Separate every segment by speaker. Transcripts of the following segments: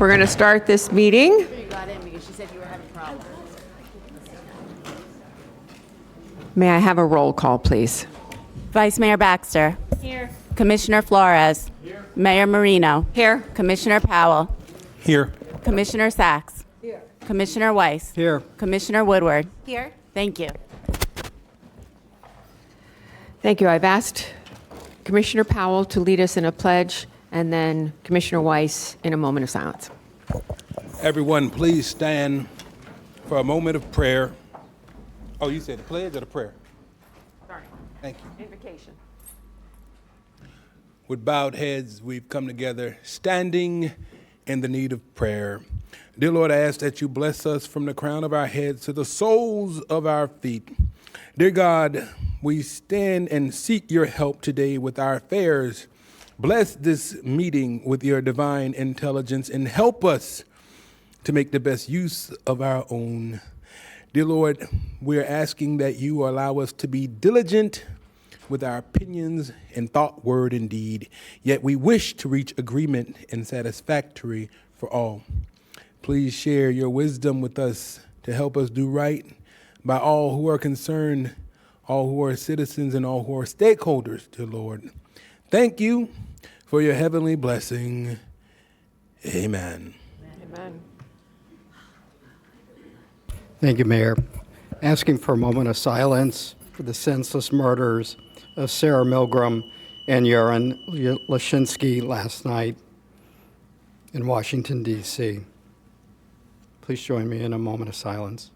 Speaker 1: We're going to start this meeting.
Speaker 2: You got in because she said you were having problems.
Speaker 1: May I have a roll call, please?
Speaker 2: Vice Mayor Baxter. Here. Commissioner Flores. Here. Mayor Marino.
Speaker 1: Here.
Speaker 2: Commissioner Powell.
Speaker 3: Here.
Speaker 2: Commissioner Sachs. Here. Commissioner Weiss.
Speaker 3: Here.
Speaker 2: Commissioner Woodward. Here. Thank you.
Speaker 1: Thank you. I've asked Commissioner Powell to lead us in a pledge, and then Commissioner Weiss in a moment of silence.
Speaker 3: Everyone, please stand for a moment of prayer. Oh, you said the pledge or the prayer?
Speaker 1: Sorry.
Speaker 3: Thank you.
Speaker 1: Invocation.
Speaker 3: With bowed heads, we've come together, standing in the need of prayer. Dear Lord, I ask that you bless us from the crown of our heads to the soles of our feet. Dear God, we stand and seek your help today with our affairs. Bless this meeting with your divine intelligence and help us to make the best use of our own. Dear Lord, we are asking that you allow us to be diligent with our opinions in thought, word, and deed, yet we wish to reach agreement and satisfactory for all. Please share your wisdom with us to help us do right by all who are concerned, all who are citizens, and all who are stakeholders, dear Lord. Thank you for your heavenly blessing. Amen.
Speaker 1: Amen.
Speaker 4: Thank you, Mayor. Asking for a moment of silence for the senseless murders of Sarah Milgram and Yaron Lashinsky last night in Washington, D.C. Please join me in a moment of silence.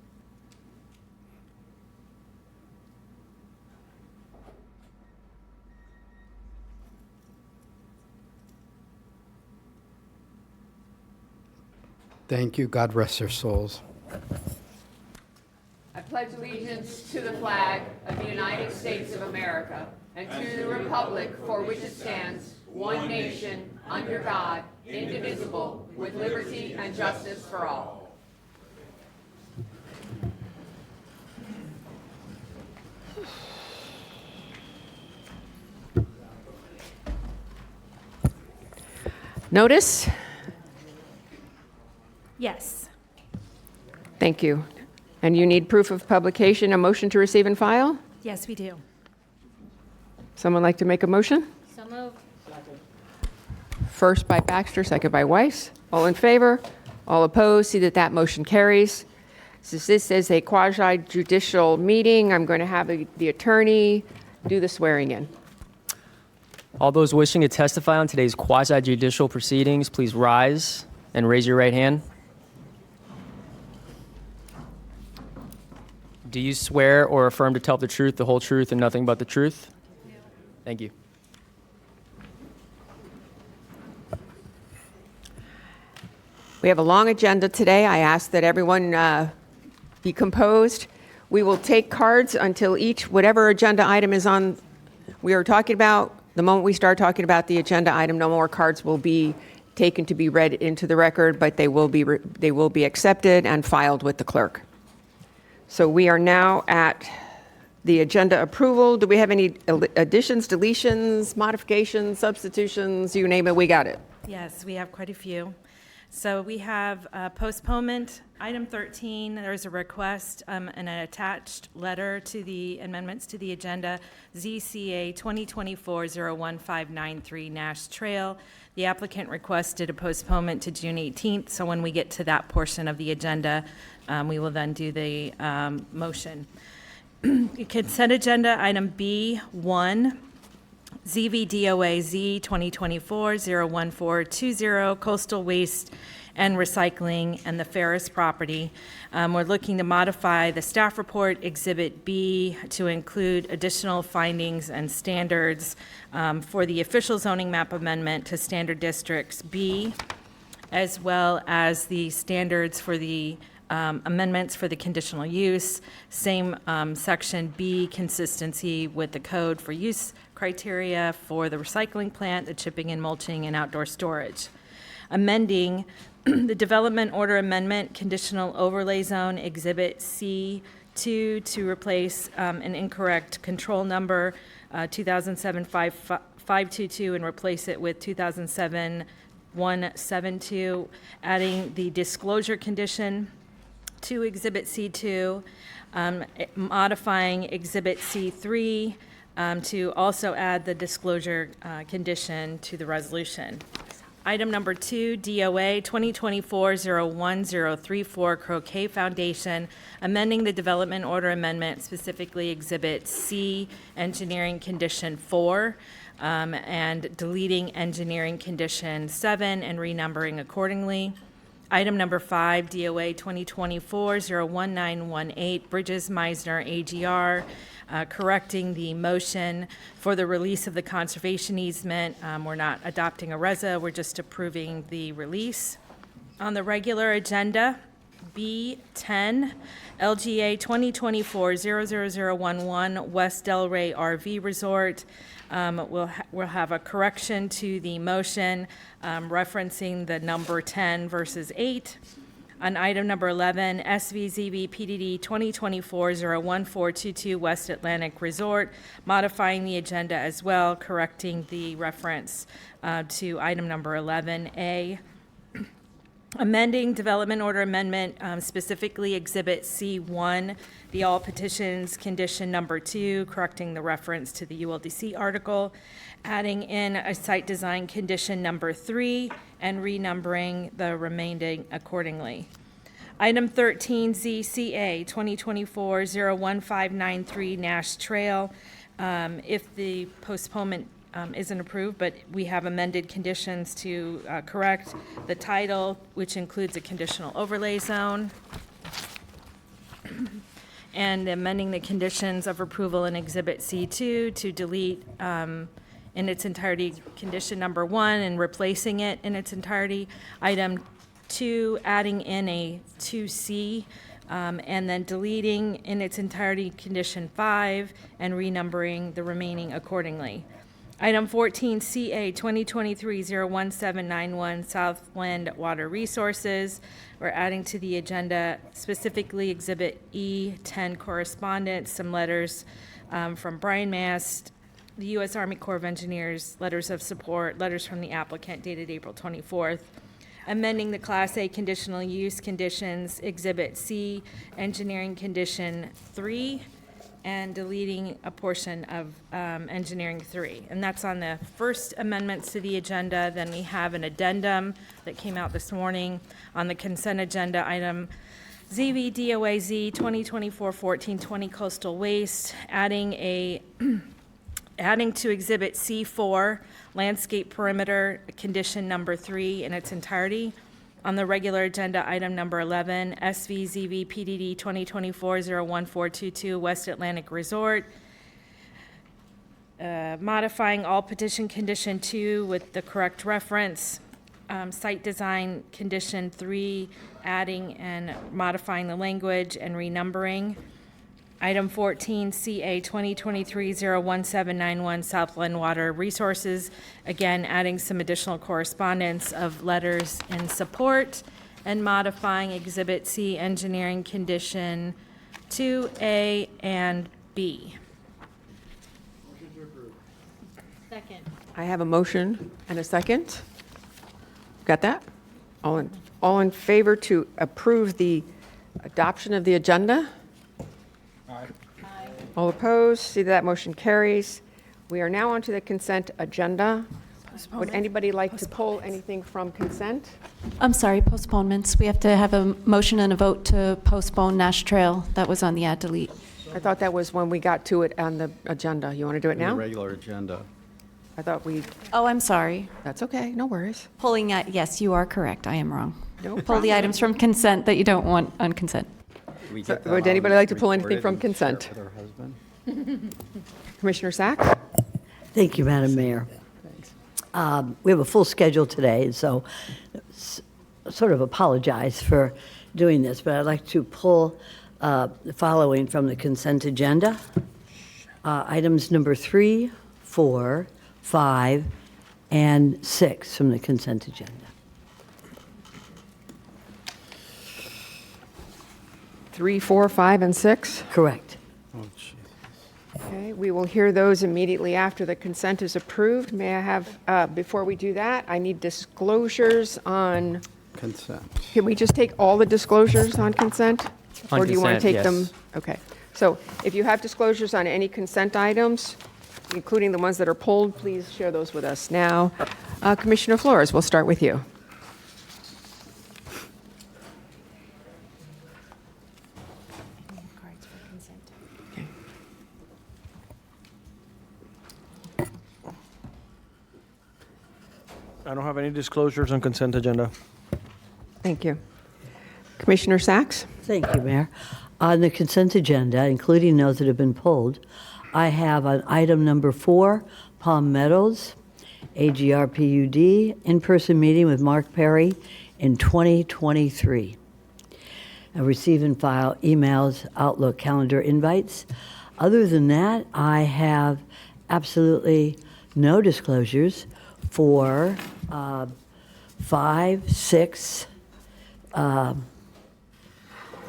Speaker 4: Thank you. God rest their souls.
Speaker 1: I pledge allegiance to the flag of the United States of America and to the republic for which it stands, one nation, under God, indivisible, with liberty and justice for all. Notice?
Speaker 5: Yes.
Speaker 1: Thank you. And you need proof of publication, a motion to receive and file?
Speaker 5: Yes, we do.
Speaker 1: Someone like to make a motion?
Speaker 5: So moved.
Speaker 1: First by Baxter, second by Weiss. All in favor? All opposed? See that that motion carries. Since this is a quasi-judicial meeting, I'm going to have the attorney do the swearing in.
Speaker 6: All those wishing to testify on today's quasi-judicial proceedings, please rise and raise your right hand. Do you swear or affirm to tell the truth, the whole truth, and nothing but the truth? Thank you.
Speaker 1: We have a long agenda today. I ask that everyone be composed. We will take cards until whatever agenda item is on we are talking about. The moment we start talking about the agenda item, no more cards will be taken to be read into the record, but they will be accepted and filed with the clerk. So we are now at the agenda approval. Do we have any additions, deletions, modifications, substitutions? You name it, we got it.
Speaker 5: Yes, we have quite a few. So we have postponement, item 13, there's a request and an attached letter to the amendments to the agenda, ZCA 2024-01593 Nash Trail. The applicant requested a postponement to June 18th, so when we get to that portion of the agenda, we will then do the motion. Consent agenda, item B1, ZVDOA Z 2024-01420 Coastal Waste and Recycling and the Ferris property. We're looking to modify the staff report Exhibit B to include additional findings and standards for the official zoning map amendment to standard districts B, as well as the standards for the amendments for the conditional use, same section B, consistency with the code for use criteria for the recycling plant, the chipping and mulching, and outdoor storage. Amending the development order amendment, conditional overlay zone, Exhibit C2, to replace an incorrect control number, 2007-522, and replace it with 2007 172, adding the disclosure condition to Exhibit C2, modifying Exhibit C3 to also add the disclosure condition to the resolution. Item number 2, DOA 2024-01034 Croquet Foundation, amending the development order amendment, specifically Exhibit C, Engineering Condition 4, and deleting Engineering Condition 7 and renumbering accordingly. Item number 5, DOA 2024-01918 Bridges Meisner AGR, correcting the motion for the release of the conservation easement. We're not adopting a resa, we're just approving the release. On the regular agenda, B10, LGA 2024-00011 West Delray RV Resort. We'll have a correction to the motion referencing the number 10 versus 8. On item number 11, SVZB PDD 2024-01422 West Atlantic Resort, modifying the agenda as well, correcting the reference to item number 11A. Amending development order amendment, specifically Exhibit C1, the all petitions condition number 2, correcting the reference to the ULDC article, adding in a site design condition number 3, and renumbering the remaining accordingly. Item 13, ZCA 2024-01593 Nash Trail. If the postponement isn't approved, but we have amended conditions to correct the title, which includes a conditional overlay zone, and amending the conditions of approval in Exhibit C2 to delete in its entirety condition number 1 and replacing it in its entirety. Item 2, adding in a 2C, and then deleting in its entirety condition 5 and renumbering the remaining accordingly. Item 14, CA 2023-01791 Southland Water Resources. We're adding to the agenda specifically Exhibit E10 correspondence, some letters from Brian Mast, the U.S. Army Corps of Engineers, letters of support, letters from the applicant dated April 24th. Amending the Class A conditional use conditions, Exhibit C, Engineering Condition 3, and deleting a portion of Engineering 3. And that's on the first amendments to the agenda. Then we have an addendum that came out this morning on the consent agenda, item ZVDOAZ 2024-1420 Coastal Waste, adding to Exhibit C4, Landscape Perimeter, condition number 3 in its entirety. On the regular agenda, item number 11, SVZV PDD 2024-01422 West Atlantic Resort, modifying all petition condition 2 with the correct reference, site design condition 3, adding and modifying the language and renumbering. Item 14, CA 2023-01791 Southland Water Resources, again, adding some additional correspondence of letters in support and modifying Exhibit C Engineering Condition 2A and B.
Speaker 2: Second.
Speaker 1: I have a motion and a second. Got that? All in favor to approve the adoption of the agenda? All opposed? See that motion carries. We are now on to the consent agenda. Would anybody like to pull anything from consent?
Speaker 7: I'm sorry, postponements. We have to have a motion and a vote to postpone Nash Trail. That was on the add delete.
Speaker 1: I thought that was when we got to it on the agenda. You want to do it
Speaker 4: The
Speaker 1: now?
Speaker 4: regular agenda.
Speaker 1: I thought
Speaker 7: Oh, I'm sorry.
Speaker 1: that's okay, no worries.
Speaker 7: Pulling, yes, you are correct. I am wrong.
Speaker 1: No
Speaker 7: Pull
Speaker 1: problem.
Speaker 7: the items from consent that you don't want on consent.
Speaker 4: We
Speaker 1: So,
Speaker 4: get that
Speaker 1: would
Speaker 4: on
Speaker 1: anybody like to pull
Speaker 4: recorded
Speaker 1: anything from
Speaker 4: and share it
Speaker 1: consent?
Speaker 4: with her husband?
Speaker 1: Commissioner Sack?
Speaker 8: Thank you, Madam Mayor. We have a full schedule today, so sort of apologize for doing this, but I'd like to pull the following from the consent agenda. Items number 3, 4, 5, and 6 from the consent agenda.
Speaker 1: 3, 4, 5, and 6?
Speaker 8: Correct.
Speaker 4: Oh, jeez.
Speaker 1: Okay, we will hear those immediately after the consent is approved. May I have, before we do that, I need disclosures on,
Speaker 4: Consent.
Speaker 1: can we just take all the disclosures on consent?
Speaker 6: On
Speaker 1: Or do you want to
Speaker 6: consent,
Speaker 1: take them?
Speaker 6: yes.
Speaker 1: Okay, so if you have disclosures on any consent items, including the ones that are pulled, please share those with us now. Commissioner Flores, we'll start with you.
Speaker 9: I don't have any disclosures on consent agenda.
Speaker 1: Thank you. Commissioner Sacks?
Speaker 8: Thank you, Mayor. On the consent agenda, including those that have been pulled, I have on item number 4, Palm Meadows, AGR PUD, in-person meeting with Mark Perry in 2023. I receive and file emails, Outlook, calendar invites. Other than that, I have absolutely no disclosures for 5, 6,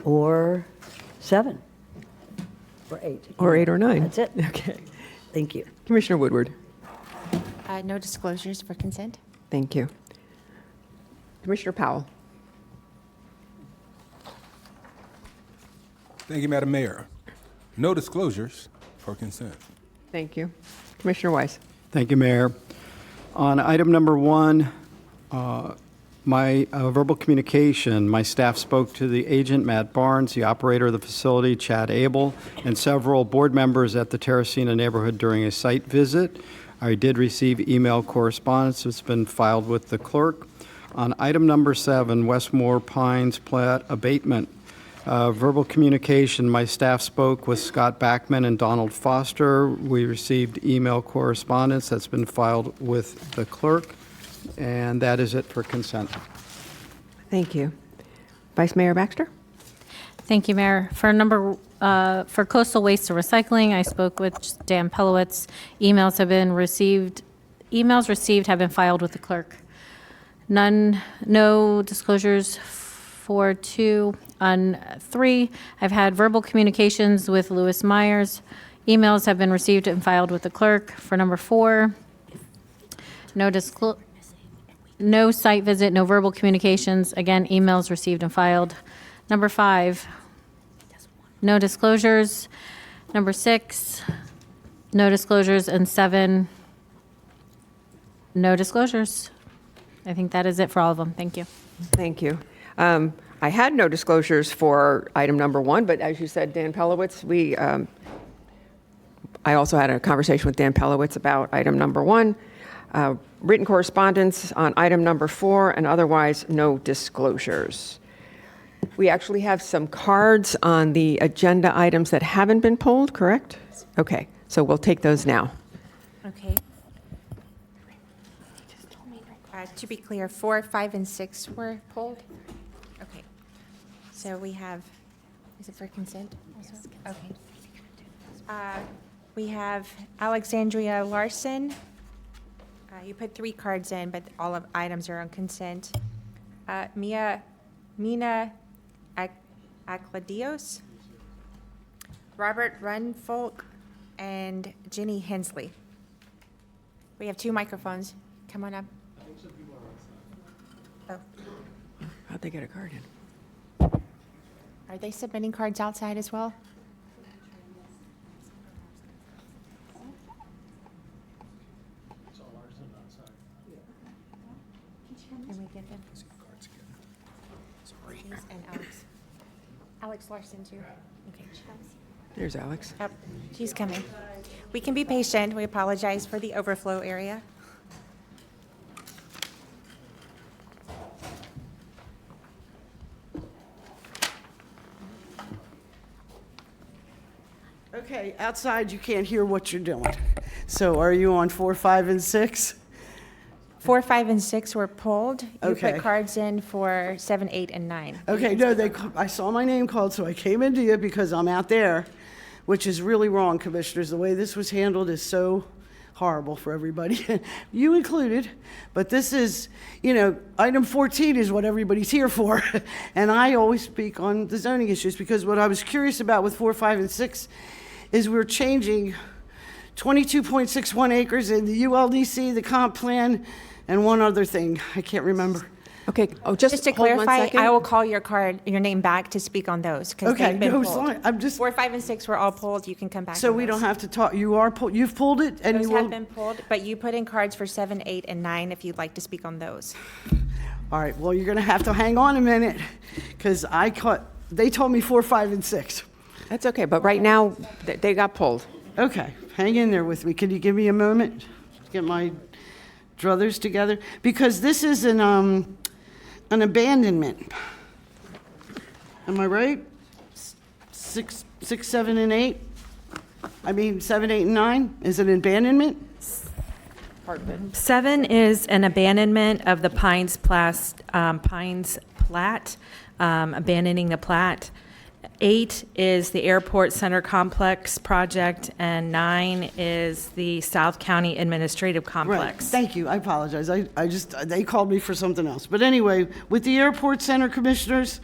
Speaker 8: or 7, or 8.
Speaker 1: Or 8 or 9?
Speaker 8: That's it.
Speaker 1: Okay.
Speaker 8: Thank you.
Speaker 1: Commissioner Woodward?
Speaker 10: No disclosures for consent.
Speaker 1: Thank you. Commissioner Powell?
Speaker 3: Thank you, Madam Mayor. No disclosures for consent.
Speaker 1: Thank you. Commissioner Weiss?
Speaker 4: Thank you, Mayor. On item number 1, my verbal communication, my staff spoke to the agent, Matt Barnes, the operator of the facility, Chad Abel, and several board members at the Terracina neighborhood during a site visit. I did receive email correspondence that's been filed with the clerk. On item number 7, Westmore Pines plat abatement, verbal communication, my staff spoke with Scott Backman and Donald Foster. We received email correspondence that's been filed with the clerk, and that is it for consent.
Speaker 1: Thank you. Vice Mayor Baxter?
Speaker 11: Thank you, Mayor. For coastal waste and recycling, I spoke with Dan Pelowitz. Emails received have been filed with the clerk. No disclosures for 2. On 3, I've had verbal communications with Lewis Myers. Emails have been received and filed with the clerk. For number 4, no site visit, no verbal communications. Again, emails received and filed. Number 5, no disclosures. Number 6, no disclosures. And 7, no disclosures. I think that is it for all of them. Thank you.
Speaker 1: Thank you. I had no disclosures for item number 1, but as you said, Dan Pelowitz, I also had a conversation with Dan Pelowitz about item number 1. Written correspondence on item number 4, and otherwise no disclosures. We actually have some cards on the agenda items that haven't been pulled, correct? Okay, so we'll take those now.
Speaker 10: Okay. To be clear, 4, 5, and 6 were pulled? Okay. So we have, is it for consent also? Okay. We have Alexandria Larson. You put 3 cards in, but all of items are on consent. Mina Acladios, Robert Runfolk, and Jenny Hensley. We have 2 microphones. Come on up. Oh,
Speaker 1: How'd they get a card in?
Speaker 10: are they submitting cards outside as well? Can we get them? Please, and Alex. Alex Larson, too. Okay.
Speaker 1: There's Alex.
Speaker 10: Yep, she's coming. We can be patient. We apologize for the overflow area.
Speaker 12: Okay, outside you can't hear what you're doing. So are you on 4, 5, and 6?
Speaker 10: 4, 5, and 6 were pulled. You
Speaker 12: Okay.
Speaker 10: put cards in for 7, 8, and 9.
Speaker 12: Okay, no, I saw my name called, so I came into you because I'm out there, which is really wrong, Commissioners. The way this was handled is so horrible for everybody, you included. But this is, item 14 is what everybody's here for. And I always speak on the zoning issues because what I was curious about with 4, 5, and 6 is we're changing 22.61 acres in the ULDC, the comp plan, and one other thing. I can't remember.
Speaker 1: Okay,
Speaker 10: Just to
Speaker 1: hold one
Speaker 10: clarify,
Speaker 1: second.
Speaker 10: I will call your name back to speak on those, because
Speaker 12: Okay,
Speaker 10: they've been
Speaker 12: no,
Speaker 10: pulled.
Speaker 12: sorry, I'm just,
Speaker 10: 4, 5, and 6 were all pulled, you can come back
Speaker 12: so
Speaker 10: on
Speaker 12: we don't
Speaker 10: those.
Speaker 12: have to talk, you've pulled it, and
Speaker 10: Those
Speaker 12: you
Speaker 10: have
Speaker 12: will,
Speaker 10: been pulled, but you put in cards for 7, 8, and 9 if you'd like to speak on those.
Speaker 12: all right, well, you're gonna have to hang on a minute, because they told me 4, 5, and 6.
Speaker 1: That's okay, but right now, they got pulled.
Speaker 12: Okay, hang in there with me. Can you give me a moment to get my druthers together? Because this is an abandonment. Am I right? 6, 7, and 8? I mean, 7, 8, and 9 is an abandonment?
Speaker 5: 7 is an abandonment of the Pines Plat, abandoning the plat. 8 is the Airport Center Complex project, and 9 is the South County Administrative
Speaker 12: Right,
Speaker 5: Complex.
Speaker 12: thank you, I apologize. They called me for something else. But anyway, with the Airport Center commissioners,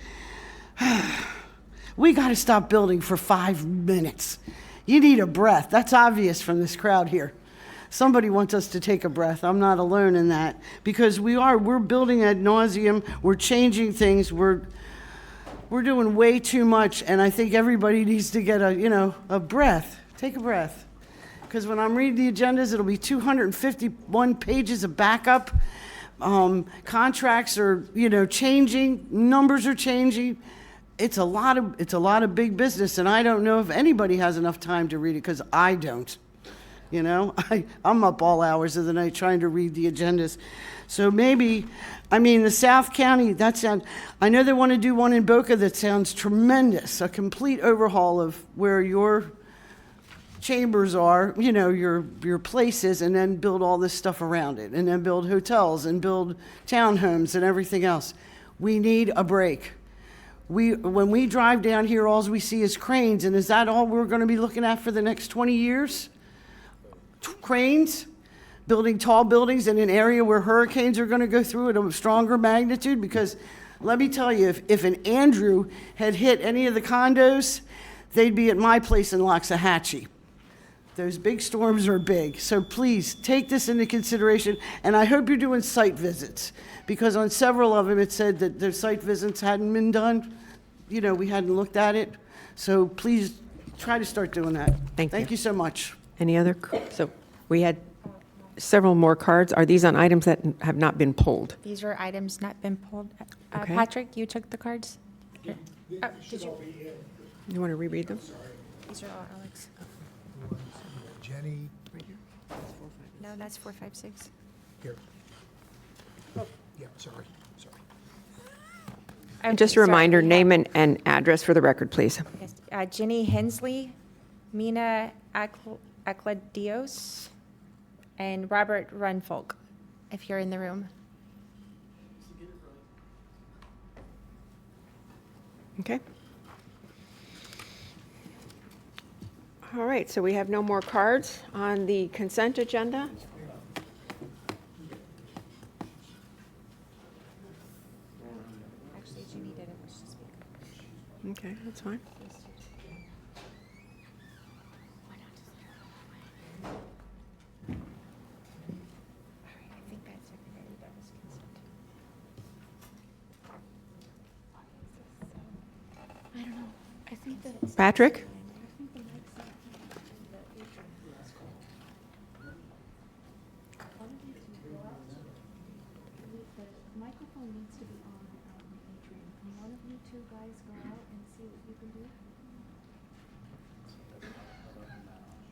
Speaker 12: we got to stop building for 5 minutes. You need a breath. That's obvious from this crowd here. Somebody wants us to take a breath. I'm not alone in that, because we're building ad nauseum, we're changing things, we're doing way too much, and I think everybody needs to get a breath. Take a breath. Because when I'm reading the agendas, it'll be 251 pages of backup. Contracts are, changing, numbers are changing. It's a lot of big business, and I don't know if anybody has enough time to read it, because I don't. I'm up all hours of the night trying to read the agendas. So maybe, the South County, I know they want to do one in Boca that sounds tremendous, a complete overhaul of where your chambers are, your places, and then build all this stuff around it, and then build hotels and build townhomes and everything else. We need a break. When we drive down here, all we see is cranes, and is that all we're going to be looking at for the next 20 years? Cranes? Building tall buildings in an area where hurricanes are going to go through at a stronger magnitude? Because let me tell you, if an Andrew had hit any of the condos, they'd be at my place in Loxahatchee. Those big storms are big. So please take this into consideration. And I hope you're doing site visits, because on several of them it said that the site visits hadn't been done. We hadn't looked at it. So please try to start doing that. Thank you so much.
Speaker 1: Any other? So we had several more cards. Are these on items that have not been pulled?
Speaker 10: These are items not been pulled.
Speaker 1: Okay.
Speaker 10: Patrick, you took the cards? Did you?
Speaker 1: You want to reread them?
Speaker 10: These are all Alex.
Speaker 13: Jenny.
Speaker 10: No, that's 4, 5, 6.
Speaker 13: Here. Oh, yeah, sorry.
Speaker 1: And just a reminder, name and address for the record, please.
Speaker 10: Yes, Jenny Hensley, Mina Acladios, and Robert Runfolk, if you're in the room.
Speaker 1: Okay. All right, so we have no more cards on the consent agenda.
Speaker 10: Actually, Jenny didn't wish to speak.
Speaker 1: Okay, that's fine.
Speaker 10: I think that's everybody that was consent. I don't know. I think that
Speaker 1: Patrick?
Speaker 7: Microphone needs to be on out in the atrium. Can one of you two guys go out and see what you can do?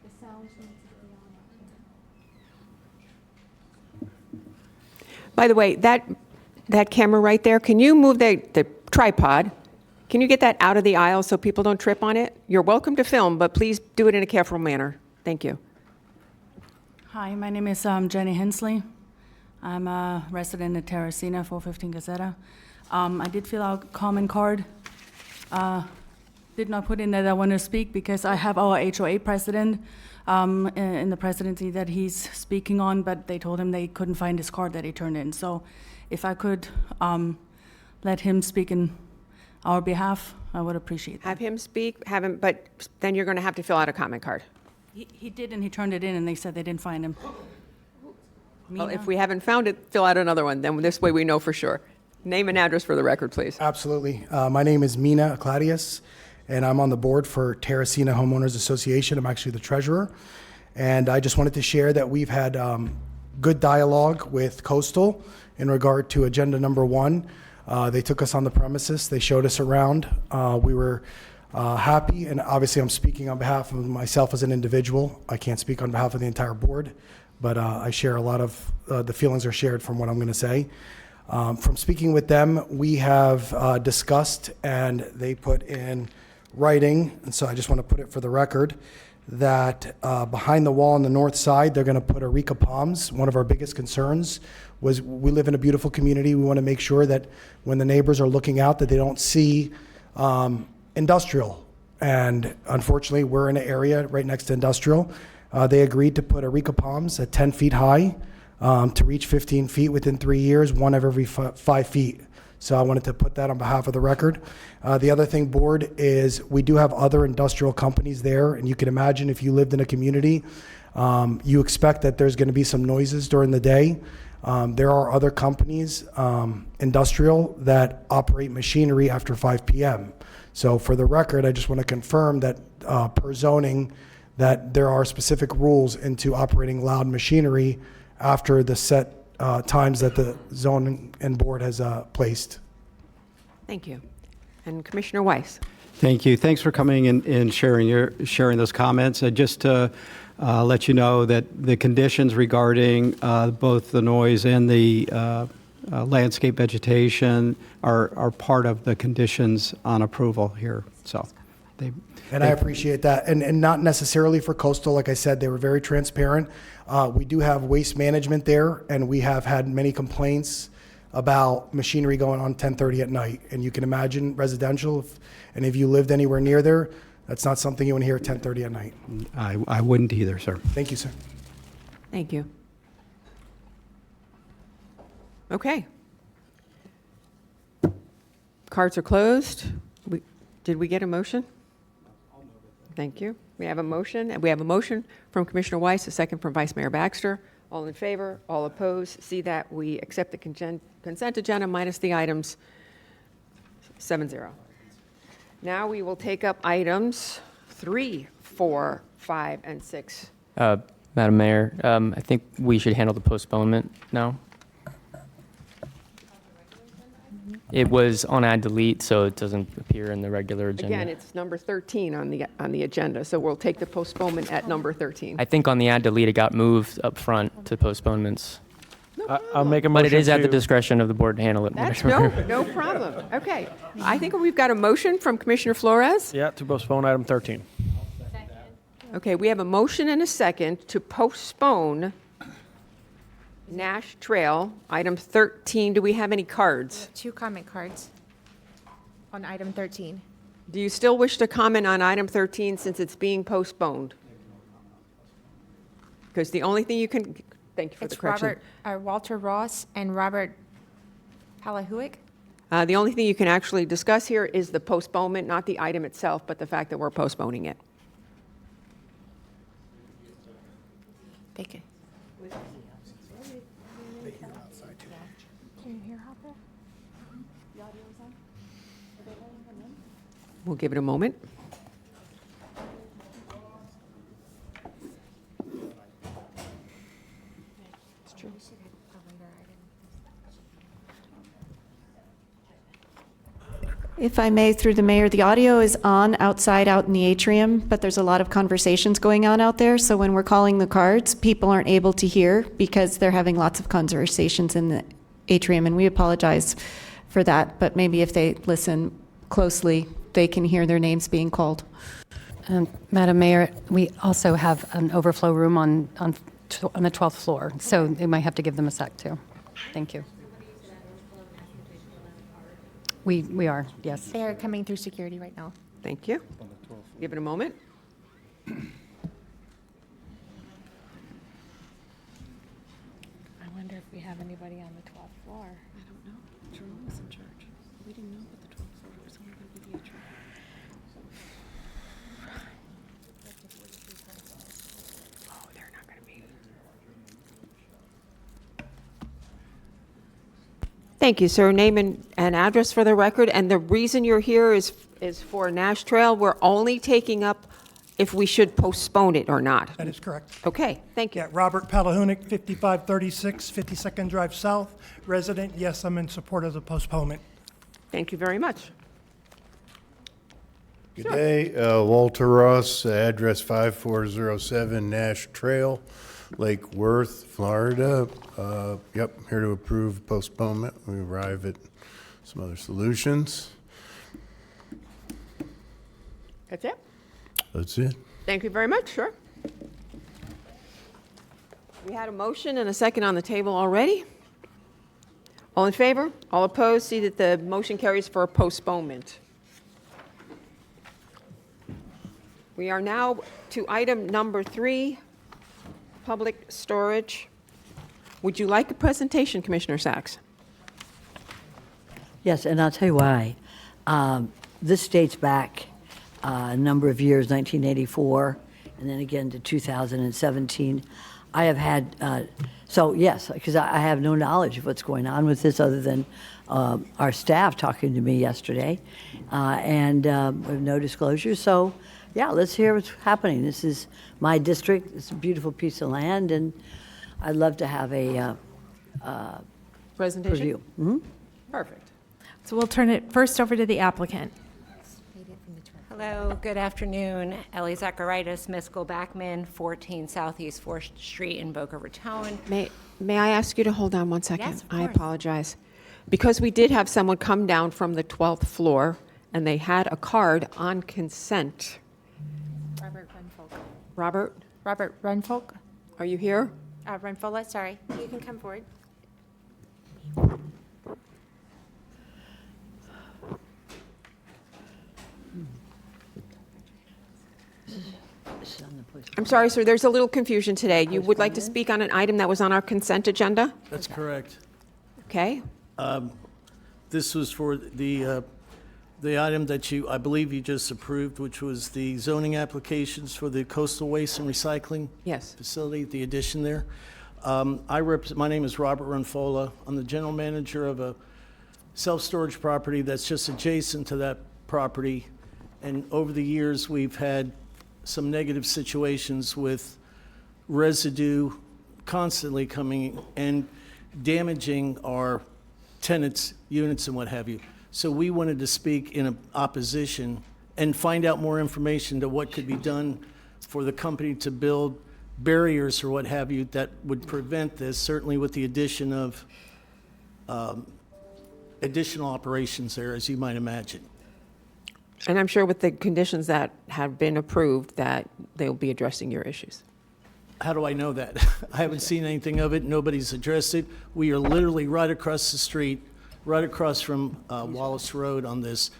Speaker 7: The sound needs to be on out there.
Speaker 1: By the way, that camera right there, can you move the tripod? Can you get that out of the aisle so people don't trip on it? You're welcome to film, but please do it in a careful manner. Thank you.
Speaker 14: Hi, my name is Jenny Hensley. I'm a resident of Terracina, 415 Gazetta. I did fill out a comment card. Did not put in that I want to speak because I have our HOA president in the presidency that he's speaking on, but they told him they couldn't find his card that he turned in. So if I could let him speak in our behalf, I would appreciate that.
Speaker 1: Have him speak, but then you're going to have to fill out a comment card.
Speaker 14: He did, and he turned it in, and they said they didn't find him.
Speaker 1: Well, if we haven't found it, fill out another one. Then this way we know for sure. Name and address for the record, please.
Speaker 15: Absolutely. My name is Mina Claudius, and I'm on the board for Terracina Homeowners Association. I'm actually the treasurer. And I just wanted to share that we've had good dialogue with Coastal in regard to agenda number 1. They took us on the premises. They showed us around. We were happy, and obviously I'm speaking on behalf of myself as an individual. I can't speak on behalf of the entire board, but I share a lot of the feelings are shared from what I'm going to say. From speaking with them, we have discussed, and they put in writing, and so I just want to put it for the record, that behind the wall on the north side, they're going to put areca palms. One of our biggest concerns was we live in a beautiful community. We want to make sure that when the neighbors are looking out, that they don't see industrial. And unfortunately, we're in an area right next to industrial. They agreed to put areca palms at 10 feet high to reach 15 feet within 3 years, one of every 5 feet. So I wanted to put that on behalf of the record. The other thing, board, is we do have other industrial companies there, and you can imagine if you lived in a community, you expect that there's going to be some noises during the day. There are other companies, industrial, that operate machinery after 5 p.m. So for the record, I just want to confirm that per zoning, that there are specific rules into operating loud machinery after the set times that the zoning and board has placed.
Speaker 1: Thank you. And Commissioner Weiss.
Speaker 4: Thank you. Thanks for coming and sharing those comments. Just to let you know that the conditions regarding both the noise and the landscape vegetation are part of the conditions on approval here. So
Speaker 15: And I appreciate that. And not necessarily for Coastal. Like I said, they were very transparent. We do have waste management there, and we have had many complaints about machinery going on 10:30 at night. And you can imagine residential, if any of you lived anywhere near there, that's not something you want to hear at 10:30 at night.
Speaker 4: I wouldn't either, sir.
Speaker 15: Thank you, sir.
Speaker 1: Thank you. Okay. Cards are closed. Did we get a motion? Thank you. We have a motion, and we have a motion from Commissioner Weiss, a second from Vice Mayor Baxter. All in favor, all opposed. See that we accept the consent agenda minus the items 7-0. Now we will take up items 3, 4, 5, and 6.
Speaker 6: Madam Mayor, I think we should handle the postponement now. It was on add delete, so it doesn't appear in the regular agenda.
Speaker 1: Again, it's number 13 on the agenda, so we'll take the postponement at number 13.
Speaker 6: I think on the add delete, it got moved up front to postponements.
Speaker 9: I'll make a motion.
Speaker 6: But it is at the discretion of the board to handle it.
Speaker 1: That's no problem. Okay. I think we've got a motion from Commissioner Flores.
Speaker 9: Yeah, to postpone item 13.
Speaker 1: Okay, we have a motion and a second to postpone Nash Trail, item 13. Do we have any cards?
Speaker 10: 2 comment cards on item 13.
Speaker 1: Do you still wish to comment on item 13 since it's being postponed? Because the only thing you can, thank you for the correction.
Speaker 10: It's Walter Ross and Robert Palahuic.
Speaker 1: The only thing you can actually discuss here is the postponement, not the item itself, but the fact that we're postponing it.
Speaker 10: Thank you. Can you hear Harper?
Speaker 1: We'll give it a moment.
Speaker 7: If I may, through the mayor, the audio is on outside out in the atrium, but there's a lot of conversations going on out there. So when we're calling the cards, people aren't able to hear because they're having lots of conversations in the atrium, and we apologize for that. But maybe if they listen closely, they can hear their names being called.
Speaker 16: Madam Mayor, we also have an overflow room on the 12th floor, so they might have to give them a sec too. Thank you. We are, yes.
Speaker 10: They are coming through security right now.
Speaker 1: Thank you. Give it a moment.
Speaker 10: I wonder if we have anybody on the 12th floor.
Speaker 7: I don't know. Jerome was in charge. We didn't know about the 12th floor. It was only going to be the atrium.
Speaker 1: Thank you, sir. Name and address for the record. And the reason you're here is for Nash Trail. We're only taking up if we should postpone it or not.
Speaker 17: That is correct.
Speaker 1: Okay, thank you.
Speaker 17: Yeah, Robert Palahunik, 5536 52nd Drive South, resident. Yes, I'm in support of the postponement.
Speaker 1: Thank you very much.
Speaker 18: Good day, Walter Ross, address 5407 Nash Trail, Lake Worth, Florida. Yep, here to approve postponement. We arrive at some other solutions.
Speaker 1: That's it?
Speaker 18: That's it.
Speaker 1: Thank you very much, sure. We had a motion and a second on the table already. All in favor? All opposed? See that the motion carries for postponement. We are now to item number 3, public storage. Would you like a presentation, Commissioner Sachs?
Speaker 8: Yes, and I'll tell you why. This dates back a number of years, 1984, and then again to 2017. I have had, so yes, because I have no knowledge of what's going on with this other than our staff talking to me yesterday, and with no disclosure. So yeah, let's hear what's happening. This is my district. It's a beautiful piece of land, and I'd love to have a
Speaker 1: presentation.
Speaker 8: review. Mm-hmm.
Speaker 1: Perfect.
Speaker 10: So we'll turn it first over to the applicant.
Speaker 19: Hello, good afternoon. Ellie Zacharitis, Miskel Backman, 14 Southeast 4th Street in Boca Raton.
Speaker 1: May I ask you to hold on one second?
Speaker 19: Yes, of
Speaker 1: I
Speaker 19: course.
Speaker 1: apologize. Because we did have someone come down from the 12th floor, and they had a card on consent.
Speaker 10: Robert Renfolk.
Speaker 1: Robert,
Speaker 10: Robert Renfolk.
Speaker 1: are you here?
Speaker 10: Renfola, sorry. You can come forward.
Speaker 1: I'm sorry, sir, there's a little confusion today. You would like to speak on an item that was on our consent agenda?
Speaker 20: That's correct.
Speaker 1: Okay.
Speaker 20: This was for the item that I believe you just approved, which was the zoning applications for the coastal waste and recycling
Speaker 1: Yes.
Speaker 20: facility, the addition there. My name is Robert Renfola. I'm the general manager of a self-storage property that's just adjacent to that property. And over the years, we've had some negative situations with residue constantly coming and damaging our tenants' units and what have you. So we wanted to speak in opposition and find out more information to what could be done for the company to build barriers or what have you that would prevent this, certainly with the addition of additional operations there, as you might imagine.
Speaker 1: And I'm sure with the conditions that have been approved, that they'll be addressing your issues.
Speaker 20: How do I know that? I haven't seen anything of it. Nobody's addressed it. We are literally right across the street, right across from Wallace Road on this.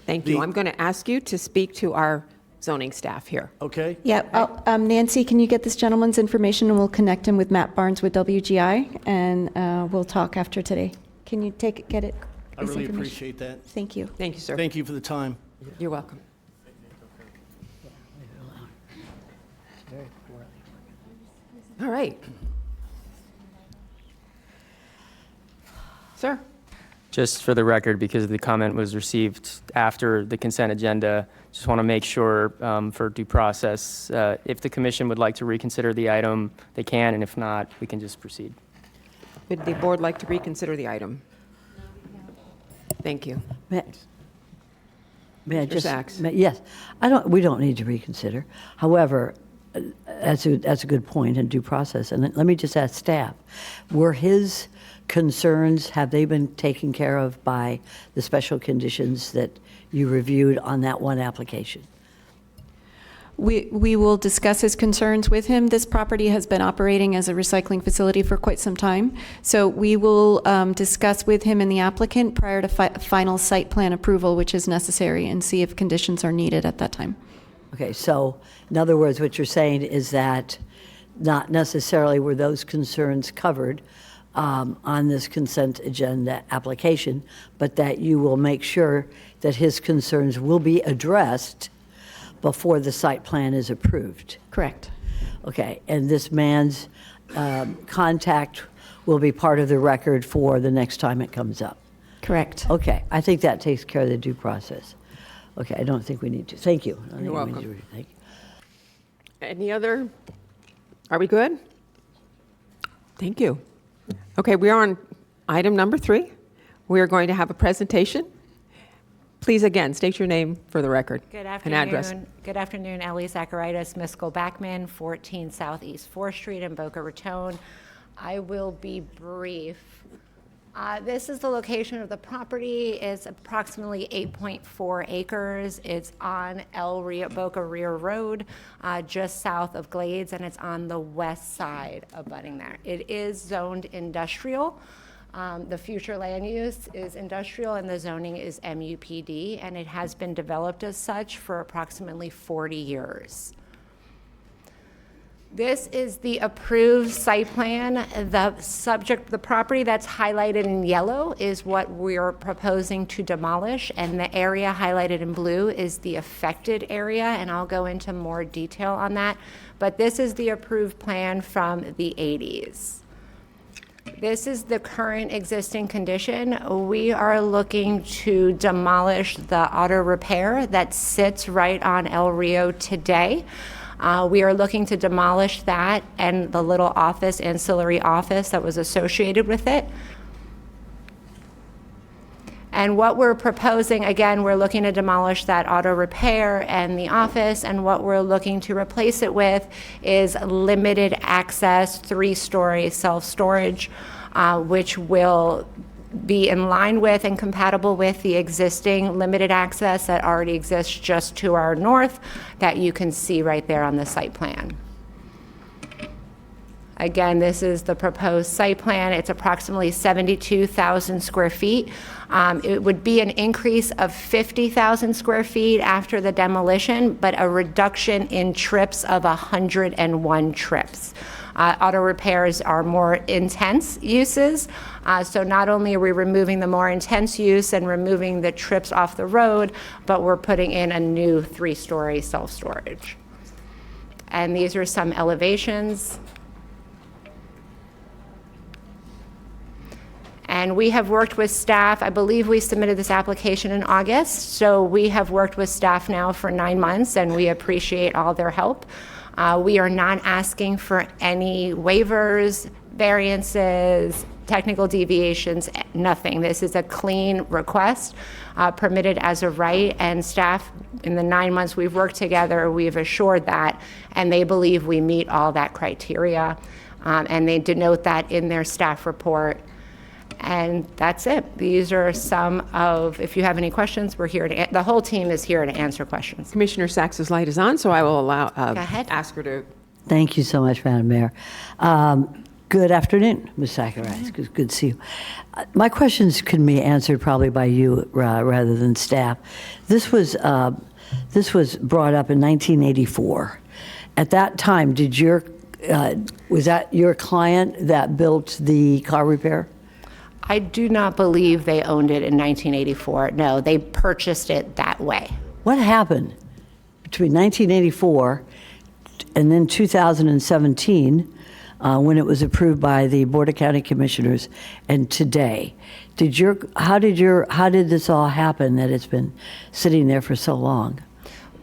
Speaker 1: Thank you. I'm going to ask you to speak to our zoning staff here.
Speaker 20: Okay?
Speaker 7: Yeah, Nancy, can you get this gentleman's information and we'll connect him with Matt Barnes with WGI and we'll talk after today. Can you get it?
Speaker 20: I really appreciate that.
Speaker 7: Thank you.
Speaker 1: Thank you, sir.
Speaker 20: Thank you for the time.
Speaker 1: You're welcome. All right. Sir?
Speaker 6: Just for the record, because the comment was received after the consent agenda, just want to make sure for due process, if the commission would like to reconsider the item, they can, and if not, we can just proceed.
Speaker 1: Would the board like to reconsider the item? Thank you.
Speaker 8: May I
Speaker 1: Mr.
Speaker 8: just,
Speaker 1: Sachs.
Speaker 8: yes, we don't need to reconsider. However, that's a good point in due process. And let me just ask staff, were his concerns, have they been taken care of by the special conditions that you reviewed on that one application?
Speaker 7: We will discuss his concerns with him. This property has been operating as a recycling facility for quite some time. So we will discuss with him and the applicant prior to final site plan approval, which is necessary, and see if conditions are needed at that time.
Speaker 8: Okay, so in other words, what you're saying is that not necessarily were those concerns covered on this consent agenda application, but that you will make sure that his concerns will be addressed before the site plan is approved.
Speaker 7: Correct.
Speaker 8: Okay, and this man's contact will be part of the record for the next time it comes up.
Speaker 7: Correct.
Speaker 8: Okay, I think that takes care of the due process. Okay, I don't think we need to. Thank you. I don't
Speaker 1: You're
Speaker 8: think we
Speaker 1: welcome.
Speaker 8: need to- Thank you.
Speaker 1: Any other? Are we good? Thank you. Okay, we are on item number 3. We are going to have a presentation. Please, again, state your name for the record.
Speaker 19: Good
Speaker 1: and address.
Speaker 19: afternoon. Good afternoon, Ellie Zacharias, Miskell Backman, 14 Southeast 4th Street in Boca Raton. I will be brief. This is the location of the property. It's approximately 8.4 acres. It's on Boca Rear Road, just south of Glades, and it's on the west side abutting there. It is zoned industrial. The future land use is industrial and the zoning is MUPD, and it has been developed as such for approximately 40 years. This is the approved site plan. The property that's highlighted in yellow is what we're proposing to demolish, and the area highlighted in blue is the affected area, and I'll go into more detail on that. But this is the approved plan from the 80s. This is the current existing condition. We are looking to demolish the auto repair that sits right on El Rio today. We are looking to demolish that and the little office, ancillary office that was associated with it. And what we're proposing, again, we're looking to demolish that auto repair and the office, and what we're looking to replace it with is limited access, 3-story self-storage, which will be in line with and compatible with the existing limited access that already exists just to our north that you can see right there on the site plan. Again, this is the proposed site plan. It's approximately 72,000 square feet. It would be an increase of 50,000 square feet after the demolition, but a reduction in trips of 101 trips. Auto repairs are more intense uses, so not only are we removing the more intense use and removing the trips off the road, but we're putting in a new 3-story self-storage. And these are some elevations. And we have worked with staff. I believe we submitted this application in August, so we have worked with staff now for 9 months, and we appreciate all their help. We are not asking for any waivers, variances, technical deviations, nothing. This is a clean request, permitted as a right, and staff, in the 9 months we've worked together, we've assured that, and they believe we meet all that criteria, and they denote that in their staff report. And that's it. These are some of, if you have any questions, we're here to, the whole team is here to answer questions.
Speaker 1: Commissioner Sachs's light is on, so I will allow,
Speaker 19: Go ahead.
Speaker 1: ask her to.
Speaker 8: Thank you so much, Madam Mayor. Good afternoon, Ms. Zacharias. Good to see you. My questions can be answered probably by you rather than staff. This was brought up in 1984. At that time, was that your client that built the car repair?
Speaker 19: I do not believe they owned it in 1984. No, they purchased it that way.
Speaker 8: What happened between 1984 and then 2017 when it was approved by the Board of County Commissioners and today? How did this all happen that it's been sitting there for so long?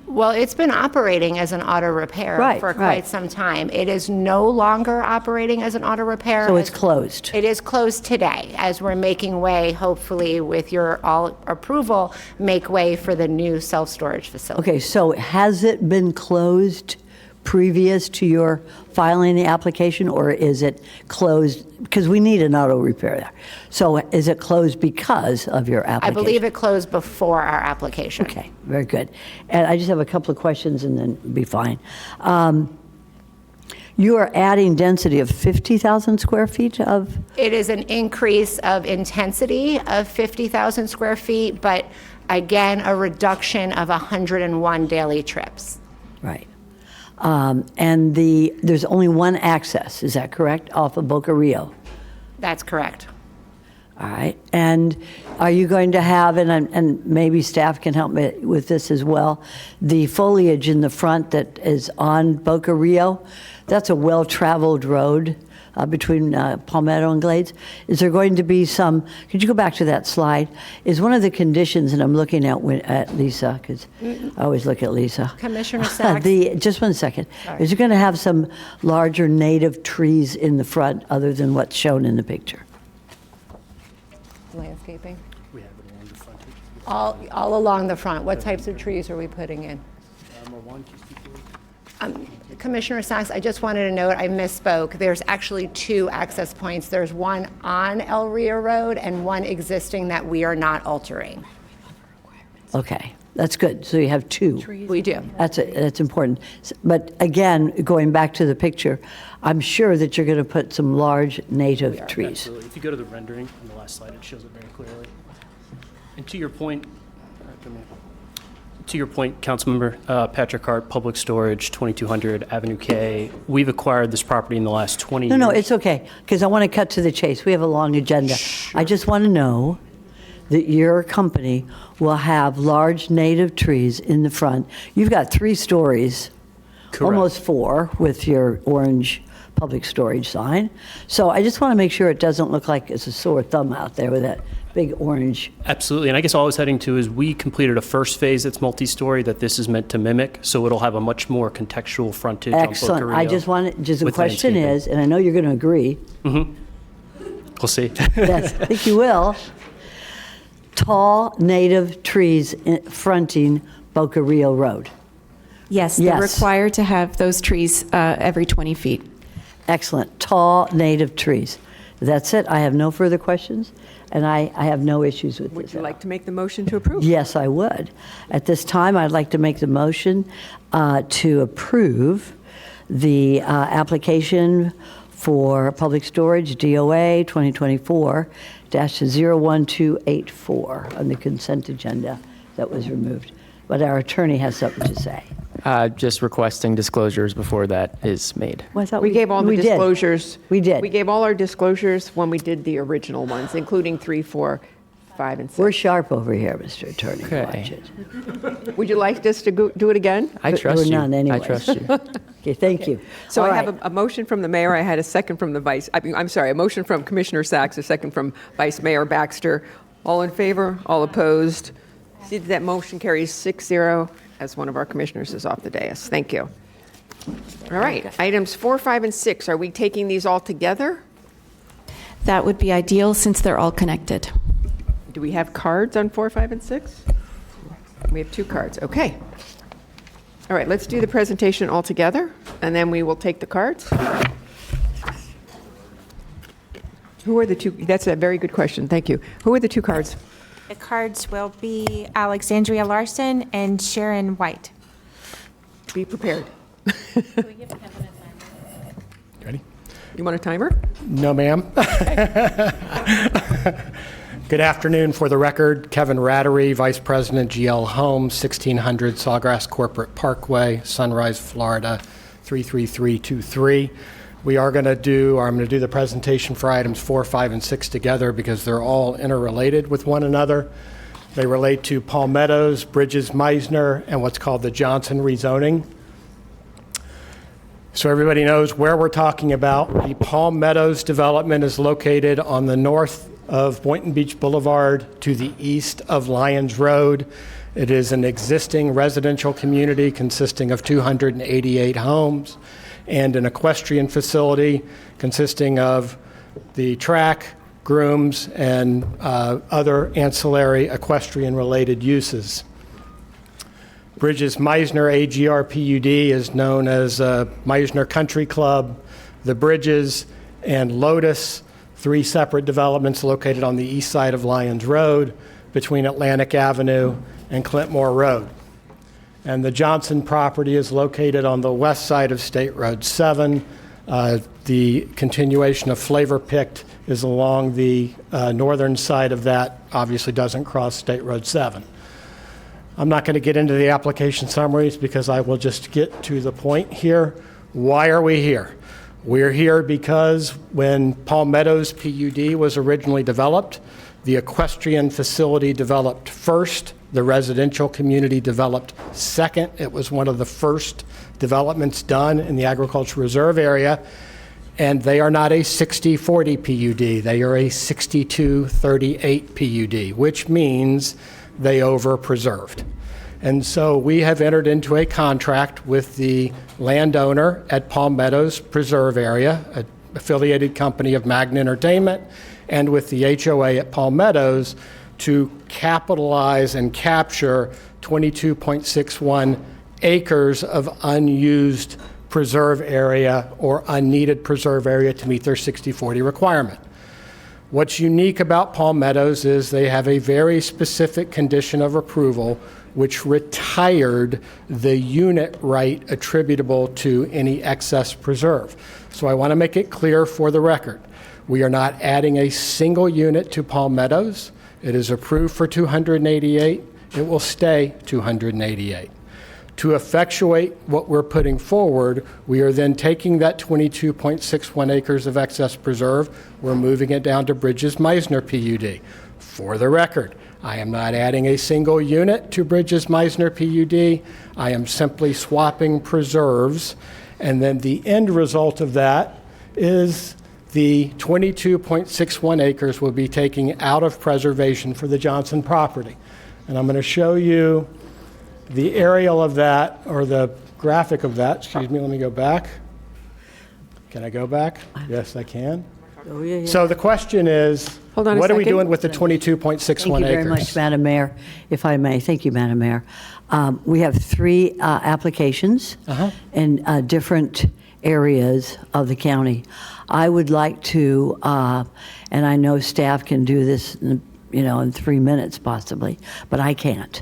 Speaker 19: Well, it's been operating as an auto repair for quite some time. It is no longer operating as an auto repair.
Speaker 8: So it's closed?
Speaker 19: It is closed today, as we're making way, hopefully with your all approval, make way for the new self-storage facility.
Speaker 8: Okay, so has it been closed previous to your filing the application, or is it closed, because we need an auto repair there. So is it closed because of your application?
Speaker 19: I believe it closed before our application.
Speaker 8: Okay, very good. And I just have a couple of questions and then be fine. You are adding density of 50,000 square feet of?
Speaker 19: It is an increase of intensity of 50,000 square feet, but again, a reduction of 101 daily trips.
Speaker 8: Right. And there's only one access, is that correct, off of Boca Rio?
Speaker 19: That's correct.
Speaker 8: All right. And are you going to have, and maybe staff can help me with this as well, the foliage in the front that is on Boca Rio? That's a well-traveled road between Palmetto and Glades. Is there going to be some, could you go back to that slide? Is one of the conditions, and I'm looking at Lisa, because I always look at Lisa.
Speaker 19: Commissioner Sachs.
Speaker 8: Just one second.
Speaker 19: Sorry.
Speaker 8: Is it going to have some larger native trees in the front other than what's shown in the picture?
Speaker 19: Landscaping? We have it along the frontage. All along the front. What types of trees are we putting in? Commissioner Sachs, I just wanted to note, I misspoke. There's actually 2 access points. There's one on El Rio Road and one existing that we are not altering.
Speaker 8: Okay, that's good. So you have 2.
Speaker 19: We do.
Speaker 8: That's important. But again, going back to the picture, I'm sure that you're going to put some large native trees.
Speaker 21: Absolutely. If you go to the rendering on the last slide, it shows it very clearly. And to your point, Councilmember Patrick Hart, Public Storage, 2200 Avenue K. We've acquired this property in the last 20 years.
Speaker 8: No, it's okay, because I want to cut to the chase. We have a long agenda. I just want to know that your company will have large native trees in the front. You've got 3 stories, almost 4, with your orange public storage sign. So I just want to make sure it doesn't look like it's a sore thumb out there with that big orange.
Speaker 21: Absolutely. And I guess all I was heading to is we completed a first phase that's multi-story that this is meant to mimic, so it'll have a much more contextual frontage on
Speaker 8: Excellent.
Speaker 21: Boca
Speaker 8: I
Speaker 21: Rio
Speaker 8: just want to, the question
Speaker 21: landscaping.
Speaker 8: is, and I know you're going to agree.
Speaker 21: We'll see.
Speaker 8: Yes, I think you will. Tall native trees fronting Boca Rio Road.
Speaker 7: Yes, they're required to have those trees every 20 feet.
Speaker 8: Excellent. Tall native trees. That's it. I have no further questions, and I have no issues with this.
Speaker 1: Would you like to make the motion to approve?
Speaker 8: Yes, I would. At this time, I'd like to make the motion to approve the application for public storage, DOA 2024-01284 on the consent agenda that was removed. But our attorney has something to say.
Speaker 6: Just requesting disclosures before that is made.
Speaker 8: Well, I thought
Speaker 1: We gave all the
Speaker 8: we did.
Speaker 1: disclosures.
Speaker 8: We did.
Speaker 1: We gave all our disclosures when we did the original ones, including 3, 4, 5, and 6.
Speaker 8: We're sharp over here, Mr. Attorney.
Speaker 6: Okay.
Speaker 8: Watch it.
Speaker 1: Would you like us to do it again?
Speaker 6: I trust you.
Speaker 8: none anyway.
Speaker 6: I trust you.
Speaker 8: Okay, thank you.
Speaker 1: So
Speaker 8: All
Speaker 1: I have
Speaker 8: right.
Speaker 1: a motion from the mayor. I had a second from the vice. I'm sorry, a motion from Commissioner Sachs, a second from Vice Mayor Baxter. All in favor? All opposed? See that motion carries 6-0 as one of our commissioners is off the dais. Thank you. All right, items 4, 5, and 6. Are we taking these all together?
Speaker 7: That would be ideal since they're all connected.
Speaker 1: Do we have cards on 4, 5, and 6? We have 2 cards. Okay. All right, let's do the presentation all together, and then we will take the cards. Who are the 2? That's a very good question. Thank you. Who are the 2 cards?
Speaker 10: The cards will be Alexandria Larson and Sharon White.
Speaker 1: Be prepared.
Speaker 3: Ready?
Speaker 1: You want a timer?
Speaker 22: No, ma'am. Good afternoon. For the record, Kevin Rattery, Vice President, GL Homes, 1600 Sawgrass Corporate Parkway, Sunrise, Florida, 33323. I'm going to do the presentation for items 4, 5, and 6 together because they're all interrelated with one another. They relate to Palmettos, Bridges Meisner, and what's called the Johnson rezoning. So everybody knows where we're talking about. The Palmettos development is located on the north of Boynton Beach Boulevard to the east of Lyons Road. It is an existing residential community consisting of 288 homes and an equestrian facility consisting of the track, grooms, and other ancillary equestrian-related uses. Bridges Meisner AGR PUD is known as Meisner Country Club, The Bridges, and Lotus, 3 separate developments located on the east side of Lyons Road between Atlantic Avenue and Clintmore Road. And the Johnson property is located on the west side of State Road 7. The continuation of Flavor Picked is along the northern side of that, obviously doesn't cross State Road 7. I'm not going to get into the application summaries because I will just get to the point here. Why are we here? We're here because when Palmettos PUD was originally developed, the equestrian facility developed first, the residential community developed second. It was one of the first developments done in the agricultural reserve area. And they are not a 60-40 PUD. They are a 62-38 PUD, which means they over-preserved. And so we have entered into a contract with the landowner at Palm Meadows Preserve Area, an affiliated company of Magna Entertainment, and with the HOA at Palm Meadows to capitalize and capture 22.61 acres of unused preserve area or unneeded preserve area to meet their 60-40 requirement. What's unique about Palm Meadows is they have a very specific condition of approval which retired the unit right attributable to any excess preserve. So I want to make it clear for the record. We are not adding a single unit to Palm Meadows. It is approved for 288. It will stay 288. To effectuate what we're putting forward, we are then taking that 22.61 acres of excess preserve, we're moving it down to Bridges Meisner PUD. For the record, I am not adding a single unit to Bridges Meisner PUD. I am simply swapping preserves, and then the end result of that is the 22.61 acres will be taken out of preservation for the Johnson property. And I'm going to show you the aerial of that, or the graphic of that. Excuse me, let me go back. Can I go back? Yes, I can.
Speaker 8: Oh, yeah, yeah.
Speaker 22: So the question is,
Speaker 1: Hold on a
Speaker 22: what are we
Speaker 1: second.
Speaker 22: doing with the 22.61 acres?
Speaker 8: Thank you very much, Madam Mayor. If I may, thank you, Madam Mayor. We have three applications in different areas of the county. I would like to, and I know staff can do this, in 3 minutes possibly, but I can't.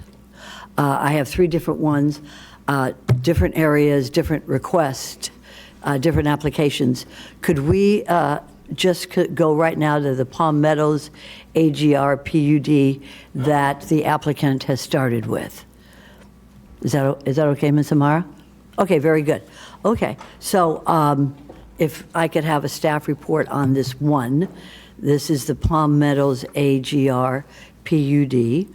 Speaker 8: I have three different ones, different areas, different requests, different applications. Could we just go right now to the Palm Meadows AGR PUD that the applicant has started with? Is that okay, Ms. Amara? Okay, very good. Okay, so if I could have a staff report on this one. This is the Palm Meadows AGR PUD,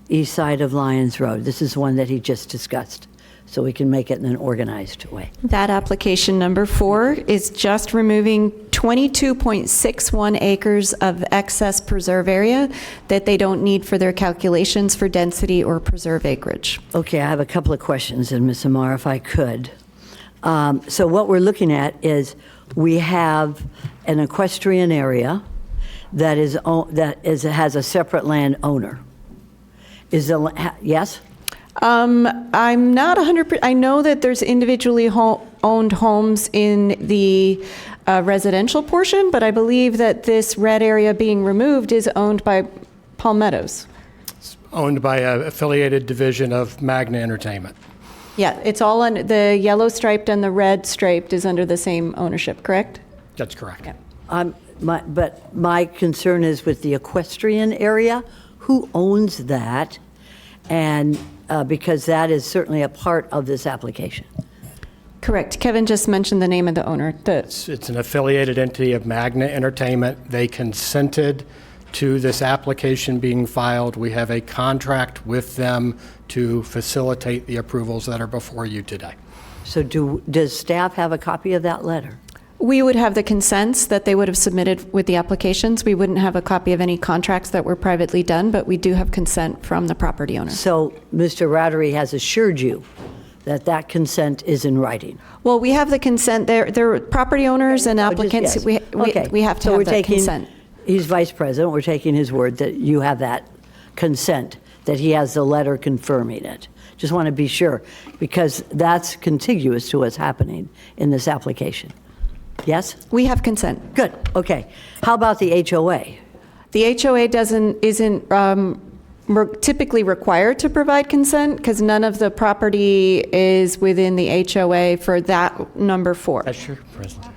Speaker 8: east side of Lyons Road. This is one that he just discussed, so we can make it in an organized way.
Speaker 7: That application number 4 is just removing 22.61 acres of excess preserve area that they don't need for their calculations for density or preserve acreage.
Speaker 8: Okay, I have a couple of questions, and Ms. Amar, if I could. So what we're looking at is we have an equestrian area that has a separate landowner. Yes?
Speaker 7: I'm not 100%. I know that there's individually owned homes in the residential portion, but I believe that this red area being removed is owned by Palm Meadows.
Speaker 22: It's owned by an affiliated division of Magna Entertainment.
Speaker 7: Yeah, it's all on the yellow striped and the red striped is under the same ownership, correct?
Speaker 22: That's correct.
Speaker 8: But my concern is with the equestrian area. Who owns that? And because that is certainly a part of this application.
Speaker 7: Correct. Kevin just mentioned the name of the owner.
Speaker 22: It's an affiliated entity of Magna Entertainment. They consented to this application being filed. We have a contract with them to facilitate the approvals that are before you today.
Speaker 8: So does staff have a copy of that letter?
Speaker 7: We would have the consents that they would have submitted with the applications. We wouldn't have a copy of any contracts that were privately done, but we do have consent from the property owner.
Speaker 8: So Mr. Rotary has assured you that that consent is in writing?
Speaker 7: Well, we have the consent. They're property owners and applicants.
Speaker 8: Yes.
Speaker 7: We have to have that consent.
Speaker 8: He's vice president. We're taking his word that you have that consent, that he has the letter confirming it. Just want to be sure, because that's contiguous to what's happening in this application. Yes?
Speaker 7: We have consent.
Speaker 8: Good, okay. How about the HOA?
Speaker 7: The HOA isn't typically required to provide consent because none of the property is within the HOA for that number 4.
Speaker 22: That's true, President.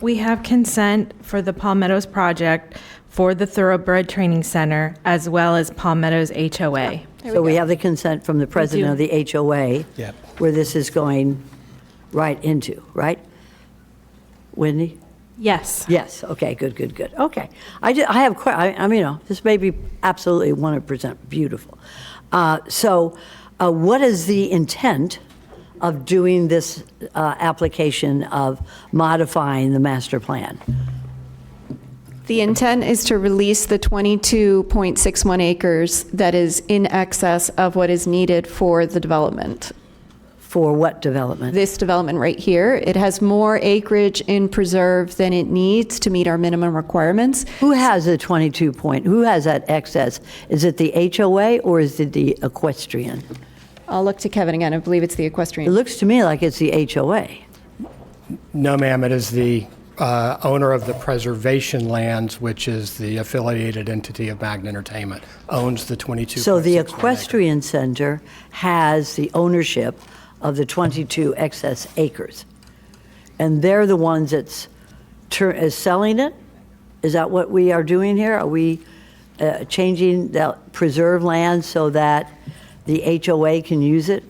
Speaker 5: We have consent for the Palm Meadows project for the Thoroughbred Training Center as well as Palm Meadows HOA.
Speaker 8: So we have the consent from the president of the HOA
Speaker 22: Yep.
Speaker 8: where this is going right into, right? Wendy?
Speaker 5: Yes.
Speaker 8: Yes, okay, good. Okay. This may be absolutely 100% beautiful. So what is the intent of doing this application of modifying the master plan?
Speaker 7: The intent is to release the 22.61 acres that is in excess of what is needed for the development.
Speaker 8: For what development?
Speaker 7: This development right here. It has more acreage in preserve than it needs to meet our minimum requirements.
Speaker 8: Who has the 22 point, who has that excess? Is it the HOA or is it the equestrian?
Speaker 7: I'll look to Kevin again. I believe it's the equestrian.
Speaker 8: It looks to me like it's the HOA.
Speaker 22: No, ma'am, it is the owner of the preservation lands, which is the affiliated entity of Magna Entertainment, owns the 22.
Speaker 8: So the equestrian center has the ownership of the 22 excess acres. And they're the ones that's is selling it? Is that what we are doing here? Are we changing the preserve land so that the HOA can use it?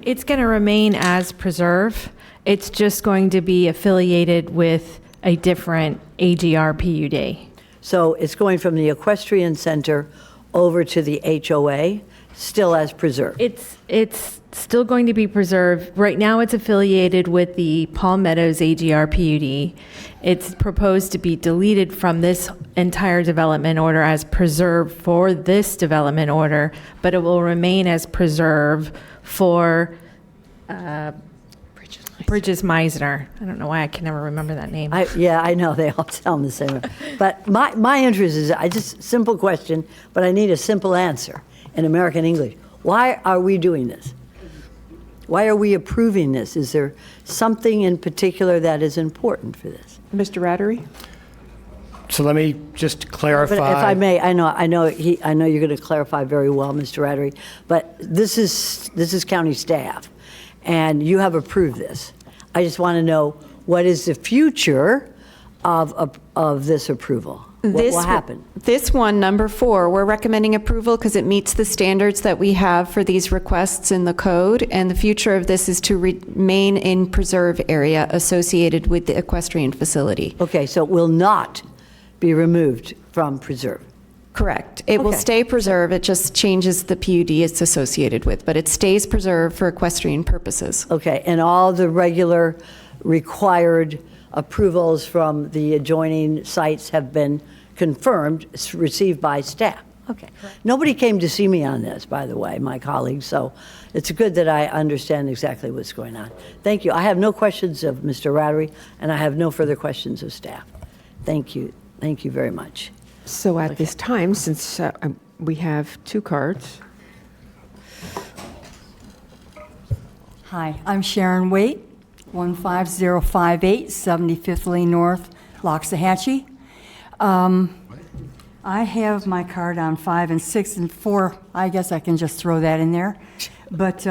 Speaker 5: It's going to remain as preserve. It's just going to be affiliated with a different AGR PUD.
Speaker 8: So it's going from the equestrian center over to the HOA, still as preserve?
Speaker 5: It's still going to be preserved. Right now, it's affiliated with the Palm Meadows AGR PUD. It's proposed to be deleted from this entire development order as preserve for this development order, but it will remain as preserve for Bridges Meisner. I don't know why I can never remember that name.
Speaker 8: Yeah, I know, they all sound the same. But my interest is, simple question, but I need a simple answer in American English. Why are we doing this? Why are we approving this? Is there something in particular that is important for this?
Speaker 1: Mr. Rattery?
Speaker 22: So let me just clarify.
Speaker 8: But if I may, I know you're going to clarify very well, Mr. Rattery, but this is county staff, and you have approved this. I just want to know, what is the future of this approval? What will happen?
Speaker 7: This one, number 4, we're recommending approval because it meets the standards that we have for these requests in the code, and the future of this is to remain in preserve area associated with the equestrian facility.
Speaker 8: Okay, so it will not be removed from preserve?
Speaker 7: Correct. It will stay preserve, it just changes the PUD it's associated with, but it stays preserved for equestrian purposes.
Speaker 8: Okay, and all the regular required approvals from the adjoining sites have been confirmed, received by staff? Okay. Nobody came to see me on this, by the way, my colleagues, so it's good that I understand exactly what's going on. Thank you. I have no questions of Mr. Rattery, and I have no further questions of staff. Thank you. Thank you very much.
Speaker 1: So at this time, since we have 2 cards.
Speaker 2: Hi, I'm Sharon Waite, 15058 75th Lane North, Loxahatchee. I have my card on 5 and 6 and 4. I guess I can just throw that in there. But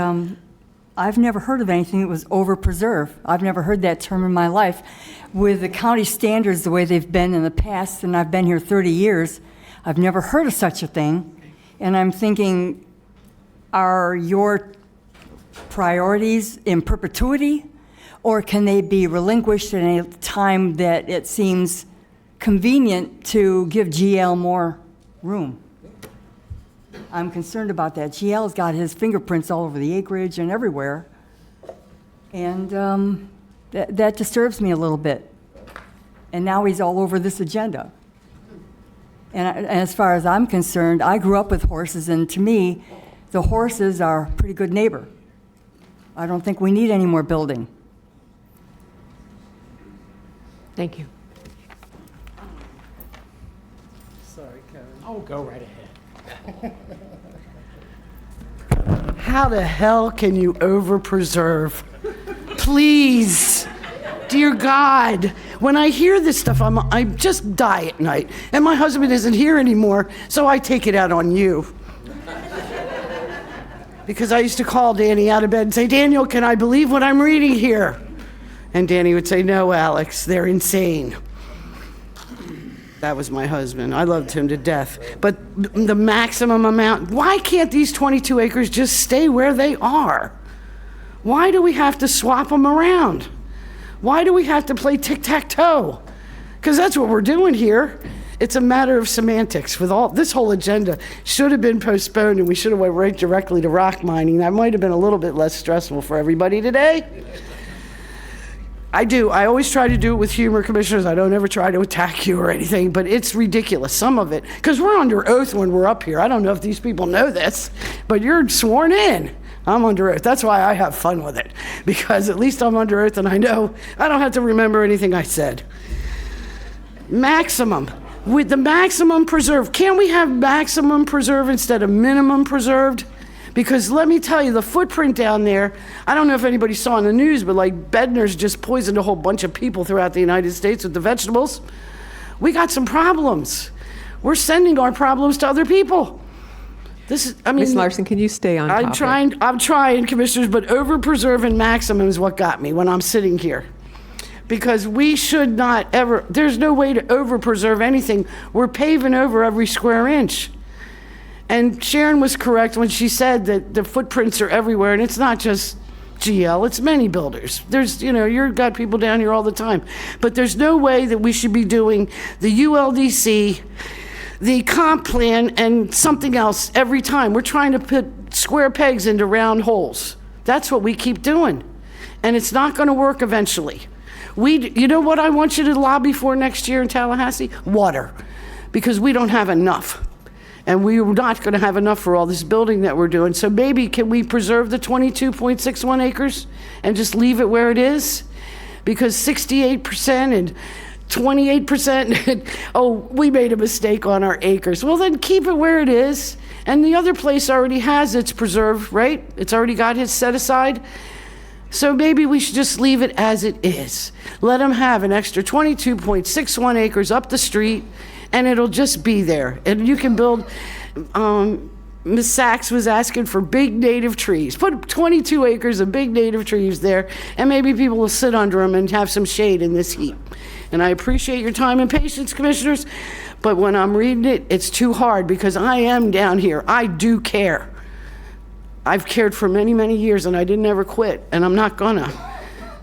Speaker 2: I've never heard of anything that was over-preserved. I've never heard that term in my life. With the county standards the way they've been in the past, and I've been here 30 years, I've never heard of such a thing. And I'm thinking, are your priorities in perpetuity, or can they be relinquished at any time that it seems convenient to give GL more room? I'm concerned about that. GL's got his fingerprints all over the acreage and everywhere. And that disturbs me a little bit. And now he's all over this agenda. And as far as I'm concerned, I grew up with horses, and to me, the horses are a pretty good neighbor. I don't think we need any more building.
Speaker 1: Thank you.
Speaker 22: Sorry, Kevin. Oh, go right ahead.
Speaker 12: How the hell can you over-preserve? Please, dear God, when I hear this stuff, I just die at night. And my husband isn't here anymore, so I take it out on you. Because I used to call Danny out of bed and say, Daniel, can I believe what I'm reading here? And Danny would say, no, Alex, they're insane. That was my husband. I loved him to death. But the maximum amount, why can't these 22 acres just stay where they are? Why do we have to swap them around? Why do we have to play tic-tac-toe? Because that's what we're doing here. It's a matter of semantics. With all this whole agenda should have been postponed, and we should have went right directly to rock mining. That might have been a little bit less stressful for everybody today. I always try to do it with humor, commissioners. I don't ever try to attack you or anything, but it's ridiculous, some of it. Because we're under oath when we're up here. I don't know if these people know this, but you're sworn in. I'm under oath. That's why I have fun with it, because at least I'm under oath and I know I don't have to remember anything I said. Maximum. With the maximum preserve, can't we have maximum preserve instead of minimum preserved? Because let me tell you, the footprint down there, I don't know if anybody saw in the news, but like Bednar's just poisoned a whole bunch of people throughout the United States with the vegetables. We got some problems. We're sending our problems to other people. This is, I mean,
Speaker 1: Ms. Larson, can you stay on topic?
Speaker 12: I'm trying, commissioners, but over-preserve and maximum is what got me when I'm sitting here. Because we should not ever, there's no way to over-preserve anything. We're paving over every square inch. And Sharon was correct when she said that the footprints are everywhere, and it's not just GL, it's many builders. There's, you've got people down here all the time. But there's no way that we should be doing the ULDC, the comp plan, and something else every time. We're trying to put square pegs into round holes. That's what we keep doing. And it's not going to work eventually. You know what I want you to lobby for next year in Tallahassee? Water. Because we don't have enough. And we're not going to have enough for all this building that we're doing. So maybe can we preserve the 22.61 acres and just leave it where it is? Because 68% and 28%, oh, we made a mistake on our acres. Well, then keep it where it is. And the other place already has its preserve, right? It's already got its set aside. So maybe we should just leave it as it is. Let them have an extra 22.61 acres up the street, and it'll just be there. And you can build, Ms. Sachs was asking for big native trees. Put 22 acres of big native trees there, and maybe people will sit under them and have some shade in this heat. And I appreciate your time and patience, commissioners, but when I'm reading it, it's too hard because I am down here. I do care. I've cared for many, many years, and I didn't ever quit, and I'm not gonna,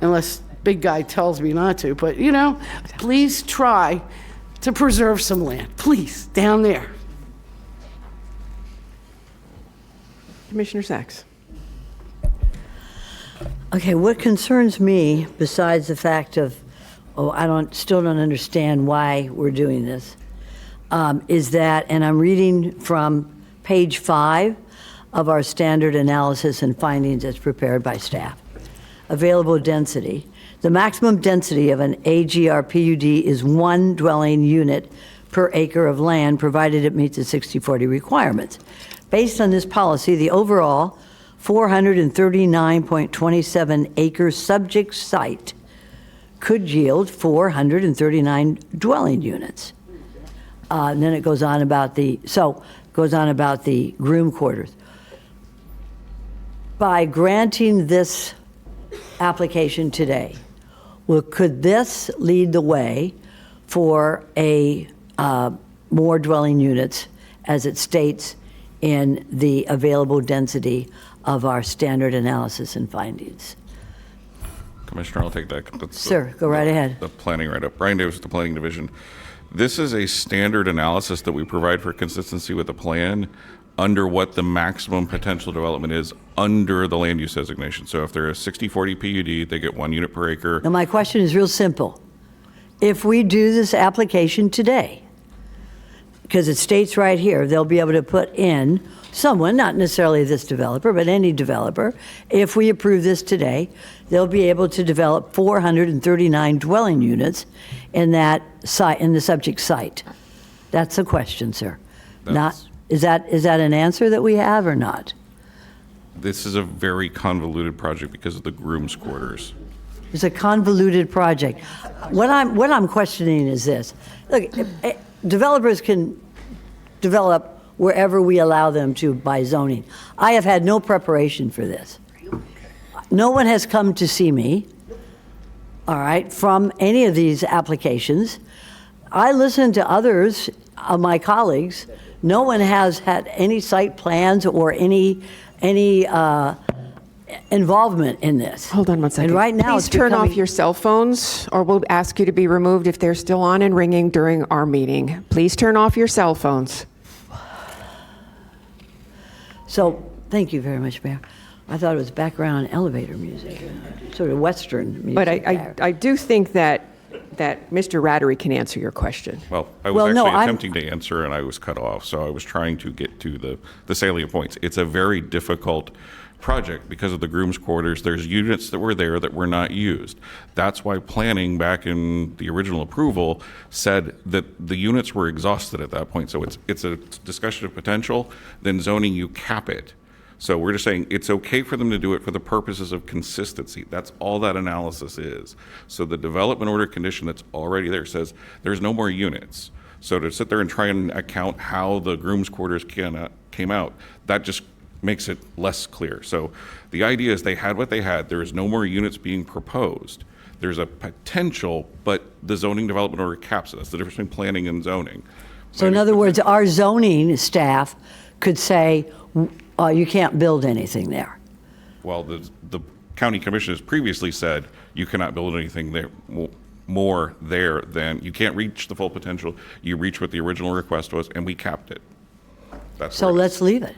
Speaker 12: unless big guy tells me not to. But, please try to preserve some land, please, down there.
Speaker 1: Commissioner Sachs.
Speaker 8: Okay, what concerns me, besides the fact of, still don't understand why we're doing this, is that, and I'm reading from page 5 of our standard analysis and findings as prepared by staff. Available density. The maximum density of an AGR PUD is 1 dwelling unit per acre of land, provided it meets the 60/40 requirements. Based on this policy, the overall 439.27 acre subject site could yield 439 dwelling units. And then it goes on about the groom quarters. By granting this application today, could this lead the way for more dwelling units as it states in the available density of our standard analysis and findings?
Speaker 11: Commissioner, I'll take that.
Speaker 8: Sir, go right ahead.
Speaker 11: The planning right up. Brian Davis, the Planning Division. This is a standard analysis that we provide for consistency with the plan under what the maximum potential development is under the land use designation. So if they're a 60/40 PUD, they get 1 unit per acre.
Speaker 8: Now, my question is real simple. If we do this application today, because it states right here, they'll be able to put in someone, not necessarily this developer, but any developer, if we approve this today, they'll be able to develop 439 dwelling units in that site, in the subject site. That's the question, sir. Is that an answer that we have or not?
Speaker 11: This is a very convoluted project because of the groom's quarters.
Speaker 8: It's a convoluted project. What I'm questioning is this. Look, developers can develop wherever we allow them to by zoning. I have had no preparation for this. No one has come to see me, all right, from any of these applications. I listened to others of my colleagues. No one has had any site plans or any involvement in this.
Speaker 1: Hold on one second.
Speaker 8: And right now,
Speaker 1: Please
Speaker 8: it's
Speaker 1: turn off
Speaker 8: becoming-
Speaker 1: your cell phones, or we'll ask you to be removed if they're still on and ringing during our meeting. Please turn off your cell phones.
Speaker 8: So, thank you very much, Mayor. I thought it was background elevator music, sort of Western music.
Speaker 1: But
Speaker 8: there.
Speaker 1: I do think that Mr. Rattery can answer your question.
Speaker 11: Well, I was
Speaker 8: Well, no,
Speaker 11: actually
Speaker 8: I'm-
Speaker 11: attempting to answer and I was cut off, so I was trying to get to the salient points. It's a very difficult project because of the groom's quarters. There's units that were there that were not used. That's why planning back in the original approval said that the units were exhausted at that point. So it's a discussion of potential, then zoning, you cap it. So we're just saying it's okay for them to do it for the purposes of consistency. That's all that analysis is. So the development order condition that's already there says there's no more units. So to sit there and try and account how the groom's quarters came out, that just makes it less clear. So the idea is they had what they had. There is no more units being proposed. There's a potential, but the zoning development order caps it. That's the difference between planning and zoning.
Speaker 8: So in other words, our zoning staff could say, you can't build anything there.
Speaker 11: Well, the county commissioners previously said you cannot build anything there more there than, you can't reach the full potential. You reach what the original request was, and we capped it. That's
Speaker 8: So
Speaker 11: where it is.
Speaker 8: let's leave it.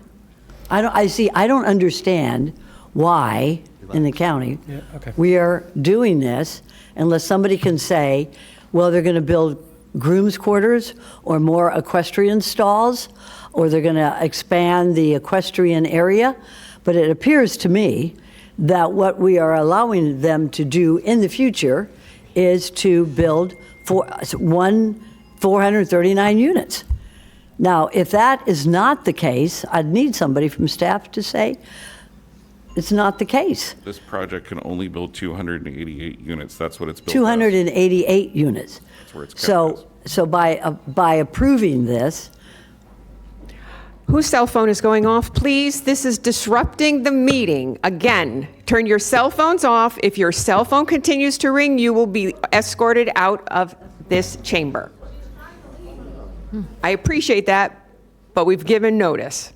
Speaker 8: I don't understand why in the county we are doing this unless somebody can say, well, they're going to build groom's quarters or more equestrian stalls, or they're going to expand the equestrian area. But it appears to me that what we are allowing them to do in the future is to build 439 units. Now, if that is not the case, I'd need somebody from staff to say it's not the case.
Speaker 11: This project can only build 288 units. That's what it's built as.
Speaker 8: 288 units.
Speaker 11: That's where it's kept as.
Speaker 8: So by approving this,
Speaker 1: Whose cell phone is going off? Please, this is disrupting the meeting. Again, turn your cell phones off. If your cell phone continues to ring, you will be escorted out of this chamber. I appreciate that, but we've given notice.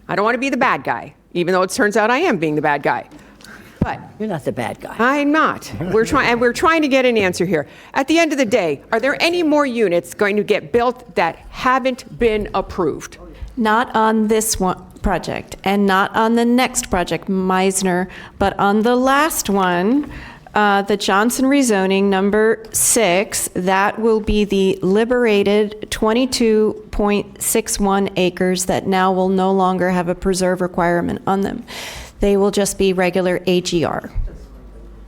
Speaker 1: I don't want to be the bad guy, even though it turns out I am being the bad guy. But
Speaker 8: you're not the bad guy.
Speaker 1: I'm not. We're trying to get an answer here. At the end of the day, are there any more units going to get built that haven't been approved?
Speaker 7: Not on this one project, and not on the next project, Meisner, but on the last one, the Johnson rezoning number 6, that will be the liberated 22.61 acres that now will no longer have a preserve requirement on them. They will just be regular AGR.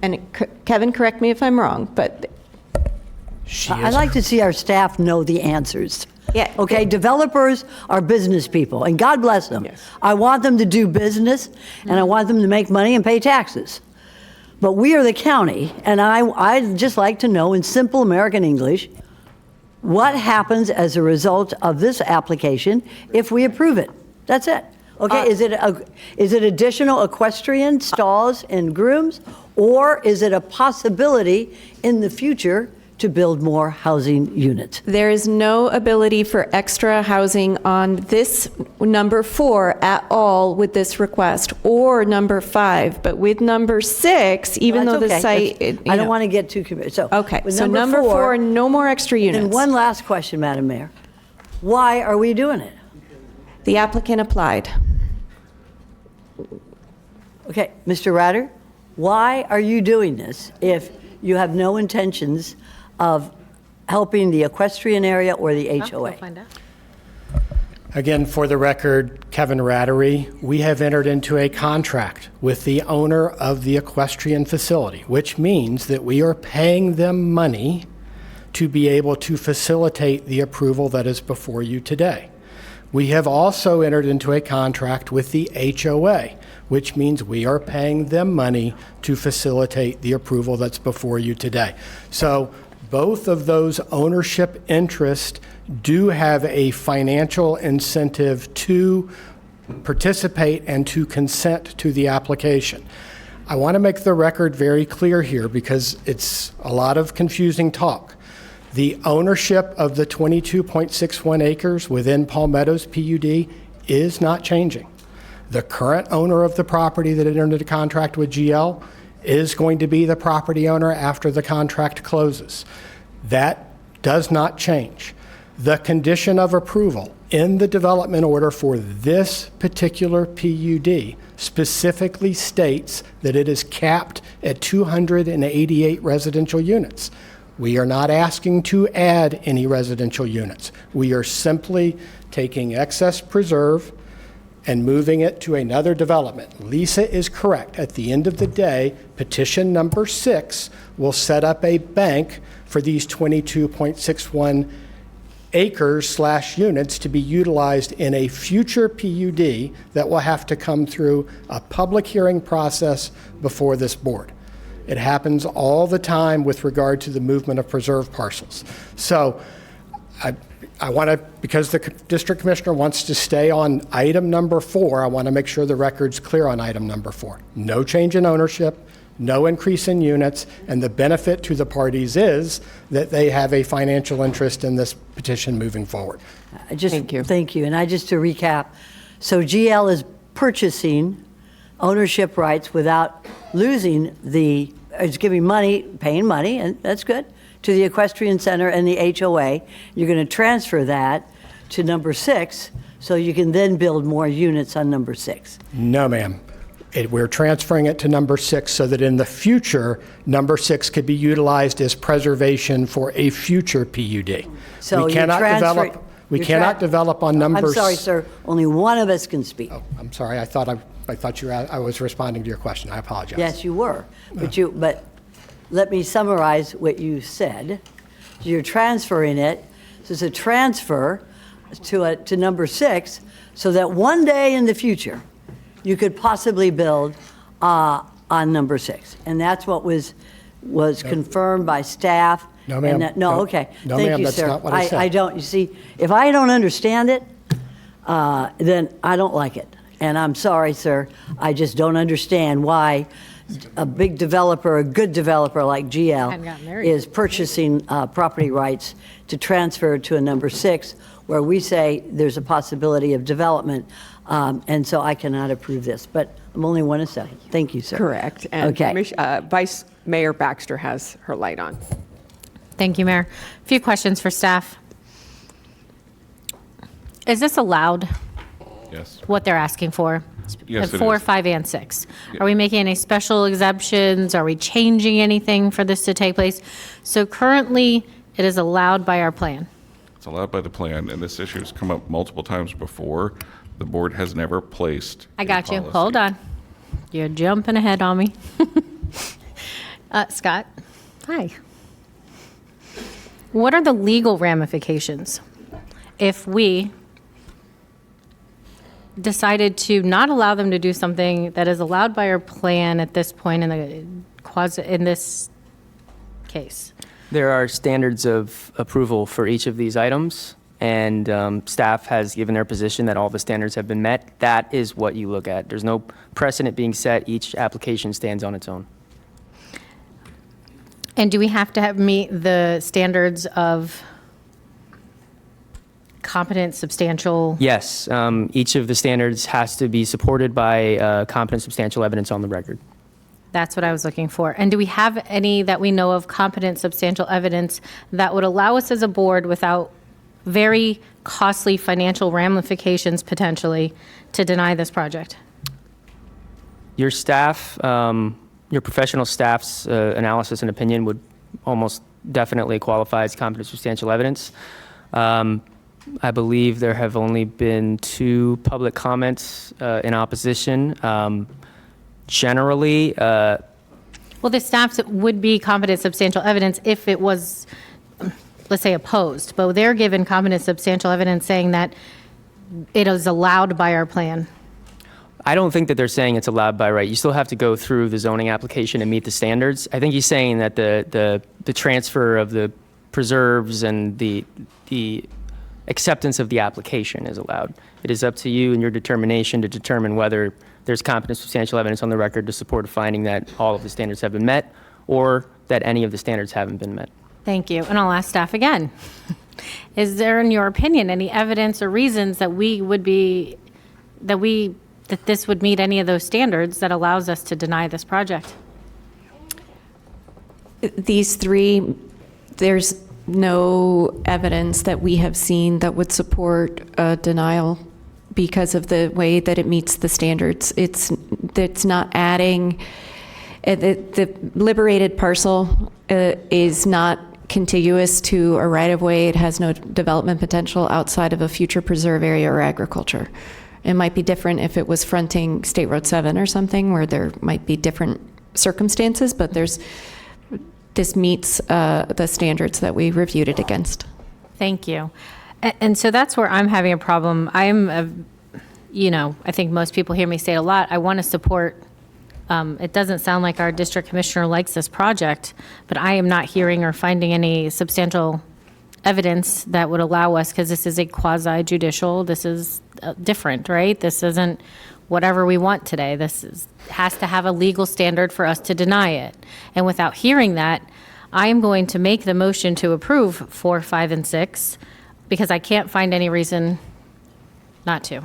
Speaker 7: And Kevin, correct me if I'm wrong, but
Speaker 8: I'd like to see our staff know the answers.
Speaker 7: Yeah.
Speaker 8: Okay, developers are business people, and God bless them.
Speaker 1: Yes.
Speaker 8: I want them to do business, and I want them to make money and pay taxes. But we are the county, and I'd just like to know in simple American English, what happens as a result of this application if we approve it? That's it. Okay, is it additional equestrian stalls and grooms, or is it a possibility in the future to build more housing units?
Speaker 7: there is no ability for extra housing on this number 4 at all with this request, or number 5. But with number 6, even
Speaker 8: Well,
Speaker 7: though
Speaker 8: that's
Speaker 7: the
Speaker 8: okay.
Speaker 7: site,
Speaker 8: That's- I don't want to get too committed. So,
Speaker 7: Okay,
Speaker 8: with
Speaker 7: so number 4, no more extra units.
Speaker 8: And one last question, Madam Mayor. Why are we doing it?
Speaker 7: The applicant applied.
Speaker 8: Okay, Mr. Ratter, why are you doing this if you have no intentions of helping the equestrian area or the HOA?
Speaker 22: Again, for the record, Kevin Rattery, we have entered into a contract with the owner of the equestrian facility, which means that we are paying them money to be able to facilitate the approval that is before you today. We have also entered into a contract with the HOA, which means we are paying them money to facilitate the approval that's before you today. So both of those ownership interests do have a financial incentive to participate and to consent to the application. I want to make the record very clear here because it's a lot of confusing talk. The ownership of the 22.61 acres within Palmetto's PUD is not changing. The current owner of the property that entered into contract with GL is going to be the property owner after the contract closes. That does not change. The condition of approval in the development order for this particular PUD specifically states that it is capped at 288 residential units. We are not asking to add any residential units. We are simply taking excess preserve and moving it to another development. Lisa is correct. At the end of the day, petition number 6 will set up a bank for these 22.61 acres/units to be utilized in a future PUD that will have to come through a public hearing process before this board. It happens all the time with regard to the movement of preserved parcels. So I want to, because the district commissioner wants to stay on item number 4, I want to make sure the record's clear on item number 4. No change in ownership, no increase in units, and the benefit to the parties is that they have a financial interest in this petition moving forward.
Speaker 8: Thank you. Thank you. And just to recap, so GL is purchasing ownership rights without losing it's giving money, paying money, and that's good, to the equestrian center and the HOA. You're going to transfer that to number 6 so you can then build more units on number 6.
Speaker 22: No, ma'am. We're transferring it to number 6 so that in the future, number 6 could be utilized as preservation for a future PUD.
Speaker 8: So
Speaker 22: we cannot develop on numbers.
Speaker 8: I'm sorry, sir. Only one of us can speak.
Speaker 22: Oh, I'm sorry. I thought I was responding to your question. I apologize.
Speaker 8: Yes, you were. But let me summarize what you said. You're transferring it. So it's a transfer to number 6 so that one day in the future, you could possibly build on number 6. And that's what was confirmed by staff.
Speaker 22: No, ma'am.
Speaker 8: Okay.
Speaker 22: No,
Speaker 8: Thank
Speaker 22: ma'am,
Speaker 8: you,
Speaker 22: that's
Speaker 8: sir.
Speaker 22: not what I said.
Speaker 8: I don't, you see, if I don't understand it, then I don't like it. And I'm sorry, sir. I just don't understand why a big developer, a good developer like GL, is purchasing property rights to transfer to a number 6, where we say there's a possibility of development. And so I cannot approve this. But I'm only one to say. Thank you, sir.
Speaker 1: Correct. And
Speaker 8: Okay.
Speaker 1: Vice Mayor Baxter has her light on.
Speaker 13: Thank you, Mayor. A few questions for staff. Is this allowed?
Speaker 11: Yes.
Speaker 13: What they're asking for?
Speaker 11: Yes, it
Speaker 13: 4,
Speaker 11: is.
Speaker 13: 5, and 6. Are we making any special exemptions? Are we changing anything for this to take place? So currently, it is allowed by our plan.
Speaker 11: It's allowed by the plan, and this issue has come up multiple times before. The board has never placed.
Speaker 13: I got you. Hold on. You're jumping ahead on me. Scott? Hi. What are the legal ramifications if we decided to not allow them to do something that is allowed by our plan at this point in this case?
Speaker 6: There are standards of approval for each of these items, and staff has given their position that all the standards have been met. That is what you look at. There's no precedent being set. Each application stands on its own.
Speaker 13: And do we have to meet the standards of competent, substantial?
Speaker 6: Yes, each of the standards has to be supported by competent, substantial evidence on the record.
Speaker 13: That's what I was looking for. And do we have any that we know of competent, substantial evidence that would allow us as a board without very costly financial ramifications potentially to deny this project?
Speaker 6: Your staff, your professional staff's analysis and opinion would almost definitely qualify as competent, substantial evidence. I believe there have only been 2 public comments in opposition. Generally,
Speaker 13: well, the staff would be competent, substantial evidence if it was, let's say, opposed. But they're given competent, substantial evidence saying that it is allowed by our plan.
Speaker 6: I don't think that they're saying it's allowed by right. You still have to go through the zoning application and meet the standards. I think he's saying that the transfer of the preserves and the acceptance of the application is allowed. It is up to you and your determination to determine whether there's competent, substantial evidence on the record to support a finding that all of the standards have been met or that any of the standards haven't been met.
Speaker 13: Thank you. And I'll ask staff again. Is there, in your opinion, any evidence or reasons that we that this would meet any of those standards that allows us to deny this project.
Speaker 7: These three, there's no evidence that we have seen that would support a denial because of the way that it meets the standards. It's not adding, the liberated parcel is not contiguous to a right-of-way. It has no development potential outside of a future preserve area or agriculture. It might be different if it was fronting State Road 7 or something, where there might be different circumstances, but this meets the standards that we reviewed it against.
Speaker 13: Thank you. And so that's where I'm having a problem. I think most people hear me say it a lot. I want to support, it doesn't sound like our district commissioner likes this project, but I am not hearing or finding any substantial evidence that would allow us, because this is a quasi-judicial, this is different, right? This isn't whatever we want today. Has to have a legal standard for us to deny it. And without hearing that, I am going to make the motion to approve 4, 5, and 6, because I can't find any reason not to.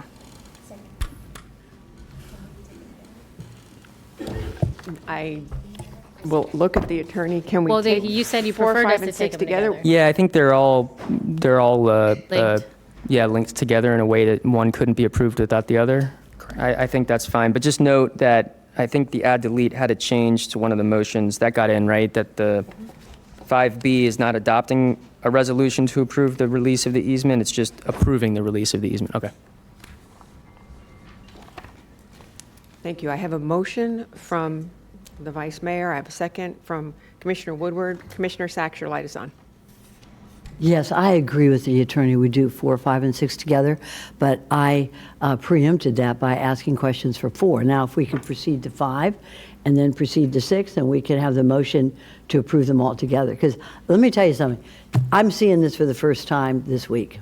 Speaker 1: I will look at the attorney. Can we
Speaker 13: Well,
Speaker 1: take
Speaker 13: you said you
Speaker 1: 4,
Speaker 13: preferred
Speaker 1: 5,
Speaker 13: us to
Speaker 1: and
Speaker 13: take
Speaker 1: 6
Speaker 13: them
Speaker 1: together?
Speaker 6: Yeah, I think they're all
Speaker 13: Linked.
Speaker 6: linked together in a way that one couldn't be approved without the other. I think that's fine, but just note that I think the add delete had a change to one of the motions that got in, right? That the 5B is not adopting a resolution to approve the release of the easement, it's just approving the release of the easement. Okay.
Speaker 1: Thank you. I have a motion from the Vice Mayor. I have a second from Commissioner Woodward. Commissioner Sachs, your light is on.
Speaker 8: Yes, I agree with the attorney. We do 4, 5, and 6 together, but I preempted that by asking questions for 4. Now, if we could proceed to 5 and then proceed to 6, then we can have the motion to approve them all together. Because let me tell you something. I'm seeing this for the first time this week.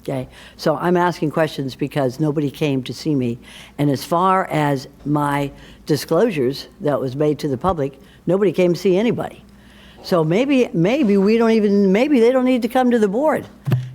Speaker 8: Okay, so I'm asking questions because nobody came to see me. And as far as my disclosures that was made to the public, nobody came to see anybody. So maybe we don't even, maybe they don't need to come to the board.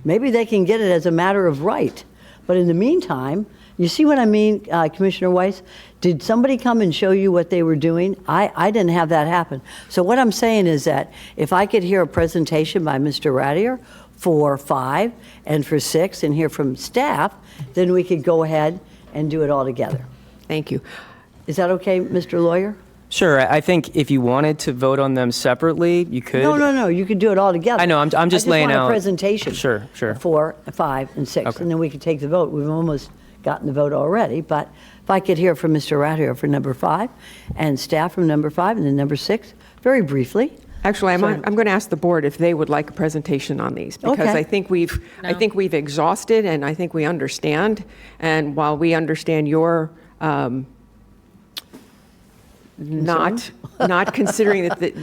Speaker 8: Maybe they can get it as a matter of right. But in the meantime, you see what I mean, Commissioner Weiss? Did somebody come and show you what they were doing? I didn't have that happen. So what I'm saying is that if I could hear a presentation by Mr. Rattier for 5 and for 6 and hear from staff, then we could go ahead and do it all together.
Speaker 1: Thank you.
Speaker 8: Is that okay, Mr. Lawyer?
Speaker 6: Sure, I think if you wanted to vote on them separately, you could.
Speaker 8: No, you could do it all together.
Speaker 6: I know, I'm just laying
Speaker 8: want
Speaker 6: out.
Speaker 8: a presentation.
Speaker 6: Sure.
Speaker 8: 4, 5, and 6,
Speaker 6: Okay.
Speaker 8: and then we could take the vote. We've almost gotten the vote already, but if I could hear from Mr. Rattier for number 5 and staff from number 5 and then number 6, very briefly.
Speaker 1: Actually, I'm going to ask the board if they would like a presentation on these, because
Speaker 8: Okay.
Speaker 1: I think we've exhausted, and I think we understand. And while we understand your not considering that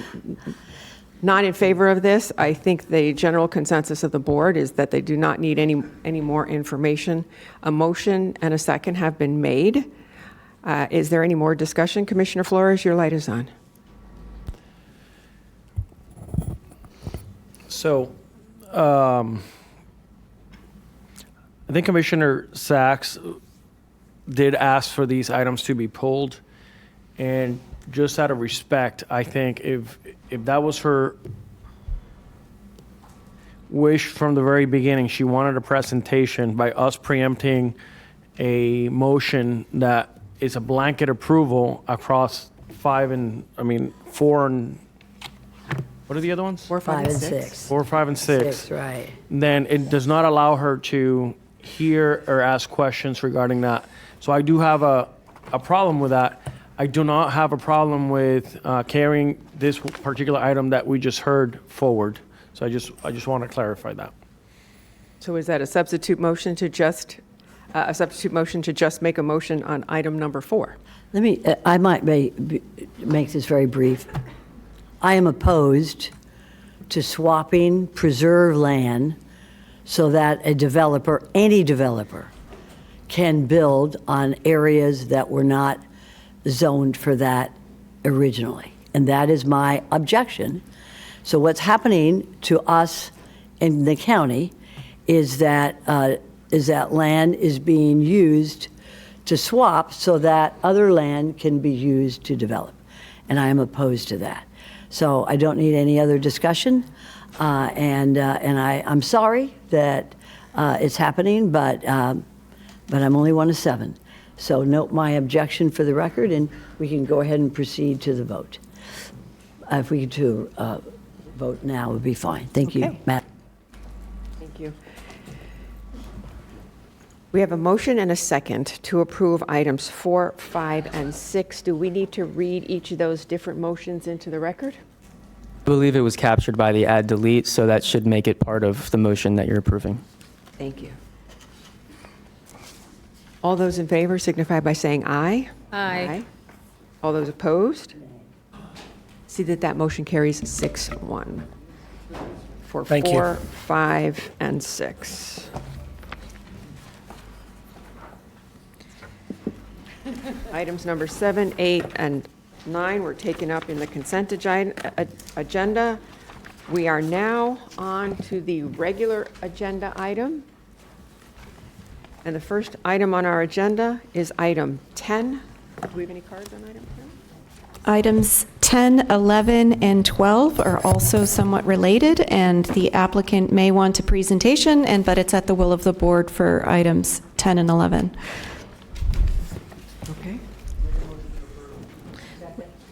Speaker 1: not in favor of this, I think the general consensus of the board is that they do not need any more information. A motion and a second have been made. Is there any more discussion? Commissioner Flores, your light is on.
Speaker 9: So, I think Commissioner Sachs did ask for these items to be pulled, and just out of respect, I think if that was her wish from the very beginning, she wanted a presentation, by us preempting a motion that is a blanket approval across 4 and what are the other ones?
Speaker 1: 4, 5, and 6.
Speaker 9: 4, 5, and 6.
Speaker 8: 6, right.
Speaker 9: Then it does not allow her to hear or ask questions regarding that. So I do have a problem with that. I do not have a problem with carrying this particular item that we just heard forward. So I just want to clarify that.
Speaker 1: So is that a substitute motion to just make a motion on item number 4?
Speaker 8: I might make this very brief. I am opposed to swapping preserve land so that a developer, any developer, can build on areas that were not zoned for that originally. And that is my objection. So what's happening to us in the county is that land is being used to swap so that other land can be used to develop. And I am opposed to that. So I don't need any other discussion. I'm sorry that it's happening, but I'm only one of 7. So note my objection for the record, and we can go ahead and proceed to the vote. If we could vote now, would be fine. Thank you,
Speaker 1: Okay.
Speaker 8: Matt.
Speaker 1: Thank you. We have a motion and a second to approve items 4, 5, and 6. Do we need to read each of those different motions into the record?
Speaker 6: I believe it was captured by the add delete, so that should make it part of the motion that you're approving.
Speaker 1: Thank you. All those in favor signify by saying aye.
Speaker 13: Aye.
Speaker 1: All those opposed? See that that motion carries 6-1 for
Speaker 22: Thank you.
Speaker 1: 4, 5, and 6. Items number 7, 8, and 9 were taken up in the consent agenda. We are now on to the regular agenda item. And the first item on our agenda is item 10. Do we have any cards on item 10?
Speaker 7: Items 10, 11, and 12 are also somewhat related, and the applicant may want a presentation, but it's at the will of the board for items 10 and 11.
Speaker 1: Okay.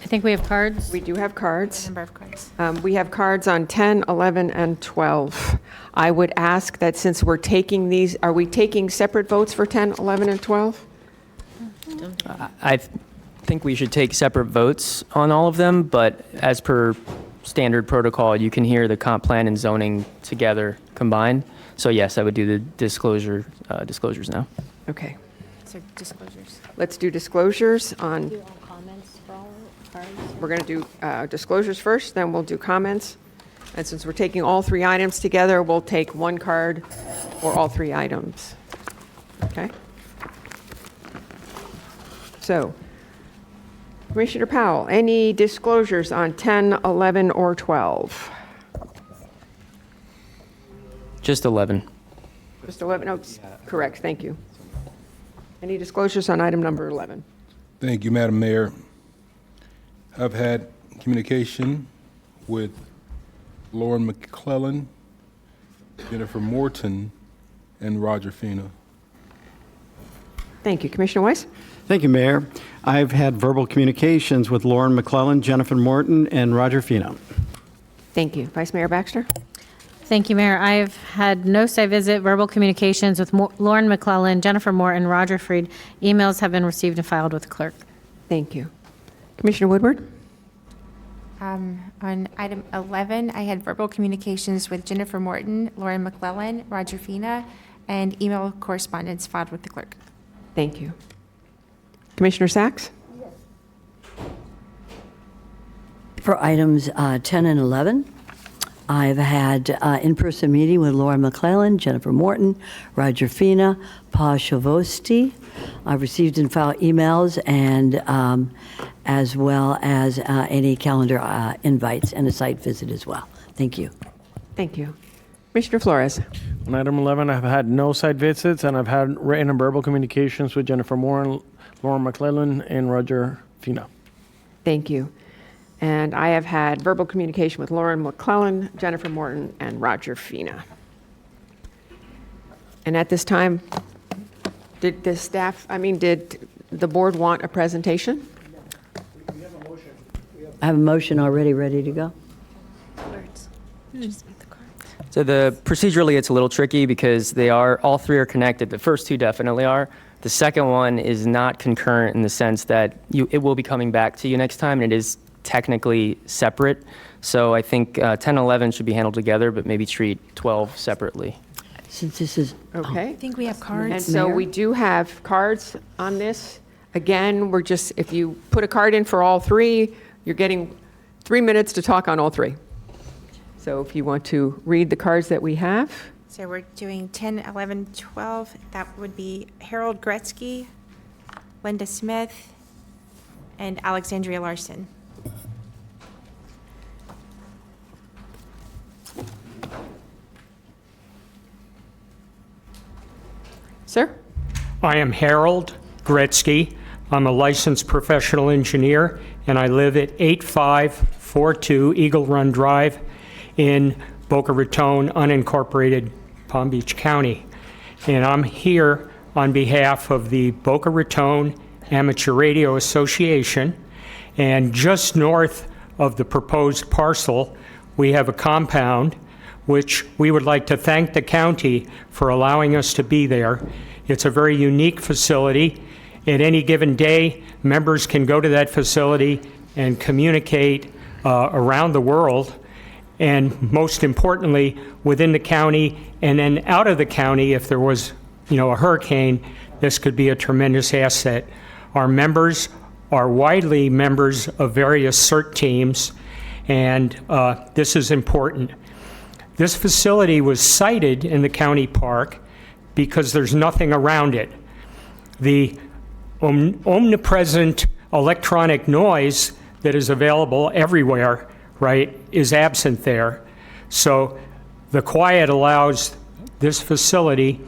Speaker 13: I think we have cards.
Speaker 1: We do have cards.
Speaker 10: Number of cards.
Speaker 1: We have cards on 10, 11, and 12. I would ask that since we're taking these, are we taking separate votes for 10, 11, and 12?
Speaker 6: I think we should take separate votes on all of them, but as per standard protocol, you can hear the comp plan and zoning together combined. So yes, I would do the disclosures now.
Speaker 1: Okay.
Speaker 10: So disclosures.
Speaker 1: Let's do disclosures on,
Speaker 13: Do all comments for all cards?
Speaker 1: we're going to do disclosures first, then we'll do comments. And since we're taking all 3 items together, we'll take 1 card for all 3 items. Okay? So, Commissioner Powell, any disclosures on 10, 11, or 12?
Speaker 6: Just 11.
Speaker 1: Just 11, oh, correct, thank you. Any disclosures on item number 11?
Speaker 3: Thank you, Madam Mayor. I've had communication with Lauren McClellan, Jennifer Morton, and Roger Fina.
Speaker 1: Thank you. Commissioner Weiss?
Speaker 4: Thank you, Mayor. I've had verbal communications with Lauren McClellan, Jennifer Morton, and Roger Fina.
Speaker 1: Thank you. Vice Mayor Baxter?
Speaker 13: Thank you, Mayor. I've had no site visit, verbal communications with Lauren McClellan, Jennifer Morton, Roger Freed. Emails have been received and filed with the clerk.
Speaker 1: Thank you. Commissioner Woodward?
Speaker 10: On item 11, I had verbal communications with Jennifer Morton, Lauren McClellan, Roger Fina, and email correspondence filed with the clerk.
Speaker 1: Thank you. Commissioner Sacks?
Speaker 8: For items 10 and 11, I've had in-person meeting with Laura McClellan, Jennifer Morton, Roger Fina, Paul Chavosti. I've received and filed emails and as well as any calendar invites and a site visit as well. Thank you.
Speaker 1: Thank you. Commissioner Flores?
Speaker 9: On item 11, I've had no site visits, and I've had written and verbal communications with Jennifer Moore, Lauren McClellan, and Roger Fina.
Speaker 1: Thank you. And I have had verbal communication with Lauren McClellan, Jennifer Morton, and Roger Fina. And at this time, did the board want a presentation?
Speaker 8: I have a motion already ready to go.
Speaker 6: So procedurally, it's a little tricky because all 3 are connected. The first 2 definitely are. The second one is not concurrent in the sense that it will be coming back to you next time, and it is technically separate. So I think 10 and 11 should be handled together, but maybe treat 12 separately.
Speaker 8: Since this is...
Speaker 1: Okay.
Speaker 10: I think we have cards.
Speaker 1: And so we do have cards on this. Again, if you put a card in for all 3, you're getting 3 minutes to talk on all 3. So if you want to read the cards that we have.
Speaker 10: So we're doing 10, 11, 12. That would be Harold Gretzky, Linda Smith, and Alexandria Larson.
Speaker 1: Sir?
Speaker 22: I am Harold.
Speaker 14: Gretzky. I'm a licensed professional engineer, and I live at 8542 Eagle Run Drive in Boca Raton, unincorporated Palm Beach County. And I'm here on behalf of the Boca Raton Amateur Radio Association. And just north of the proposed parcel, we have a compound which we would like to thank the county for allowing us to be there. It's a very unique facility. At any given day, members can go to that facility and communicate around the world, and most importantly, within the county, and then out of the county, if there was, a hurricane, this could be a tremendous asset. Our members are widely members of various CERT teams, and this is important. This facility was sited in the county park because there's nothing around it. The omnipresent electronic noise that is available everywhere, right, is absent there. So the quiet allows this facility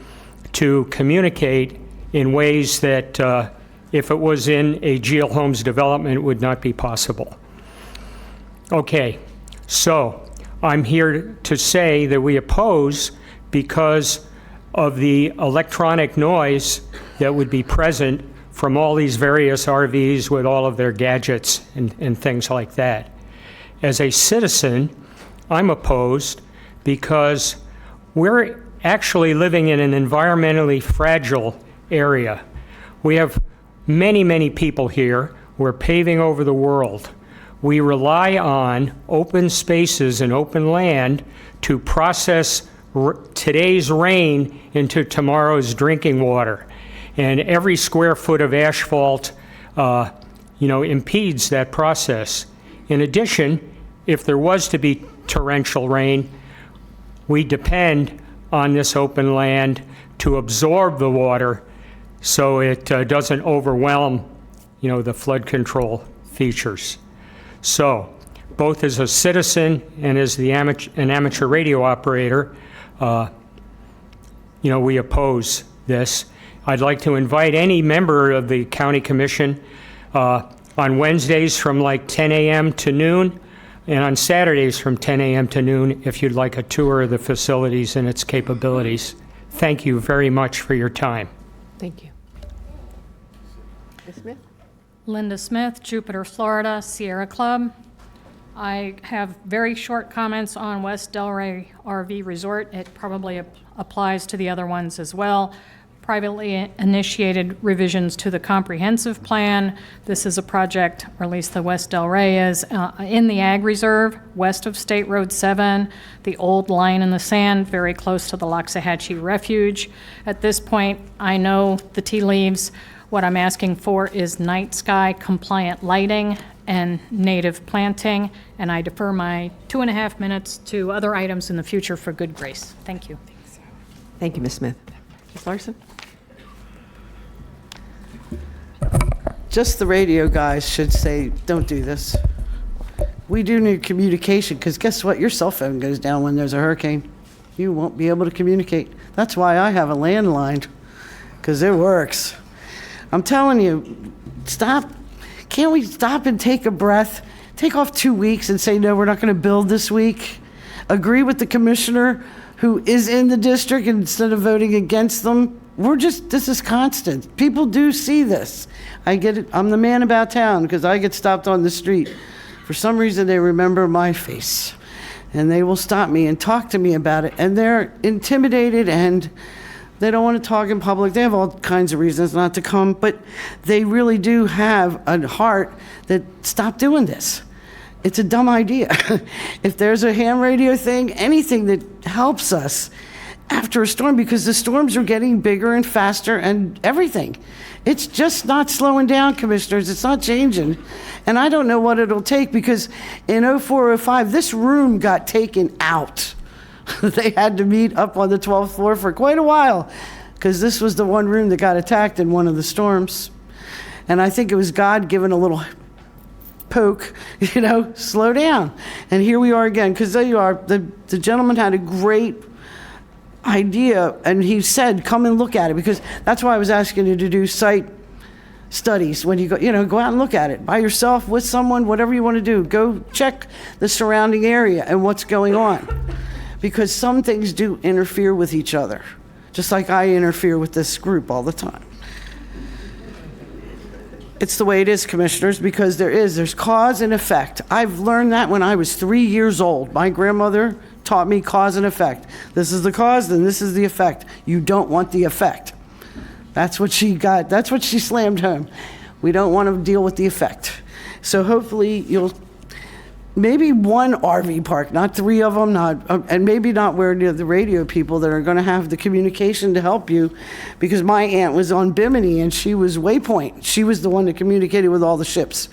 Speaker 14: to communicate in ways that if it was in a GL Homes development, would not be possible. Okay, so I'm here to say that we oppose because of the electronic noise that would be present from all these various RVs with all of their gadgets and things like that. As a citizen, I'm opposed because we're actually living in an environmentally fragile area. We have many, many people here. We're paving over the world. We rely on open spaces and open land to process today's rain into tomorrow's drinking water. And every square foot of asphalt, impedes that process. In addition, if there was to be torrential rain, we depend on this open land to absorb the water so it doesn't overwhelm, the flood control features. So, both as a citizen and as an amateur radio operator, we oppose this. I'd like to invite any member of the county commission on Wednesdays from like 10 a.m. to noon, and on Saturdays from 10 a.m. to noon if you'd like a tour of the facilities and its capabilities. Thank you very much for your time.
Speaker 1: Thank you. Ms. Smith?
Speaker 15: Linda Smith, Jupiter, Florida, Sierra Club. I have very short comments on West Delray RV Resort. It probably applies to the other ones as well. Privately initiated revisions to the comprehensive plan. This is a project, or at least the West Delray is, in the Ag Reserve, west of State Road 7, the old line in the sand, very close to the Loxahatchee Refuge. At this point, I know the tea leaves. What I'm asking for is night sky compliant lighting and native planting, and I defer my 2.5 minutes to other items in the future for good grace. Thank you.
Speaker 1: Thank you, Ms. Smith. Ms. Larson?
Speaker 12: Just the radio guys should say, don't do this. We do need communication, because guess what? Your cell phone goes down when there's a hurricane. You won't be able to communicate. That's why I have a landline, because it works. I'm telling you, stop. Can't we stop and take a breath? Take off 2 weeks and say, no, we're not going to build this week. Agree with the commissioner who is in the district instead of voting against them. This is constant. People do see this. I get it. I'm the man about town because I get stopped on the street. For some reason, they remember my face. And they will stop me and talk to me about it. And they're intimidated and they don't want to talk in public. They have all kinds of reasons not to come, but they really do have a heart that stop doing this. It's a dumb idea. If there's a ham radio thing, anything that helps us after a storm, because the storms are getting bigger and faster and everything. It's just not slowing down, commissioners. It's not changing. And I don't know what it'll take, because in 0405, this room got taken out. They had to meet up on the 12th floor for quite a while, because this was the one room that got attacked in one of the storms. And I think it was God giving a little poke, slow down. And here we are again, because there you are. The gentleman had a great idea, and he said, come and look at it, because that's why I was asking you to do site studies when you go, go out and look at it by yourself, with someone, whatever you want to do. Go check the surrounding area and what's going on. Because some things do interfere with each other, just like I interfere with this group all the time. It's the way it is, commissioners, because there's cause and effect. I've learned that when I was 3 years old. My grandmother taught me cause and effect. This is the cause, then this is the effect. You don't want the effect. That's what she got. That's what she slammed home. We don't want to deal with the effect. So hopefully maybe one RV park, not 3 of them, and maybe not where the radio people that are going to have the communication to help you, because my aunt was on Bimini and she was Waypoint. She was the one that communicated with all the ships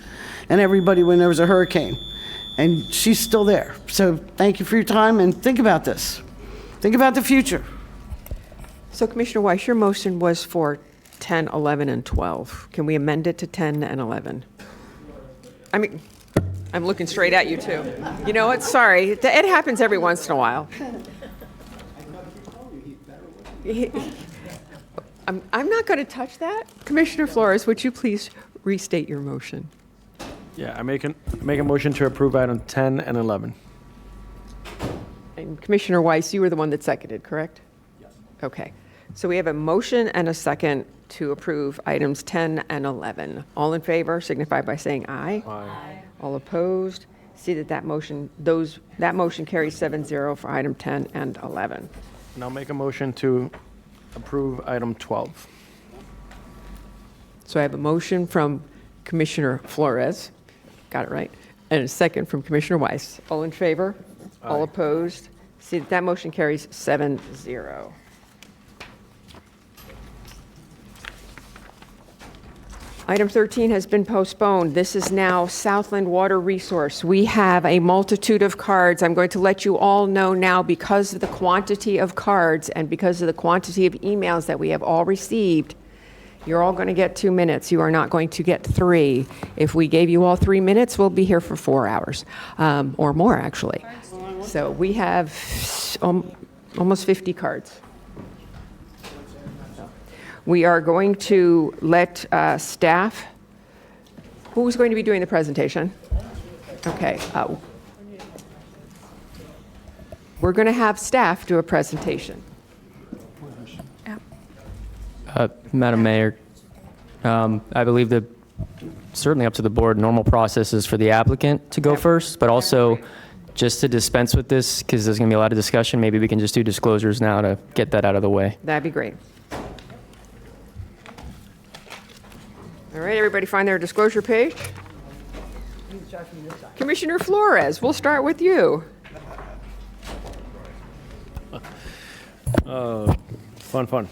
Speaker 12: and everybody when there was a hurricane, and she's still there. So thank you for your time, and think about this. Think about the future.
Speaker 1: So Commissioner Weiss, your motion was for 10, 11, and 12. Can we amend it to 10 and 11? I mean, I'm looking straight at you, too. You know what? Sorry. It happens every once in a while. I'm not going to touch that. Commissioner Flores, would you please restate your motion?
Speaker 9: Yeah, I make a motion to approve item 10 and 11.
Speaker 1: And Commissioner Weiss, you were the one that seconded, correct? Yes. Okay. So we have a motion and a second to approve items 10 and 11. All in favor signify by saying aye.
Speaker 9: Aye.
Speaker 1: All opposed? See that motion carries 7-0 for item 10 and 11.
Speaker 9: And I'll make a motion to approve item 12.
Speaker 1: So I have a motion from Commissioner Flores, got it right, and a second from Commissioner Weiss. All in favor?
Speaker 9: Aye.
Speaker 1: All opposed? See that motion carries 7-0. Item 13 has been postponed. This is now Southland Water Resource. We have a multitude of cards. I'm going to let you all know now, because of the quantity of cards and because of the quantity of emails that we have all received, you're all going to get 2 minutes. You are not going to get 3. If we gave you all 3 minutes, we'll be here for 4 hours, or more, actually. So we have almost 50 cards. We are going to let staff, who's going to be doing the presentation? Okay. We're going to have staff do a presentation.
Speaker 6: Madam Mayor, I believe that certainly up to the board, normal process is for the applicant to go first, but also just to dispense with this, because there's going to be a lot of discussion, maybe we can just do disclosures now to get that out of the way.
Speaker 1: That'd be great. All right, everybody find their disclosure page. Commissioner Flores, we'll start with you.
Speaker 9: Fun.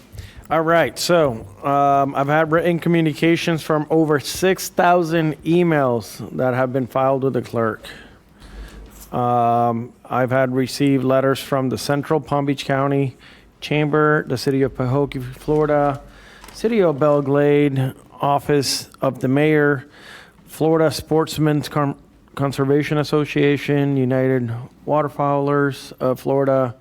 Speaker 9: All right, so I've had written communications from over 6,000 emails that have been filed with the clerk. I've had received letters from the Central Palm Beach County Chamber, the City of Pahokee, Florida, City of Belle Glade, Office of the Mayor, Florida Sportsmen's Conservation Association, United Waterfowlers of Florida,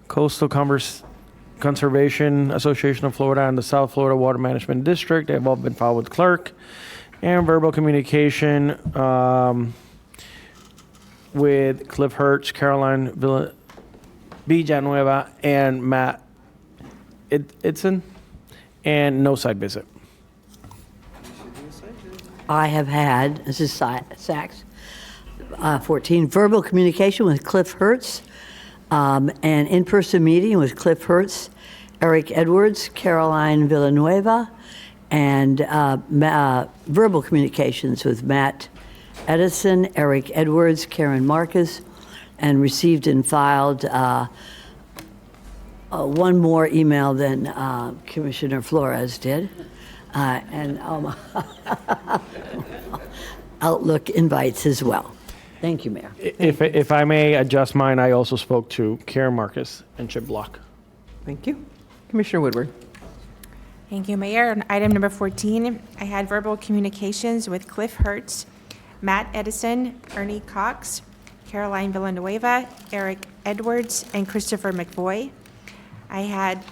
Speaker 9: Coastal Conservation Association of Florida, and the South Florida Water Management District. They have all been filed with the clerk. And verbal communication with Cliff Hertz, Caroline Villanueva, and Matt Idson, and no site visit.
Speaker 8: I have had, this is Sachs, 14, verbal communication with Cliff Hertz, an in-person meeting with Cliff Hertz, Eric Edwards, Caroline Villanueva, and verbal communications with Matt Edison, Eric Edwards, Karen Marcus, and received and filed one more email than Commissioner Flores did. And Outlook invites as well. Thank you, Mayor.
Speaker 9: If I may adjust mine, I also spoke to Karen Marcus and Chip Block.
Speaker 1: Thank you. Commissioner Woodward.
Speaker 10: Thank you, Mayor. On item number 14, I had verbal communications with Cliff Hertz, Matt Edison, Ernie Cox, Caroline Villanueva, Eric Edwards, and Christopher McVoy. I had,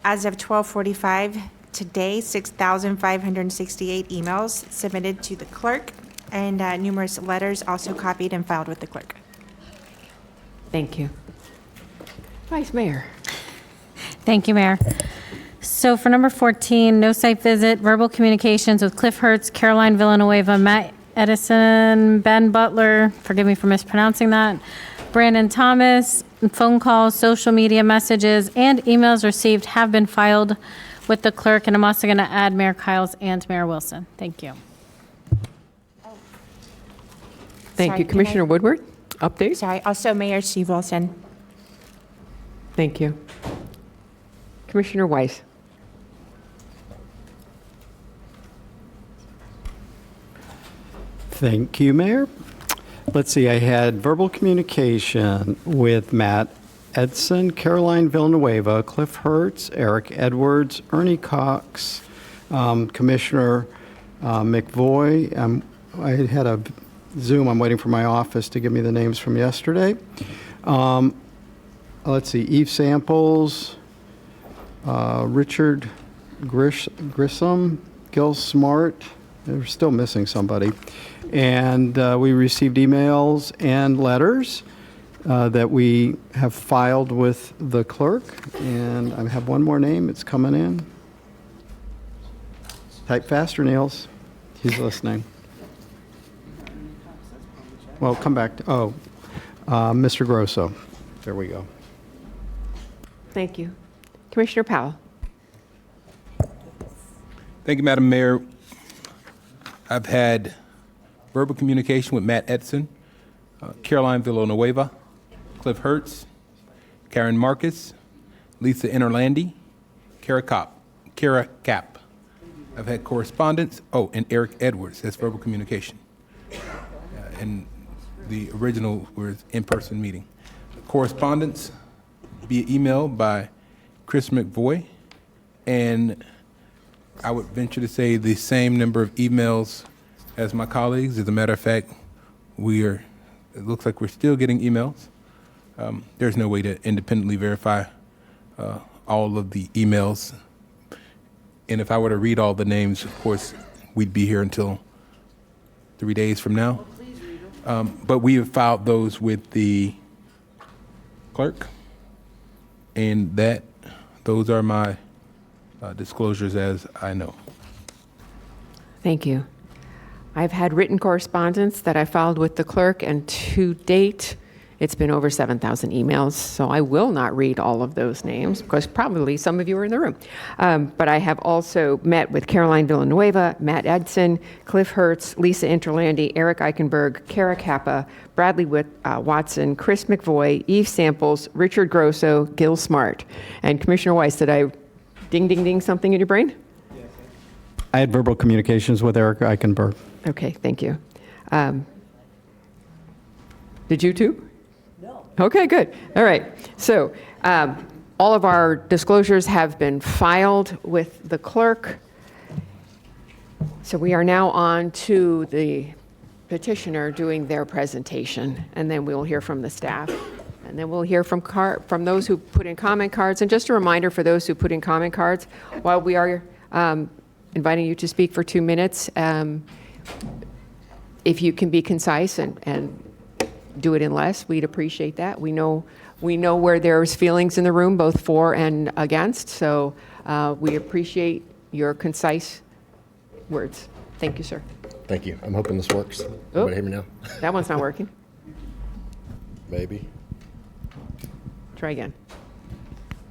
Speaker 10: as of 12:45 today 6,568 emails submitted to the clerk, and numerous letters also copied and filed with the clerk.
Speaker 1: Thank you. Vice Mayor.
Speaker 13: Thank you, Mayor. So for number 14, no site visit, verbal communications with Cliff Hertz, Caroline Villanueva, Matt Edison, Ben Butler, forgive me for mispronouncing that, Brandon Thomas, phone calls, social media messages, and emails received have been filed with the clerk, and I'm also going to add Mayor Kyles and Mayor Wilson. Thank you.
Speaker 1: Thank
Speaker 10: Sorry,
Speaker 1: you.
Speaker 10: can
Speaker 1: Commissioner
Speaker 10: I-
Speaker 1: Woodward, update?
Speaker 10: Sorry, also Mayor Steve Wilson.
Speaker 1: Thank you. Commissioner Weiss.
Speaker 4: Thank you, Mayor. Let's see, I had verbal communication with Matt Edson, Caroline Villanueva, Cliff Hertz, Eric Edwards, Ernie Cox, Commissioner McVoy. I had a Zoom. I'm waiting for my office to give me the names from yesterday. Let's see, Eve Samples, Richard Grissom, Gil Smart. They're still missing somebody. And we received emails and letters that we have filed with the clerk. And I have one more name. It's coming in. Type faster, Niels. He's listening. Well, come back to, Mr. Grosso. There we go.
Speaker 1: Thank you. Commissioner Powell.
Speaker 3: Thank you, Madam Mayor. I've had verbal communication with Matt Edson, Caroline Villanueva, Cliff Hertz, Karen Marcus, Lisa Interlandi, Kara Cap. I've had correspondence, and Eric Edwards. That's verbal communication. And the original was in-person meeting. Correspondence via email by Chris McVoy, and I would venture to say the same number of emails as my colleagues. As a matter of fact, it looks like we're still getting emails. There's no way to independently verify all of the emails. And if I were to read all the names, of course, we'd be here until 3 days from now. But we have filed those with the clerk, and those are my disclosures as I know.
Speaker 1: Thank you. I've had written correspondence that I filed with the clerk, and to date, it's been over 7,000 emails, so I will not read all of those names because probably some of you are in the room. But I have also met with Caroline Villanueva, Matt Edson, Cliff Hertz, Lisa Interlandi, Eric Eichenberg, Kara Kappa, Bradley Watson, Chris McVoy, Eve Samples, Richard Grosso, Gil Smart. And Commissioner Weiss, did I ding, ding, ding something in your brain?
Speaker 4: I had verbal communications with Eric Eichenberg.
Speaker 1: Okay, thank you. Did you too? No. Okay, good. All right. So all of our disclosures have been filed with the clerk. So we are now on to the petitioner doing their presentation, and then we'll hear from the staff. And then we'll hear from those who put in comment cards. And just a reminder for those who put in comment cards, while we are inviting you to speak for 2 minutes, if you can be concise and do it in less, we'd appreciate that. We know where there's feelings in the room, both for and against, so we appreciate your concise words. Thank you, sir.
Speaker 16: Thank you. I'm hoping this works. Everybody hear me now?
Speaker 1: That one's not working.
Speaker 16: Maybe.
Speaker 1: Try again.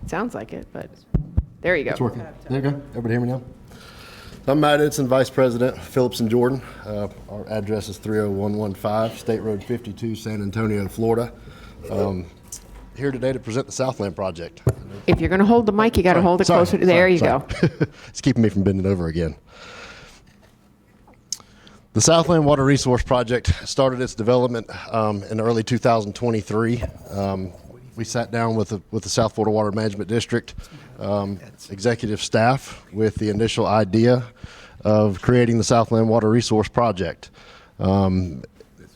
Speaker 1: Sounds like it, but there you go.
Speaker 16: It's working. There you go. Everybody hear me now? I'm Matt Edson, Vice President, Phillips and Jordan. Our address is 30115 State Road 52, San Antonio, Florida. Here today to present the Southland project.
Speaker 1: If you're going to hold the mic, you got to hold it closer. There you go.
Speaker 16: It's keeping me from bending over again. The Southland Water Resource Project started its development in early 2023. We sat down with the South Florida Water Management District executive staff with the initial idea of creating the Southland Water Resource Project.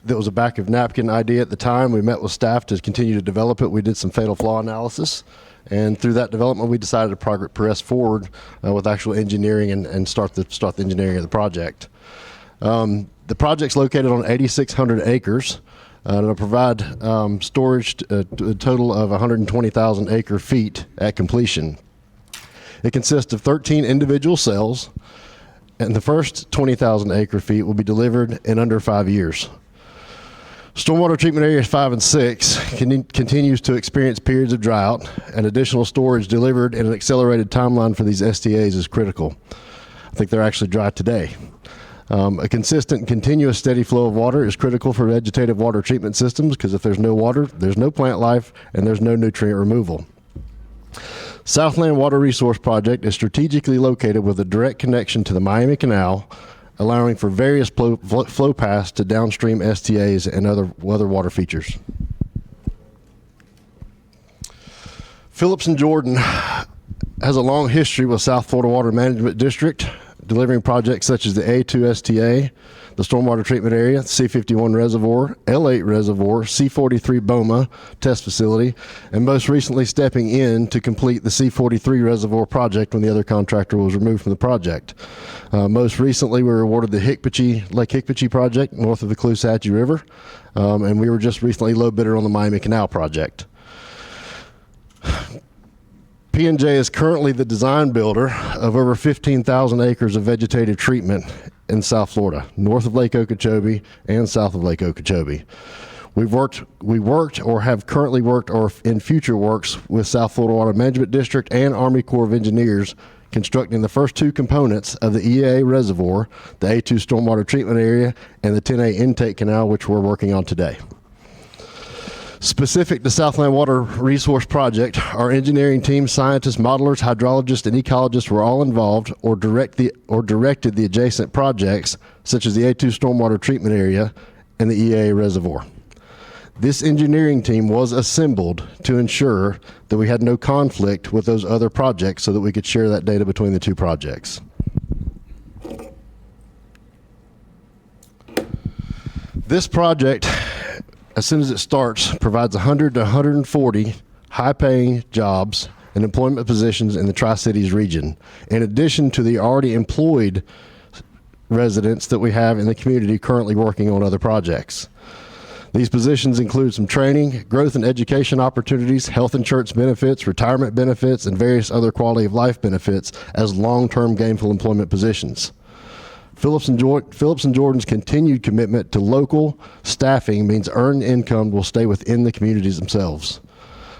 Speaker 16: that was a back of napkin idea at the time. We met with staff to continue to develop it. We did some fatal flaw analysis. And through that development, we decided to progress forward with actual engineering and start the engineering of the project. The project's located on 8,600 acres. It'll provide storage a total of 120,000 acre feet at completion. It consists of 13 individual cells, and the first 20,000 acre feet will be delivered in under 5 years. Stormwater treatment areas 5 and 6 continues to experience periods of drought, and additional storage delivered in an accelerated timeline for these STAs is critical. I think they're actually dry today. A consistent and continuous steady flow of water is critical for vegetative water treatment systems, because if there's no water, there's no plant life and there's no nutrient removal. Southland Water Resource Project is strategically located with a direct connection to the Miami Canal, allowing for various flow paths to downstream STAs and other water features. Phillips and Jordan has a long history with South Florida Water Management District, delivering projects such as the A2 STA, the Stormwater Treatment Area, C51 Reservoir, L8 Reservoir, C43 BOMA Test Facility, and most recently stepping in to complete the C43 Reservoir project when the other contractor was removed from the project. Most recently, we were awarded the Lake Hickpachee project north of the Caloosahatchee River, and we were just recently low bidder on the Miami Canal project. P&J is currently the design builder of over 15,000 acres of vegetative treatment in South Florida, north of Lake Okeechobee and south of Lake Okeechobee. We worked or have currently worked or in future works with South Florida Water Management District and Army Corps of Engineers constructing the first two components of the EA Reservoir, the A2 Stormwater Treatment Area, and the 10A Intake Canal, which we're working on today. Specific to Southland Water Resource Project, our engineering team, scientists, modelers, hydrologists, and ecologists were all involved or directed the adjacent projects, such as the A2 Stormwater Treatment Area and the EA Reservoir. This engineering team was assembled to ensure that we had no conflict with those other projects so that we could share that data between the two projects. This project, as soon as it starts, provides 100 to 140 high-paying jobs and employment positions in the Tri-Cities region, in addition to the already employed residents that we have in the community currently working on other projects. These positions include some training, growth and education opportunities, health insurance benefits, retirement benefits, and various other quality of life benefits as long-term gainful employment positions. Phillips and Jordan's continued commitment to local staffing means earned income will stay within the communities themselves.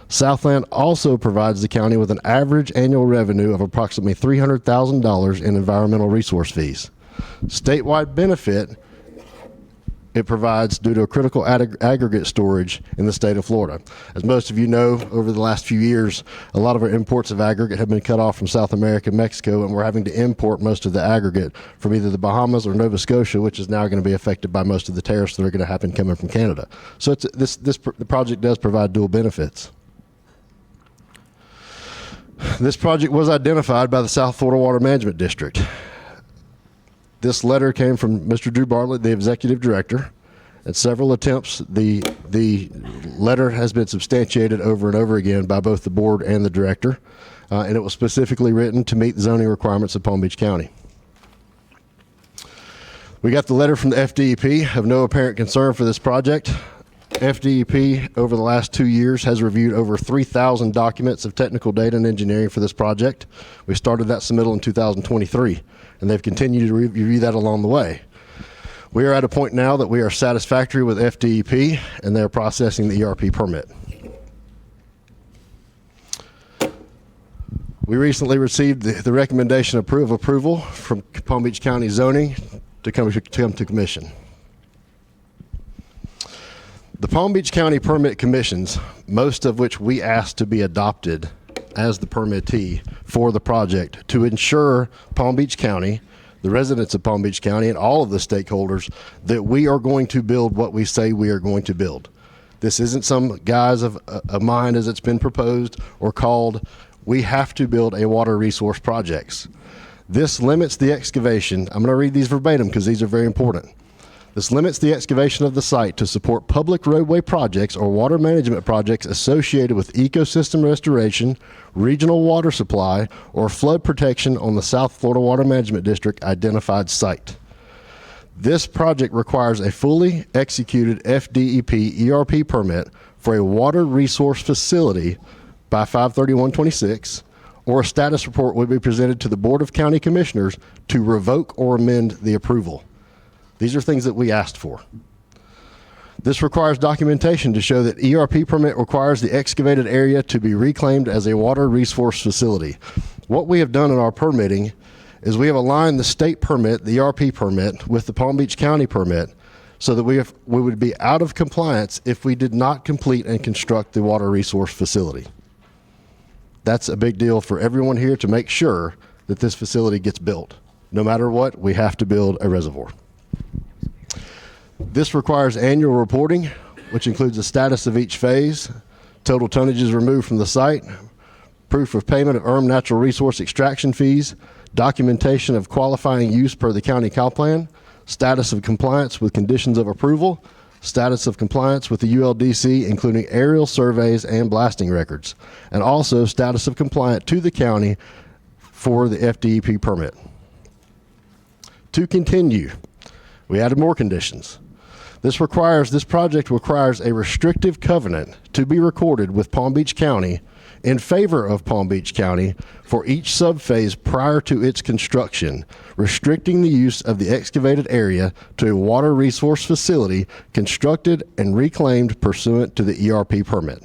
Speaker 16: Southland also provides the county with an average annual revenue of approximately $300,000 in environmental resource fees. Statewide benefit it provides due to a critical aggregate storage in the state of Florida. As most of you know, over the last few years, a lot of our imports of aggregate have been cut off from South America and Mexico, and we're having to import most of the aggregate from either the Bahamas or Nova Scotia, which is now going to be affected by most of the tariffs that are going to happen coming from Canada. So the project does provide dual benefits. This project was identified by the South Florida Water Management District. This letter came from Mr. Drew Bartlett, the executive director. At several attempts, the letter has been substantiated over and over again by both the board and the director, and it was specifically written to meet the zoning requirements of Palm Beach County. We got the letter from the FDEP of no apparent concern for this project. FDEP, over the last 2 years, has reviewed over 3,000 documents of technical data and engineering for this project. We started that submittal in 2023, and they've continued to review that along the way. We are at a point now that we are satisfactory with FDEP, and they're processing the ERP permit. We recently received the recommendation of approval from Palm Beach County Zoning to come to commission. The Palm Beach County Permit Commissions, most of which we asked to be adopted as the permittee for the project to ensure Palm Beach County, the residents of Palm Beach County, and all of the stakeholders that we are going to build what we say we are going to build. This isn't some guise of mine as it's been proposed or called. We have to build a water resource projects. This limits the excavation. I'm going to read these verbatim because these are very important. This limits the excavation of the site to support public roadway projects or water management projects associated with ecosystem restoration, regional water supply, or flood protection on the South Florida Water Management District identified site. This project requires a fully executed FDEP ERP permit for a water resource facility by 5/31/26, or a status report would be presented to the Board of County Commissioners to revoke or amend the approval. These are things that we asked for. This requires documentation to show that ERP permit requires the excavated area to be reclaimed as a water resource facility. What we have done in our permitting is we have aligned the state permit, the ERP permit, with the Palm Beach County permit so that we would be out of compliance if we did not complete and construct the water resource facility. That's a big deal for everyone here to make sure that this facility gets built. No matter what, we have to build a reservoir. This requires annual reporting, which includes the status of each phase, total tonnages removed from the site, proof of payment of earned natural resource extraction fees, documentation of qualifying use per the county comp plan, status of compliance with conditions of approval, status of compliance with the ULDC, including aerial surveys and blasting records, and also status of compliance to the county for the FDEP permit. To continue, we added more conditions. This project requires a restrictive covenant to be recorded with Palm Beach County in favor of Palm Beach County for each subphase prior to its construction, restricting the use of the excavated area to a water resource facility constructed and reclaimed pursuant to the ERP permit.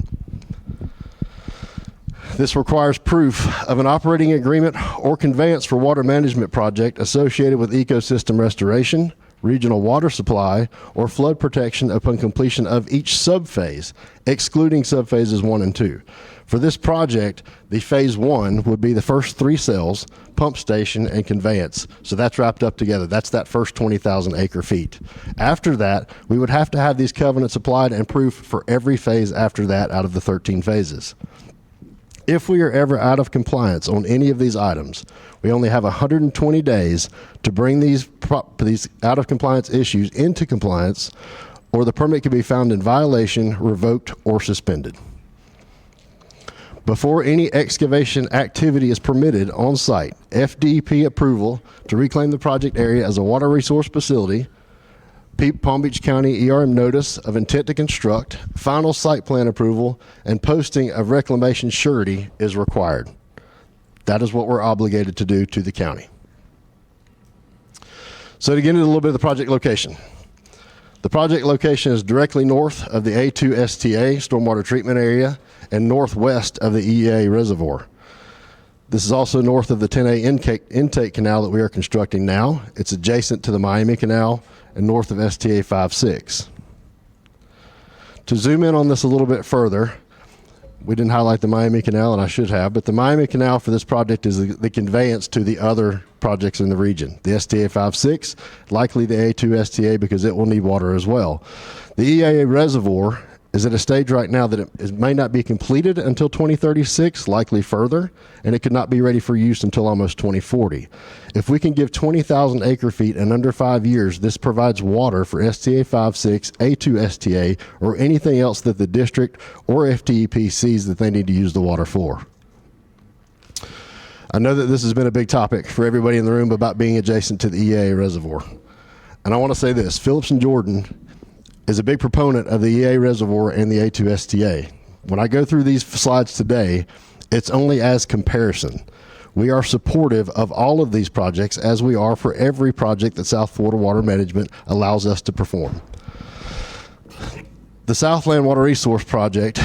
Speaker 16: This requires proof of an operating agreement or conveyance for water management project associated with ecosystem restoration, regional water supply, or flood protection upon completion of each subphase, excluding subphases 1 and 2. For this project, the phase 1 would be the first 3 cells, pump station, and conveyance. So that's wrapped up together. That's that first 20,000 acre feet. After that, we would have to have these covenants applied and proof for every phase after that out of the 13 phases. If we are ever out of compliance on any of these items, we only have 120 days to bring these out of compliance issues into compliance, or the permit can be found in violation, revoked, or suspended. Before any excavation activity is permitted on site, FDEP approval to reclaim the project area as a water resource facility, Palm Beach County ERM notice of intent to construct, final site plan approval, and posting of reclamation surety is required. That is what we're obligated to do to the county. So to get into a little bit of the project location. The project location is directly north of the A2 STA stormwater treatment area and northwest of the EA reservoir. This is also north of the 10A intake canal that we are constructing now. It's adjacent to the Miami Canal and north of STA 56. To zoom in on this a little bit further, we didn't highlight the Miami Canal, and I should have, but the Miami Canal for this project is the conveyance to the other projects in the region. The STA 56, likely the A2 STA because it will need water as well. The EA reservoir is at a stage right now that it may not be completed until 2036, likely further, and it could not be ready for use until almost 2040. If we can give 20,000 acre feet in under 5 years, this provides water for STA 56, A2 STA, or anything else that the district or FDEP sees that they need to use the water for. I know that this has been a big topic for everybody in the room about being adjacent to the EA reservoir. And I want to say this, Phillips and Jordan is a big proponent of the EA reservoir and the A2 STA. When I go through these slides today, it's only as comparison. We are supportive of all of these projects as we are for every project that South Florida Water Management allows us to perform. The Southland Water Resource Project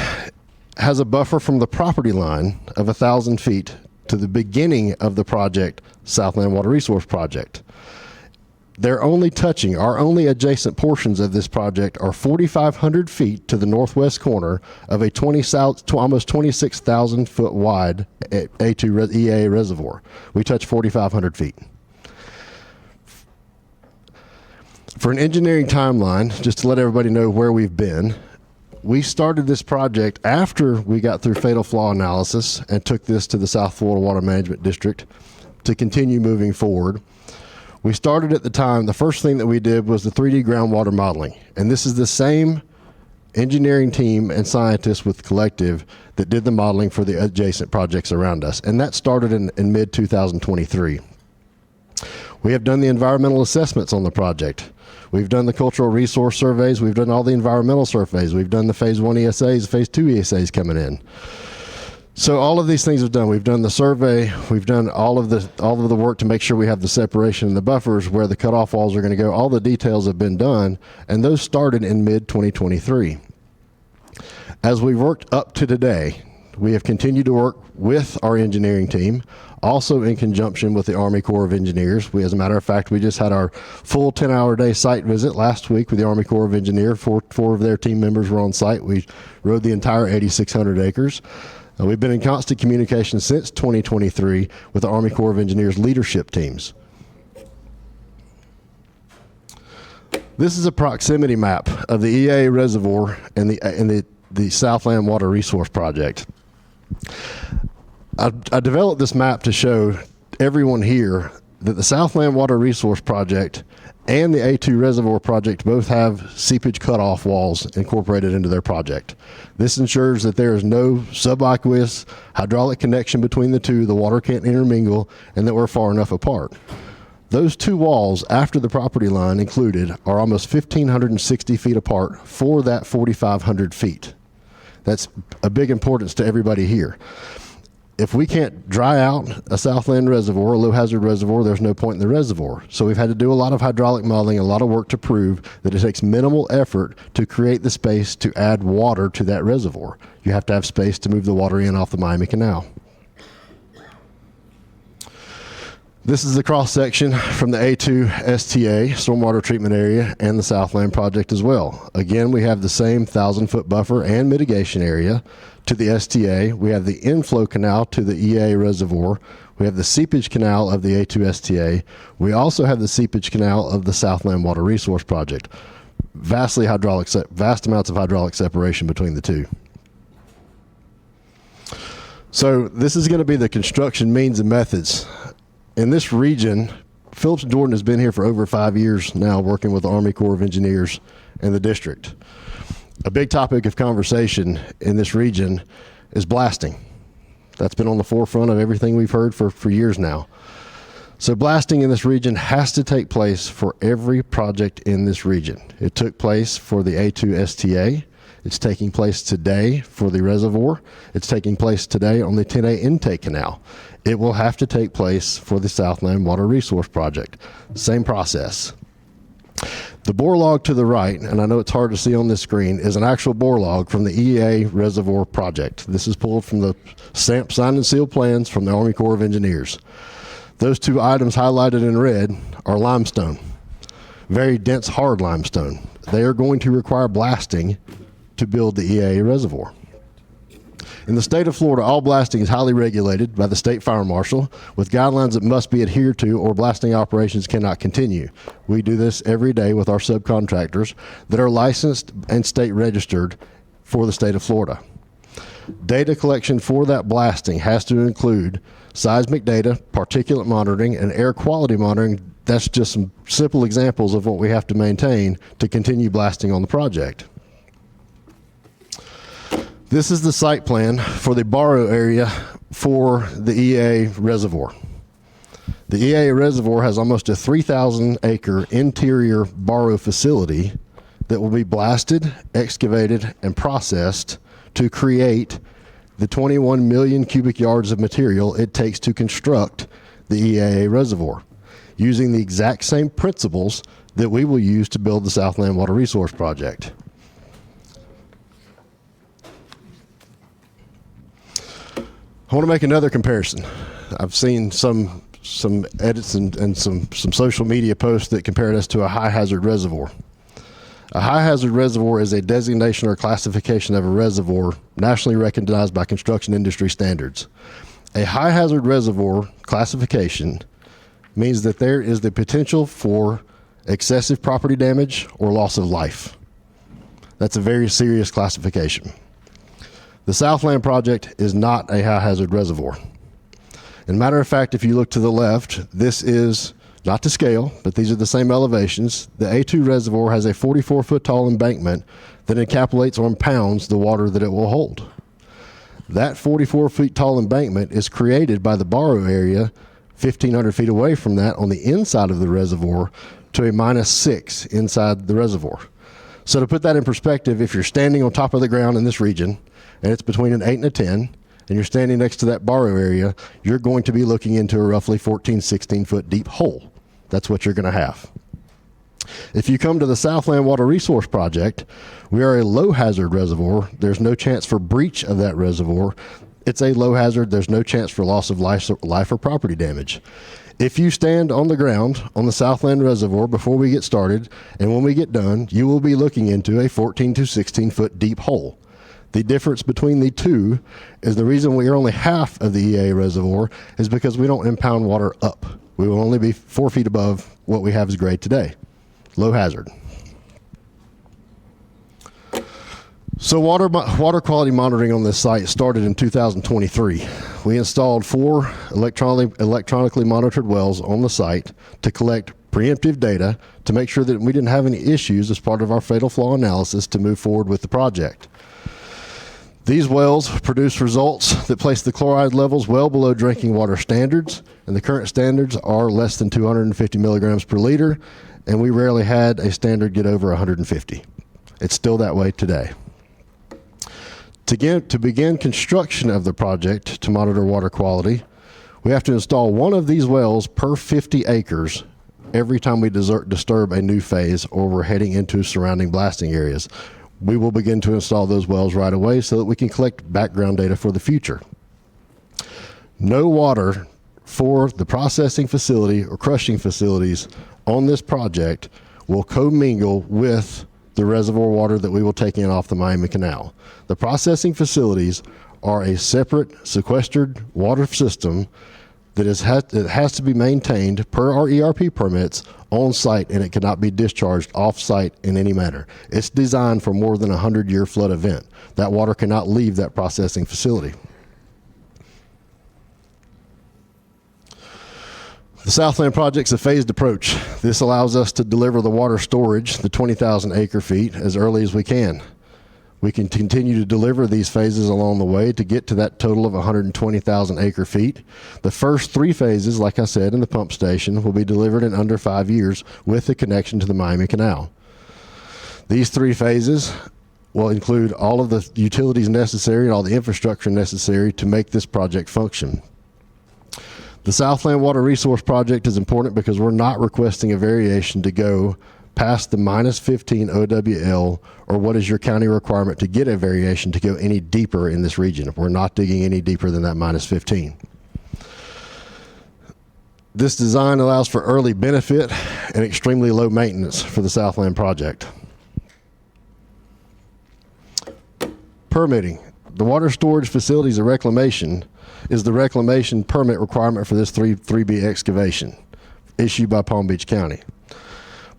Speaker 16: has a buffer from the property line of 1,000 feet to the beginning of the project, Southland Water Resource Project. They're only touching, our only adjacent portions of this project are 4,500 feet to the northwest corner of a almost 26,000 foot wide A2 EA reservoir. We touch 4,500 feet. For an engineering timeline, just to let everybody know where we've been, we started this project after we got through fatal flaw analysis and took this to the South Florida Water Management District to continue moving forward. We started at the time, the first thing that we did was the 3D groundwater modeling. And this is the same engineering team and scientists with Collective that did the modeling for the adjacent projects around us. And that started in mid-2023. We have done the environmental assessments on the project. We've done the cultural resource surveys. We've done all the environmental surveys. We've done the phase 1 ESAs, phase 2 ESAs coming in. So all of these things are done. We've done the survey. We've done all of the work to make sure we have the separation and the buffers, where the cutoff walls are going to go. All the details have been done, and those started in mid-2023. As we've worked up to today, we have continued to work with our engineering team, also in conjunction with the Army Corps of Engineers. As a matter of fact, we just had our full 10-hour-day site visit last week with the Army Corps of Engineers. Four of their team members were on site. We rode the entire 8,600 acres. We've been in constant communication since 2023 with the Army Corps of Engineers leadership teams. This is a proximity map of the EA reservoir and the Southland Water Resource Project. I developed this map to show everyone here that the Southland Water Resource Project and the A2 Reservoir Project both have seepage cutoff walls incorporated into their project. This ensures that there is no subaqueous hydraulic connection between the two, the water can't intermingle, and that we're far enough apart. Those two walls, after the property line included, are almost 1,560 feet apart for that 4,500 feet. That's a big importance to everybody here. If we can't dry out a Southland reservoir, a low hazard reservoir, there's no point in the reservoir. So we've had to do a lot of hydraulic modeling, a lot of work to prove that it takes minimal effort to create the space to add water to that reservoir. You have to have space to move the water in off the Miami Canal. This is the cross section from the A2 STA, stormwater treatment area, and the Southland project as well. Again, we have the same 1,000-foot buffer and mitigation area to the STA. We have the inflow canal to the EA reservoir. We have the seepage canal of the A2 STA. We also have the seepage canal of the Southland Water Resource Project. Vast amounts of hydraulic separation between the two. So this is going to be the construction means and methods. In this region, Phillips and Jordan has been here for over 5 years now, working with the Army Corps of Engineers and the district. A big topic of conversation in this region is blasting. That's been on the forefront of everything we've heard for years now. So blasting in this region has to take place for every project in this region. It took place for the A2 STA. It's taking place today for the reservoir. It's taking place today on the 10A intake canal. It will have to take place for the Southland Water Resource Project. Same process. The bore log to the right, and I know it's hard to see on this screen, is an actual bore log from the EA Reservoir Project. This is pulled from the signed and sealed plans from the Army Corps of Engineers. Those two items highlighted in red are limestone, very dense, hard limestone. They are going to require blasting to build the EA reservoir. In the state of Florida, all blasting is highly regulated by the state fire marshal with guidelines that must be adhered to or blasting operations cannot continue. We do this every day with our subcontractors that are licensed and state registered for the state of Florida. Data collection for that blasting has to include seismic data, particulate monitoring, and air quality monitoring. That's just some simple examples of what we have to maintain to continue blasting on the project. This is the site plan for the borrow area for the EA reservoir. The EA reservoir has almost a 3,000 acre interior borrow facility that will be blasted, excavated, and processed to create the 21 million cubic yards of material it takes to construct the EAA reservoir, using the exact same principles that we will use to build the Southland Water Resource Project. I want to make another comparison. I've seen some edits and some social media posts that compared us to a high hazard reservoir. A high hazard reservoir is a designation or classification of a reservoir nationally recognized by construction industry standards. A high hazard reservoir classification means that there is the potential for excessive property damage or loss of life. That's a very serious classification. The Southland project is not a high hazard reservoir. And matter of fact, if you look to the left, this is Not to scale, but these are the same elevations. The A2 reservoir has a 44-foot tall embankment that encapsulates or impounds the water that it will hold. That 44-foot tall embankment is created by the borrow area 1,500 feet away from that on the inside of the reservoir to a -6 inside the reservoir. So to put that in perspective, if you're standing on top of the ground in this region, and it's between an 8 and a 10, and you're standing next to that borrow area, you're going to be looking into a roughly 14, 16-foot deep hole. That's what you're going to have. If you come to the Southland Water Resource Project, we are a low hazard reservoir. There's no chance for breach of that reservoir. It's a low hazard. There's no chance for loss of life or property damage. If you stand on the ground on the Southland Reservoir before we get started, and when we get done, you will be looking into a 14 to 16-foot deep hole. The difference between the two is the reason we are only half of the EA reservoir is because we don't impound water up. We will only be 4 feet above what we have as grade today. Low hazard. So water quality monitoring on this site started in 2023. We installed 4 electronically monitored wells on the site to collect preemptive data to make sure that we didn't have any issues as part of our fatal flaw analysis to move forward with the project. These wells produce results that place the chloride levels well below drinking water standards, and the current standards are less than 250 milligrams per liter, and we rarely had a standard get over 150. It's still that way today. To begin construction of the project to monitor water quality, we have to install one of these wells per 50 acres every time we disturb a new phase or we're heading into surrounding blasting areas. We will begin to install those wells right away so that we can collect background data for the future. No water for the processing facility or crushing facilities on this project will commingle with the reservoir water that we will take in off the Miami Canal. The processing facilities are a separate sequestered water system that has to be maintained per our ERP permits on site, and it cannot be discharged off site in any manner. It's designed for more than a 100-year flood event. That water cannot leave that processing facility. The Southland Project's a phased approach. This allows us to deliver the water storage, the 20,000 acre feet, as early as we can. We can continue to deliver these phases along the way to get to that total of 120,000 acre feet. The first 3 phases, like I said, in the pump station will be delivered in under 5 years with the connection to the Miami Canal. These 3 phases will include all of the utilities necessary and all the infrastructure necessary to make this project function. The Southland Water Resource Project is important because we're not requesting a variation to go past the -15 OWL, or what is your county requirement to get a variation to go any deeper in this region. We're not digging any deeper than that -15. This design allows for early benefit and extremely low maintenance for the Southland project. Permitting. The water storage facilities of reclamation is the reclamation permit requirement for this 3B excavation issued by Palm Beach County.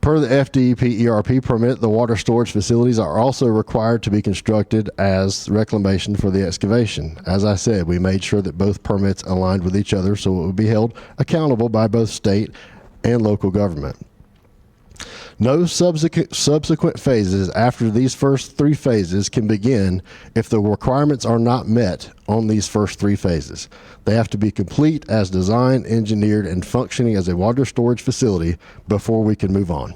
Speaker 16: Per the FDEP ERP permit, the water storage facilities are also required to be constructed as reclamation for the excavation. As I said, we made sure that both permits aligned with each other so it would be held accountable by both state and local government. No subsequent phases after these first 3 phases can begin if the requirements are not met on these first 3 phases. They have to be complete as designed, engineered, and functioning as a water storage facility before we can move on.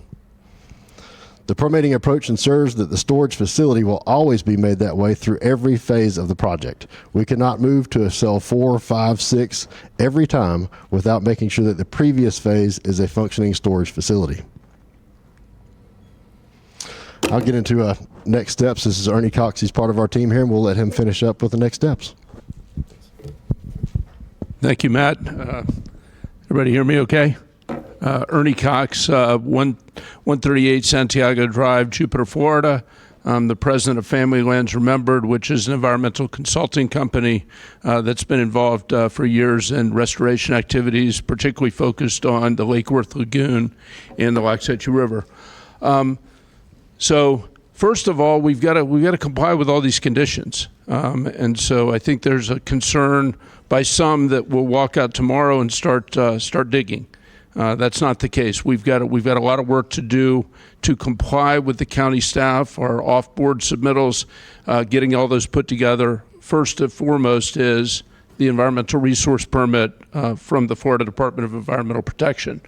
Speaker 16: The permitting approach ensures that the storage facility will always be made that way through every phase of the project. We cannot move to a cell 4, 5, 6 every time without making sure that the previous phase is a functioning storage facility. I'll get into next steps. This is Ernie Cox. He's part of our team here, and we'll let him finish up with the next steps.
Speaker 17: Thank you, Matt. Everybody hear me okay? Ernie Cox, 138 Santiago Drive, Jupiter, Florida. I'm the president of Family Lands Remembered, which is an environmental consulting company that's been involved for years in restoration activities, particularly focused on the Lake Worth Lagoon and the Waxahachie River. So first of all, we've got to comply with all these conditions, and so I think there's a concern by some that we'll walk out tomorrow and start digging. That's not the case. We've got a lot of work to do to comply with the county staff, our off-board submittals, getting all those put together. First and foremost is the environmental resource permit from the Florida Department of Environmental Protection.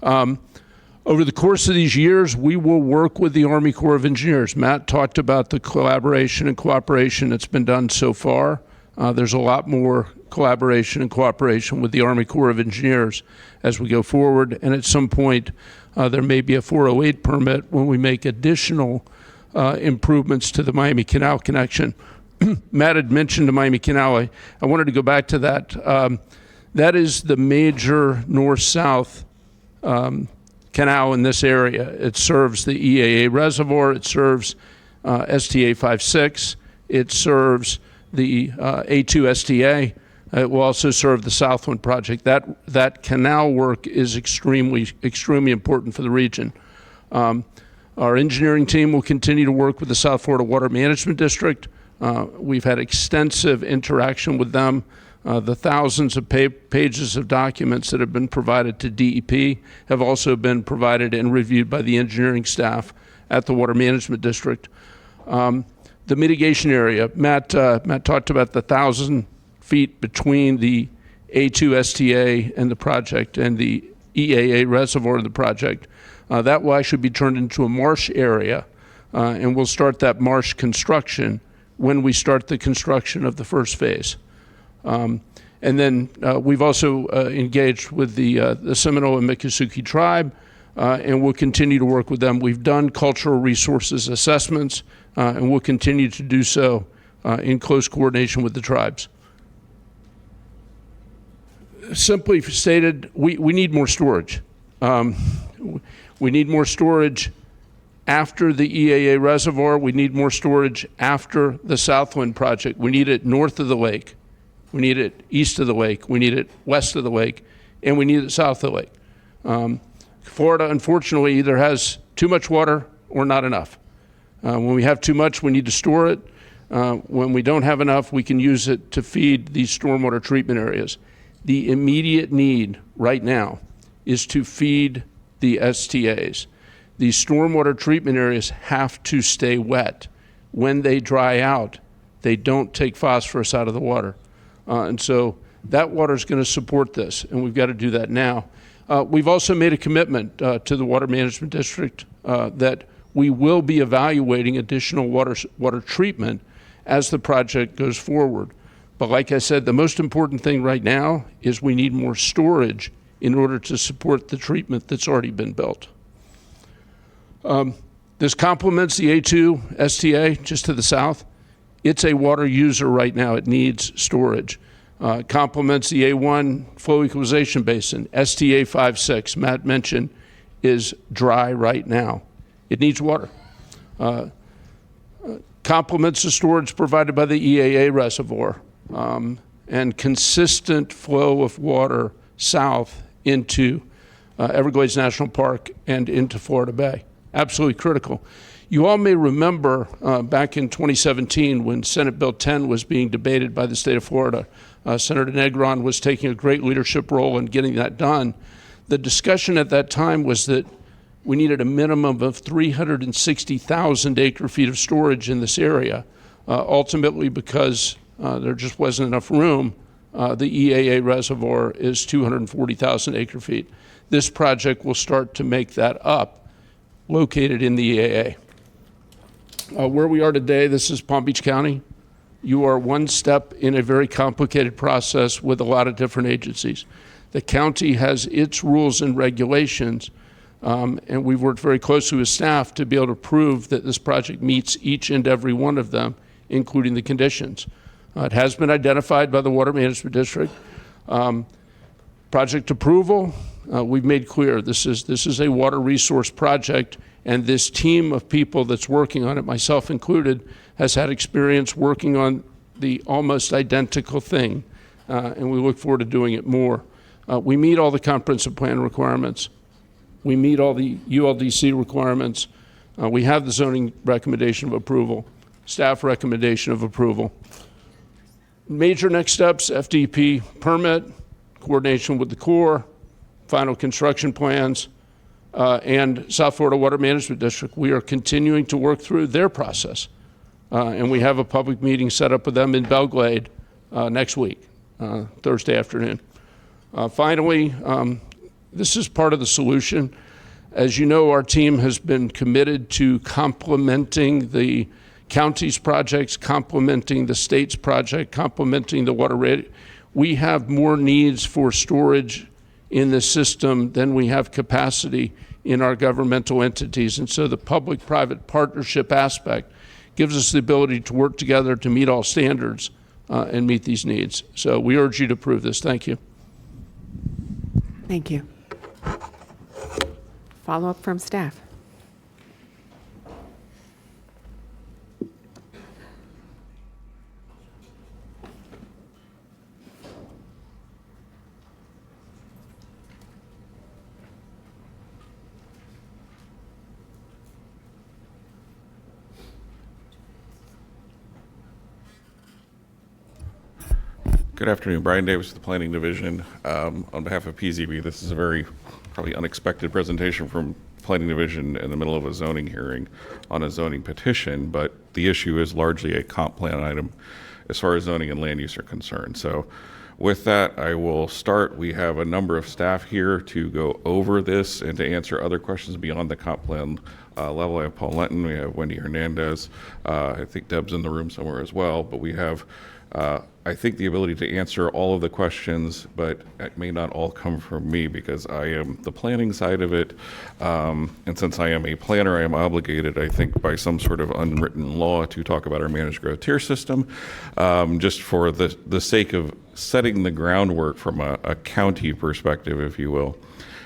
Speaker 17: Over the course of these years, we will work with the Army Corps of Engineers. Matt talked about the collaboration and cooperation that's been done so far. There's a lot more collaboration and cooperation with the Army Corps of Engineers as we go forward. And at some point, there may be a 408 permit when we make additional improvements to the Miami Canal connection. Matt had mentioned the Miami Canal. I wanted to go back to that. That is the major north-south canal in this area. It serves the EAA reservoir. It serves STA 56. It serves the A2 STA. It will also serve the Southwind project. That canal work is extremely important for the region. Our engineering team will continue to work with the South Florida Water Management District. We've had extensive interaction with them. The thousands of pages of documents that have been provided to DEP have also been provided and reviewed by the engineering staff at the Water Management District. The mitigation area, Matt talked about the 1,000 feet between the A2 STA and the project and the EAA reservoir and the project. That will actually be turned into a marsh area, and we'll start that marsh construction when we start the construction of the first phase. And then we've also engaged with the Seminole and Miccosukee tribe, and we'll continue to work with them. We've done cultural resources assessments, and we'll continue to do so in close coordination with the tribes. Simply stated, we need more storage. We need more storage after the EAA reservoir. We need more storage after the Southwind project. We need it north of the lake. We need it east of the lake. We need it west of the lake. And we need it south of the lake. Florida, unfortunately, either has too much water or not enough. When we have too much, we need to store it. When we don't have enough, we can use it to feed these stormwater treatment areas. The immediate need right now is to feed the STAs. These stormwater treatment areas have to stay wet. When they dry out, they don't take phosphorus out of the water. And so that water is going to support this, and we've got to do that now. We've also made a commitment to the Water Management District that we will be evaluating additional water treatment as the project goes forward. But like I said, the most important thing right now is we need more storage in order to support the treatment that's already been built. This complements the A2 STA just to the south. It's a water user right now. It needs storage. Complements the A1 flow equalization basin. STA 56, Matt mentioned, is dry right now. It needs water. Complements the storage provided by the EAA reservoir and consistent flow of water south into Everglades National Park and into Florida Bay. Absolutely critical. You all may remember back in 2017 when Senate Bill 10 was being debated by the state of Florida. Senator Negron was taking a great leadership role in getting that done. The discussion at that time was that we needed a minimum of 360,000 acre feet of storage in this area. Ultimately, because there just wasn't enough room, the EAA reservoir is 240,000 acre feet. This project will start to make that up, located in the EAA. Where we are today, this is Palm Beach County. You are one step in a very complicated process with a lot of different agencies. The county has its rules and regulations, and we've worked very closely with staff to be able to prove that this project meets each and every one of them, including the conditions. It has been identified by the Water Management District. Project approval, we've made clear this is a water resource project, and this team of people that's working on it, myself included, has had experience working on the almost identical thing, and we look forward to doing it more. We meet all the comprehensive plan requirements. We meet all the ULDC requirements. We have the zoning recommendation of approval, staff recommendation of approval. Major next steps, FDP permit, coordination with the Corps, final construction plans, and South Florida Water Management District. We are continuing to work through their process. And we have a public meeting set up with them in Belglade next week, Thursday afternoon. Finally, this is part of the solution. As you know, our team has been committed to complementing the county's projects, complementing the state's project, complementing the water rate. We have more needs for storage in the system than we have capacity in our governmental entities. And so the public-private partnership aspect gives us the ability to work together to meet all standards and meet these needs. So we urge you to approve this. Thank you.
Speaker 1: Thank you. Follow-up from staff.
Speaker 11: Good afternoon. Brian Davis, the Planning Division. On behalf of PZB, this is a very probably unexpected presentation from Planning Division in the middle of a zoning hearing on a zoning petition, but the issue is largely a comp plan item as far as zoning and land use are concerned. So with that, I will start. We have a number of staff here to go over this and to answer other questions beyond the comp plan level. I have Paul Lenton, we have Wendy Hernandez, I think Deb's in the room somewhere as well, but we have I think the ability to answer all of the questions, but it may not all come from me because I am the planning side of it. And since I am a planner, I am obligated, I think, by some sort of unwritten law to talk about our managed growth tier system, just for the sake of setting the groundwork from a county perspective, if you will.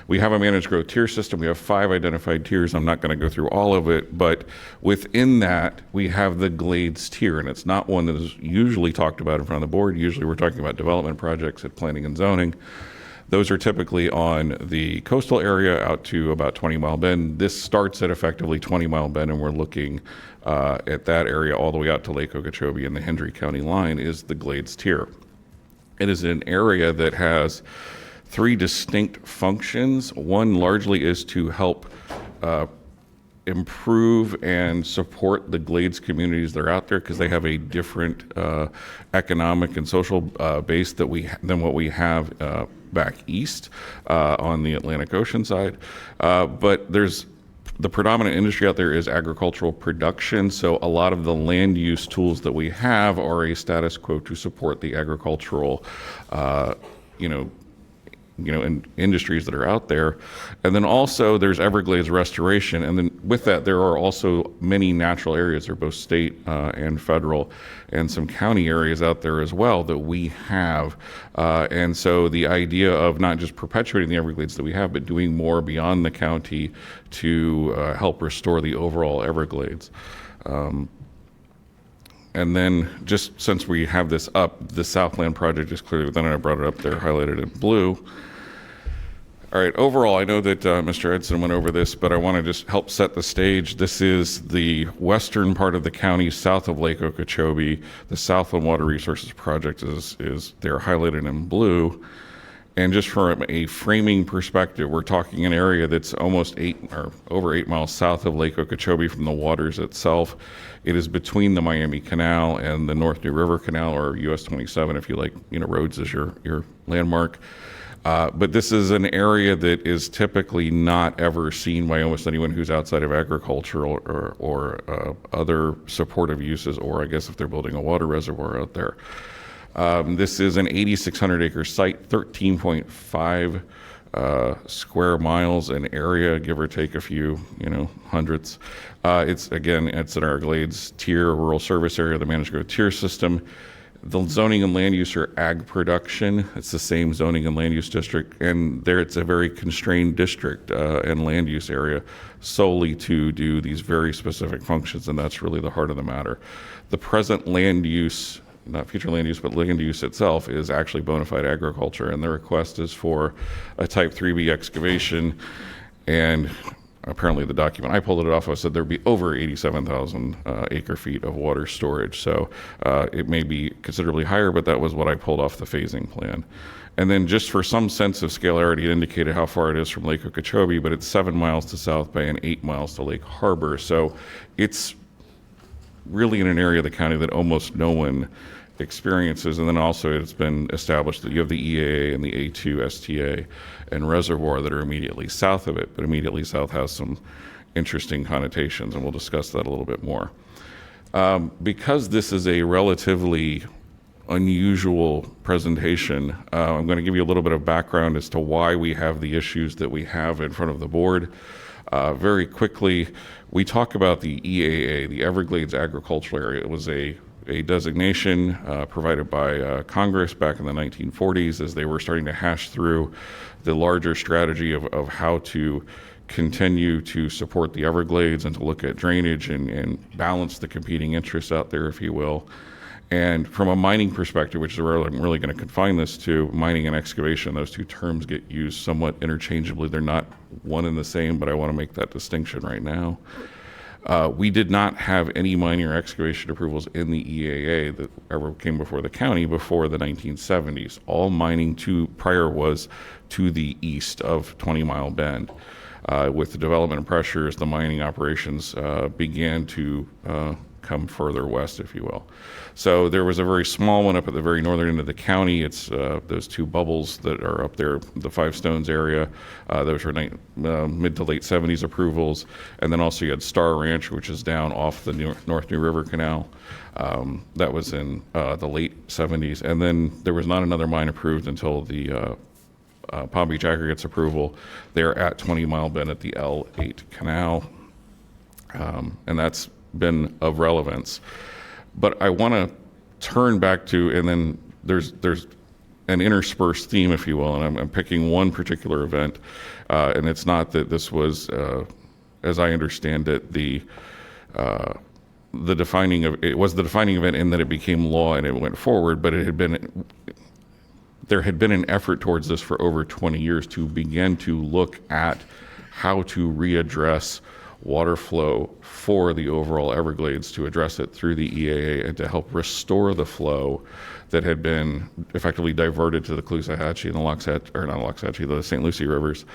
Speaker 11: We have a managed growth tier system. We have 5 identified tiers. I'm not going to go through all of it, but within that, we have the Glades tier, and it's not one that is usually talked about in front of the board. Usually we're talking about development projects at planning and zoning. Those are typically on the coastal area out to about 20 Mile Bend. This starts at effectively 20 Mile Bend, and we're looking at that area all the way out to Lake Okeechobee, and the Hendry County line is the Glades tier. It is an area that has 3 distinct functions. One largely is to help improve and support the Glades communities that are out there because they have a different economic and social base than what we have back east on the Atlantic Ocean side. But there's the predominant industry out there is agricultural production, so a lot of the land use tools that we have are a status quo to support the agricultural in industries that are out there. And then also there's Everglades restoration. And then with that, there are also many natural areas, they're both state and federal, and some county areas out there as well that we have. And so the idea of not just perpetuating the Everglades that we have, but doing more beyond the county to help restore the overall Everglades. And then just since we have this up, the Southland project is clearly, then I brought it up there, highlighted in blue. All right, overall, I know that Mr. Edson went over this, but I want to just help set the stage. This is the western part of the county south of Lake Okeechobee. The Southland Water Resources Project is they're highlighted in blue. And just from a framing perspective, we're talking an area that's almost over 8 miles south of Lake Okeechobee from the waters itself. It is between the Miami Canal and the North New River Canal, or US 27, if you like, roads as your landmark. But this is an area that is typically not ever seen by almost anyone who's outside of agriculture or other supportive uses, or I guess if they're building a water reservoir out there. This is an 8,600 acre site, 13.5 square miles in area, give or take a few, hundreds. It's in our Glades tier, rural service area, the managed growth tier system. The zoning and land use are ag production. It's the same zoning and land use district, and there it's a very constrained district and land use area solely to do these very specific functions, and that's really the heart of the matter. The present land use, not future land use, but land use itself is actually bona fide agriculture, and the request is for a type 3B excavation. And apparently the document I pulled it off of said there'd be over 87,000 acre feet of water storage. So it may be considerably higher, but that was what I pulled off the phasing plan. And then just for some sense of scalarity, it indicated how far it is from Lake Okeechobee, but it's 7 miles to South Bay and 8 miles to Lake Harbor. So it's really in an area of the county that almost no one experiences. And then also it's been established that you have the EAA and the A2 STA and reservoir that are immediately south of it, but immediately south has some interesting connotations, and we'll discuss that a little bit more. Because this is a relatively unusual presentation, I'm going to give you a little bit of background as to why we have the issues that we have in front of the board. Very quickly, we talk about the EAA, the Everglades Agricultural Area. It was a designation provided by Congress back in the 1940s as they were starting to hash through the larger strategy of how to continue to support the Everglades and to look at drainage and balance the competing interests out there, if you will. And from a mining perspective, which is where I'm really going to confine this to, mining and excavation, those two terms get used somewhat interchangeably. They're not one and the same, but I want to make that distinction right now. We did not have any mining or excavation approvals in the EAA that ever came before the county before the 1970s. All mining prior was to the east of 20 Mile Bend. With the development pressures, the mining operations began to come further west, if you will. So there was a very small one up at the very northern end of the county. It's those two bubbles that are up there, the Five Stones area. Those were mid to late 70s approvals. And then also you had Star Ranch, which is down off the North New River Canal. That was in the late 70s. And then there was not another mine approved until the Palm Beach Aggregates approval. They're at 20 Mile Bend at the L8 Canal. And that's been of relevance. But I want to turn back to, and then there's an interspersed theme, if you will, and I'm picking one particular event, and it's not that this was, as I understand it, it was the defining event in that it became law and it went forward, but there had been an effort towards this for over 20 years to begin to look at how to readdress water flow for the overall Everglades, to address it through the EAA and to help restore the flow that had been effectively diverted to the Caloosahatchee and the St. Lucie rivers,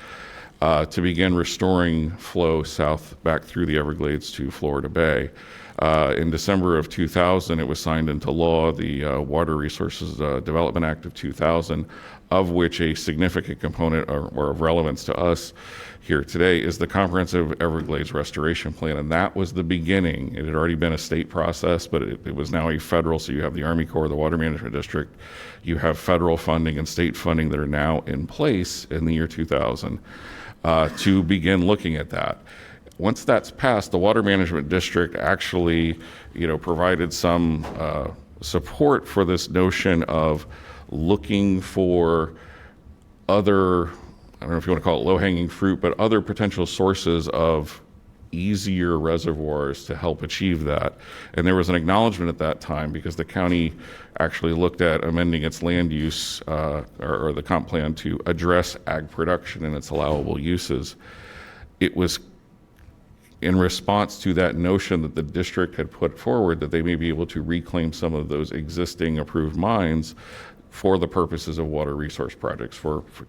Speaker 11: to begin restoring flow south back through the Everglades to Florida Bay. In December of 2000, it was signed into law, the Water Resources Development Act of 2000, of which a significant component or of relevance to us here today is the Comprehensive Everglades Restoration Plan. And that was the beginning. It had already been a state process, but it was now a federal. So you have the Army Corps, the Water Management District, you have federal funding and state funding that are now in place in the year 2000 to begin looking at that. Once that's passed, the Water Management District actually, provided some support for this notion of looking for other, I don't know if you want to call it low-hanging fruit, but other potential sources of easier reservoirs to help achieve that. And there was an acknowledgement at that time, because the county actually looked at amending its land use or the comp plan to address ag production and its allowable uses. It was in response to that notion that the district had put forward that they may be able to reclaim some of those existing approved mines for the purposes of water resource projects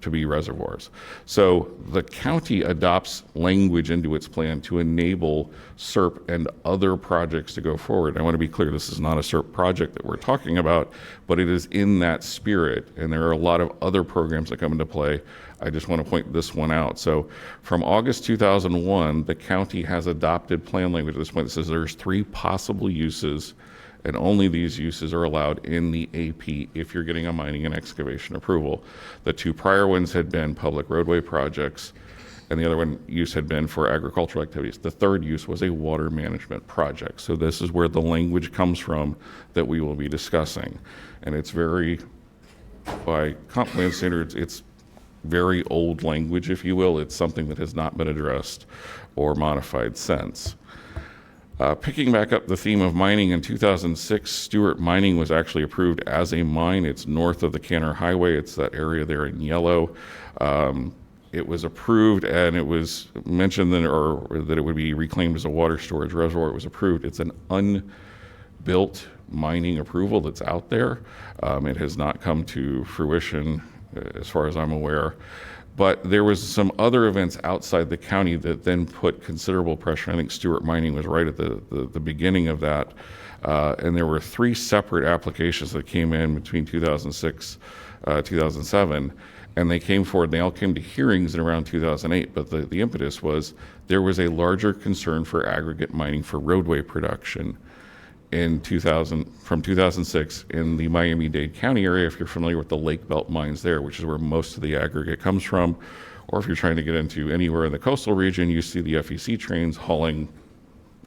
Speaker 11: to be reservoirs. So the county adopts language into its plan to enable SERP and other projects to go forward. I want to be clear, this is not a SERP project that we're talking about, but it is in that spirit, and there are a lot of other programs that come into play. I just want to point this one out. So from August 2001, the county has adopted plan language at this point that says there's 3 possible uses, and only these uses are allowed in the AP if you're getting a mining and excavation approval. The 2 prior ones had been public roadway projects, and the other use had been for agricultural activities. The 3rd use was a water management project. So this is where the language comes from that we will be discussing. And it's very, by comp plan standards, it's very old language, if you will. It's something that has not been addressed or modified since. Picking back up the theme of mining, in 2006, Stewart Mining was actually approved as a mine. It's north of the Canner Highway. It's that area there in yellow. It was approved, and it was mentioned that it would be reclaimed as a water storage reservoir. It was approved. It's an unbuilt mining approval that's out there. It has not come to fruition, as far as I'm aware. But there was some other events outside the county that then put considerable pressure. I think Stewart Mining was right at the beginning of that. And there were 3 separate applications that came in between 2006, 2007, and they came forward. They all came to hearings in around 2008. But the impetus was there was a larger concern for aggregate mining for roadway production in 2006 in the Miami-Dade County area, if you're familiar with the Lake Belt mines there, which is where most of the aggregate comes from, or if you're trying to get into anywhere in the coastal region, you see the FEC trains hauling,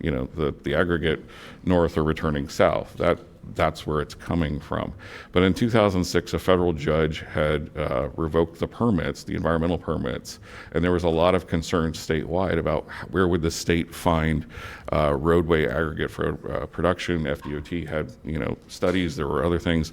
Speaker 11: the aggregate north or returning south. That's where it's coming from. But in 2006, a federal judge had revoked the permits, the environmental permits, and there was a lot of concern statewide about where would the state find roadway aggregate for production. FDOT had, studies. There were other things.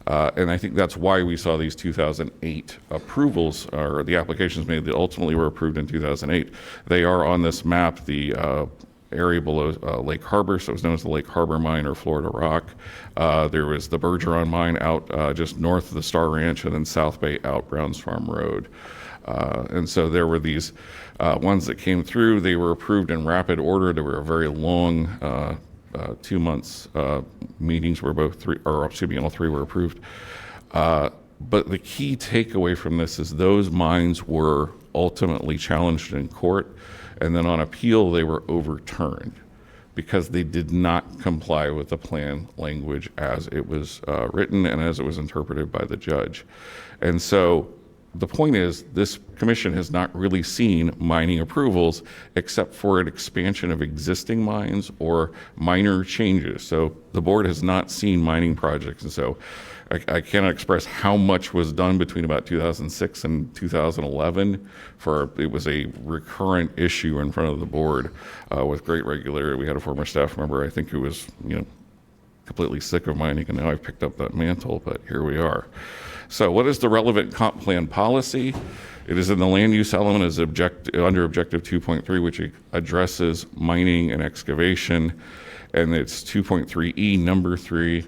Speaker 11: And I think that's why we saw these 2008 approvals, or the applications made that ultimately were approved in 2008. They are on this map, the area below Lake Harbor, so it was known as the Lake Harbor Mine or Florida Rock. There was the Bergeron Mine out just north of the Star Ranch, and then South Bay out Browns Farm Road. And so there were these ones that came through. They were approved in rapid order. There were a very long 2 months meetings where all 3 were approved. But the key takeaway from this is those mines were ultimately challenged in court, and then on appeal they were overturned because they did not comply with the plan language as it was written and as it was interpreted by the judge. And so the point is, this commission has not really seen mining approvals except for an expansion of existing mines or minor changes. So the board has not seen mining projects. And so I cannot express how much was done between about 2006 and 2011. It was a recurrent issue in front of the board with great regularity. We had a former staff member, I think, who was, completely sick of mining, and now I've picked up that mantle, but here we are. So what is the relevant comp plan policy? It is in the land use element as under objective 2.3, which addresses mining and excavation, and it's 2.3E, number 3.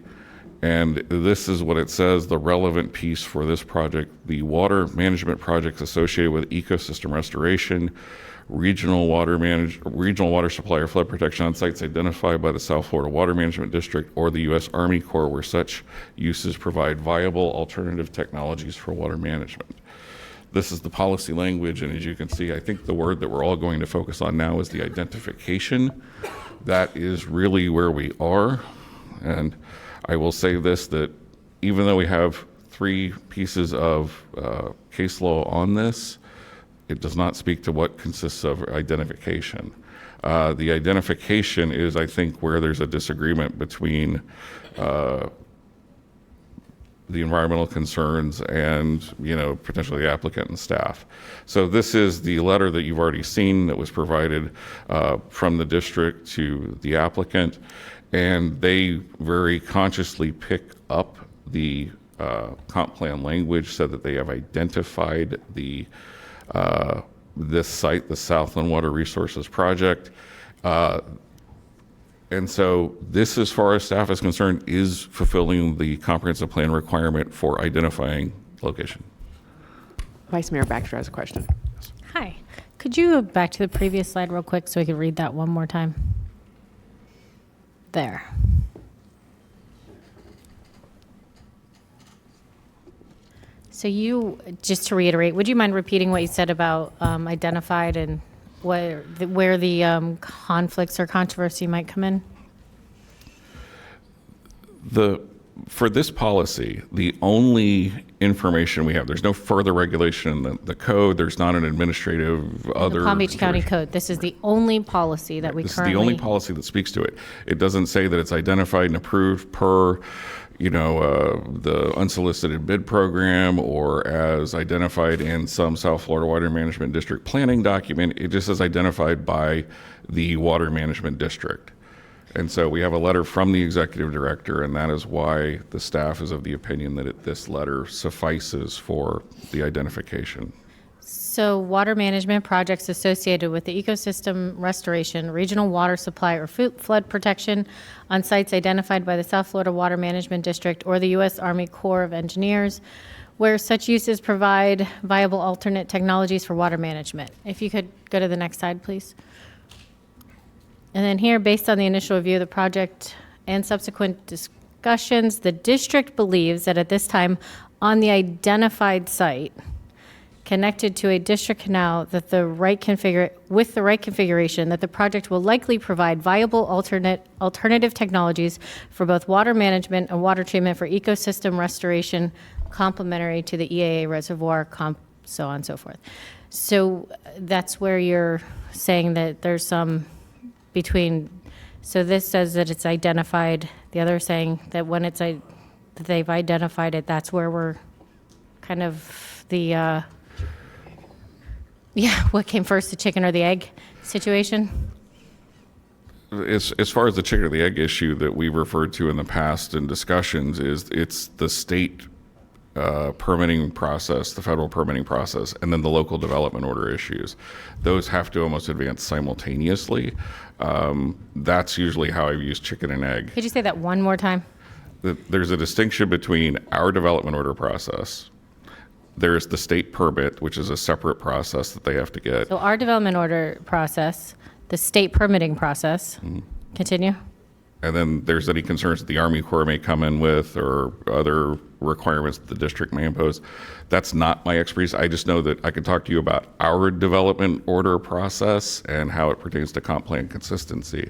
Speaker 11: And this is what it says, the relevant piece for this project: the water management projects associated with ecosystem restoration, regional water supply or flood protection on sites identified by the South Florida Water Management District or the U.S. Army Corps where such uses provide viable alternative technologies for water management. This is the policy language, and as you can see, I think the word that we're all going to focus on now is the identification. That is really where we are. And I will say this, that even though we have 3 pieces of case law on this, it does not speak to what consists of identification. The identification is, I think, where there's a disagreement between the environmental concerns and, potentially the applicant and staff. So this is the letter that you've already seen that was provided from the district to the applicant, and they very consciously pick up the comp plan language, so that they have identified this site, the Southland Water Resources Project. And so this, as far as staff is concerned, is fulfilling the comprehensive plan requirement for identifying location.
Speaker 1: Vice Mayor Baxter has a question.
Speaker 13: Hi. Could you go back to the previous slide real quick so we could read that one more time? There. So just to reiterate, would you mind repeating what you said about identified and where the conflicts or controversy might come in?
Speaker 11: For this policy, the only information we have, there's no further regulation in the code. There's not an administrative other.
Speaker 13: The Palm Beach County Code. This is the only policy that we
Speaker 11: This
Speaker 13: currently.
Speaker 11: is the only policy that speaks to it. It doesn't say that it's identified and approved per, the unsolicited bid program or as identified in some South Florida Water Management District planning document. It just is identified by the Water Management District. And so we have a letter from the executive director, and that is why the staff is of the opinion that this letter suffices for the identification.
Speaker 13: So water management projects associated with the ecosystem restoration, regional water supply, or flood protection on sites identified by the South Florida Water Management District or the U.S. Army Corps of Engineers, where such uses provide viable alternate technologies for water management. If you could go to the next slide, please. And then here, based on the initial review of the project and subsequent discussions, the district believes that at this time, on the identified site, connected to a district canal with the right configuration, that the project will likely provide viable alternative technologies for both water management and water treatment for ecosystem restoration, complementary to the EAA reservoir, so on and so forth. So that's where you're saying that there's some between. So this says that it's identified. The other is saying that when it's that they've identified it, that's where we're kind of the. What came first, the chicken or the egg situation?
Speaker 11: As far as the chicken or the egg issue that we referred to in the past in discussions, it's the state permitting process, the federal permitting process, and then the local development order issues. Those have to almost advance simultaneously. That's usually how I've used chicken and egg.
Speaker 13: Could you say that one more time?
Speaker 11: There's a distinction between our development order process. There's the state permit, which is a separate process that they have to get.
Speaker 13: So our development order process, the state permitting process, continue?
Speaker 11: And then there's any concerns that the Army Corps may come in with or other requirements that the district may impose. That's not my expertise. I just know that I can talk to you about our development order process and how it pertains to comp plan consistency.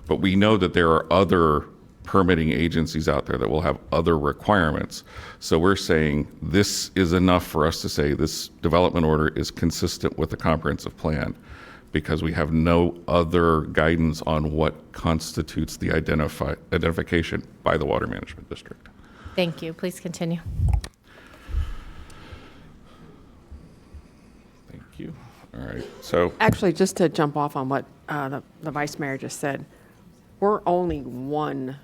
Speaker 11: But we know that there are other permitting agencies out there that will have other requirements. So we're saying this is enough for us to say this development order is consistent with the comprehensive plan, because we have no other guidance on what constitutes the identification by the Water Management District.
Speaker 13: Thank you. Please continue.
Speaker 11: Thank you. All right. So
Speaker 1: Actually, just to jump off on what the Vice Mayor just said, we're only one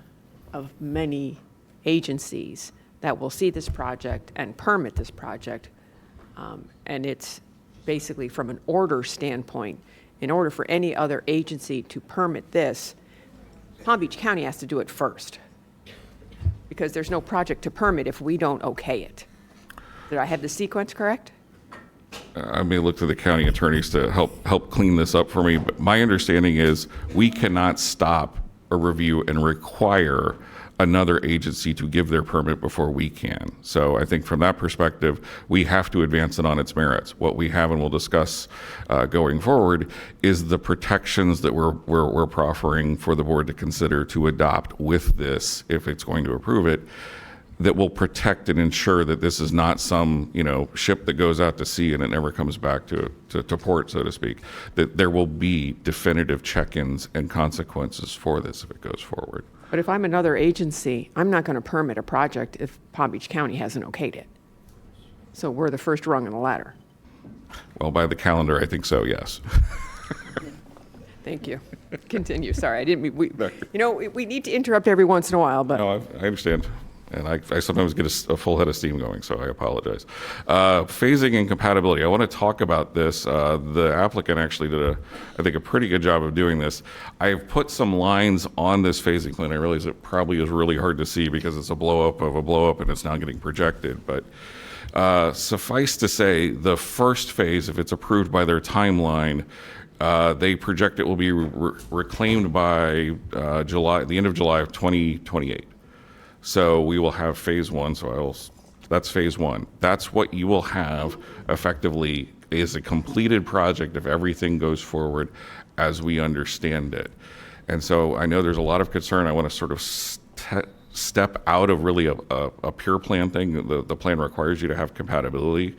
Speaker 1: of many agencies that will see this project and permit this project. And it's basically from an order standpoint, in order for any other agency to permit this, Palm Beach County has to do it first, because there's no project to permit if we don't okay it. Did I have the sequence correct?
Speaker 11: I may look to the county attorneys to help clean this up for me, but my understanding is we cannot stop a review and require another agency to give their permit before we can. So I think from that perspective, we have to advance it on its merits. What we have and we'll discuss going forward is the protections that we're proffering for the board to consider to adopt with this, if it's going to approve it, that will protect and ensure that this is not some, ship that goes out to sea and it never comes back to port, so to speak. That there will be definitive check-ins and consequences for this if it goes forward.
Speaker 1: But if I'm another agency, I'm not going to permit a project if Palm Beach County hasn't okayed it. So we're the first rung on the ladder.
Speaker 11: Well, by the calendar, I think so, yes.
Speaker 1: Thank you. Continue. Sorry, I didn't mean, we need to interrupt every once in a while, but.
Speaker 11: No, I understand. And I sometimes get a full head of steam going, so I apologize. Phasing and compatibility. I want to talk about this. The applicant actually did, I think, a pretty good job of doing this. I've put some lines on this phasing plan. I realize it probably is really hard to see because it's a blow-up of a blow-up and it's now getting projected. But suffice to say, the first phase, if it's approved by their timeline, they project it will be reclaimed by the end of July of 2028. So we will have phase one. That's phase one. That's what you will have effectively is a completed project if everything goes forward as we understand it. And so I know there's a lot of concern. I want to sort of step out of really a pure plan thing. The plan requires you to have compatibility.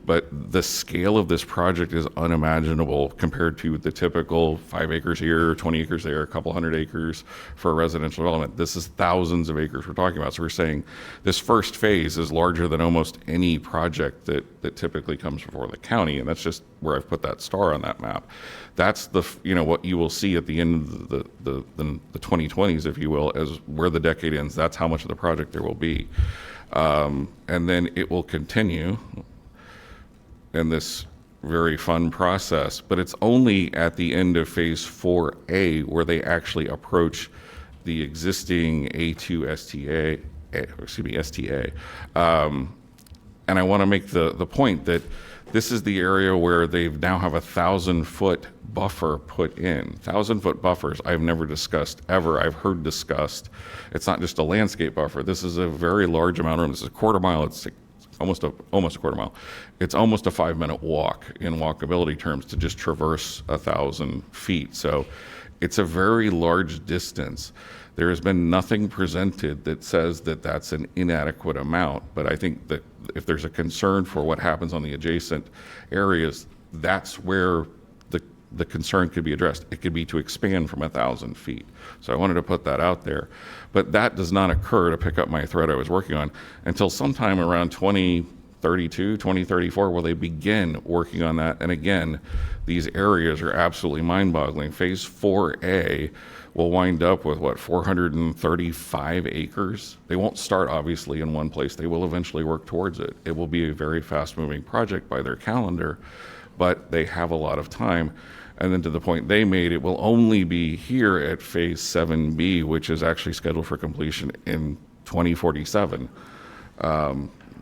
Speaker 11: But the scale of this project is unimaginable compared to the typical 5 acres here, 20 acres there, a couple hundred acres for a residential development. This is thousands of acres we're talking about. So we're saying this first phase is larger than almost any project that typically comes before the county. And that's just where I've put that star on that map. That's what you will see at the end of the 2020s, if you will, as where the decade ends. That's how much of the project there will be. And then it will continue. And this very fun process, but it's only at the end of phase 4A where they actually approach the existing A2 STA. And I want to make the point that this is the area where they now have 1,000-foot buffer put in. 1,000-foot buffers I've never discussed ever. I've heard discussed. It's not just a landscape buffer. This is a very large amount of room. This is a quarter mile. It's almost a quarter mile. It's almost a 5-minute walk in walkability terms to just traverse 1,000 feet. So it's a very large distance. There has been nothing presented that says that that's an inadequate amount, but I think that if there's a concern for what happens on the adjacent areas, that's where the concern could be addressed. It could be to expand from 1,000 feet. So I wanted to put that out there. But that does not occur, to pick up my thread I was working on, until sometime around 2032, 2034, where they begin working on that. And again, these areas are absolutely mind-boggling. Phase 4A will wind up with, 435 acres? They won't start, obviously, in one place. They will eventually work towards it. It will be a very fast-moving project by their calendar, but they have a lot of time. And then to the point they made, it will only be here at phase 7B, which is actually scheduled for completion in 2047,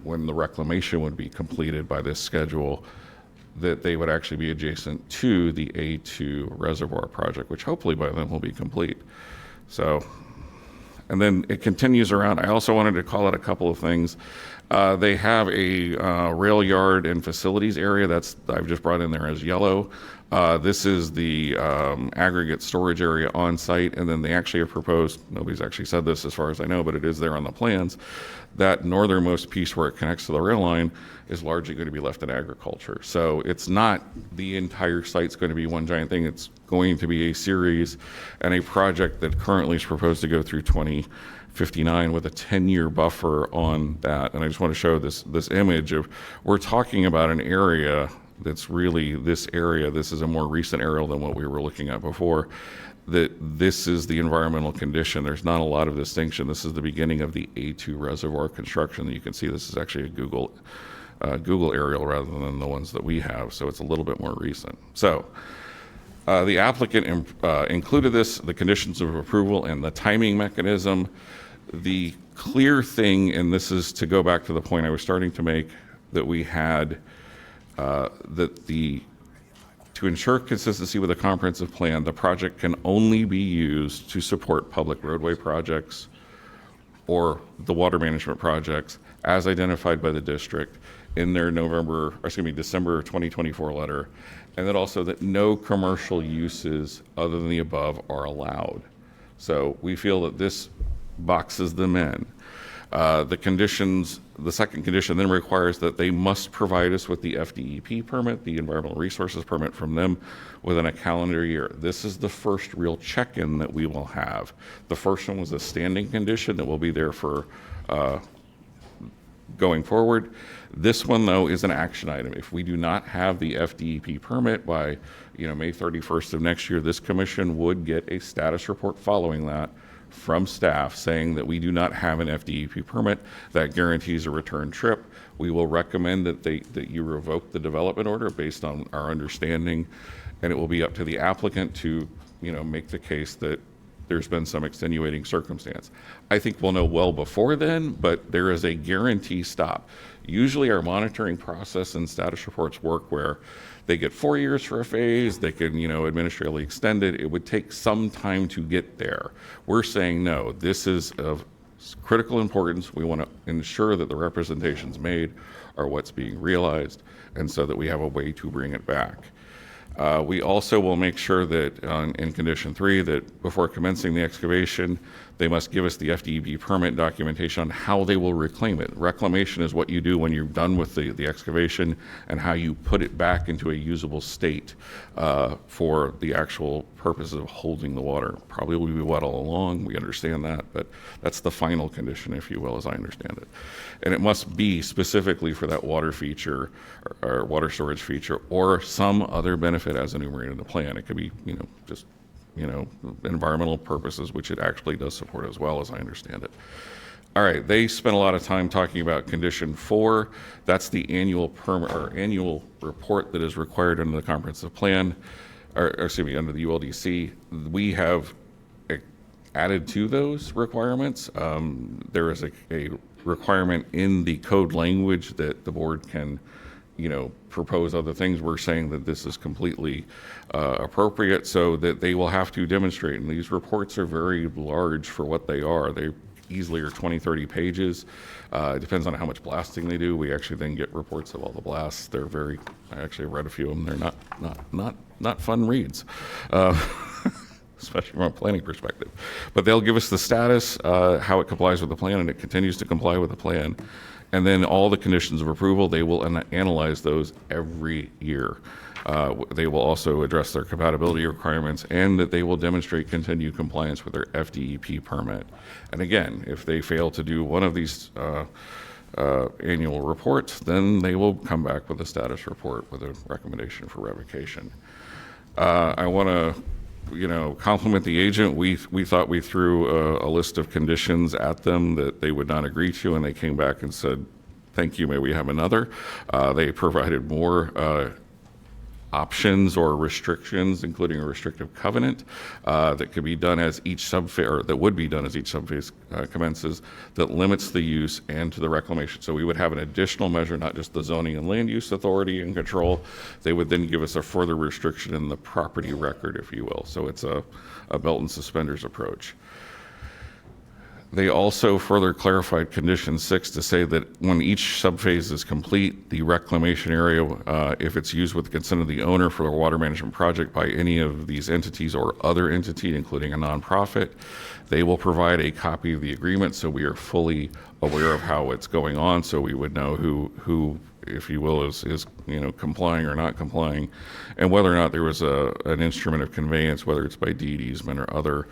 Speaker 11: when the reclamation would be completed by this schedule, that they would actually be adjacent to the A2 reservoir project, which hopefully by then will be complete. So, and then it continues around. I also wanted to call out a couple of things. They have a rail yard and facilities area that's I've just brought in there as yellow. This is the aggregate storage area on site, and then they actually have proposed, nobody's actually said this as far as I know, but it is there on the plans, that northernmost piece where it connects to the rail line is largely going to be left in agriculture. So it's not the entire site's going to be one giant thing. It's going to be a series and a project that currently is proposed to go through 2059 with a 10-year buffer on that. And I just want to show this image of, we're talking about an area that's really this area. This is a more recent aerial than what we were looking at before. That this is the environmental condition. There's not a lot of distinction. This is the beginning of the A2 reservoir construction. You can see this is actually a Google aerial rather than the ones that we have, so it's a little bit more recent. So the applicant included this, the conditions of approval and the timing mechanism. The clear thing, and this is to go back to the point I was starting to make, that we had to ensure consistency with a comprehensive plan, the project can only be used to support public roadway projects or the water management projects as identified by the district in their December 2024 letter, and that also that no commercial uses other than the above are allowed. So we feel that this boxes them in. The second condition then requires that they must provide us with the FDEP permit, the environmental resources permit from them, within a calendar year. This is the first real check-in that we will have. The first one was a standing condition that will be there for going forward. This one, though, is an action item. If we do not have the FDEP permit by May 31st of next year, this commission would get a status report following that from staff saying that we do not have an FDEP permit that guarantees a return trip. We will recommend that you revoke the development order based on our understanding, and it will be up to the applicant to make the case that there's been some extenuating circumstance. I think we'll know well before then, but there is a guarantee stop. Usually our monitoring process and status reports work where they get 4 years for a phase, they can, administratively extend it. It would take some time to get there. We're saying no, this is of critical importance. We want to ensure that the representations made are what's being realized, and so that we have a way to bring it back. We also will make sure that in condition 3 that before commencing the excavation, they must give us the FDEP permit documentation on how they will reclaim it. Reclamation is what you do when you're done with the excavation and how you put it back into a usable state for the actual purposes of holding the water. Probably will be wet all along, we understand that, but that's the final condition, if you will, as I understand it. And it must be specifically for that water feature or water storage feature or some other benefit as enumerated in the plan. It could be, just environmental purposes, which it actually does support as well, as I understand it. All right, they spent a lot of time talking about condition 4. That's the annual permit or annual report that is required under the comprehensive plan, or excuse me, under the ULDC. We have added to those requirements. There is a requirement in the code language that the board can, propose other things. We're saying that this is completely appropriate, so that they will have to demonstrate. And these reports are very large for what they are. They easily are 20, 30 pages. It depends on how much blasting they do. We actually then get reports of all the blasts. They're very, I actually read a few of them. They're not fun reads, especially from a planning perspective. But they'll give us the status, how it complies with the plan, and it continues to comply with the plan. And then all the conditions of approval, they will analyze those every year. They will also address their compatibility requirements, and that they will demonstrate continued compliance with their FDEP permit. And again, if they fail to do one of these annual reports, then they will come back with a status report with a recommendation for revocation. I want to compliment the agent. We thought we threw a list of conditions at them that they would not agree to, and they came back and said, thank you, may we have another? They provided more options or restrictions, including a restrictive covenant that could be done as each subphase, or that would be done as each subphase commences, that limits the use and to the reclamation. So we would have an additional measure, not just the zoning and land use authority and control. They would then give us a further restriction in the property record, if you will. So it's a belt and suspenders approach. They also further clarified condition 6 to say that when each subphase is complete, the reclamation area, if it's used with the consent of the owner for a water management project by any of these entities or other entity, including a nonprofit, they will provide a copy of the agreement, so we are fully aware of how it's going on, so we would know who if you will, is complying or not complying, and whether or not there was an instrument of conveyance, whether it's by deed, easement, or other,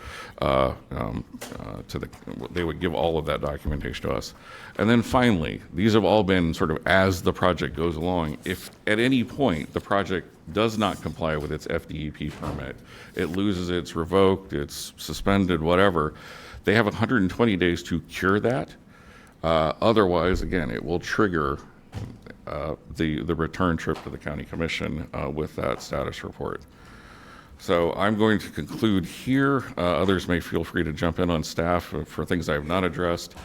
Speaker 11: they would give all of that documentation to us. And then finally, these have all been sort of as the project goes along. If at any point the project does not comply with its FDEP permit, it loses, it's revoked, it's suspended, whatever, they have 120 days to cure that. Otherwise, again, it will trigger the return trip to the county commission with that status report. So I'm going to conclude here. Others may feel free to jump in on staff for things I have not addressed.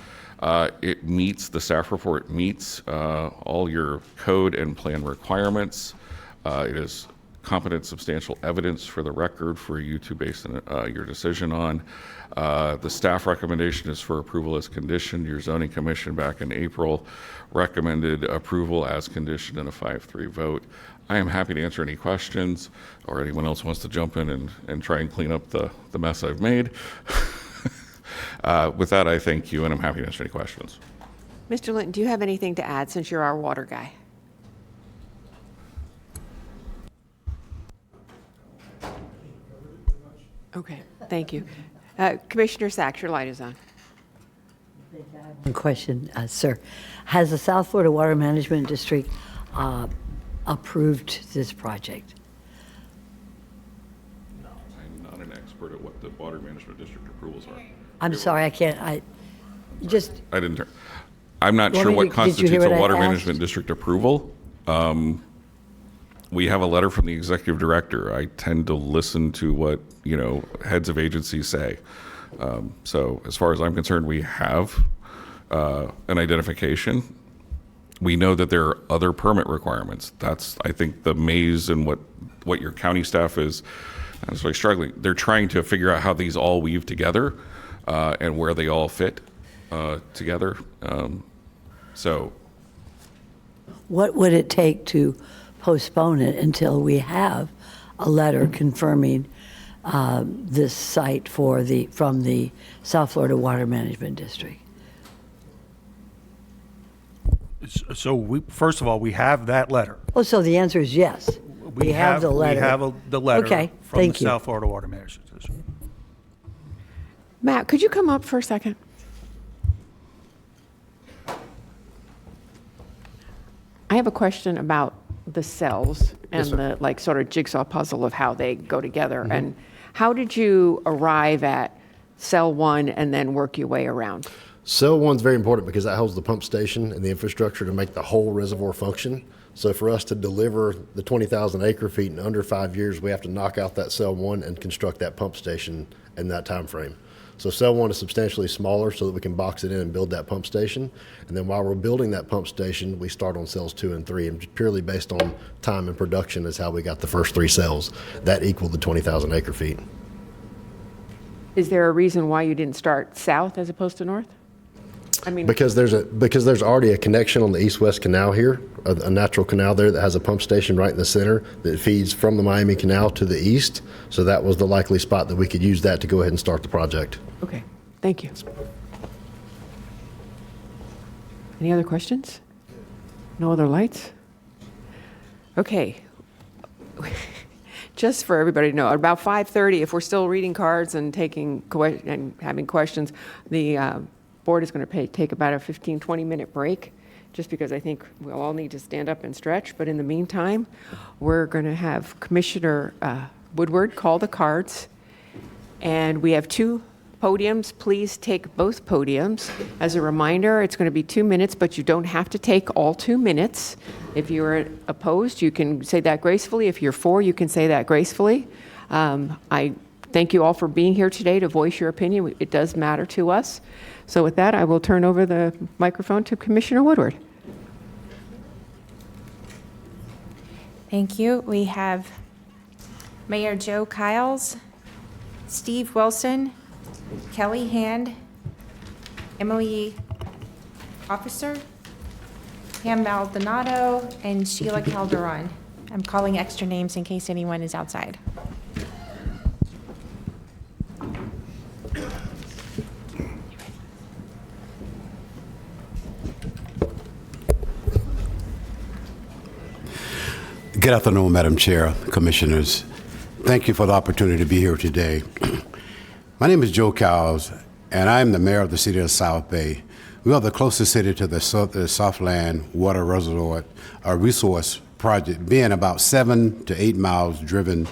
Speaker 11: The staff report meets all your code and plan requirements. It is competent, substantial evidence for the record for you to base your decision on. The staff recommendation is for approval as conditioned. Your zoning commission back in April recommended approval as conditioned in a 5-3 vote. I am happy to answer any questions, or anyone else wants to jump in and try and clean up the mess I've made. With that, I thank you, and I'm happy to answer any questions.
Speaker 1: Mr. Linton, do you have anything to add since you're our water guy? Okay, thank you. Commissioner Sachs, your light is on.
Speaker 8: One question, sir. Has the South Florida Water Management District approved this project?
Speaker 11: No, I'm not an expert at what the water management district approvals are.
Speaker 8: I'm sorry, I can't,
Speaker 11: I didn't. I'm not
Speaker 8: Well,
Speaker 11: sure what
Speaker 8: did you
Speaker 11: constitutes
Speaker 8: hear
Speaker 11: a
Speaker 8: what I
Speaker 11: water
Speaker 8: asked?
Speaker 11: management district approval. We have a letter from the executive director. I tend to listen to what heads of agencies say. So as far as I'm concerned, we have an identification. We know that there are other permit requirements. That's, I think, the maze and what your county staff is really struggling. They're trying to figure out how these all weave together and where they all fit together. So
Speaker 8: What would it take to postpone it until we have a letter confirming this site from the South Florida Water Management District?
Speaker 18: So first of all, we have that letter.
Speaker 8: Oh, so the answer is yes. We have the letter.
Speaker 18: We have the letter
Speaker 8: Okay,
Speaker 18: from
Speaker 8: thank
Speaker 18: the
Speaker 8: you.
Speaker 18: South Florida Water Management District.
Speaker 1: Matt, could you come up for a second? I have a question about the cells and the sort of jigsaw puzzle of how they go together.
Speaker 20: Mm-hmm.
Speaker 1: And how did you arrive at cell 1 and then work your way around?
Speaker 16: Cell 1's very important because that holds the pump station and the infrastructure to make the whole reservoir function. So for us to deliver the 20,000 acre feet in under 5 years, we have to knock out that Cell 1 and construct that pump station in that time frame. So Cell 1 is substantially smaller so that we can box it in and build that pump station. And then while we're building that pump station, we start on cells 2 and 3. And purely based on time and production is how we got the first 3 cells. That equaled the 20,000 acre feet.
Speaker 1: Is there a reason why you didn't start south as opposed to north? I mean,
Speaker 16: Because there's already a connection on the east-west canal here, a natural canal there that has a pump station right in the center that feeds from the Miami Canal to the east. So that was the likely spot that we could use that to go ahead and start the project.
Speaker 1: okay, thank you. Any other questions? No other lights? Okay. Just for everybody to know, about 5:30, if we're still reading cards and and having questions, the board is going to take about a 15, 20-minute break, just because I think we'll all need to stand up and stretch. But in the meantime, we're going to have Commissioner Woodward call the cards. And we have 2 podiums. Please take both podiums. As a reminder, it's going to be 2 minutes, but you don't have to take all 2 minutes. If you're opposed, you can say that gracefully. If you're for, you can say that gracefully. I thank you all for being here today to voice your opinion. It does matter to us. So with that, I will turn over the microphone to Commissioner Woodward.
Speaker 10: Thank you. We have Mayor Joe Kiles, Steve Wilson, Kelly Hand, Emily Officer, Pam Maldonado, and Sheila Calderon. I'm calling extra names in case anyone is outside.
Speaker 19: Good afternoon, Madam Chair, Commissioners. Thank you for the opportunity to be here today. My name is Joe Cowles, and I'm the mayor of the city of South Bay. We are the closest city to the Southland Water Reservoir Resource Project, being about 7 to 8 miles driven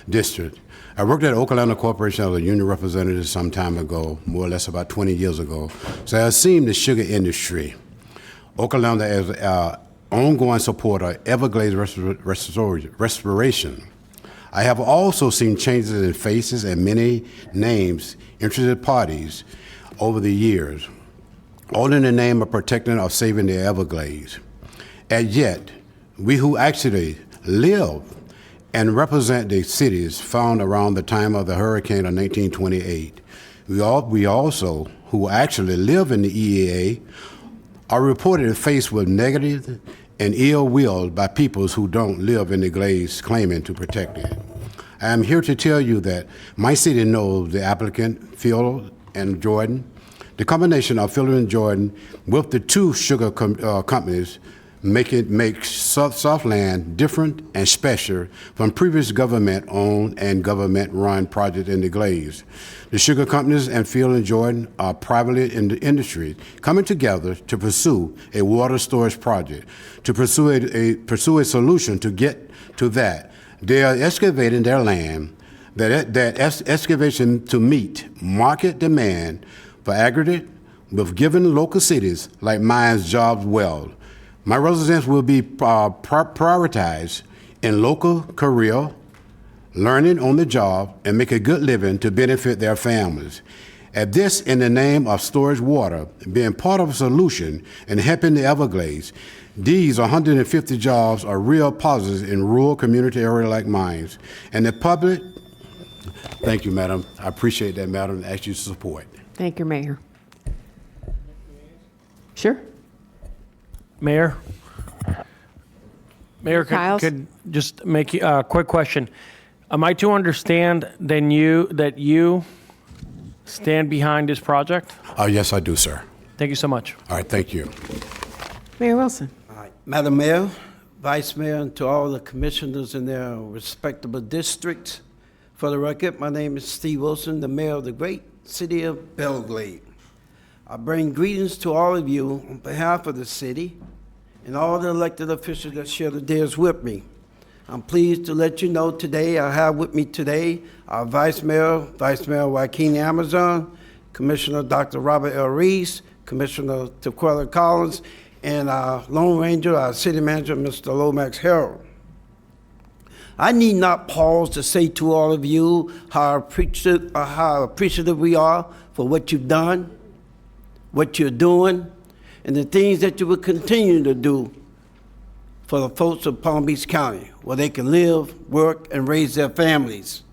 Speaker 19: district. I worked at Okalanda Corporation as a union representative some time ago, more or less about 20 years ago. So I've seen the sugar industry. Okalanda is an ongoing supporter of Everglades restoration. I have also seen changes in faces and many names, interested parties over the years, all in the name of protecting or saving the Everglades. And yet, we who actually live and represent the cities found around the time of the hurricane of 1928, we also, who actually live in the EAA, are reported faced with negative and ill will by peoples who don't live in the glades claiming to protect it. I am here to tell you that my city knows the applicant, Phil and Jordan. The combination of Phil and Jordan with the 2 sugar companies makes Southland different and special from previous government-owned and government-run projects in the glades. The sugar companies and Phil and Jordan are privately in the industry coming together to pursue a water storage project, to pursue a solution to get to that. They are excavating their land, that excavation to meet market demand for aggregate with given local cities like mine's jobs well. My residents will be prioritized in local career, learning on the job, and make a good living to benefit their families. And this in the name of storage water, being part of a solution and helping the Everglades. These 150 jobs are real positives in rural community area like mine. And the public, thank you, Madam. I appreciate that, Madam, and ask you to support.
Speaker 1: Thank you, Mayor. Sure.
Speaker 9: Mayor, could just make a quick question. Am I to understand then that you stand behind this project?
Speaker 19: Yes, I do, sir.
Speaker 9: Thank you so much.
Speaker 19: All right, thank you.
Speaker 1: Mayor Wilson.
Speaker 20: Madam Mayor, Vice Mayor, and to all the commissioners in their respectable districts. For the record, my name is Steve Wilson, the mayor of the great city of Belgrade. I bring greetings to all of you on behalf of the city and all the elected officials that share the dais with me. I'm pleased to let you know today, I have with me today our Vice Mayor Joaquin Amazon, Commissioner Dr. Robert L. Reese, Commissioner Tequila Collins, and our Lone Ranger, our city manager, Mr. Lomax Harrell. I need not pause to say to all of you how appreciative we are for what you've done, what you're doing, and the things that you will continue to do for the folks of Palm Beach County, where they can live, work, and raise their families.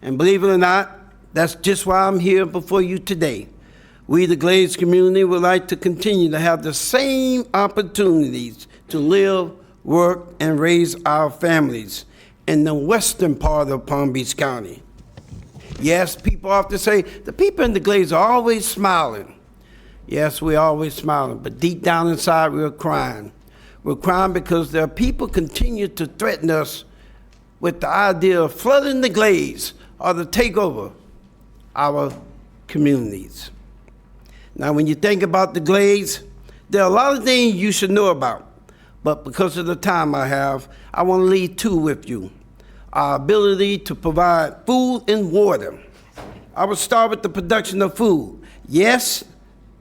Speaker 20: And believe it or not, that's just why I'm here before you today. We, the Glades community, would like to continue to have the same opportunities to live, work, and raise our families in the western part of Palm Beach County. Yes, people often say, the people in the Glades are always smiling. Yes, we're always smiling, but deep down inside, we're crying. We're crying because there are people continue to threaten us with the idea of flooding the Glades or to take over our communities. Now, when you think about the Glades, there are a lot of things you should know about, but because of the time I have, I want to leave two with you. Our ability to provide food and water. I will start with the production of food. Yes,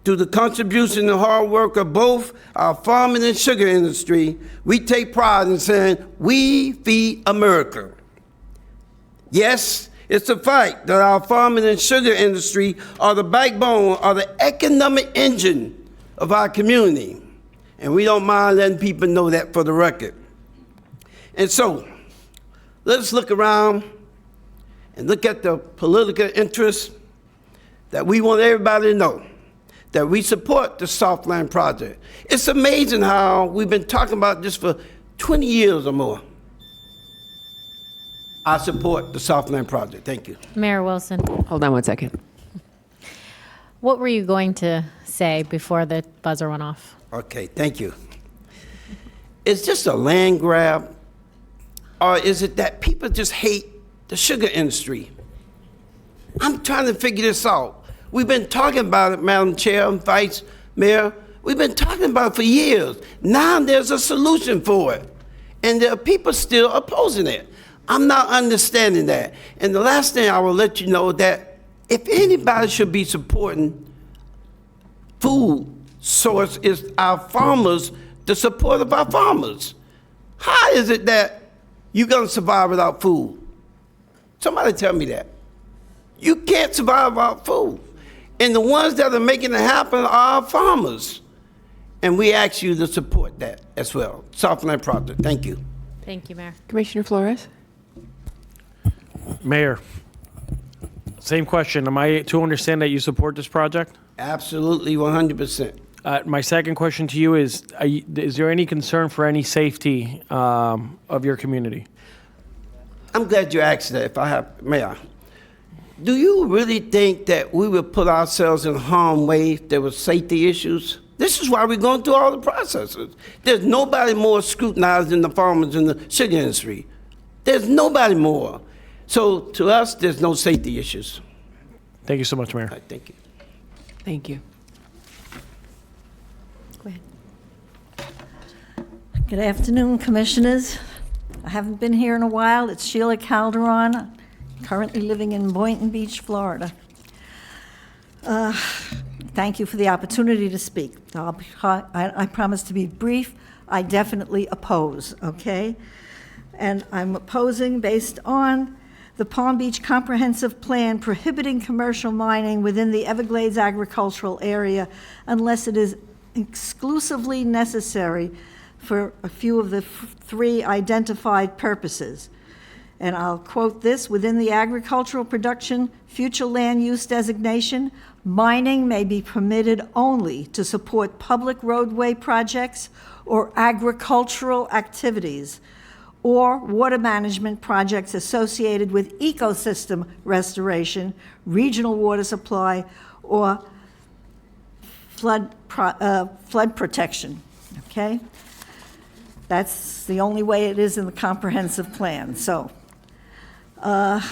Speaker 20: through the contribution and hard work of both our farming and sugar industry, we take pride in saying, we feed America. Yes, it's a fact that our farming and sugar industry are the backbone, are the economic engine of our community. And we don't mind letting people know that for the record. And so, let's look around and look at the political interests that we want everybody to know that we support the Southland Project. It's amazing how we've been talking about this for 20 years or more. I support the Southland Project. Thank you.
Speaker 13: Mayor Wilson,
Speaker 1: Hold on one second.
Speaker 13: what were you going to say before the buzzer went off?
Speaker 20: Okay, thank you. Is this a land grab, or is it that people just hate the sugar industry? I'm trying to figure this out. We've been talking about it, Madam Chair and Vice Mayor. We've been talking about it for years. Now there's a solution for it, and there are people still opposing it. I'm not understanding that. And the last thing I will let you know that if anybody should be supporting food source is our farmers, the support of our farmers. How is it that you're gonna survive without food? Somebody tell me that. You can't survive without food. And the ones that are making it happen are our farmers. And we ask you to support that as well. Southland Project, thank you.
Speaker 13: Thank you, Mayor.
Speaker 1: Commissioner Flores?
Speaker 9: Mayor, same question. Am I to understand that you support this project?
Speaker 20: Absolutely, 100%.
Speaker 9: My second question to you is there any concern for any safety of your community?
Speaker 20: I'm glad you asked that, if I have, may I? Do you really think that we would put ourselves in harm's way if there were safety issues? This is why we're going through all the processes. There's nobody more scrutinized than the farmers in the sugar industry. There's nobody more. So to us, there's no safety issues.
Speaker 9: Thank you so much, Mayor.
Speaker 20: All right, thank you.
Speaker 1: Thank you.
Speaker 13: Go ahead.
Speaker 5: Good afternoon, Commissioners. I haven't been here in a while. It's Sheila Calderon, currently living in Boynton Beach, Florida. Thank you for the opportunity to speak. I promise to be brief. I definitely oppose, okay? And I'm opposing based on the Palm Beach Comprehensive Plan prohibiting commercial mining within the Everglades agricultural area unless it is exclusively necessary for a few of the three identified purposes. And I'll quote this: within the agricultural production future land use designation, mining may be permitted only to support public roadway projects or agricultural activities or water management projects associated with ecosystem restoration, regional water supply, or flood protection, okay? That's the only way it is in the comprehensive plan. So the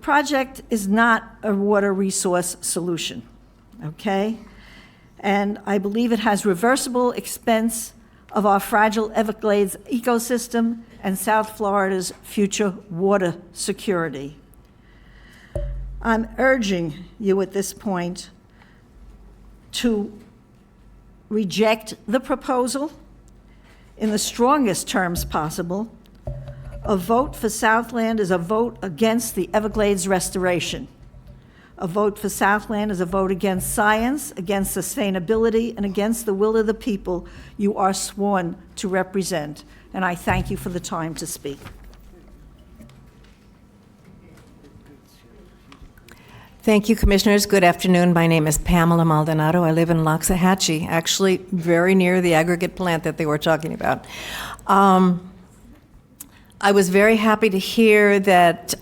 Speaker 5: project is not a water resource solution, okay? And I believe it has reversible expense of our fragile Everglades ecosystem and South Florida's future water security. I'm urging you at this point to reject the proposal in the strongest terms possible. A vote for Southland is a vote against the Everglades restoration. A vote for Southland is a vote against science, against sustainability, and against the will of the people you are sworn to represent. And I thank you for the time to speak.
Speaker 2: Thank you, Commissioners. Good afternoon. My name is Pamela Maldonado. I live in Loxahatchee, actually very near the aggregate plant that they were talking about. I was very happy to hear that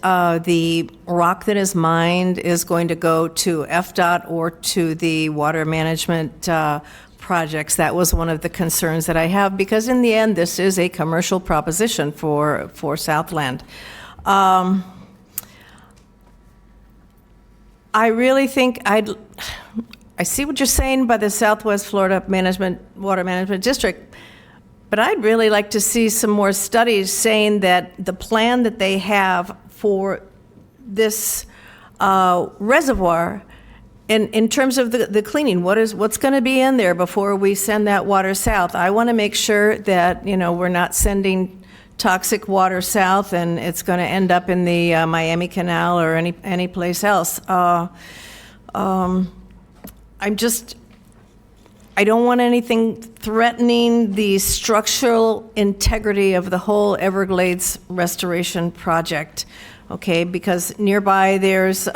Speaker 2: the rock that is mined is going to go to FDOT or to the water management projects. That was one of the concerns that I have, because in the end, this is a commercial proposition for Southland. I really think I see what you're saying by the Southwest Florida Water Management District, but I'd really like to see some more studies saying that the plan that they have for this reservoir, in terms of the cleaning, what's going to be in there before we send that water south. I want to make sure that, we're not sending toxic water south and it's going to end up in the Miami Canal or any place else. I don't want anything threatening the structural integrity of the whole Everglades restoration project, okay? Because nearby there's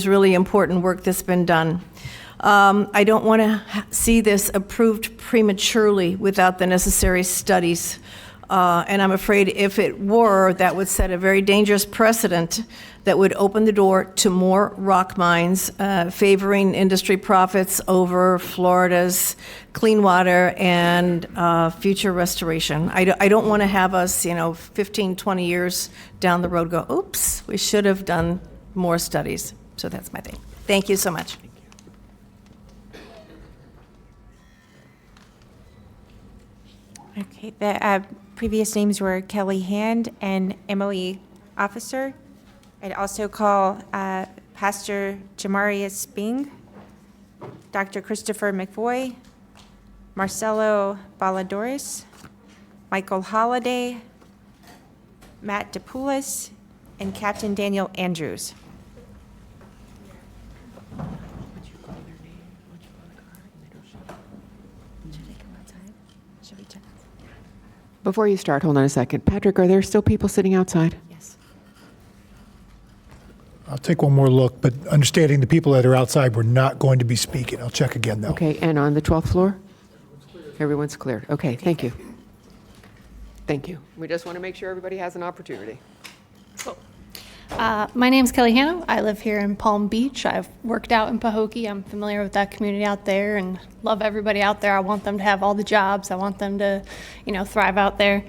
Speaker 2: really important work that's been done. I don't want to see this approved prematurely without the necessary studies. And I'm afraid if it were, that would set a very dangerous precedent that would open the door to more rock mines, favoring industry profits over Florida's clean water and future restoration. I don't want to have us, 15, 20 years down the road go, oops, we should have done more studies. So that's my thing. Thank you so much.
Speaker 10: Okay, the previous names were Kelly Hand and Emily Officer. I'd also call Pastor Jamarius Bing, Dr. Christopher McVoy, Marcelo Baladores, Michael Holliday, Matt DePoulis, and Captain Daniel Andrews.
Speaker 1: Before you start, hold on a second. Patrick, are there still people sitting outside?
Speaker 10: Yes.
Speaker 21: I'll take one more look, but understanding the people that are outside were not going to be speaking. I'll check again, though.
Speaker 1: Okay, and on the 12th floor? Everyone's cleared. Okay, thank you. Thank you. We just want to make sure everybody has an opportunity.
Speaker 23: My name's Kelly Hanno. I live here in Palm Beach. I've worked out in Pahokee. I'm familiar with that community out there and love everybody out there. I want them to have all the jobs. I want them to, thrive out there.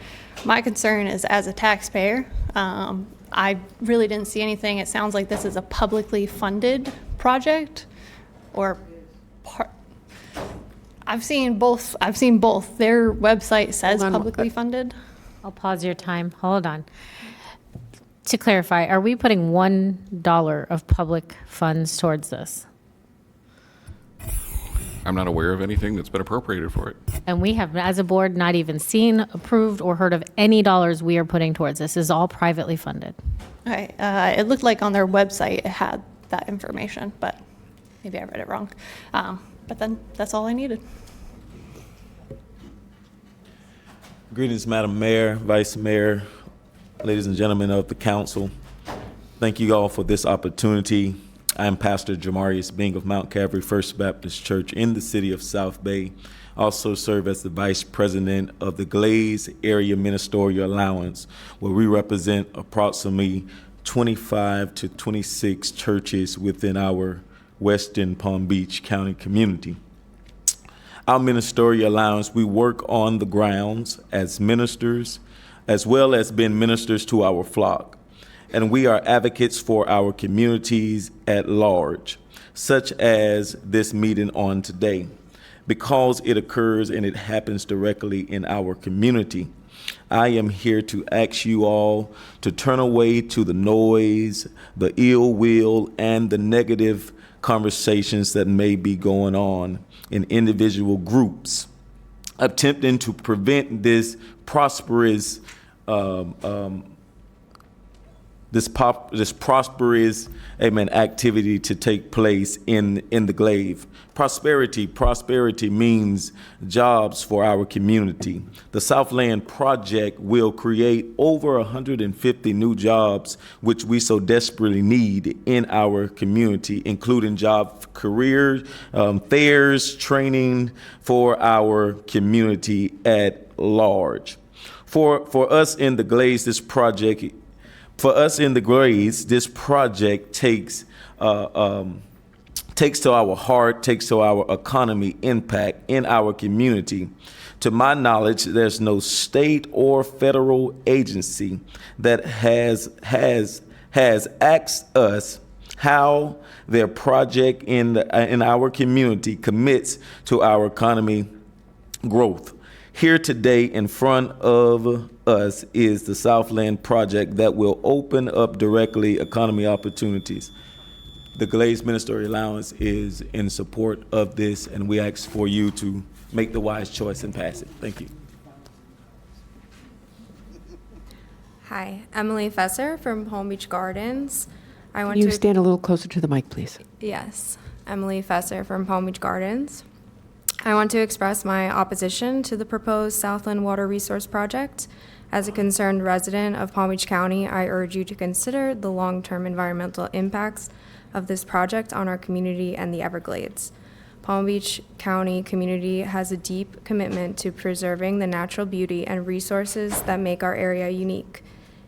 Speaker 23: My concern is, as a taxpayer, I really didn't see anything. It sounds like this is a publicly funded project, or I've seen both. Their website says publicly funded.
Speaker 13: I'll pause your time. Hold on. To clarify, are we putting $1 of public funds towards this?
Speaker 11: I'm not aware of anything that's been appropriated for it.
Speaker 13: And we have, as a board, not even seen, approved, or heard of any dollars we are putting towards this. This is all privately funded.
Speaker 23: Okay, it looked like on their website it had that information, but maybe I read it wrong. But then that's all I needed.
Speaker 24: Greetings, Madam Mayor, Vice Mayor, ladies and gentlemen of the council. Thank you all for this opportunity. I am Pastor Jamarius Bing of Mount Calvary First Baptist Church in the city of South Bay. I also serve as the Vice President of the Glades Area Ministerial Allowance, where we represent approximately 25 to 26 churches within our Western Palm Beach County community. Our ministerial allowance, we work on the grounds as ministers, as well as being ministers to our flock. And we are advocates for our communities at large, such as this meeting on today. Because it occurs and it happens directly in our community, I am here to ask you all to turn away to the noise, the ill will, and the negative conversations that may be going on in individual groups, attempting to prevent this prosperous activity to take place in the Glade. Prosperity means jobs for our community. The Southland Project will create over 150 new jobs, which we so desperately need in our community, including job career fairs, training for our community at large. For us in the Glades, this project takes to our heart, takes to our economy impact in our community. To my knowledge, there's no state or federal agency that has asked us how their project in our community commits to our economy growth. Here today in front of us is the Southland Project that will open up directly economy opportunities. The Glades Ministerial Allowance is in support of this, and we ask for you to make the wise choice and pass it. Thank you.
Speaker 7: Hi, Emily Fesser from Palm Beach Gardens.
Speaker 1: Can you stand a little closer to the mic, please?
Speaker 7: Yes, Emily Fesser from Palm Beach Gardens. I want to express my opposition to the proposed Southland Water Resource Project. As a concerned resident of Palm Beach County, I urge you to consider the long-term environmental impacts of this project on our community and the Everglades. Palm Beach County community has a deep commitment to preserving the natural beauty and resources that make our area unique.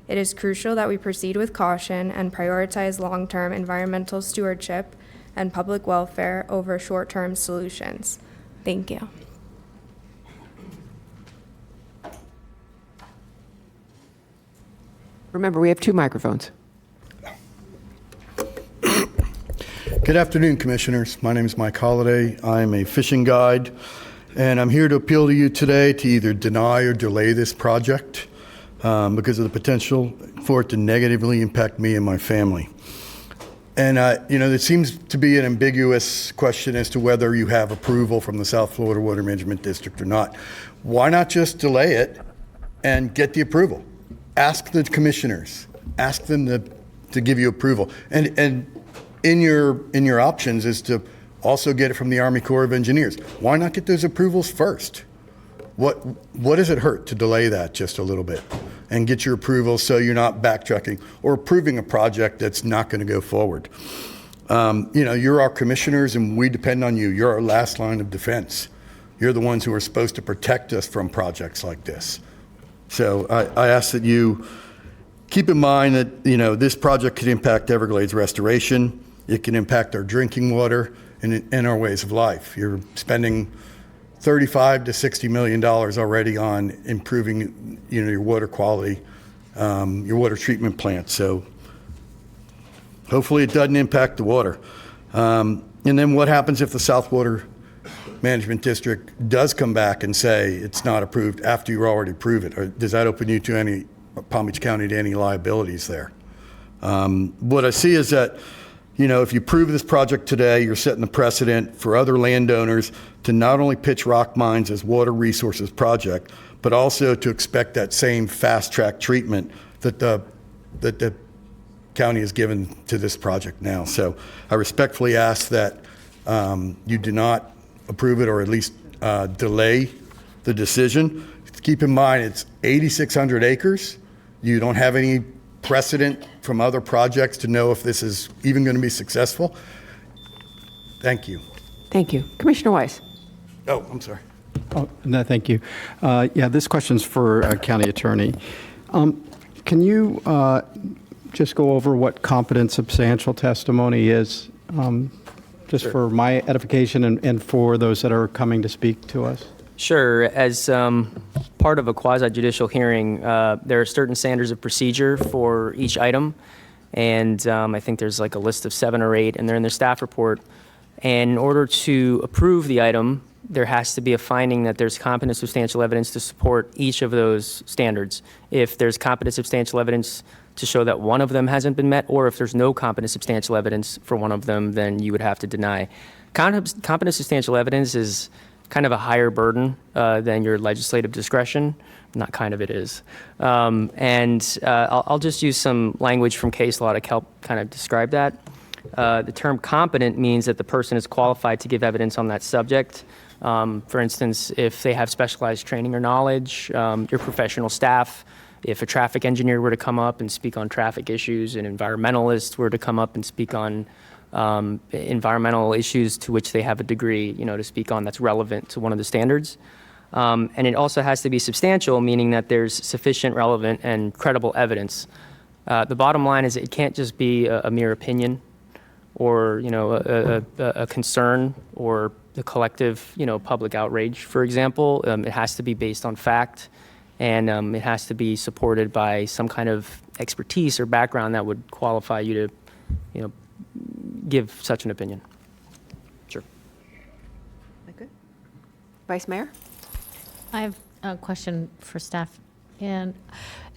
Speaker 7: It is crucial that we proceed with caution and prioritize long-term environmental stewardship and public welfare over short-term solutions. Thank you.
Speaker 1: Remember, we have 2 microphones.
Speaker 14: Good afternoon, Commissioners. My name is Mike Holliday. I'm a fishing guide, and I'm here to appeal to you today to either deny or delay this project because of the potential for it to negatively impact me and my family. And, there seems to be an ambiguous question as to whether you have approval from the South Florida Water Management District or not. Why not just delay it and get the approval? Ask the commissioners. Ask them to give you approval. And in your options is to also get it from the Army Corps of Engineers. Why not get those approvals first? What does it hurt to delay that just a little bit and get your approval so you're not backtracking or approving a project that's not going to go forward? You're our commissioners and we depend on you. You're our last line of defense. You're the ones who are supposed to protect us from projects like this. So I ask that you keep in mind that, this project could impact Everglades restoration. It can impact our drinking water and our ways of life. You're spending $35 to $60 million already on improving, your water quality, your water treatment plant. So hopefully it doesn't impact the water. And then what happens if the South Water Management District does come back and say it's not approved after you already approved it? Or does that open you to any, Palm Beach County, to any liabilities there? What I see is that, if you approve this project today, you're setting the precedent for other landowners to not only pitch rock mines as water resources project, but also to expect that same fast-track treatment that the county has given to this project now. So I respectfully ask that you do not approve it or at least delay the decision. Keep in mind, it's 8,600 acres. You don't have any precedent from other projects to know if this is even going to be successful. Thank you.
Speaker 1: Thank you. Commissioner Weiss.
Speaker 14: Oh, I'm sorry.
Speaker 4: Oh, no, thank you. This question's for County Attorney. Can you just go over what competent substantial testimony is, just
Speaker 6: Sure.
Speaker 4: for my edification and for those that are coming to speak to us?
Speaker 6: Sure. As part of a quasi-judicial hearing, there are certain standards of procedure for each item, and I think there's like a list of 7 or 8, and they're in the staff report. And in order to approve the item, there has to be a finding that there's competent substantial evidence to support each of those standards. If there's competent substantial evidence to show that one of them hasn't been met, or if there's no competent substantial evidence for one of them, then you would have to deny. Competent substantial evidence is kind of a higher burden than your legislative discretion. Not kind of, it is. I'll just use some language from case law to help kind of describe that. The term competent means that the person is qualified to give evidence on that subject. For instance, if they have specialized training or knowledge, your professional staff, if a traffic engineer were to come up and speak on traffic issues, an environmentalist were to come up and speak on environmental issues to which they have a degree, to speak on that's relevant to one of the standards. And it also has to be substantial, meaning that there's sufficient, relevant, and credible evidence. The bottom line is it can't just be a mere opinion or, a concern or the collective, public outrage, for example. It has to be based on fact, and it has to be supported by some kind of expertise or background that would qualify you to, give such an opinion. Sure.
Speaker 1: Okay. Vice Mayor?
Speaker 13: I have a question for staff. And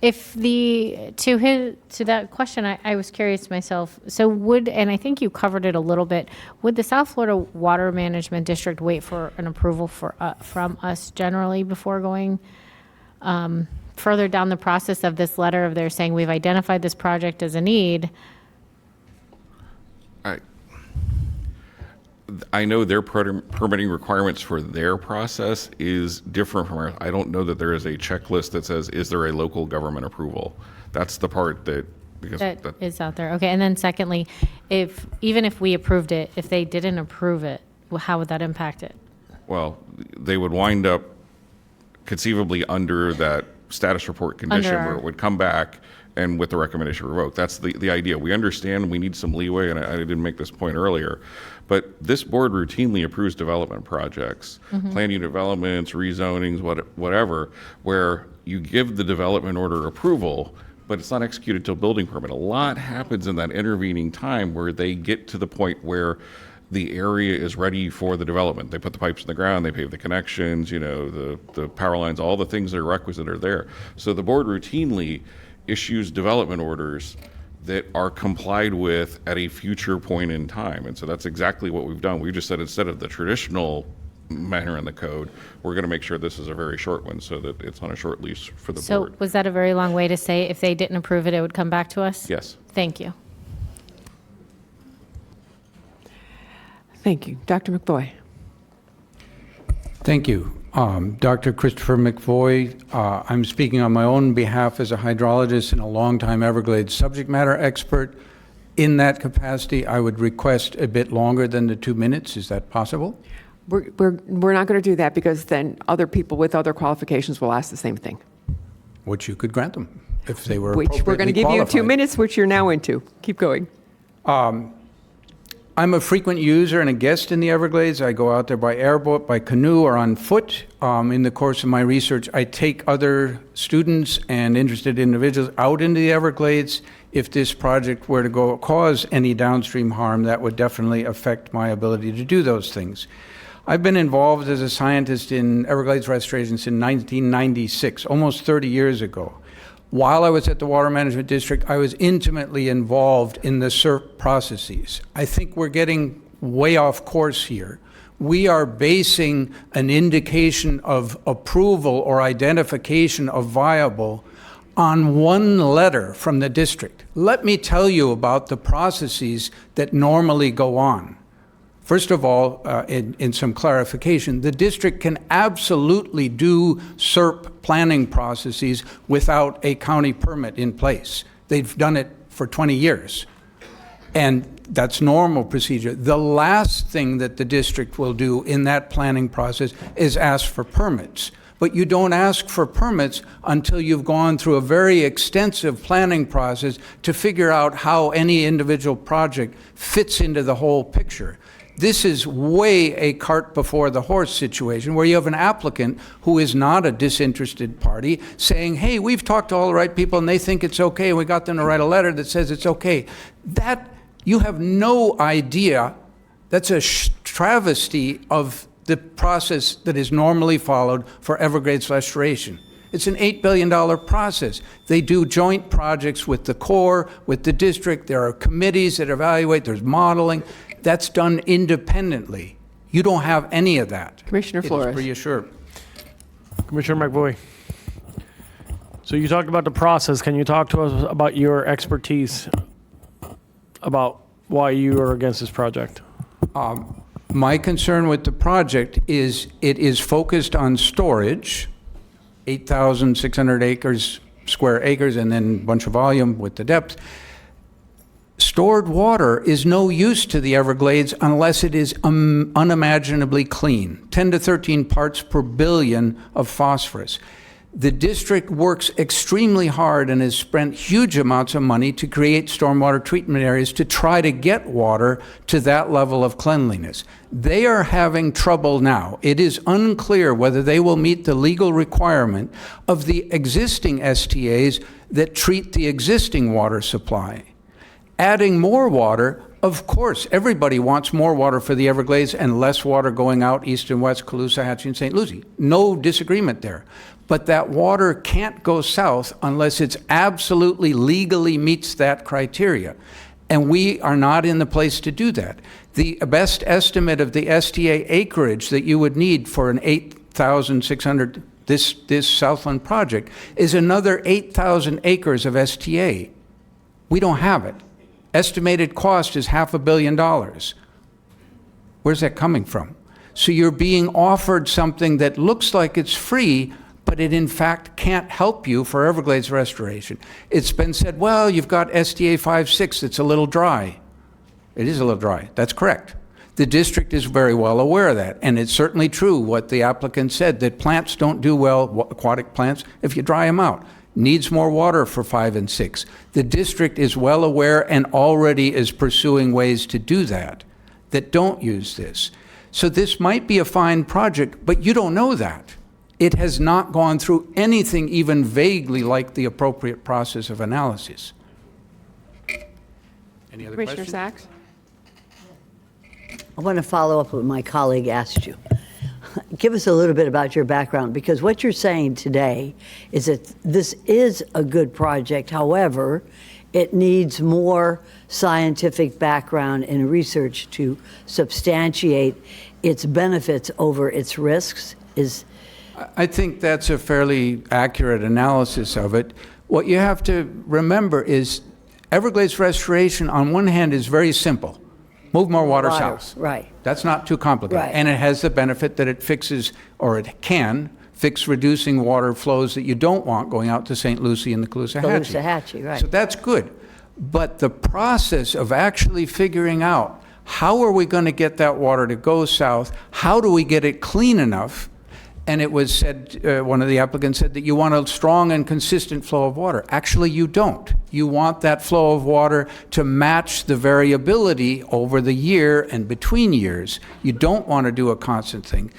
Speaker 13: if to that question, I was curious myself. So and I think you covered it a little bit, would the South Florida Water Management District wait for an approval from us generally before going further down the process of this letter of theirs saying we've identified this project as a need?
Speaker 11: I know their permitting requirements for their process is different from ours. I don't know that there is a checklist that says, is there a local government approval? That's the part that
Speaker 13: is out there. Okay, and then secondly, even if we approved it, if they didn't approve it, how would that impact it?
Speaker 11: Well, they would wind up conceivably under that status report condition where it would come back and with the recommendation revoked. That's the idea. We understand we need some leeway, and I didn't make this point earlier, but this board routinely approves development projects, plan unit developments, rezonings, whatever, where you give the development order approval, but it's not executed till building permit. A lot happens in that intervening time where they get to the point where the area is ready for the development. They put the pipes in the ground, they pave the connections, the power lines, all the things that are requisite are there. So the board routinely issues development orders that are complied with at a future point in time. And so that's exactly what we've done. We just said instead of the traditional manner in the code, we're going to make sure this is a very short one so that it's on a short leash for the board.
Speaker 13: So was that a very long way to say if they didn't approve it, it would come back to us?
Speaker 11: Yes.
Speaker 13: Thank you.
Speaker 1: Thank you. Dr. McVoy.
Speaker 3: Thank you. Dr. Christopher McVoy, I'm speaking on my own behalf as a hydrologist and a longtime Everglades subject matter expert. In that capacity, I would request a bit longer than the 2 minutes. Is that possible?
Speaker 1: We're not going to do that because then other people with other qualifications will ask the same thing.
Speaker 3: Which you could grant them if they were
Speaker 1: Which we're going to give you 2 minutes, which you're now into. Keep going.
Speaker 3: I'm a frequent user and a guest in the Everglades. I go out there by airboat, by canoe, or on foot. In the course of my research, I take other students and interested individuals out into the Everglades. If this project were to cause any downstream harm, that would definitely affect my ability to do those things. I've been involved as a scientist in Everglades restoration since 1996, almost 30 years ago. While I was at the Water Management District, I was intimately involved in the SERP processes. I think we're getting way off course here. We are basing an indication of approval or identification of viable on one letter from the district. Let me tell you about the processes that normally go on. First of all, in some clarification, the district can absolutely do SERP planning processes without a county permit in place. They've done it for 20 years. And that's normal procedure. The last thing that the district will do in that planning process is ask for permits. But you don't ask for permits until you've gone through a very extensive planning process to figure out how any individual project fits into the whole picture. This is way a cart before the horse situation where you have an applicant who is not a disinterested party saying, hey, we've talked to all the right people and they think it's okay and we got them to write a letter that says it's okay. That, you have no idea. That's a travesty of the process that is normally followed for Everglades restoration. It's an $8 billion process. They do joint projects with the Corps, with the district. There are committees that evaluate. There's modeling. That's done independently. You don't have any of that.
Speaker 1: Commissioner Flores.
Speaker 3: It is reassured.
Speaker 9: Commissioner McVoy. So you talked about the process. Can you talk to us about your expertise about why you are against this project?
Speaker 3: My concern with the project is it is focused on storage, 8,600 acres, square acres, and then a bunch of volume with the depth. Stored water is no use to the Everglades unless it is unimaginably clean, 10 to 13 parts per billion of phosphorus. The district works extremely hard and has spent huge amounts of money to create stormwater treatment areas to try to get water to that level of cleanliness. They are having trouble now. It is unclear whether they will meet the legal requirement of the existing STAs that treat the existing water supply. Adding more water, of course, everybody wants more water for the Everglades and less water going out east and west, Caloosahatchee and St. Lucie. No disagreement there. But that water can't go south unless it's absolutely legally meets that criteria. And we are not in the place to do that. The best estimate of the STA acreage that you would need for an 8,600, this Southland project, is another 8,000 acres of STA. We don't have it. Estimated cost is $500 million. Where's that coming from? So you're being offered something that looks like it's free, but it in fact can't help you for Everglades restoration. It's been said, well, you've got STA 5.6 that's a little dry. It is a little dry, that's correct. The district is very well aware of that, and it's certainly true what the applicant said, that plants don't do well, aquatic plants, if you dry them out. Needs more water for 5 and 6. The district is well aware and already is pursuing ways to do that don't use this. So this might be a fine project, but you don't know that. It has not gone through anything even vaguely like the appropriate process of analysis. Any other
Speaker 1: Commissioner
Speaker 3: questions?
Speaker 1: Sachs?
Speaker 8: I want to follow up what my colleague asked you. Give us a little bit about your background, because what you're saying today is that this is a good project. However, it needs more scientific background and research to substantiate its benefits over its risks.
Speaker 3: I think that's a fairly accurate analysis of it. What you have to remember is Everglades restoration, on one hand, is very simple. Move more water south.
Speaker 8: Right.
Speaker 3: That's not too complicated.
Speaker 8: Right.
Speaker 3: And it has the benefit that it fixes, or it can fix reducing water flows that you don't want going out to St. Lucie and the Caloosahatchee.
Speaker 8: Caloosahatchee, right.
Speaker 3: So that's good. But the process of actually figuring out how are we going to get that water to go south, how do we get it clean enough, and it was said, one of the applicants said that you want a strong and consistent flow of water. Actually, you don't. You want that flow of water to match the variability over the year and between years. You don't want to do a constant thing.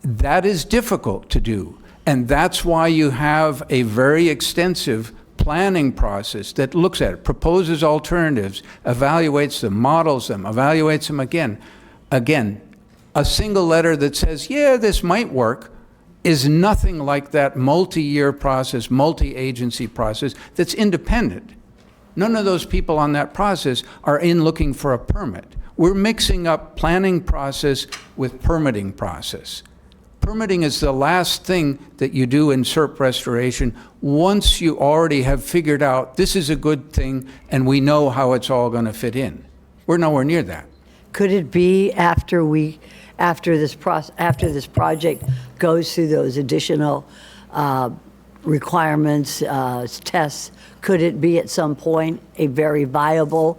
Speaker 3: That is difficult to do. And that's why you have a very extensive planning process that looks at it, proposes alternatives, evaluates them, models them, evaluates them again. Again, a single letter that says, yeah, this might work, is nothing like that multi-year process, multi-agency process that's independent. None of those people on that process are in looking for a permit. We're mixing up planning process with permitting process. Permitting is the last thing that you do in SERP restoration once you already have figured out this is a good thing and we know how it's all going to fit in. We're nowhere near that.
Speaker 8: Could it be after this project goes through those additional requirements, tests, could it be at some point a very viable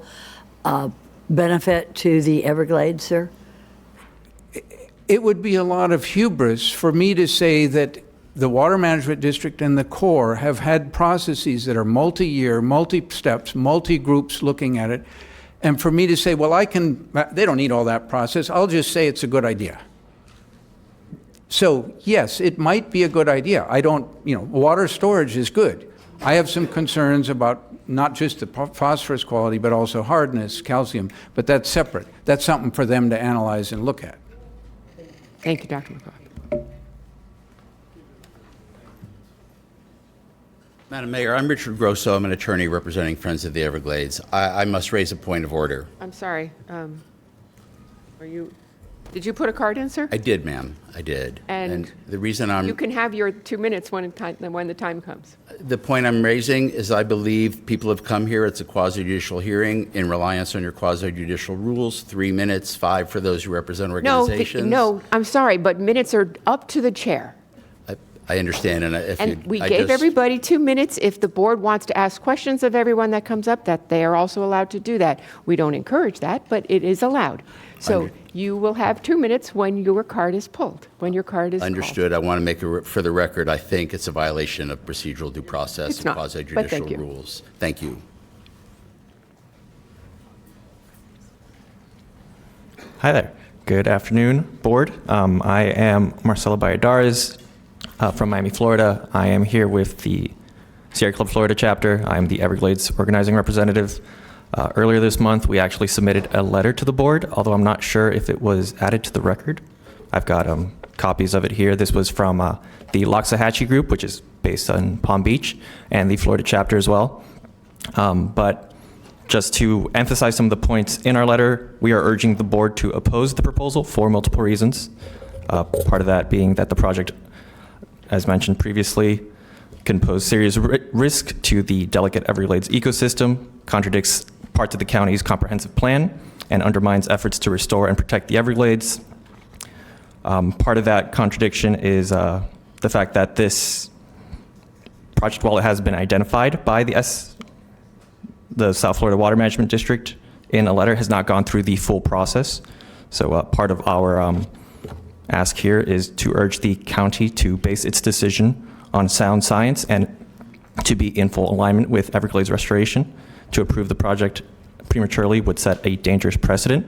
Speaker 8: benefit to the Everglades, sir?
Speaker 3: It would be a lot of hubris for me to say that the Water Management District and the Corps have had processes that are multi-year, multi-steps, multi-groups looking at it, and for me to say, well, they don't need all that process, I'll just say it's a good idea. So yes, it might be a good idea. Water storage is good. I have some concerns about not just the phosphorus quality, but also hardness, calcium, but that's separate. That's something for them to analyze and look at.
Speaker 1: Thank you, Dr. McCarthy.
Speaker 12: Madam Mayor, I'm Richard Grosso. I'm an attorney representing Friends of the Everglades. I must raise a point of order.
Speaker 1: I'm sorry. Did you put a card in, sir?
Speaker 12: I did, ma'am. I did.
Speaker 1: And
Speaker 12: the reason
Speaker 1: You can have your 2 minutes when the time comes.
Speaker 12: the point I'm raising is I believe people have come here. It's a quasi-judicial hearing in reliance on your quasi-judicial rules. 3 minutes, 5 for those who represent organizations.
Speaker 1: No, I'm sorry, but minutes are up to the chair.
Speaker 12: I understand. And
Speaker 1: We gave everybody 2 minutes. If the board wants to ask questions of everyone that comes up, that they are also allowed to do that. We don't encourage that, but it is allowed. So you will have 2 minutes when your card is pulled, when your card is
Speaker 12: Understood. I want to make it for the record. I think it's a violation of procedural due process
Speaker 1: It's
Speaker 12: and
Speaker 1: not, but
Speaker 12: quasi-judicial
Speaker 1: thank you.
Speaker 12: rules. Thank you.
Speaker 15: Hi there. Good afternoon, board. I am Marcelo Valladares from Miami, Florida. I am here with the Sierra Club Florida chapter. I am the Everglades organizing representative. Earlier this month, we actually submitted a letter to the board, although I'm not sure if it was added to the record. I've got copies of it here. This was from the Loxahatchee group, which is based on Palm Beach, and the Florida chapter as well. But just to emphasize some of the points in our letter, we are urging the board to oppose the proposal for multiple reasons. Part of that being that the project, as mentioned previously, can pose serious risk to the delicate Everglades ecosystem, contradicts parts of the county's comprehensive plan, and undermines efforts to restore and protect the Everglades. Part of that contradiction is the fact that this project, while it has been identified by the South Florida Water Management District in a letter, has not gone through the full process. So part of our ask here is to urge the county to base its decision on sound science and to be in full alignment with Everglades restoration. To approve the project prematurely would set a dangerous precedent,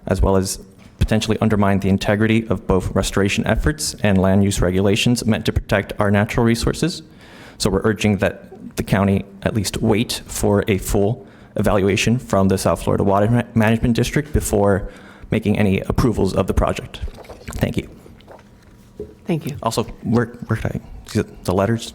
Speaker 15: as well as potentially undermine the integrity of both restoration efforts and land use regulations meant to protect our natural resources. So we're urging that the county at least wait for a full evaluation from the South Florida Water Management District before making any approvals of the project. Thank you.
Speaker 1: Thank you.
Speaker 15: Also, where could I see the letters?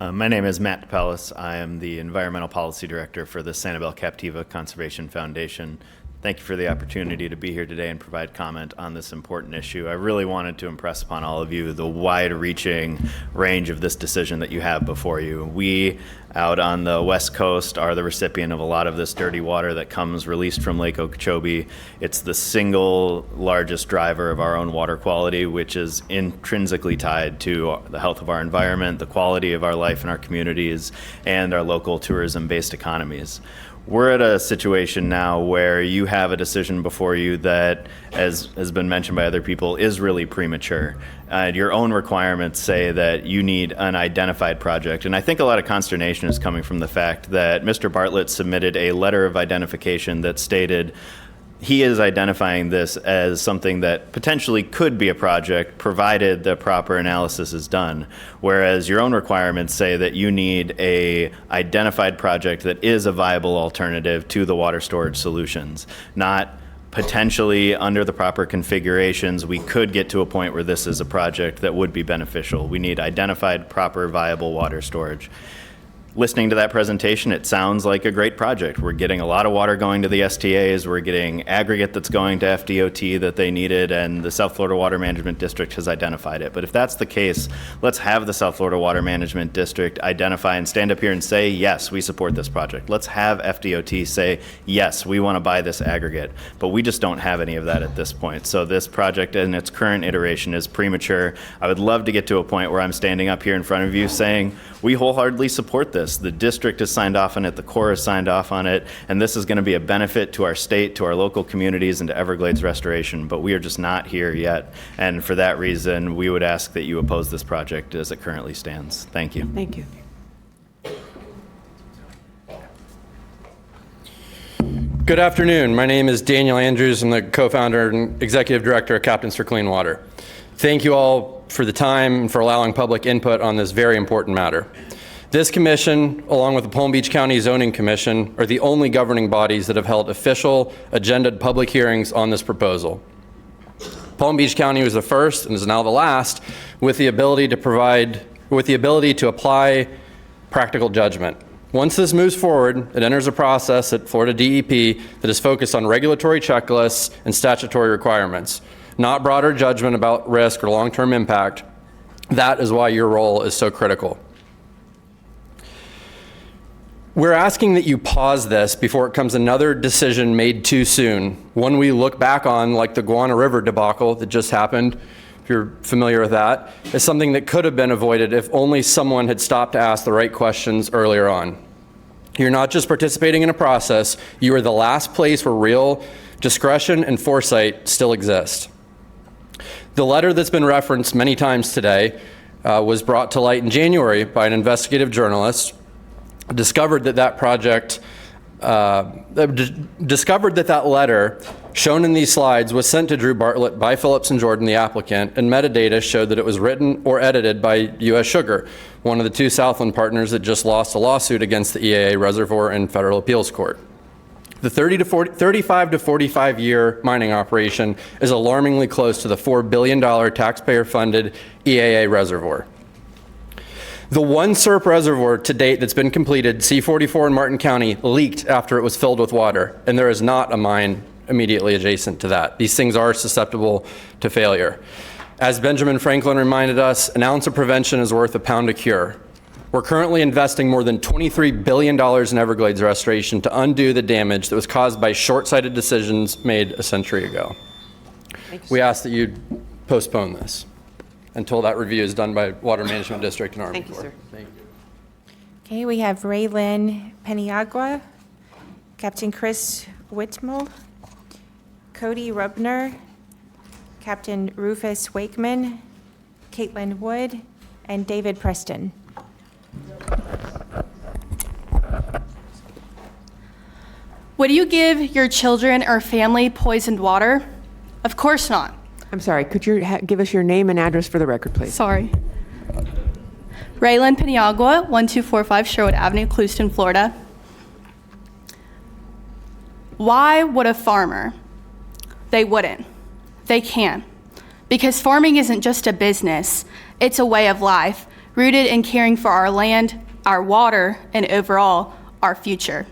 Speaker 17: My name is Matt DePellis. I am the Environmental Policy Director for the Sanibel Captiva Conservation Foundation. Thank you for the opportunity to be here today and provide comment on this important issue. I really wanted to impress upon all of you the wide-reaching range of this decision that you have before you. We, out on the West Coast, are the recipient of a lot of this dirty water that comes released from Lake Okeechobee. It's the single largest driver of our own water quality, which is intrinsically tied to the health of our environment, the quality of our life in our communities, and our local tourism-based economies. We're at a situation now where you have a decision before you that, as has been mentioned by other people, is really premature. Your own requirements say that you need an identified project. And I think a lot of consternation is coming from the fact that Mr. Bartlett submitted a letter of identification that stated he is identifying this as something that potentially could be a project provided the proper analysis is done, whereas your own requirements say that you need a identified project that is a viable alternative to the water storage solutions, not potentially under the proper configurations we could get to a point where this is a project that would be beneficial. We need identified, proper, viable water storage. Listening to that presentation, it sounds like a great project. We're getting a lot of water going to the STAs. We're getting aggregate that's going to FDOT that they needed, and the South Florida Water Management District has identified it. But if that's the case, let's have the South Florida Water Management District identify and stand up here and say, yes, we support this project. Let's have FDOT say, yes, we want to buy this aggregate. But we just don't have any of that at this point. So this project in its current iteration is premature. I would love to get to a point where I'm standing up here in front of you saying, we wholeheartedly support this. The district has signed off on it, the Corps has signed off on it, and this is going to be a benefit to our state, to our local communities, and to Everglades restoration, but we are just not here yet. And for that reason, we would ask that you oppose this project as it currently stands. Thank you.
Speaker 1: Thank you.
Speaker 22: Good afternoon. My name is Daniel Andrews. I'm the co-founder and executive director of Captains for Clean Water. Thank you all for the time and for allowing public input on this very important matter. This commission, along with the Palm Beach County Zoning Commission, are the only governing bodies that have held official, agendaed public hearings on this proposal. Palm Beach County was the first and is now the last with the ability to apply practical judgment. Once this moves forward, it enters a process at Florida DEP that is focused on regulatory checklists and statutory requirements, not broader judgment about risk or long-term impact. That is why your role is so critical. We're asking that you pause this before it comes another decision made too soon, one we look back on like the Guana River debacle that just happened, if you're familiar with that, is something that could have been avoided if only someone had stopped to ask the right questions earlier on. You're not just participating in a process, you are the last place where real discretion and foresight still exist. The letter that's been referenced many times today was brought to light in January by an investigative journalist, discovered that letter shown in these slides was sent to Drew Bartlett by Phillips and Jordan, the applicant, and metadata showed that it was written or edited by U.S. Sugar, one of the two Southland partners that just lost a lawsuit against the EAA reservoir in federal appeals court. The 35 to 45 year mining operation is alarmingly close to the $4 billion taxpayer-funded EAA reservoir. The one SERP reservoir to date that's been completed, C44 in Martin County, leaked after it was filled with water, and there is not a mine immediately adjacent to that. These things are susceptible to failure. As Benjamin Franklin reminded us, an ounce of prevention is worth a pound of cure. We're currently investing more than $23 billion in Everglades restoration to undo the damage that was caused by short-sighted decisions made a century ago. We ask that you postpone this until that review is done by Water Management District and Army Corps.
Speaker 1: Thank you, sir.
Speaker 22: Thank you.
Speaker 10: Okay, we have Raylyn Peniagua, Captain Chris Whitmel, Cody Rubner, Captain Rufus Wakeman, Caitlin Wood, and David Preston.
Speaker 23: Would you give your children or family poisoned water? Of course not.
Speaker 1: I'm sorry, could you give us your name and address for the record, please?
Speaker 23: Sorry. Raylyn Peniagua, 1245 Sherwood Avenue, Clewiston, Florida. Why would a farmer? They wouldn't. They can. Because farming isn't just a business, it's a way of life rooted in caring for our land, our water, and overall, our future.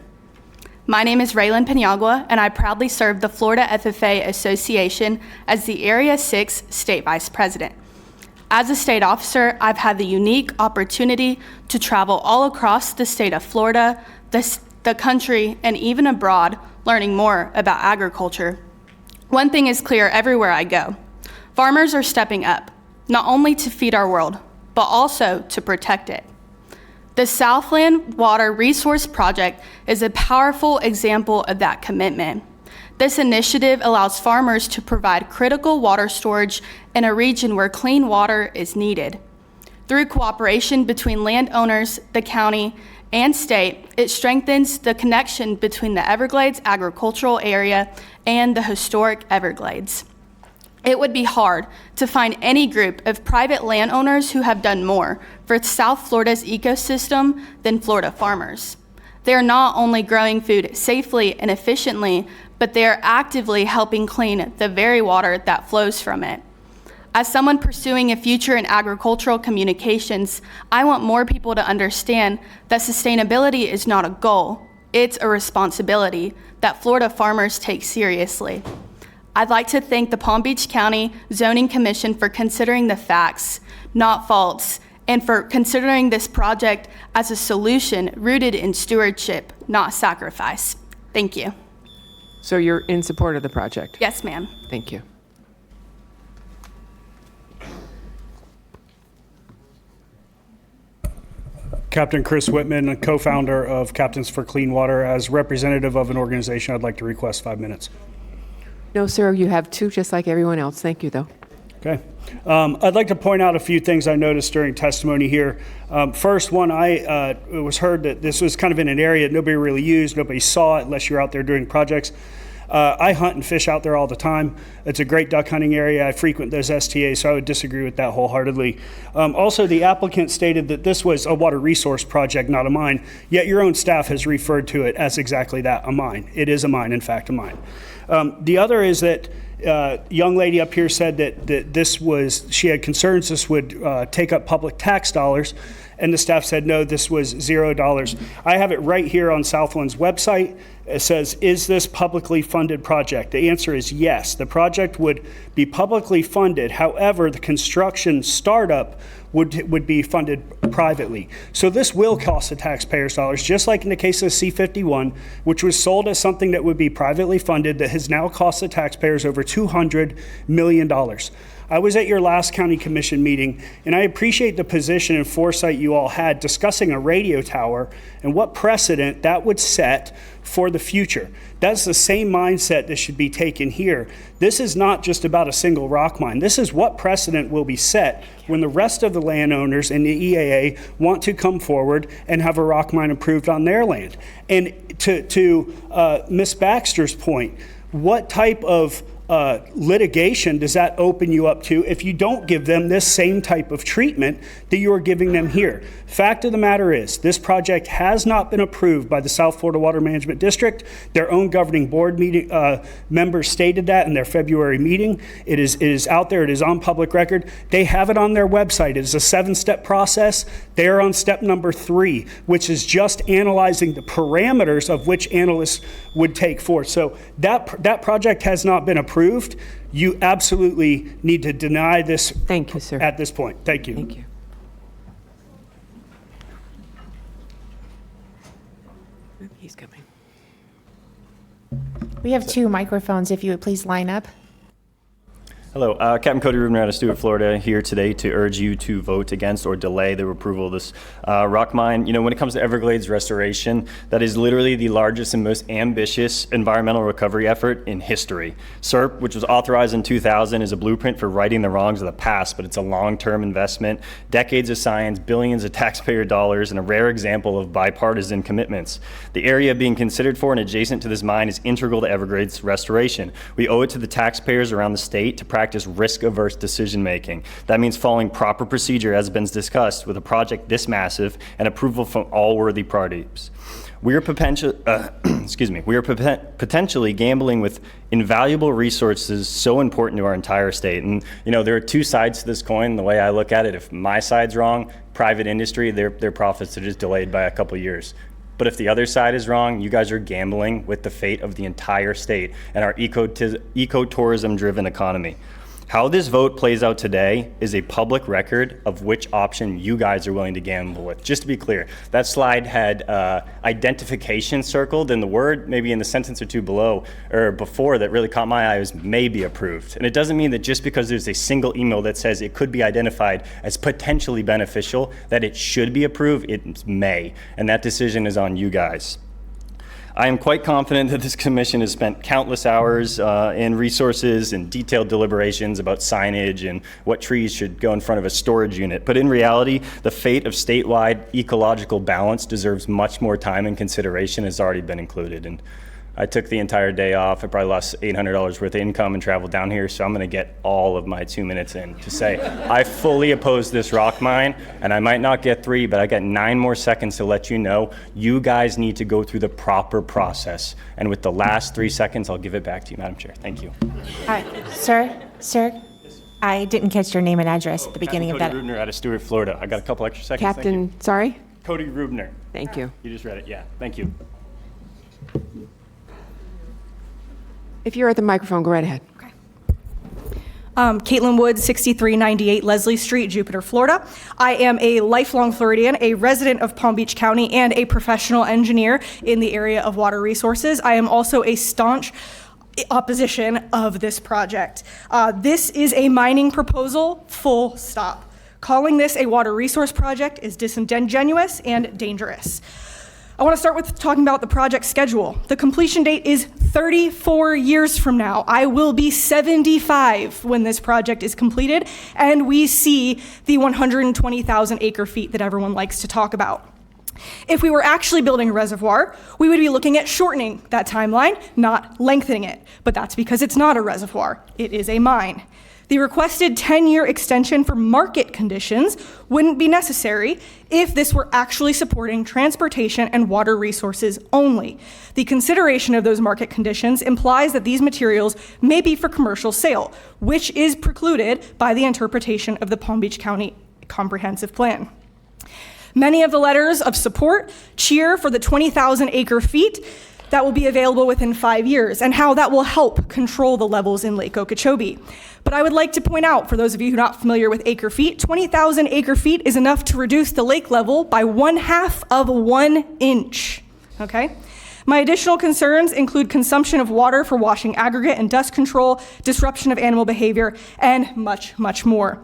Speaker 23: My name is Raylyn Peniagua, and I proudly serve the Florida FFA Association as the Area 6 State Vice President. As a state officer, I've had the unique opportunity to travel all across the state of Florida, the country, and even abroad, learning more about agriculture. One thing is clear everywhere I go. Farmers are stepping up, not only to feed our world, but also to protect it. The Southland Water Resource Project is a powerful example of that commitment. This initiative allows farmers to provide critical water storage in a region where clean water is needed. Through cooperation between landowners, the county, and state, it strengthens the connection between the Everglades agricultural area and the historic Everglades. It would be hard to find any group of private landowners who have done more for South Florida's ecosystem than Florida farmers. They are not only growing food safely and efficiently, but they are actively helping clean the very water that flows from it. As someone pursuing a future in agricultural communications, I want more people to understand that sustainability is not a goal, it's a responsibility that Florida farmers take seriously. I'd like to thank the Palm Beach County Zoning Commission for considering the facts, not faults, and for considering this project as a solution rooted in stewardship, not sacrifice. Thank you.
Speaker 1: So you're in support of the project?
Speaker 23: Yes, ma'am.
Speaker 1: Thank you.
Speaker 16: Captain Chris Whitman, a co-founder of Captains for Clean Water. As representative of an organization, I'd like to request 5 minutes.
Speaker 1: No, sir, you have 2, just like everyone else. Thank you, though.
Speaker 16: Okay. I'd like to point out a few things I noticed during testimony here. First one, it was heard that this was kind of in an area that nobody really used, nobody saw it unless you're out there doing projects. I hunt and fish out there all the time. It's a great duck hunting area. I frequent those STAs, so I would disagree with that wholeheartedly. Also, the applicant stated that this was a water resource project, not a mine, yet your own staff has referred to it as exactly that, a mine. It is a mine, in fact, a mine. The other is that young lady up here said that she had concerns this would take up public tax dollars, and the staff said, no, this was $0. I have it right here on Southland's website. It says, is this publicly funded project? The answer is yes. The project would be publicly funded. However, the construction startup would be funded privately. So this will cost the taxpayers dollars, just like in the case of C51, which was sold as something that would be privately funded that has now cost the taxpayers over $200 million. I was at your last county commission meeting, and I appreciate the position and foresight you all had discussing a radio tower and what precedent that would set for the future. That's the same mindset that should be taken here. This is not just about a single rock mine. This is what precedent will be set when the rest of the landowners in the EAA want to come forward and have a rock mine approved on their land. And to Ms. Baxter's point, what type of litigation does that open you up to if you don't give them this same type of treatment that you are giving them here? Fact of the matter is, this project has not been approved by the South Florida Water Management District. Their own governing board meeting members stated that in their February meeting. It is out there. It is on public record. They have it on their website. It is a 7-step process. They are on step number 3, which is just analyzing the parameters of which analysts would take forth. So that project has not been approved. You absolutely need to deny this.
Speaker 1: Thank you, sir.
Speaker 16: At this point. Thank you.
Speaker 1: Thank you. He's coming.
Speaker 10: We have 2 microphones, if you would please line up.
Speaker 5: Hello, Captain Cody Rubner out of Stuart, Florida, here today to urge you to vote against or delay the approval of this rock mine. You know, when it comes to Everglades restoration, that is literally the largest and most ambitious environmental recovery effort in history. SERP, which was authorized in 2000, is a blueprint for righting the wrongs of the past, but it's a long-term investment, decades of science, billions of taxpayer dollars, and a rare example of bipartisan commitments. The area being considered for and adjacent to this mine is integral to Everglades restoration. We owe it to the taxpayers around the state to practice risk-averse decision-making. That means following proper procedure as has been discussed with a project this massive and approval from all worthy parties. We are potentially gambling with invaluable resources so important to our entire state. And you know, there are 2 sides to this coin. The way I look at it, if my side's wrong, private industry, their profits are just delayed by a couple years. But if the other side is wrong, you guys are gambling with the fate of the entire state and our ecotourism-driven economy. How this vote plays out today is a public record of which option you guys are willing to gamble with. Just to be clear, that slide had identification circled, and the word maybe in the sentence or 2 below or before that really caught my eye was may be approved. And it doesn't mean that just because there's a single email that says it could be identified as potentially beneficial that it should be approved. It may, and that decision is on you guys. I am quite confident that this commission has spent countless hours in resources and detailed deliberations about signage and what trees should go in front of a storage unit. But in reality, the fate of statewide ecological balance deserves much more time and consideration has already been included. And I took the entire day off. I probably lost $800 worth of income and traveled down here, so I'm gonna get all of my 2 minutes in to say, I fully oppose this rock mine, and I might not get 3, but I got 9 more seconds to let you know, you guys need to go through the proper process. And with the last 3 seconds, I'll give it back to you, Madam Chair. Thank you.
Speaker 10: Sir, I didn't catch your name and address at the beginning of that.
Speaker 5: Cody Rubner out of Stuart, Florida. I got a couple extra seconds.
Speaker 1: Captain, sorry?
Speaker 5: Cody Rubner.
Speaker 1: Thank you.
Speaker 5: You just read it, yeah. Thank you.
Speaker 1: If you're at the microphone, go right ahead.
Speaker 18: Caitlin Wood, 6398 Leslie Street, Jupiter, Florida. I am a lifelong Floridian, a resident of Palm Beach County, and a professional engineer in the area of water resources. I am also a staunch opposition of this project. This is a mining proposal, full stop. Calling this a water resource project is disingenuous and dangerous. I want to start with talking about the project schedule. The completion date is 34 years from now. I will be 75 when this project is completed, and we see the 120,000 acre feet that everyone likes to talk about. If we were actually building a reservoir, we would be looking at shortening that timeline, not lengthening it. But that's because it's not a reservoir, it is a mine. The requested 10-year extension for market conditions wouldn't be necessary if this were actually supporting transportation and water resources only. The consideration of those market conditions implies that these materials may be for commercial sale, which is precluded by the interpretation of the Palm Beach County Comprehensive Plan. Many of the letters of support cheer for the 20,000 acre feet that will be available within 5 years and how that will help control the levels in Lake Okeechobee. But I would like to point out, for those of you who are not familiar with acre feet, 20,000 acre feet is enough to reduce the lake level by 1/2 of 1 inch, okay? My additional concerns include consumption of water for washing aggregate and dust control, disruption of animal behavior, and much, much more.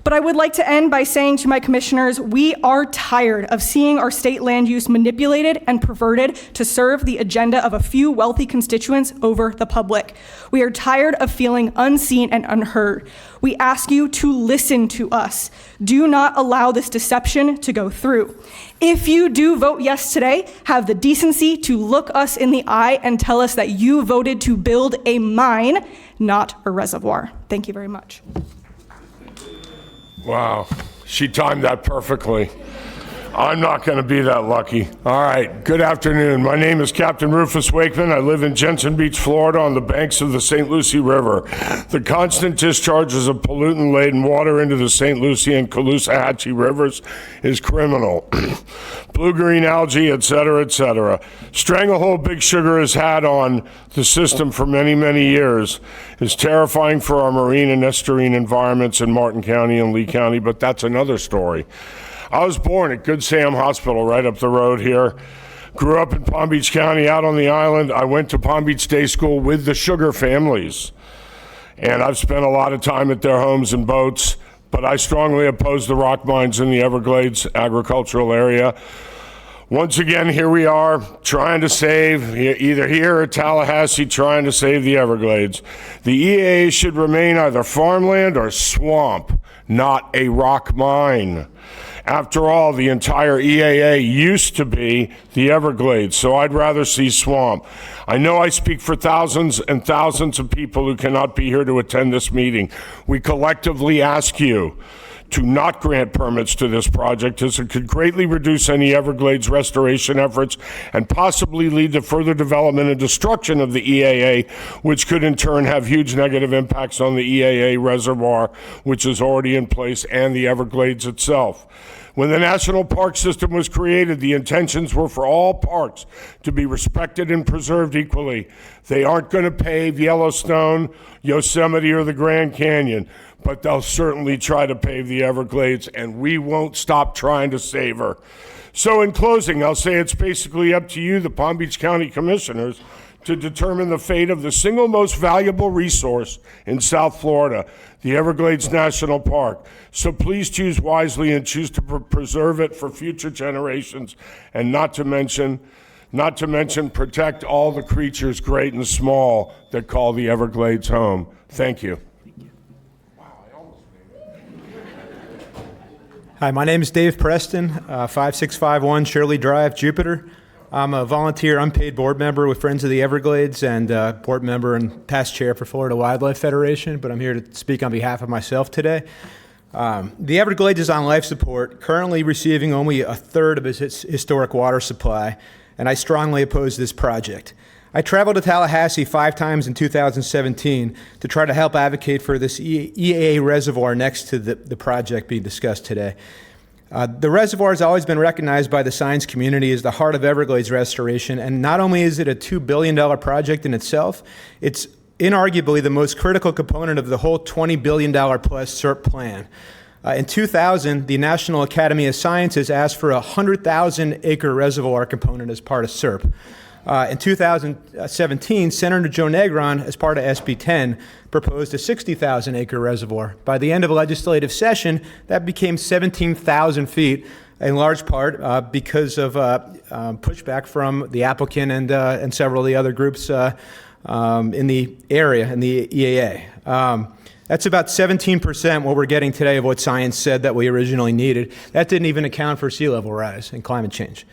Speaker 18: But I would like to end by saying to my commissioners, we are tired of seeing our state land use manipulated and perverted to serve the agenda of a few wealthy constituents over the public. We are tired of feeling unseen and unheard. We ask you to listen to us. Do not allow this deception to go through. If you do vote yes today, have the decency to look us in the eye and tell us that you voted to build a mine, not a reservoir. Thank you very much.
Speaker 2: Wow, she timed that perfectly. I'm not going to be that lucky. All right, good afternoon. My name is Captain Rufus Wakeman. I live in Jensen Beach, Florida, on the banks of the St. Lucie River. The constant discharges of pollutant-laden water into the St. Lucie and Caloosahatchee rivers is criminal. Blue-green algae, et cetera, stranglehold Big Sugar has had on the system for many, many years is terrifying for our marine and estuarine environments in Martin County and Lee County, but that's another story. I was born at Good Sam Hospital right up the road here. Grew up in Palm Beach County out on the island. I went to Palm Beach Day School with the Sugar families. And I've spent a lot of time at their homes and boats, but I strongly oppose the rock mines in the Everglades agricultural area. Once again, here we are trying to save, either here or Tallahassee, trying to save the Everglades. The EAA should remain either farmland or swamp, not a rock mine. After all, the entire EAA used to be the Everglades, so I'd rather see swamp. I know I speak for thousands and thousands of people who cannot be here to attend this meeting. We collectively ask you to not grant permits to this project, as it could greatly reduce any Everglades restoration efforts and possibly lead to further development and destruction of the EAA, which could in turn have huge negative impacts on the EAA reservoir, which is already in place, and the Everglades itself. When the National Park System was created, the intentions were for all parks to be respected and preserved equally. They aren't going to pave Yellowstone, Yosemite, or the Grand Canyon, but they'll certainly try to pave the Everglades, and we won't stop trying to save her. So in closing, I'll say it's basically up to you, the Palm Beach County Commissioners, to determine the fate of the single most valuable resource in South Florida, the Everglades National Park. So please choose wisely and choose to preserve it for future generations, and not to mention protect all the creatures, great and small, that call the Everglades home. Thank you.
Speaker 19: Hi, my name is Dave Preston, 5651 Shirley Drive, Jupiter. I'm a volunteer unpaid board member with Friends of the Everglades and board member and past chair for Florida Wildlife Federation, but I'm here to speak on behalf of myself today. The Everglades is on life support, currently receiving only a third of its historic water supply, and I strongly oppose this project. I traveled to Tallahassee 5 times in 2017 to try to help advocate for this EAA reservoir next to the project being discussed today. The reservoir has always been recognized by the science community as the heart of Everglades restoration, and not only is it a $2 billion project in itself, it's inarguably the most critical component of the whole $20 billion plus SERP plan. In 2000, the National Academy of Sciences asked for a 100,000 acre reservoir component as part of SERP. In 2017, Senator Joe Negron, as part of SB 10, proposed a 60,000 acre reservoir. By the end of a legislative session, that became 17,000 feet, in large part because of pushback from the applicant and several of the other groups in the area, in the EAA. That's about 17% what we're getting today of what science said that we originally needed. That didn't even account for sea level rise and climate change.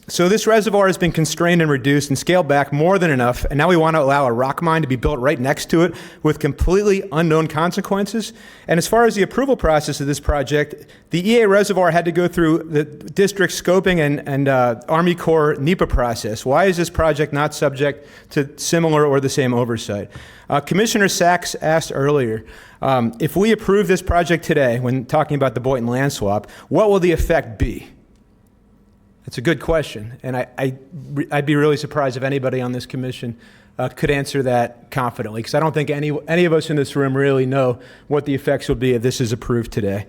Speaker 19: So this reservoir has been constrained and reduced and scaled back more than enough, and now we want to allow a rock mine to be built right next to it with completely unknown consequences. And as far as the approval process of this project, the EA reservoir had to go through the district scoping and Army Corps NEPA process. Why is this project not subject to similar or the same oversight? Commissioner Sachs asked earlier, if we approve this project today, when talking about the Boynton land swap, what will the effect be? It's a good question, and I'd be really surprised if anybody on this commission could answer that confidently, because I don't think any of us in this room really know what the effects will be if this is approved today.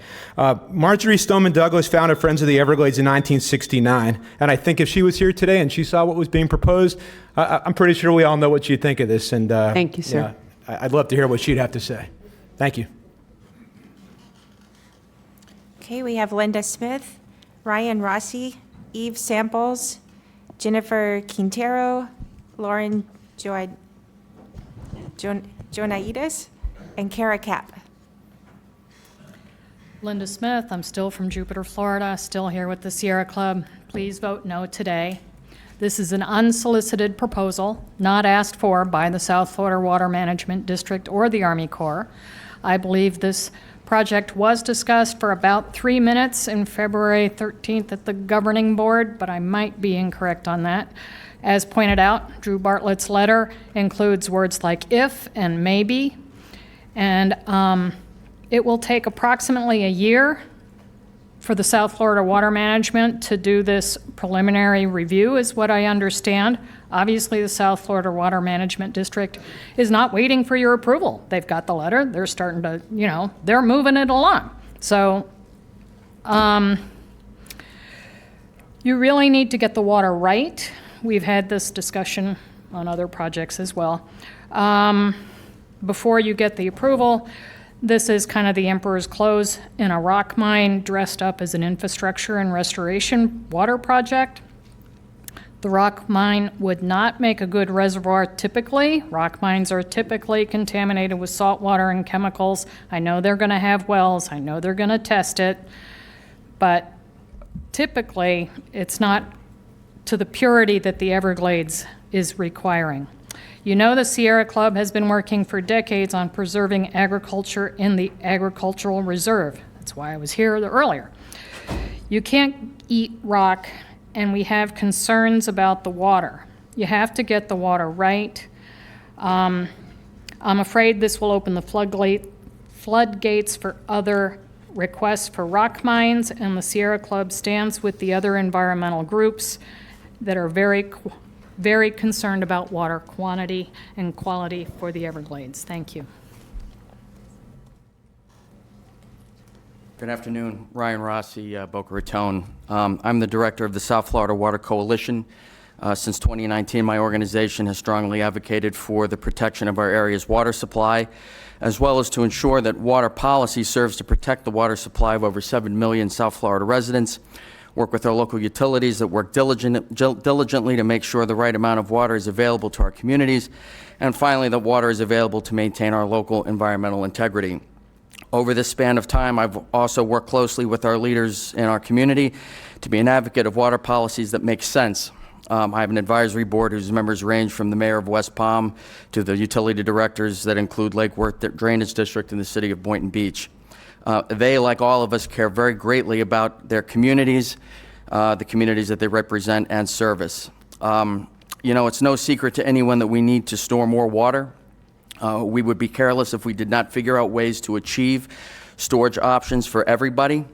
Speaker 19: Marjorie Stoneman Douglas founded Friends of the Everglades in 1969, and I think if she was here today and she saw what was being proposed, I'm pretty sure we all know what she'd think of this. And
Speaker 1: Thank you, sir.
Speaker 19: Yeah, I'd love to hear what she'd have to say. Thank you.
Speaker 10: Okay, we have Linda Smith, Ryan Rossi, Eve Samples, Jennifer Quintero, Lauren Jonaitis, and Kara Kapp.
Speaker 7: Linda Smith, I'm still from Jupiter, Florida, still here with the Sierra Club. Please vote no today. This is an unsolicited proposal, not asked for by the South Florida Water Management District or the Army Corps. I believe this project was discussed for about 3 minutes in February 13th at the governing board, but I might be incorrect on that. As pointed out, Drew Bartlett's letter includes words like if and maybe, and it will take approximately a year for the South Florida Water Management to do this preliminary review, is what I understand. Obviously, the South Florida Water Management District is not waiting for your approval. They've got the letter. They're starting to, they're moving it along. So you really need to get the water right. We've had this discussion on other projects as well. Before you get the approval, this is kind of the emperor's clothes in a rock mine dressed up as an infrastructure and restoration water project. The rock mine would not make a good reservoir typically. Rock mines are typically contaminated with salt water and chemicals. I know they're going to have wells. I know they're going to test it. But typically, it's not to the purity that the Everglades is requiring. You know, the Sierra Club has been working for decades on preserving agriculture in the agricultural reserve. That's why I was here earlier. You can't eat rock, and we have concerns about the water. You have to get the water right. I'm afraid this will open the floodgates for other requests for rock mines, and the Sierra Club stands with the other environmental groups that are very concerned about water quantity and quality for the Everglades. Thank you.
Speaker 20: Good afternoon, Ryan Rossi, Boca Raton. I'm the director of the South Florida Water Coalition. Since 2019, my organization has strongly advocated for the protection of our area's water supply, as well as to ensure that water policy serves to protect the water supply of over 7 million South Florida residents, work with our local utilities that work diligently to make sure the right amount of water is available to our communities, and finally, that water is available to maintain our local environmental integrity. Over this span of time, I've also worked closely with our leaders in our community to be an advocate of water policies that make sense. I have an advisory board whose members range from the mayor of West Palm to the utility directors that include Lake Worth Drainage District in the city of Boynton Beach. They, like all of us, care very greatly about their communities, the communities that they represent and service. It's no secret to anyone that we need to store more water. We would be careless if we did not figure out ways to achieve storage options for everybody.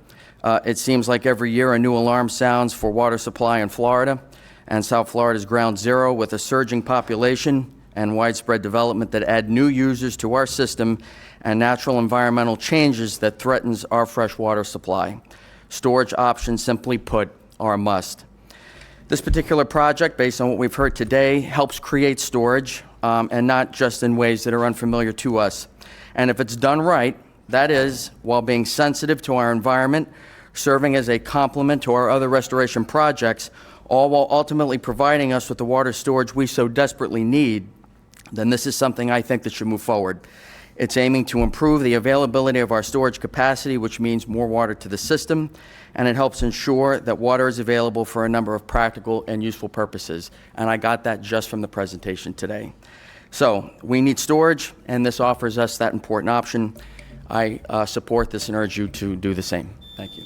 Speaker 20: It seems like every year a new alarm sounds for water supply in Florida, and South Florida is ground zero with a surging population and widespread development that add new users to our system and natural environmental changes that threatens our fresh water supply. Storage options, simply put, are a must. This particular project, based on what we've heard today, helps create storage, and not just in ways that are unfamiliar to us. And if it's done right, that is, while being sensitive to our environment, serving as a complement to our other restoration projects, all while ultimately providing us with the water storage we so desperately need, then this is something I think that should move forward. It's aiming to improve the availability of our storage capacity, which means more water to the system, and it helps ensure that water is available for a number of practical and useful purposes. And I got that just from the presentation today. So we need storage, and this offers us that important option. I support this and urge you to do the same. Thank you.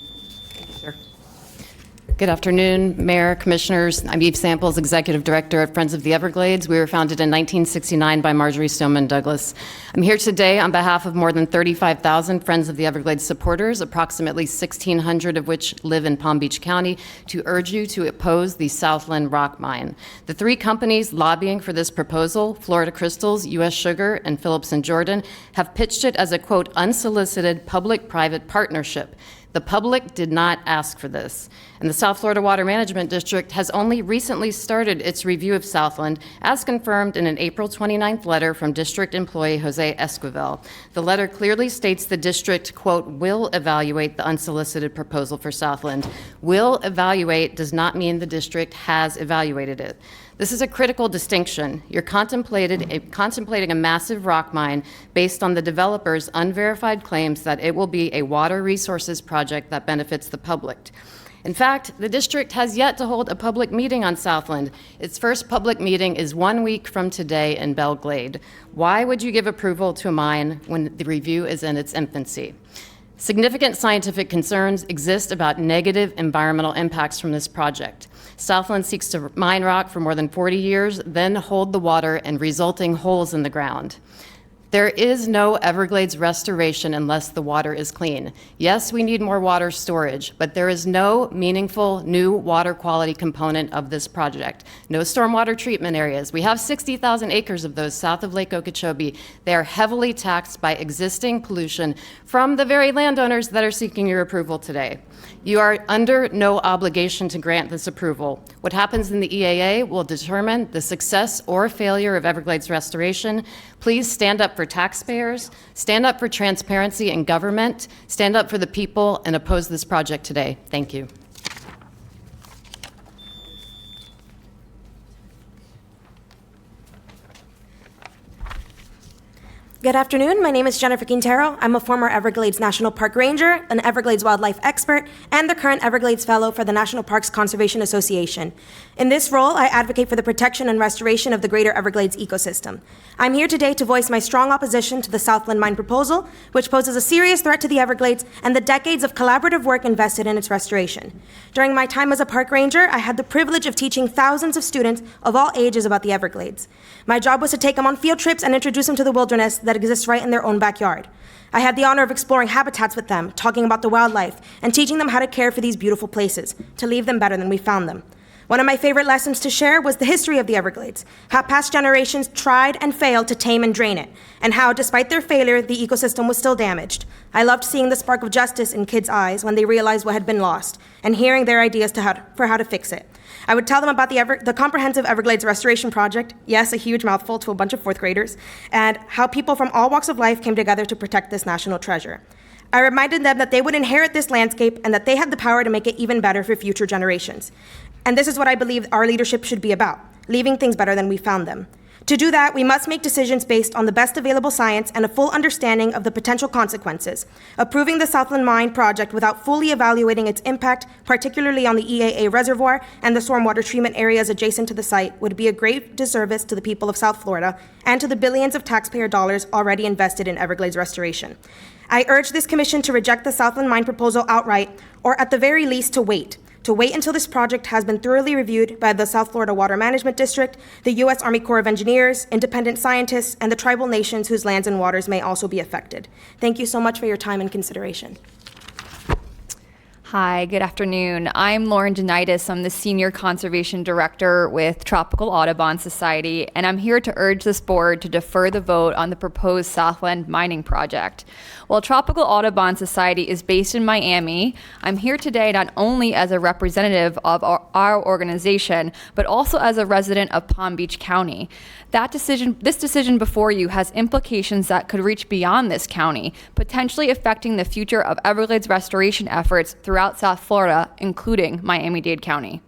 Speaker 4: Good afternoon, Mayor, Commissioners. I'm Eve Samples, Executive Director at Friends of the Everglades. We were founded in 1969 by Marjorie Stoneman Douglas. I'm here today on behalf of more than 35,000 Friends of the Everglades supporters, approximately 1,600 of which live in Palm Beach County, to urge you to oppose the Southland rock mine. The three companies lobbying for this proposal, Florida Crystals, U.S. Sugar, and Phillips & Jordan, have pitched it as a, quote, unsolicited public-private partnership. The public did not ask for this, and the South Florida Water Management District has only recently started its review of Southland, as confirmed in an April 29th letter from district employee Jose Esquivel. The letter clearly states the district, quote, will evaluate the unsolicited proposal for Southland. Will evaluate does not mean the district has evaluated it. This is a critical distinction. You're contemplating a massive rock mine based on the developer's unverified claims that it will be a water resources project that benefits the public. In fact, the district has yet to hold a public meeting on Southland. Its first public meeting is 1 week from today in Belle Glade. Why would you give approval to a mine when the review is in its infancy? Significant scientific concerns exist about negative environmental impacts from this project. Southland seeks to mine rock for more than 40 years, then hold the water and resulting holes in the ground. There is no Everglades restoration unless the water is clean. Yes, we need more water storage, but there is no meaningful new water quality component of this project. No stormwater treatment areas. We have 60,000 acres of those south of Lake Okeechobee. They are heavily taxed by existing pollution from the very landowners that are seeking your approval today. You are under no obligation to grant this approval. What happens in the EAA will determine the success or failure of Everglades restoration. Please stand up for taxpayers, stand up for transparency in government, stand up for the people, and oppose this project today. Thank you.
Speaker 14: Good afternoon. My name is Jennifer Quintero. I'm a former Everglades National Park Ranger, an Everglades wildlife expert, and the current Everglades Fellow for the National Parks Conservation Association. In this role, I advocate for the protection and restoration of the greater Everglades ecosystem. I'm here today to voice my strong opposition to the Southland mine proposal, which poses a serious threat to the Everglades and the decades of collaborative work invested in its restoration. During my time as a park ranger, I had the privilege of teaching thousands of students of all ages about the Everglades. My job was to take them on field trips and introduce them to the wilderness that exists right in their own backyard. I had the honor of exploring habitats with them, talking about the wildlife, and teaching them how to care for these beautiful places, to leave them better than we found them. One of my favorite lessons to share was the history of the Everglades, how past generations tried and failed to tame and drain it, and how, despite their failure, the ecosystem was still damaged. I loved seeing the spark of justice in kids' eyes when they realized what had been lost, and hearing their ideas for how to fix it. I would tell them about the comprehensive Everglades restoration project, yes, a huge mouthful to a bunch of fourth graders, and how people from all walks of life came together to protect this national treasure. I reminded them that they would inherit this landscape and that they had the power to make it even better for future generations. And this is what I believe our leadership should be about, leaving things better than we found them. To do that, we must make decisions based on the best available science and a full understanding of the potential consequences. Approving the Southland Mine project without fully evaluating its impact, particularly on the EAA reservoir and the stormwater treatment areas adjacent to the site, would be a great disservice to the people of South Florida and to the billions of taxpayer dollars already invested in Everglades restoration. I urge this commission to reject the Southland Mine proposal outright, or at the very least to wait until this project has been thoroughly reviewed by the South Florida Water Management District, the U.S. Army Corps of Engineers, independent scientists, and the tribal nations whose lands and waters may also be affected. Thank you so much for your time and consideration.
Speaker 21: Hi, good afternoon. I'm Lauren Janitis. I'm the Senior Conservation Director with Tropical Audubon Society, and I'm here to urge this board to defer the vote on the proposed Southland mining project. While Tropical Audubon Society is based in Miami, I'm here today not only as a representative of our organization, but also as a resident of Palm Beach County. This decision before you has implications that could reach beyond this county, potentially affecting the future of Everglades restoration efforts throughout South Florida, including Miami-Dade County.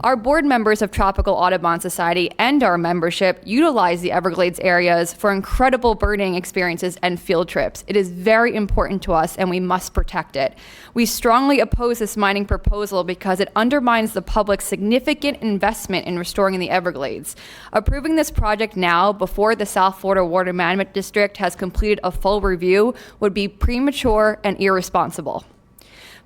Speaker 21: Our board members of Tropical Audubon Society and our membership utilize the Everglades areas for incredible birding experiences and field trips. It is very important to us and we must protect it. We strongly oppose this mining proposal because it undermines the public's significant investment in restoring the Everglades. Approving this project now, before the South Florida Water Management District has completed a full review, would be premature and irresponsible.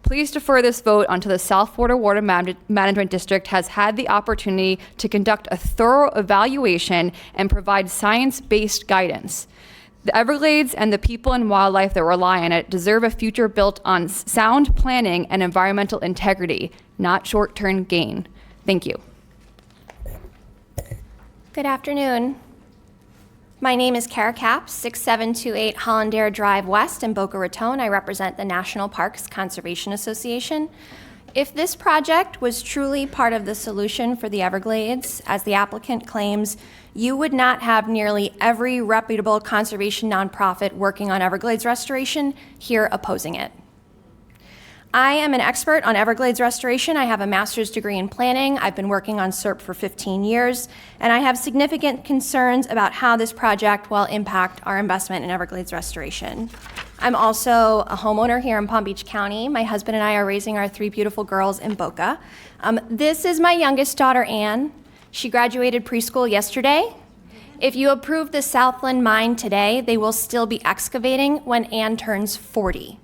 Speaker 21: Please defer this vote until the South Florida Water Management District has had the opportunity to conduct a thorough evaluation and provide science-based guidance. The Everglades and the people and wildlife that rely on it deserve a future built on sound planning and environmental integrity, not short-term gain. Thank you.
Speaker 6: Good afternoon. My name is Kara Capps, 6728 Hollandare Drive West in Boca Raton. I represent the National Parks Conservation Association. If this project was truly part of the solution for the Everglades, as the applicant claims, you would not have nearly every reputable conservation nonprofit working on Everglades restoration here opposing it. I am an expert on Everglades restoration. I have a master's degree in planning. I've been working on SERP for 15 years, and I have significant concerns about how this project will impact our investment in Everglades restoration. I'm also a homeowner here in Palm Beach County. My husband and I are raising our 3 beautiful girls in Boca. This is my youngest daughter, Anne. She graduated preschool yesterday. If you approve the Southland mine today, they will still be excavating when Anne turns 40.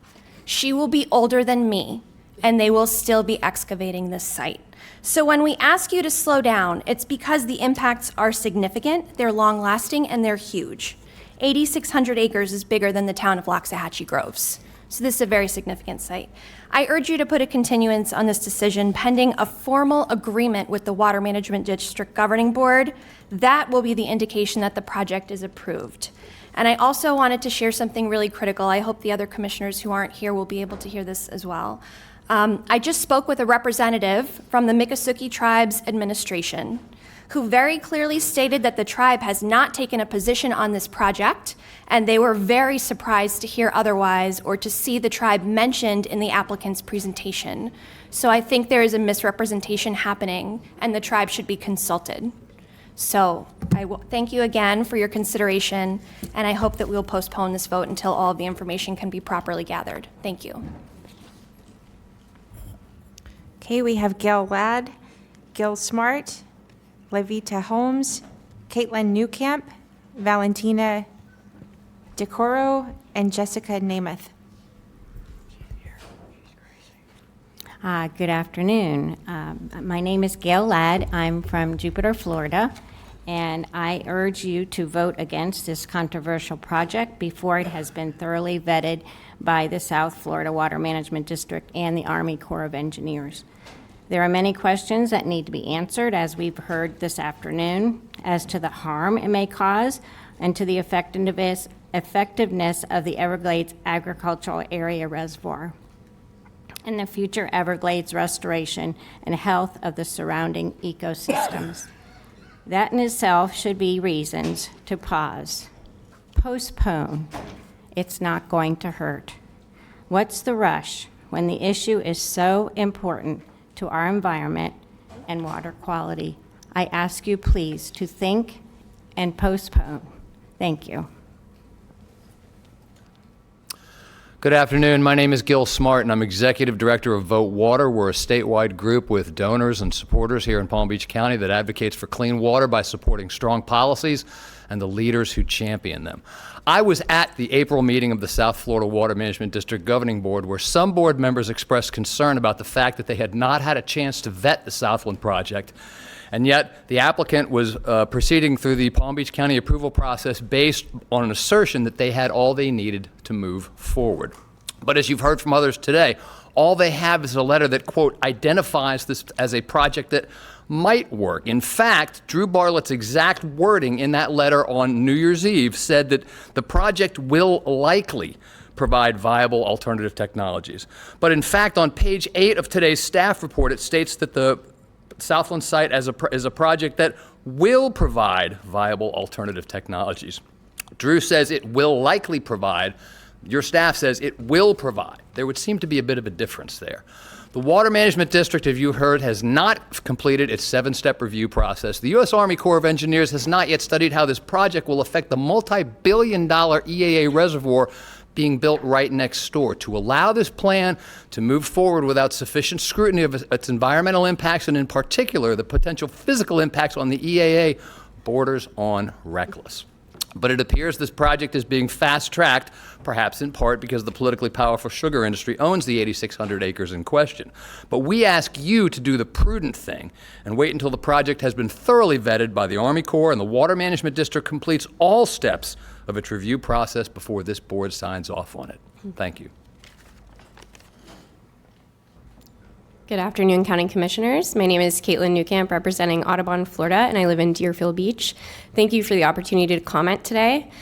Speaker 6: She will be older than me, and they will still be excavating this site. So when we ask you to slow down, it's because the impacts are significant, they're long-lasting, and they're huge. 8,600 acres is bigger than the town of Waxahachie Groves. So this is a very significant site. I urge you to put a continuance on this decision pending a formal agreement with the Water Management District Governing Board. That will be the indication that the project is approved. And I also wanted to share something really critical. I hope the other commissioners who aren't here will be able to hear this as well. I just spoke with a representative from the Miccosukee Tribe's administration, who very clearly stated that the tribe has not taken a position on this project, and they were very surprised to hear otherwise or to see the tribe mentioned in the applicant's presentation. So I think there is a misrepresentation happening, and the tribe should be consulted. So I will thank you again for your consideration, and I hope that we will postpone this vote until all of the information can be properly gathered. Thank you.
Speaker 10: Okay, we have Gail Ladd, Gil Smart, Levita Holmes, Caitlin Newcamp, Valentina Decoro, and Jessica Namath.
Speaker 11: Good afternoon. My name is Gail Ladd. I'm from Jupiter, Florida, and I urge you to vote against this controversial project before it has been thoroughly vetted by the South Florida Water Management District and the Army Corps of Engineers. There are many questions that need to be answered, as we've heard this afternoon, as to the harm it may cause and to the effectiveness of the Everglades Agricultural Area Reservoir and the future Everglades restoration and health of the surrounding ecosystems. That in itself should be reasons to pause, postpone. It's not going to hurt. What's the rush when the issue is so important to our environment and water quality? I ask you please to think and postpone. Thank you.
Speaker 13: Good afternoon. My name is Gil Smart, and I'm Executive Director of Vote Water. We're a statewide group with donors and supporters here in Palm Beach County that advocates for clean water by supporting strong policies and the leaders who champion them. I was at the April meeting of the South Florida Water Management District Governing Board, where some board members expressed concern about the fact that they had not had a chance to vet the Southland project. And yet, the applicant was proceeding through the Palm Beach County approval process based on an assertion that they had all they needed to move forward. But as you've heard from others today, all they have is a letter that, quote, identifies this as a project that might work. In fact, Drew Bartlett's exact wording in that letter on New Year's Eve said that the project will likely provide viable alternative technologies. But in fact, on page 8 of today's staff report, it states that the Southland site is a project that will provide viable alternative technologies. Drew says it will likely provide. Your staff says it will provide. There would seem to be a bit of a difference there. The Water Management District, as you heard, has not completed its 7-step review process. The U.S. Army Corps of Engineers has not yet studied how this project will affect the multi-billion-dollar EAA reservoir being built right next door. To allow this plan to move forward without sufficient scrutiny of its environmental impacts, and in particular the potential physical impacts on the EAA, borders on reckless. But it appears this project is being fast-tracked, perhaps in part because the politically powerful sugar industry owns the 8,600 acres in question. But we ask you to do the prudent thing and wait until the project has been thoroughly vetted by the Army Corps and the Water Management District completes all steps of its review process before this board signs off on it. Thank you.
Speaker 3: Good afternoon, County Commissioners. My name is Caitlin Newcamp, representing Audubon, Florida, and I live in Deerfield Beach. Thank you for the opportunity to comment today.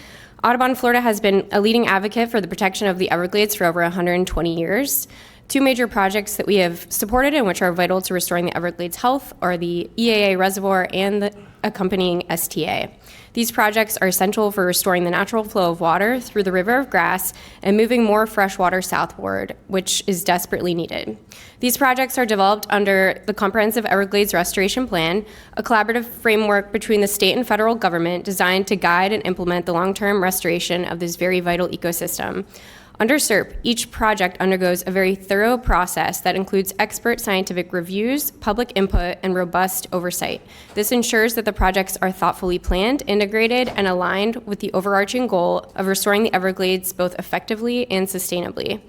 Speaker 3: Audubon, Florida has been a leading advocate for the protection of the Everglades for over 120 years. Two major projects that we have supported and which are vital to restoring the Everglades' health are the EAA reservoir and the accompanying STA. These projects are essential for restoring the natural flow of water through the River of Grass and moving more fresh water southward, which is desperately needed. These projects are developed under the Comprehensive Everglades Restoration Plan, a collaborative framework between the state and federal government designed to guide and implement the long-term restoration of this very vital ecosystem. Under SERP, each project undergoes a very thorough process that includes expert scientific reviews, public input, and robust oversight. This ensures that the projects are thoughtfully planned, integrated, and aligned with the overarching goal of restoring the Everglades both effectively and sustainably.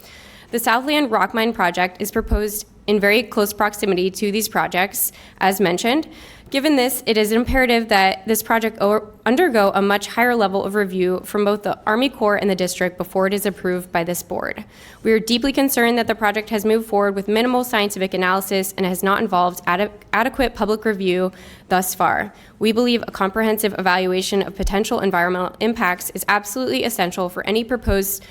Speaker 3: The Southland Rock Mine project is proposed in very close proximity to these projects, as mentioned. Given this, it is imperative that this project undergo a much higher level of review from both the Army Corps and the district before it is approved by this board. We are deeply concerned that the project has moved forward with minimal scientific analysis and has not involved adequate public review thus far. We believe a comprehensive evaluation of potential environmental impacts is absolutely essential for any proposed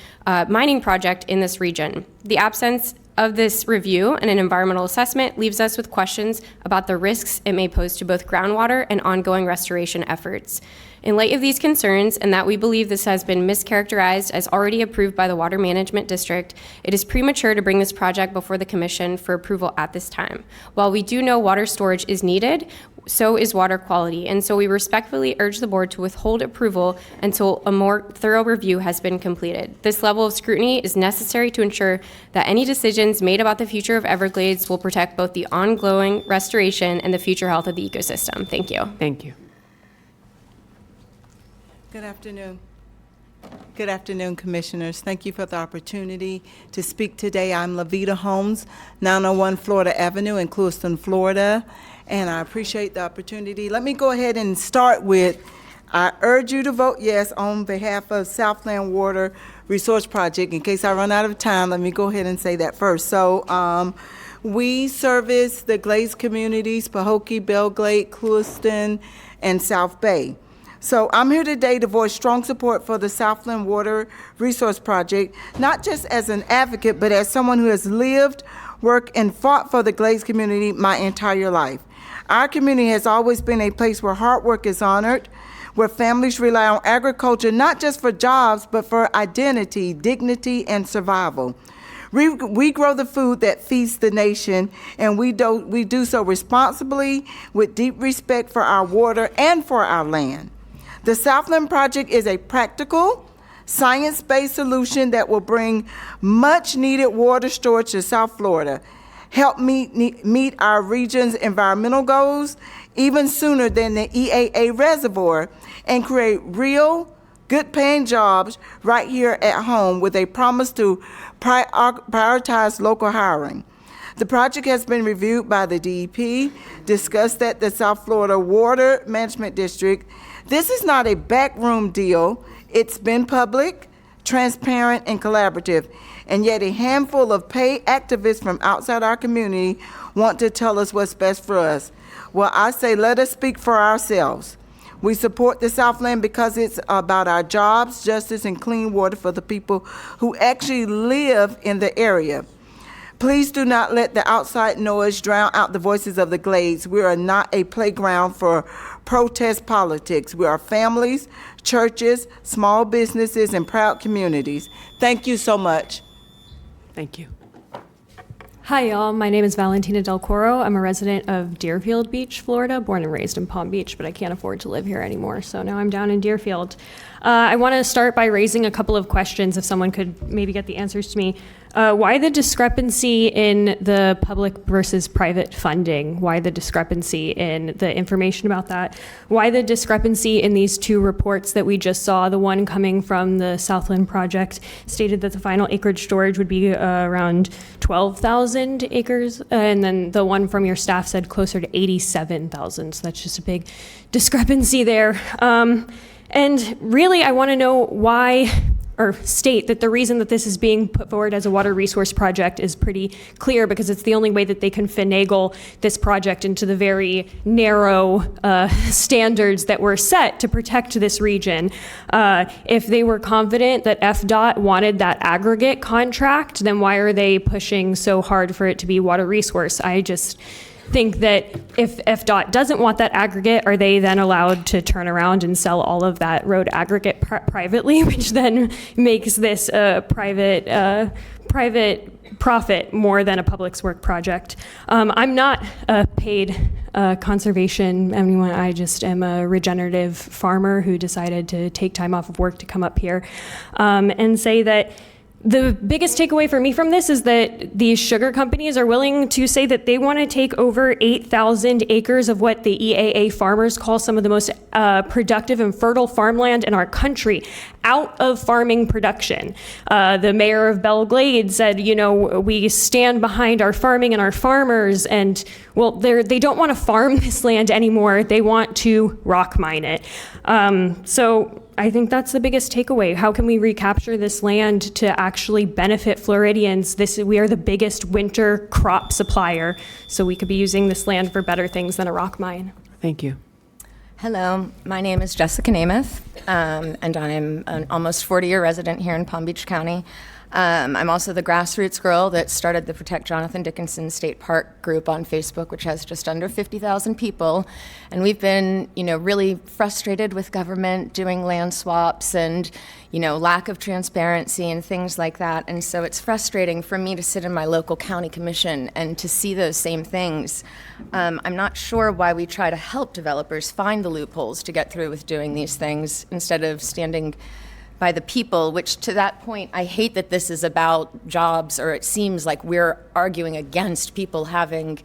Speaker 3: mining project in this region. The absence of this review and an environmental assessment leaves us with questions about the risks it may pose to both groundwater and ongoing restoration efforts. In light of these concerns, and that we believe this has been mischaracterized as already approved by the Water Management District, it is premature to bring this project before the Commission for approval at this time. While we do know water storage is needed, so is water quality, and so we respectfully urge the board to withhold approval until a more thorough review has been completed. This level of scrutiny is necessary to ensure that any decisions made about the future of Everglades will protect both the ongoing restoration and the future health of the ecosystem. Thank you.
Speaker 1: Thank you.
Speaker 8: Good afternoon. Good afternoon, Commissioners. Thank you for the opportunity to speak today. I'm Lavita Holmes, 901 Florida Avenue in Clewiston, Florida, and I appreciate the opportunity. Let me go ahead and start with, I urge you to vote yes on behalf of Southland Water Resource Project. In case I run out of time, let me go ahead and say that first. So we service the Glades communities, Pahokee, Belglade, Clewiston, and South Bay. So I'm here today to voice strong support for the Southland Water Resource Project, not just as an advocate, but as someone who has lived, worked, and fought for the Glades community my entire life. Our community has always been a place where hard work is honored, where families rely on agriculture not just for jobs, but for identity, dignity, and survival. We grow the food that feeds the nation, and we do so responsibly with deep respect for our water and for our land. The Southland Project is a practical, science-based solution that will bring much-needed water storage to South Florida, help meet our region's environmental goals even sooner than the EAA reservoir, and create real, good-paying jobs right here at home with a promise to prioritize local hiring. The project has been reviewed by the DEP, discussed at the South Florida Water Management District. This is not a backroom deal. It's been public, transparent, and collaborative. And yet a handful of paid activists from outside our community want to tell us what's best for us. Well, I say let us speak for ourselves. We support the Southland because it's about our jobs, justice, and clean water for the people who actually live in the area. Please do not let the outside noise drown out the voices of the Glades. We are not a playground for protest politics. We are families, churches, small businesses, and proud communities. Thank you so much.
Speaker 1: Thank you.
Speaker 9: Hi, y'all. My name is Valentina Del Coro. I'm a resident of Deerfield Beach, Florida, born and raised in Palm Beach, but I can't afford to live here anymore, so now I'm down in Deerfield. I want to start by raising a couple of questions, if someone could maybe get the answers to me. Why the discrepancy in the public versus private funding? Why the discrepancy in the information about that? Why the discrepancy in these two reports that we just saw? The one coming from the Southland Project stated that the final acreage storage would be around 12,000 acres, and then the one from your staff said closer to 87,000, so that's just a big discrepancy there. And really, I want to know why, or state that the reason that this is being put forward as a water resource project is pretty clear, because it's the only way that they can finagle this project into the very narrow standards that were set to protect this region. If they were confident that FDOT wanted that aggregate contract, then why are they pushing so hard for it to be water resource? I just think that if FDOT doesn't want that aggregate, are they then allowed to turn around and sell all of that road aggregate privately, which then makes this a private profit more than a public work project? I'm not a paid conservation anyone. I just am a regenerative farmer who decided to take time off of work to come up here and say that the biggest takeaway for me from this is that these sugar companies are willing to say that they want to take over 8,000 acres of what the EAA farmers call some of the most productive and fertile farmland in our country out of farming production. The mayor of Belle Glade said, you know, we stand behind our farming and our farmers, and well, they don't want to farm this land anymore. They want to rock mine it. So I think that's the biggest takeaway. How can we recapture this land to actually benefit Floridians? We are the biggest winter crop supplier, so we could be using this land for better things than a rock mine.
Speaker 12: Thank you.
Speaker 15: Hello, my name is Jessica Namath, and I'm an almost 40-year resident here in Palm Beach County. I'm also the grassroots girl that started the Protect Jonathan Dickinson State Park group on Facebook, which has just under 50,000 people. And we've been, really frustrated with government doing land swaps and, lack of transparency and things like that. And so it's frustrating for me to sit in my local county commission and to see those same things. I'm not sure why we try to help developers find the loopholes to get through with doing these things instead of standing by the people, which to that point, I hate that this is about jobs, or it seems like we're arguing against people having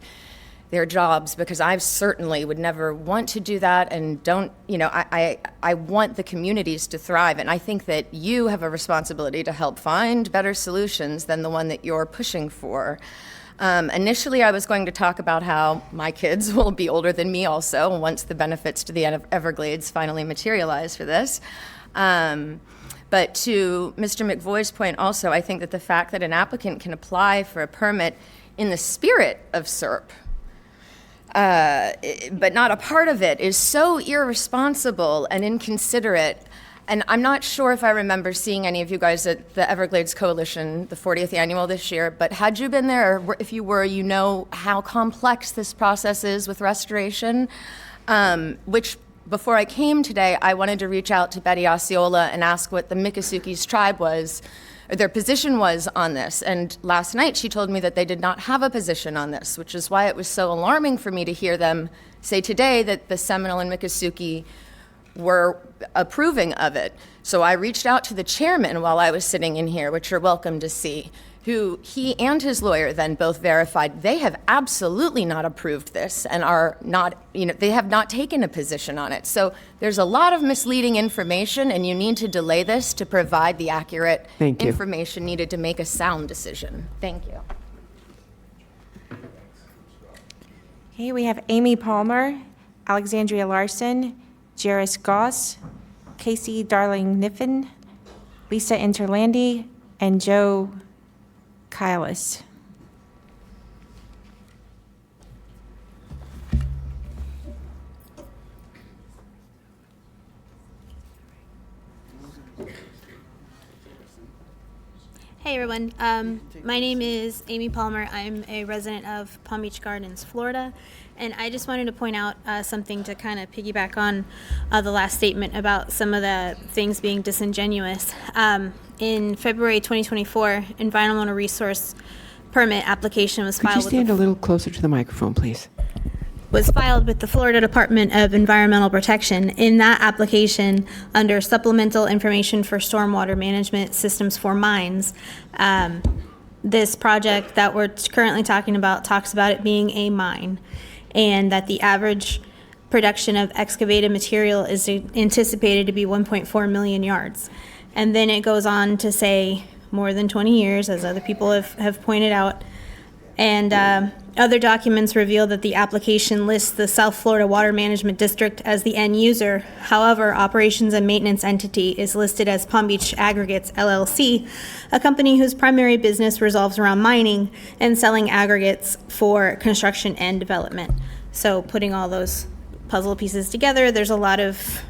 Speaker 15: their jobs, because I certainly would never want to do that and don't, I want the communities to thrive. And I think that you have a responsibility to help find better solutions than the one that you're pushing for. Initially, I was going to talk about how my kids will be older than me also once the benefits to the Everglades finally materialize for this. But to Mr. McVoy's point also, I think that the fact that an applicant can apply for a permit in the spirit of SERP, but not a part of it, is so irresponsible and inconsiderate. And I'm not sure if I remember seeing any of you guys at the Everglades Coalition, the 40th annual this year, but had you been there, or if you were, you know how complex this process is with restoration, which before I came today, I wanted to reach out to Betty Osceola and ask what the Miccosukee tribe was, or their position was on this. And last night she told me that they did not have a position on this, which is why it was so alarming for me to hear them say today that the Seminole and Miccosukee were approving of it. So I reached out to the chairman while I was sitting in here, which you're welcome to see, who he and his lawyer then both verified they have absolutely not approved this and are not, they have not taken a position on it. So there's a lot of misleading information, and you need to delay this to provide the accurate information needed to make a sound decision. Thank you.
Speaker 10: Okay, we have Amy Palmer, Alexandria Larson, Jairus Goss, Casey Darling-Niffen, Lisa Interlandi, and Joe Kylis.
Speaker 24: Hey everyone, my name is Amy Palmer. I'm a resident of Palm Beach Gardens, Florida, and I just wanted to point out something to kind of piggyback on the last statement about some of the things being disingenuous. In February 2024, Environmental Resource permit application was
Speaker 1: Could you
Speaker 24: filed with
Speaker 1: stand a little closer to the microphone, please?
Speaker 24: the Florida Department of Environmental Protection. In that application, under supplemental information for stormwater management systems for mines, this project that we're currently talking about talks about it being a mine, and that the average production of excavated material is anticipated to be 1.4 million yards. And then it goes on to say more than 20 years, as other people have pointed out. And other documents reveal that the application lists the South Florida Water Management District as the end user. However, operations and maintenance entity is listed as Palm Beach Aggregates LLC, a company whose primary business revolves around mining and selling aggregates for construction and development. So putting all those puzzle pieces together, there's a lot of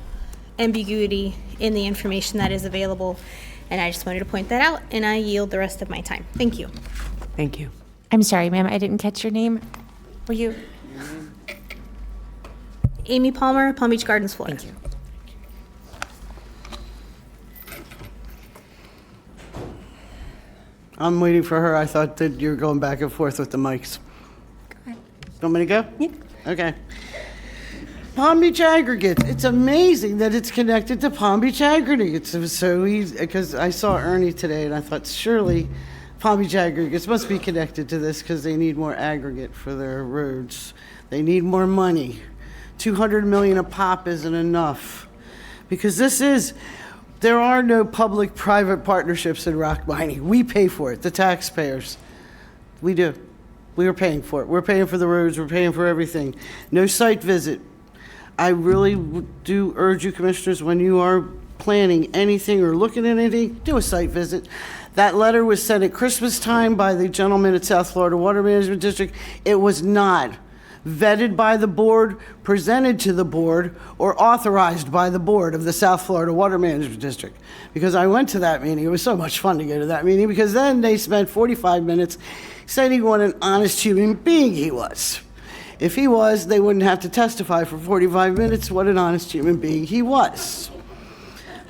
Speaker 24: ambiguity in the information that is available. And I just wanted to point that out, and I yield the rest of my time. Thank you.
Speaker 1: Thank you.
Speaker 10: I'm sorry, ma'am, I didn't catch your name. Were you?
Speaker 24: Amy Palmer, Palm Beach Gardens, Florida.
Speaker 10: Thank you.
Speaker 12: I'm waiting for her. I thought that you were going back and forth with the mics.
Speaker 10: Go ahead.
Speaker 12: Want me to go?
Speaker 10: Yeah.
Speaker 12: Okay. Palm Beach Aggregates. It's amazing that it's connected to Palm Beach Aggregates. It was so easy because I saw Ernie today and I thought surely Palm Beach Aggregates must be connected to this because they need more aggregate for their roads. They need more money. 200 million a pop isn't enough because there are no public-private partnerships in rock mining. We pay for it, the taxpayers. We do. We are paying for it. We're paying for the roads. We're paying for everything. No site visit. I really do urge you, commissioners, when you are planning anything or looking at anything, do a site visit. That letter was sent at Christmas time by the gentleman at South Florida Water Management District. It was not vetted by the board, presented to the board, or authorized by the board of the South Florida Water Management District. Because I went to that meeting. It was so much fun to go to that meeting because then they spent 45 minutes saying what an honest human being he was. If he was, they wouldn't have to testify for 45 minutes what an honest human being he was.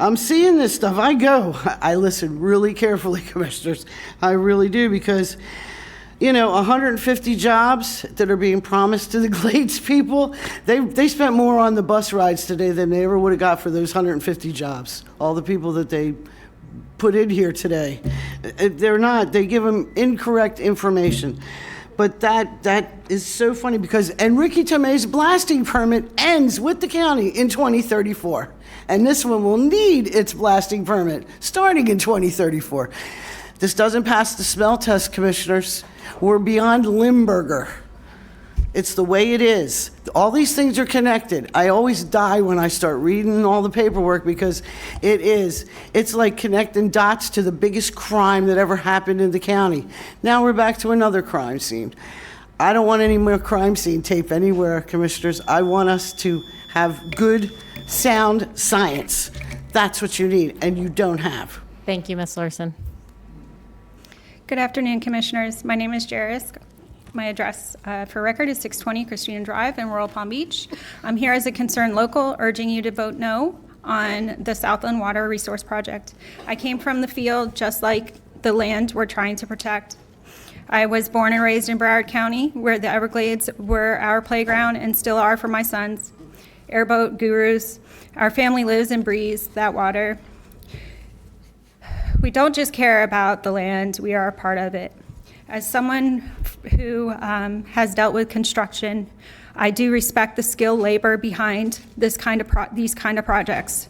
Speaker 12: I'm seeing this stuff. I listen really carefully, commissioners. I really do because, 150 jobs that are being promised to the Glades people, they spent more on the bus rides today than they ever would have got for those 150 jobs. All the people that they put in here today. They give them incorrect information. But that is so funny because Enrique Tomei's blasting permit ends with the county in 2034. And this one will need its blasting permit starting in 2034. This doesn't pass the smell test, commissioners. We're beyond Limburger. It's the way it is. All these things are connected. I always die when I start reading all the paperwork because it's like connecting dots to the biggest crime that ever happened in the county. Now we're back to another crime scene. I don't want any more crime scene tape anywhere, commissioners. I want us to have good, sound science. That's what you need, and you don't have.
Speaker 17: Thank you, Ms. Larson.
Speaker 22: Good afternoon, commissioners. My name is Jairus. My address for record is 620 Christina Drive in Rural Palm Beach. I'm here as a concerned local urging you to vote no on the Southland Water Resource Project. I came from the field just like the land we're trying to protect. I was born and raised in Broward County, where the Everglades were our playground and still are for my sons. Airboat gurus. Our family lives and breathes that water. We don't just care about the land, we are a part of it. As someone who has dealt with construction, I do respect the skilled labor behind these kind of projects.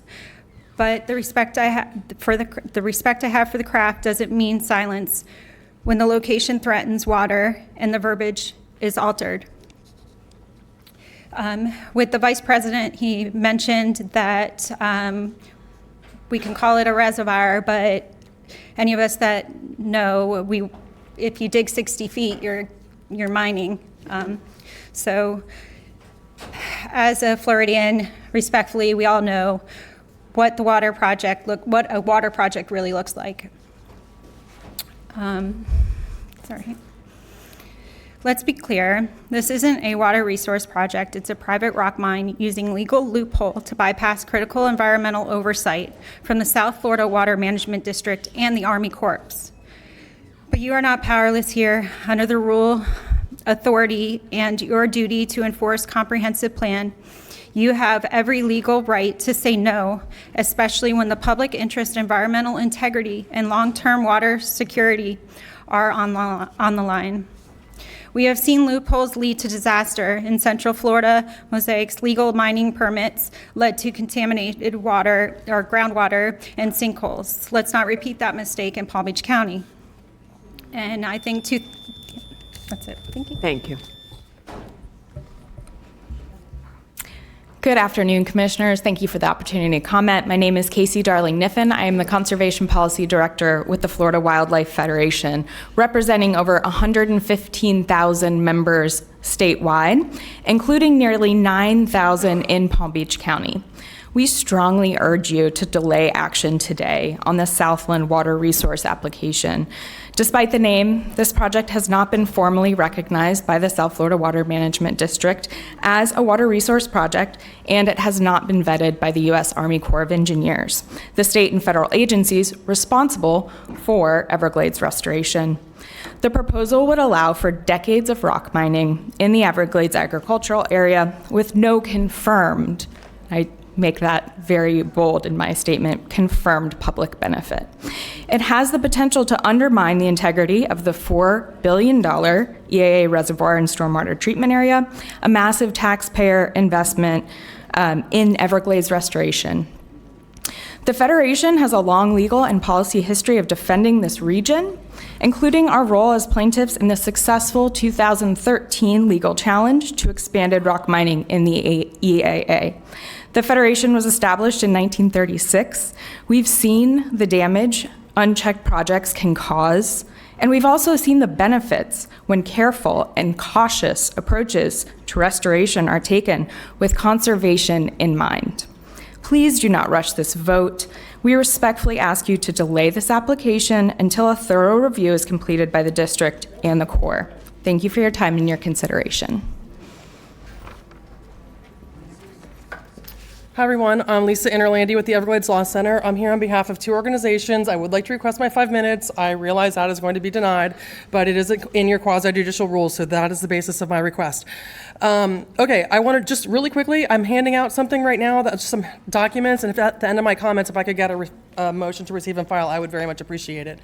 Speaker 22: But the respect I have for the craft doesn't mean silence when the location threatens water and the verbiage is altered. With the vice president, he mentioned that we can call it a reservoir, but any of us that know, if you dig 60 feet, you're mining. So as a Floridian, respectfully, we all know what a water project really looks like. Sorry. Let's be clear, this isn't a water resource project, it's a private rock mine using legal loophole to bypass critical environmental oversight from the South Florida Water Management District and the Army Corps. But you are not powerless here under the rule, authority, and your duty to enforce comprehensive plan. You have every legal right to say no, especially when the public interest, environmental integrity, and long-term water security are on the line. We have seen loopholes lead to disaster. In Central Florida, Mosaic's legal mining permits led to contaminated water or groundwater and sinkholes. Let's not repeat that mistake in Palm Beach County. And I think that's it. Thank you.
Speaker 1: Thank you.
Speaker 5: Good afternoon, Commissioners. Thank you for the opportunity to comment. My name is Casey Darling-Niffen. I am the Conservation Policy Director with the Florida Wildlife Federation, representing over 115,000 members statewide, including nearly 9,000 in Palm Beach County. We strongly urge you to delay action today on the Southland Water Resource application. Despite the name, this project has not been formally recognized by the South Florida Water Management District as a water resource project, and it has not been vetted by the U.S. Army Corps of Engineers, the state and federal agencies responsible for Everglades restoration. The proposal would allow for decades of rock mining in the Everglades agricultural area with no confirmed, I make that very bold in my statement, confirmed public benefit. It has the potential to undermine the integrity of the $4 billion EAA reservoir and stormwater treatment area, a massive taxpayer investment in Everglades restoration. The Federation has a long legal and policy history of defending this region, including our role as plaintiffs in the successful 2013 legal challenge to expanded rock mining in the EAA. The Federation was established in 1936. We've seen the damage unchecked projects can cause, and we've also seen the benefits when careful and cautious approaches to restoration are taken with conservation in mind. Please do not rush this vote. We respectfully ask you to delay this application until a thorough review is completed by the district and the Corps. Thank you for your time and your consideration.
Speaker 16: Hi everyone, I'm Lisa Interlandi with the Everglades Law Center. I'm here on behalf of two organizations. I would like to request my 5 minutes. I realize that is going to be denied, but it is in your quasi-judicial rules, so that is the basis of my request. Okay, I want to just really quickly, I'm handing out something right now, that's some documents, and if at the end of my comments, if I could get a motion to receive and file, I would very much appreciate it.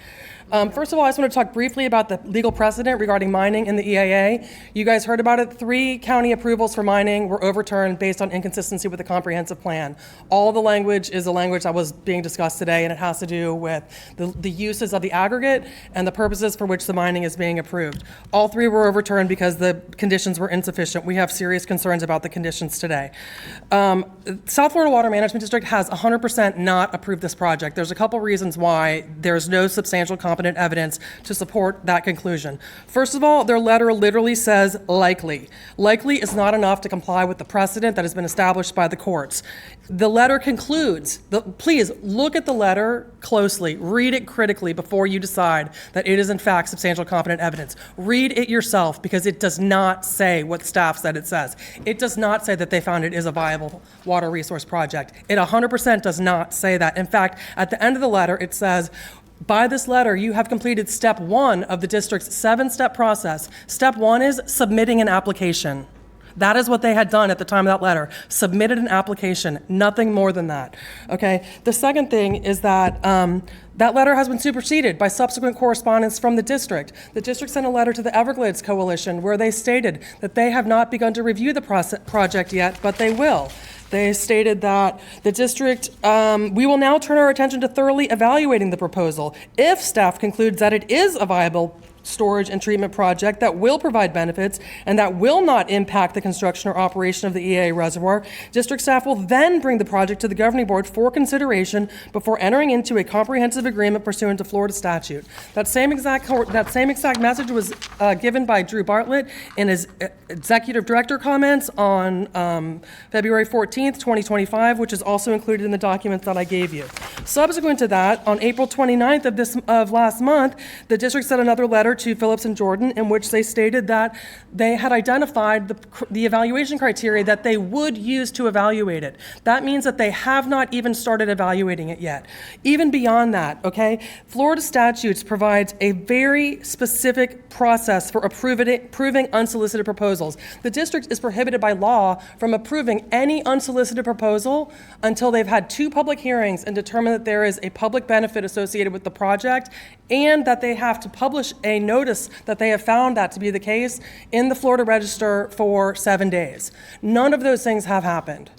Speaker 16: First of all, I just want to talk briefly about the legal precedent regarding mining in the EAA. You guys heard about it. 3 county approvals for mining were overturned based on inconsistency with the comprehensive plan. All the language is the language that was being discussed today, and it has to do with the uses of the aggregate and the purposes for which the mining is being approved. All 3 were overturned because the conditions were insufficient. We have serious concerns about the conditions today. South Florida Water Management District has 100% not approved this project. There's a couple reasons why there's no substantial competent evidence to support that conclusion. First of all, their letter literally says likely. Likely is not enough to comply with the precedent that has been established by the courts. The letter concludes, please look at the letter closely, read it critically before you decide that it is in fact substantial competent evidence. Read it yourself because it does not say what staff said it says. It does not say that they found it is a viable water resource project. It 100% does not say that. In fact, at the end of the letter, it says, by this letter, you have completed step 1 of the district's 7-step process. Step 1 is submitting an application. That is what they had done at the time of that letter. Submitted an application, nothing more than that. Okay. The second thing is that that letter has been superseded by subsequent correspondence from the district. The district sent a letter to the Everglades Coalition where they stated that they have not begun to review the project yet, but they will. They stated that the district, we will now turn our attention to thoroughly evaluating the proposal. If staff concludes that it is a viable storage and treatment project that will provide benefits and that will not impact the construction or operation of the EAA reservoir, district staff will then bring the project to the governing board for consideration before entering into a comprehensive agreement pursuant to Florida statute. That same exact message was given by Drew Bartlett in his executive director comments on February 14th, 2025, which is also included in the documents that I gave you. Subsequent to that, on April 29th of last month, the district sent another letter to Phillips and Jordan, in which they stated that they had identified the evaluation criteria that they would use to evaluate it. That means that they have not even started evaluating it yet. Even beyond that, okay, Florida statutes provides a very specific process for approving unsolicited proposals. The district is prohibited by law from approving any unsolicited proposal until they've had 2 public hearings and determined that there is a public benefit associated with the project, and that they have to publish a notice that they have found that to be the case in the Florida Register for 7 days. None of those things have happened.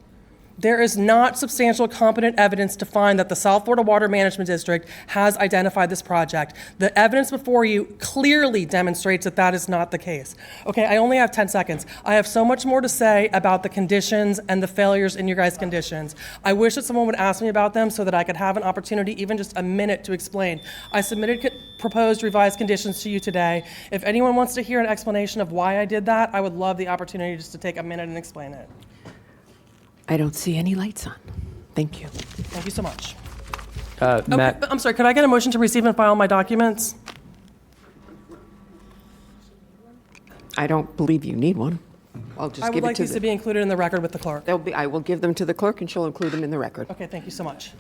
Speaker 16: There is not substantial competent evidence to find that the South Florida Water Management District has identified this project. The evidence before you clearly demonstrates that that is not the case. Okay, I only have 10 seconds. I have so much more to say about the conditions and the failures in your guys' conditions. I wish that someone would ask me about them so that I could have an opportunity, even just a minute, to explain. I submitted proposed revised conditions to you today. If anyone wants to hear an explanation of why I did that, I would love the opportunity just to take a minute and explain it.
Speaker 1: I don't see any lights on. Thank you.
Speaker 16: Thank you so much.
Speaker 2: Matt,
Speaker 16: I'm sorry, could I get a motion to receive and file my documents?
Speaker 1: I don't believe you need one. I'll just
Speaker 16: I would
Speaker 1: give it
Speaker 16: like
Speaker 1: to
Speaker 16: these to be included in the record with the clerk.
Speaker 1: I will give them to the clerk, and she'll include them in the record.
Speaker 16: Okay, thank you so much.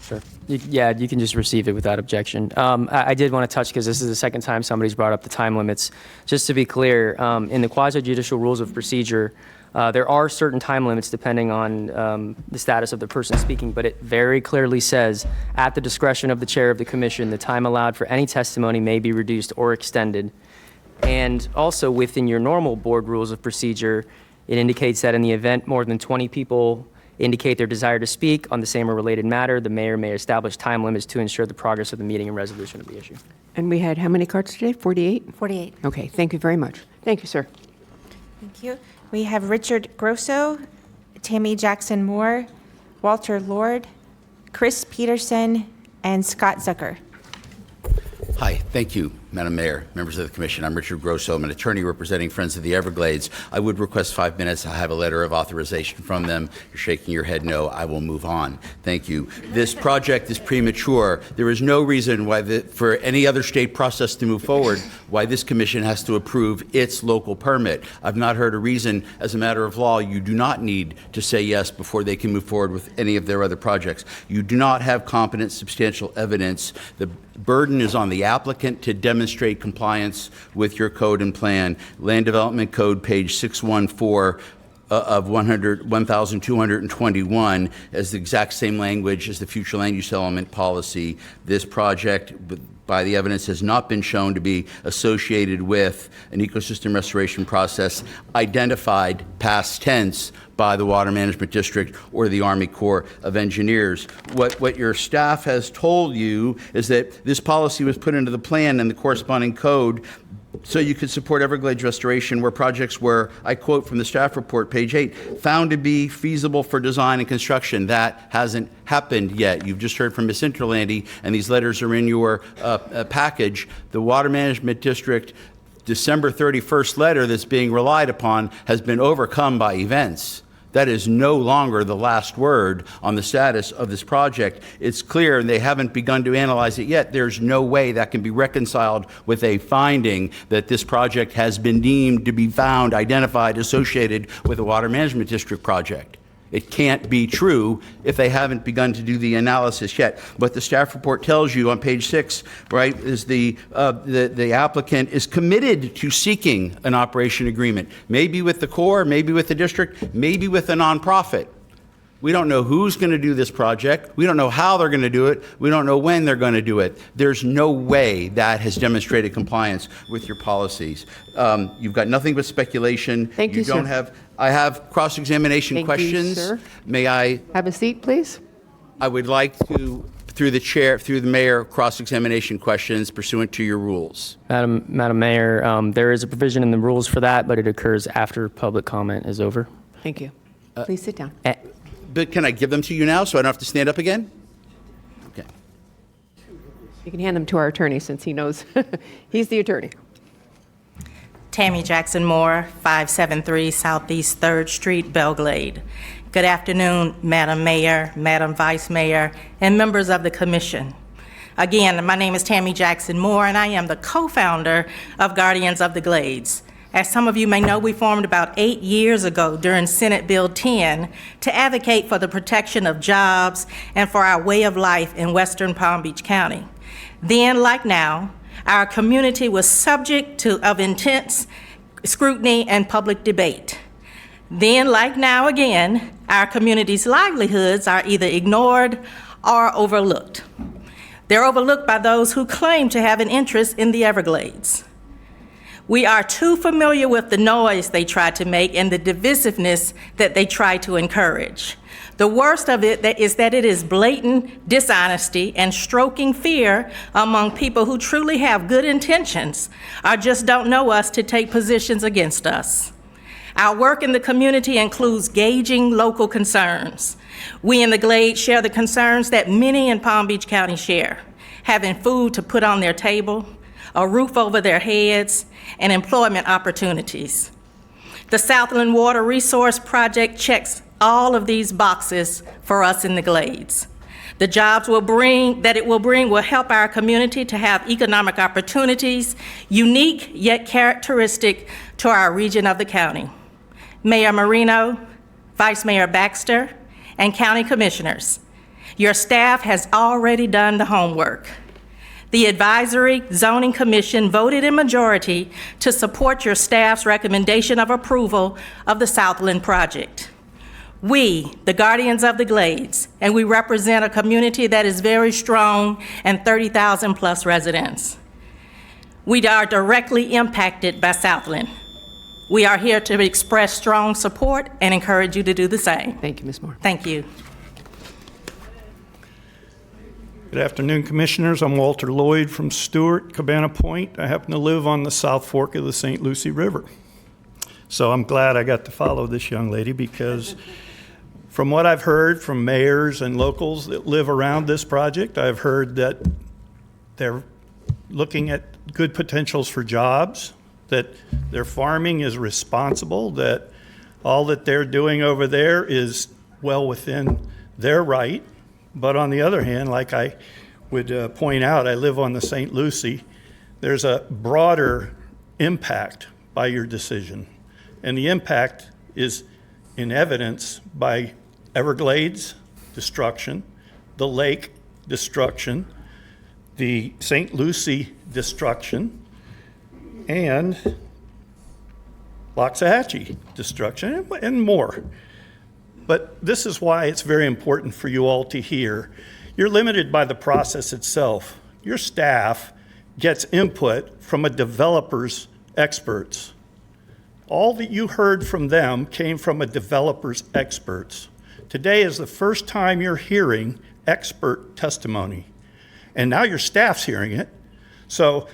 Speaker 2: sure. You can just receive it without objection. I did want to touch, because this is the second time somebody's brought up the time limits. Just to be clear, in the quasi-judicial rules of procedure, there are certain time limits depending on the status of the person speaking, but it very clearly says, at the discretion of the chair of the commission, the time allowed for any testimony may be reduced or extended. And also within your normal board rules of procedure, it indicates that in the event more than 20 people indicate their desire to speak on the same or related matter, the mayor may establish time limits to ensure the progress of the meeting and resolution of the issue.
Speaker 1: And we had how many cards today? 48?
Speaker 10: 48.
Speaker 1: Okay, thank you very much. Thank you, sir.
Speaker 10: Thank you. We have Richard Grosso, Tammy Jackson Moore, Walter Lord, Chris Peterson, and Scott Zucker.
Speaker 17: Hi, thank you, Madam Mayor, members of the Commission. I'm Richard Grosso. I'm an attorney representing Friends of the Everglades. I would request 5 minutes. I have a letter of authorization from them. You're shaking your head no. I will move on. Thank you. This project is premature. There is no reason why for any other state process to move forward, why this commission has to approve its local permit. I've not heard a reason, as a matter of law, you do not need to say yes before they can move forward with any of their other projects. You do not have competent, substantial evidence. The burden is on the applicant to demonstrate compliance with your code and plan. Land Development Code, page 614 of 1,221, has the exact same language as the future land use element policy. This project, by the evidence, has not been shown to be associated with an ecosystem restoration process identified, past tense, by the Water Management District or the Army Corps of Engineers. What your staff has told you is that this policy was put into the plan and the corresponding code so you could support Everglades restoration where projects were, I quote from the staff report, page 8, found to be feasible for design and construction. That hasn't happened yet. You've just heard from Ms. Interlandi, and these letters are in your package. The Water Management District December 31st letter that's being relied upon has been overcome by events. That is no longer the last word on the status of this project. It's clear, and they haven't begun to analyze it yet, there's no way that can be reconciled with a finding that this project has been deemed to be found, identified, associated with a Water Management District project. It can't be true if they haven't begun to do the analysis yet. But the staff report tells you on page 6, right, is the applicant is committed to seeking an operation agreement, maybe with the Corps, maybe with the district, maybe with a nonprofit. We don't know who's going to do this project. We don't know how they're going to do it. We don't know when they're going to do it. There's no way that has demonstrated compliance with your policies. You've got nothing but speculation.
Speaker 1: Thank you,
Speaker 17: don't
Speaker 1: sir.
Speaker 17: have. I have cross-examination
Speaker 1: Thank
Speaker 17: questions.
Speaker 1: you, sir.
Speaker 17: May I
Speaker 1: have a seat, please?
Speaker 17: I would like to, through the chair, through the mayor, cross-examination questions pursuant to your rules.
Speaker 2: Madam Mayor, there is a provision in the rules for that, but it occurs after public comment is over.
Speaker 1: Thank you. Please sit down.
Speaker 17: But can I give them to you now so I don't have to stand up again? Okay.
Speaker 1: You can hand them to our attorney since he knows. He's the attorney.
Speaker 18: Tammy Jackson Moore, 573 Southeast 3rd Street, Belglade. Good afternoon, Madam Mayor, Madam Vice Mayor, and members of the Commission. Again, my name is Tammy Jackson Moore, and I am the co-founder of Guardians of the Glades. As some of you may know, we formed about 8 years ago during Senate Bill 10 to advocate for the protection of jobs and for our way of life in Western Palm Beach County. Then, like now, our community was subject of intense scrutiny and public debate. Then, like now again, our community's livelihoods are either ignored or overlooked. They're overlooked by those who claim to have an interest in the Everglades. We are too familiar with the noise they try to make and the divisiveness that they try to encourage. The worst of it is that it is blatant dishonesty and stroking fear among people who truly have good intentions or just don't know us to take positions against us. Our work in the community includes gauging local concerns. We in the Glades share the concerns that many in Palm Beach County share: having food to put on their table, a roof over their heads, and employment opportunities. The Southland Water Resource Project checks all of these boxes for us in the Glades. The jobs that it will bring will help our community to have economic opportunities unique yet characteristic to our region of the county. Mayor Marino, Vice Mayor Baxter, and county commissioners, your staff has already done the homework. The Advisory Zoning Commission voted in majority to support your staff's recommendation of approval of the Southland project. We, the Guardians of the Glades, and we represent a community that is very strong and 30,000 plus residents. We are directly impacted by Southland. We are here to express strong support and encourage you to do the same.
Speaker 2: Thank you, Ms. Moore.
Speaker 18: Thank you.
Speaker 7: Good afternoon, Commissioners. I'm Walter Lloyd from Stewart, Cabana Point. I happen to live on the South Fork of the St. Lucie River. So I'm glad I got to follow this young lady, because from what I've heard from mayors and locals that live around this project, I've heard that they're looking at good potentials for jobs, that their farming is responsible, that all that they're doing over there is well within their right. But on the other hand, like I would point out, I live on the St. Lucie, there's a broader impact by your decision. And the impact is in evidence by Everglades destruction, the lake destruction, the St. Lucie destruction, and Loxahatchee destruction, and more. But this is why it's very important for you all to hear. You're limited by the process itself. Your staff gets input from a developer's experts. All that you heard from them came from a developer's experts. Today is the first time you're hearing expert testimony. And now your staff's hearing it. So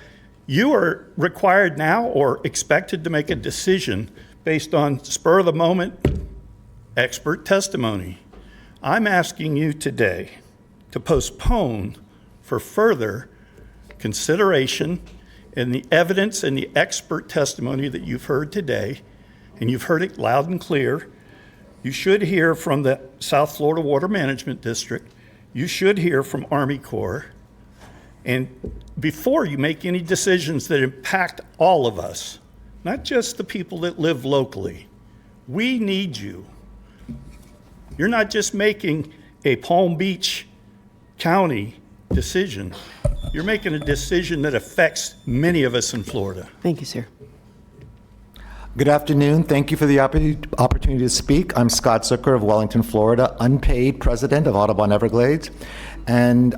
Speaker 7: you are required now or expected to make a decision based on spur of the moment expert testimony. I'm asking you today to postpone for further consideration in the evidence and the expert testimony that you've heard today, and you've heard it loud and clear. You should hear from the South Florida Water Management District. You should hear from Army Corps. And before you make any decisions that impact all of us, not just the people that live locally, we need you. You're not just making a Palm Beach County decision. You're making a decision that affects many of us in Florida.
Speaker 2: Thank you, sir.
Speaker 19: Good afternoon. Thank you for the opportunity to speak. I'm Scott Zucker of Wellington, Florida, unpaid president of Audubon Everglades, and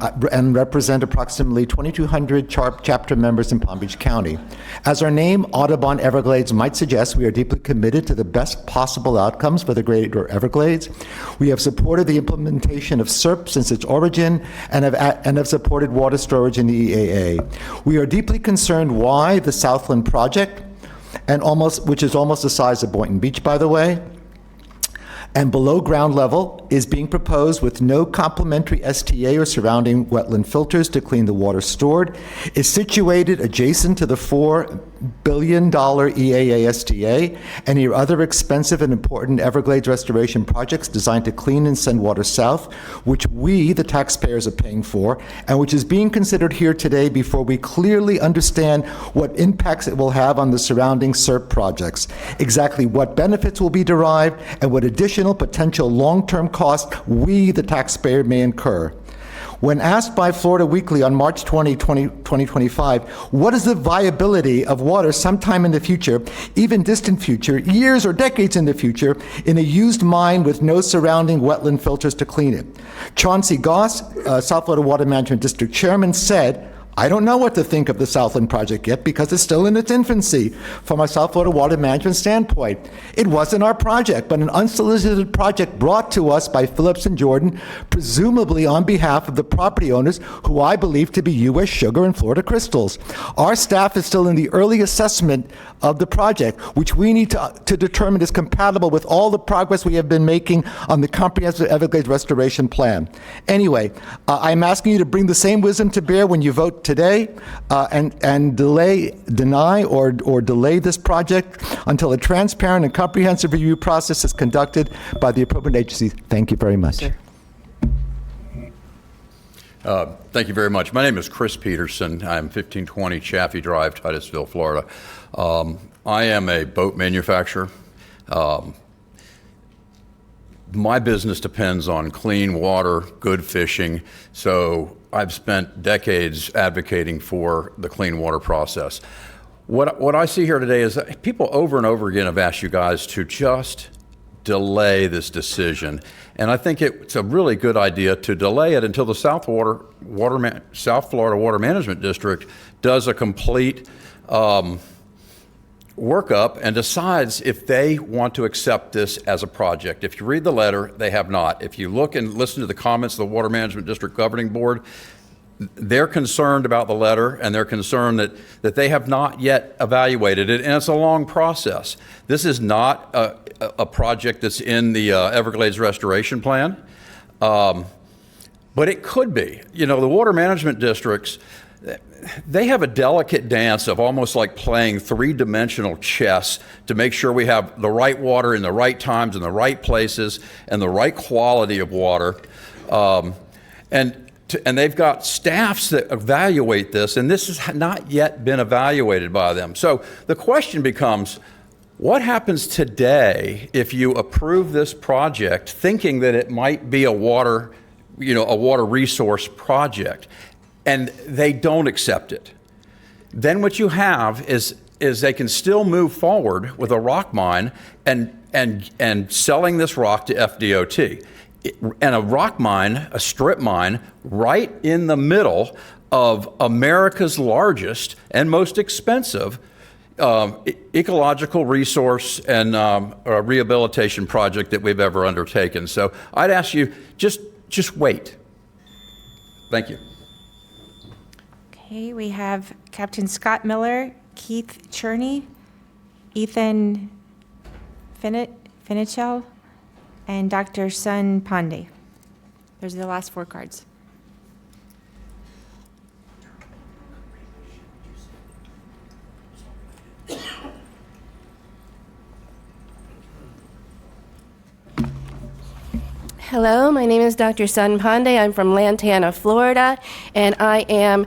Speaker 19: represent approximately 2,200 chapter members in Palm Beach County. As our name, Audubon Everglades, might suggest, we are deeply committed to the best possible outcomes for the Greater Everglades. We have supported the implementation of SERP since its origin and have supported water storage in the EAA. We are deeply concerned why the Southland project, which is almost the size of Boynton Beach, by the way, and below ground level is being proposed with no complementary STA or surrounding wetland filters to clean the water stored, is situated adjacent to the $4 billion EAA STA and your other expensive and important Everglades restoration projects designed to clean and send water south, which we, the taxpayers, are paying for, and which is being considered here today before we clearly understand what impacts it will have on the surrounding SERP projects, exactly what benefits will be derived, and what additional potential long-term costs we, the taxpayer, may incur. When asked by Florida Weekly on March 20, 2025, what is the viability of water sometime in the future, even distant future, years or decades in the future, in a used mine with no surrounding wetland filters to clean it? Chauncey Goss, South Florida Water Management District Chairman, said, I don't know what to think of the Southland project yet because it's still in its infancy from a South Florida water management standpoint. It wasn't our project, but an unsolicited project brought to us by Phillips and Jordan, presumably on behalf of the property owners who I believe to be U.S. Sugar and Florida Crystals. Our staff is still in the early assessment of the project, which we need to determine is compatible with all the progress we have been making on the comprehensive Everglades restoration plan. Anyway, I'm asking you to bring the same wisdom to bear when you vote today and deny or delay this project until a transparent and comprehensive review process is conducted by the appropriate agencies. Thank you very much.
Speaker 4: Thank you very much. My name is Chris Peterson. I'm 1520 Chaffee Drive, Titusville, Florida. I am a boat manufacturer. My business depends on clean water, good fishing, so I've spent decades advocating for the clean water process. What I see here today is that people over and over again have asked you guys to just delay this decision. And I think it's a really good idea to delay it until the South Florida Water Management District does a complete workup and decides if they want to accept this as a project. If you read the letter, they have not. If you look and listen to the comments of the Water Management District Governing Board, they're concerned about the letter, and they're concerned that they have not yet evaluated it, and it's a long process. This is not a project that's in the Everglades Restoration Plan, but it could be. You know, the water management districts, they have a delicate dance of almost like playing three-dimensional chess to make sure we have the right water in the right times, in the right places, and the right quality of water. And they've got staffs that evaluate this, and this has not yet been evaluated by them. So the question becomes, what happens today if you approve this project thinking that it might be a water resource project, and they don't accept it? Then what you have is they can still move forward with a rock mine and selling this rock to FDOT. And a rock mine, a strip mine, right in the middle of America's largest and most expensive ecological resource and rehabilitation project that we've ever undertaken. So I'd ask you, just wait. Thank you.
Speaker 10: Okay, we have Captain Scott Miller, Keith Cherney, Ethan Finichel, and Dr. Sun Pandey. Those are the last four cards.
Speaker 14: Hello, my name is Dr. Sun Pandey. I'm from Lantana, Florida, and I am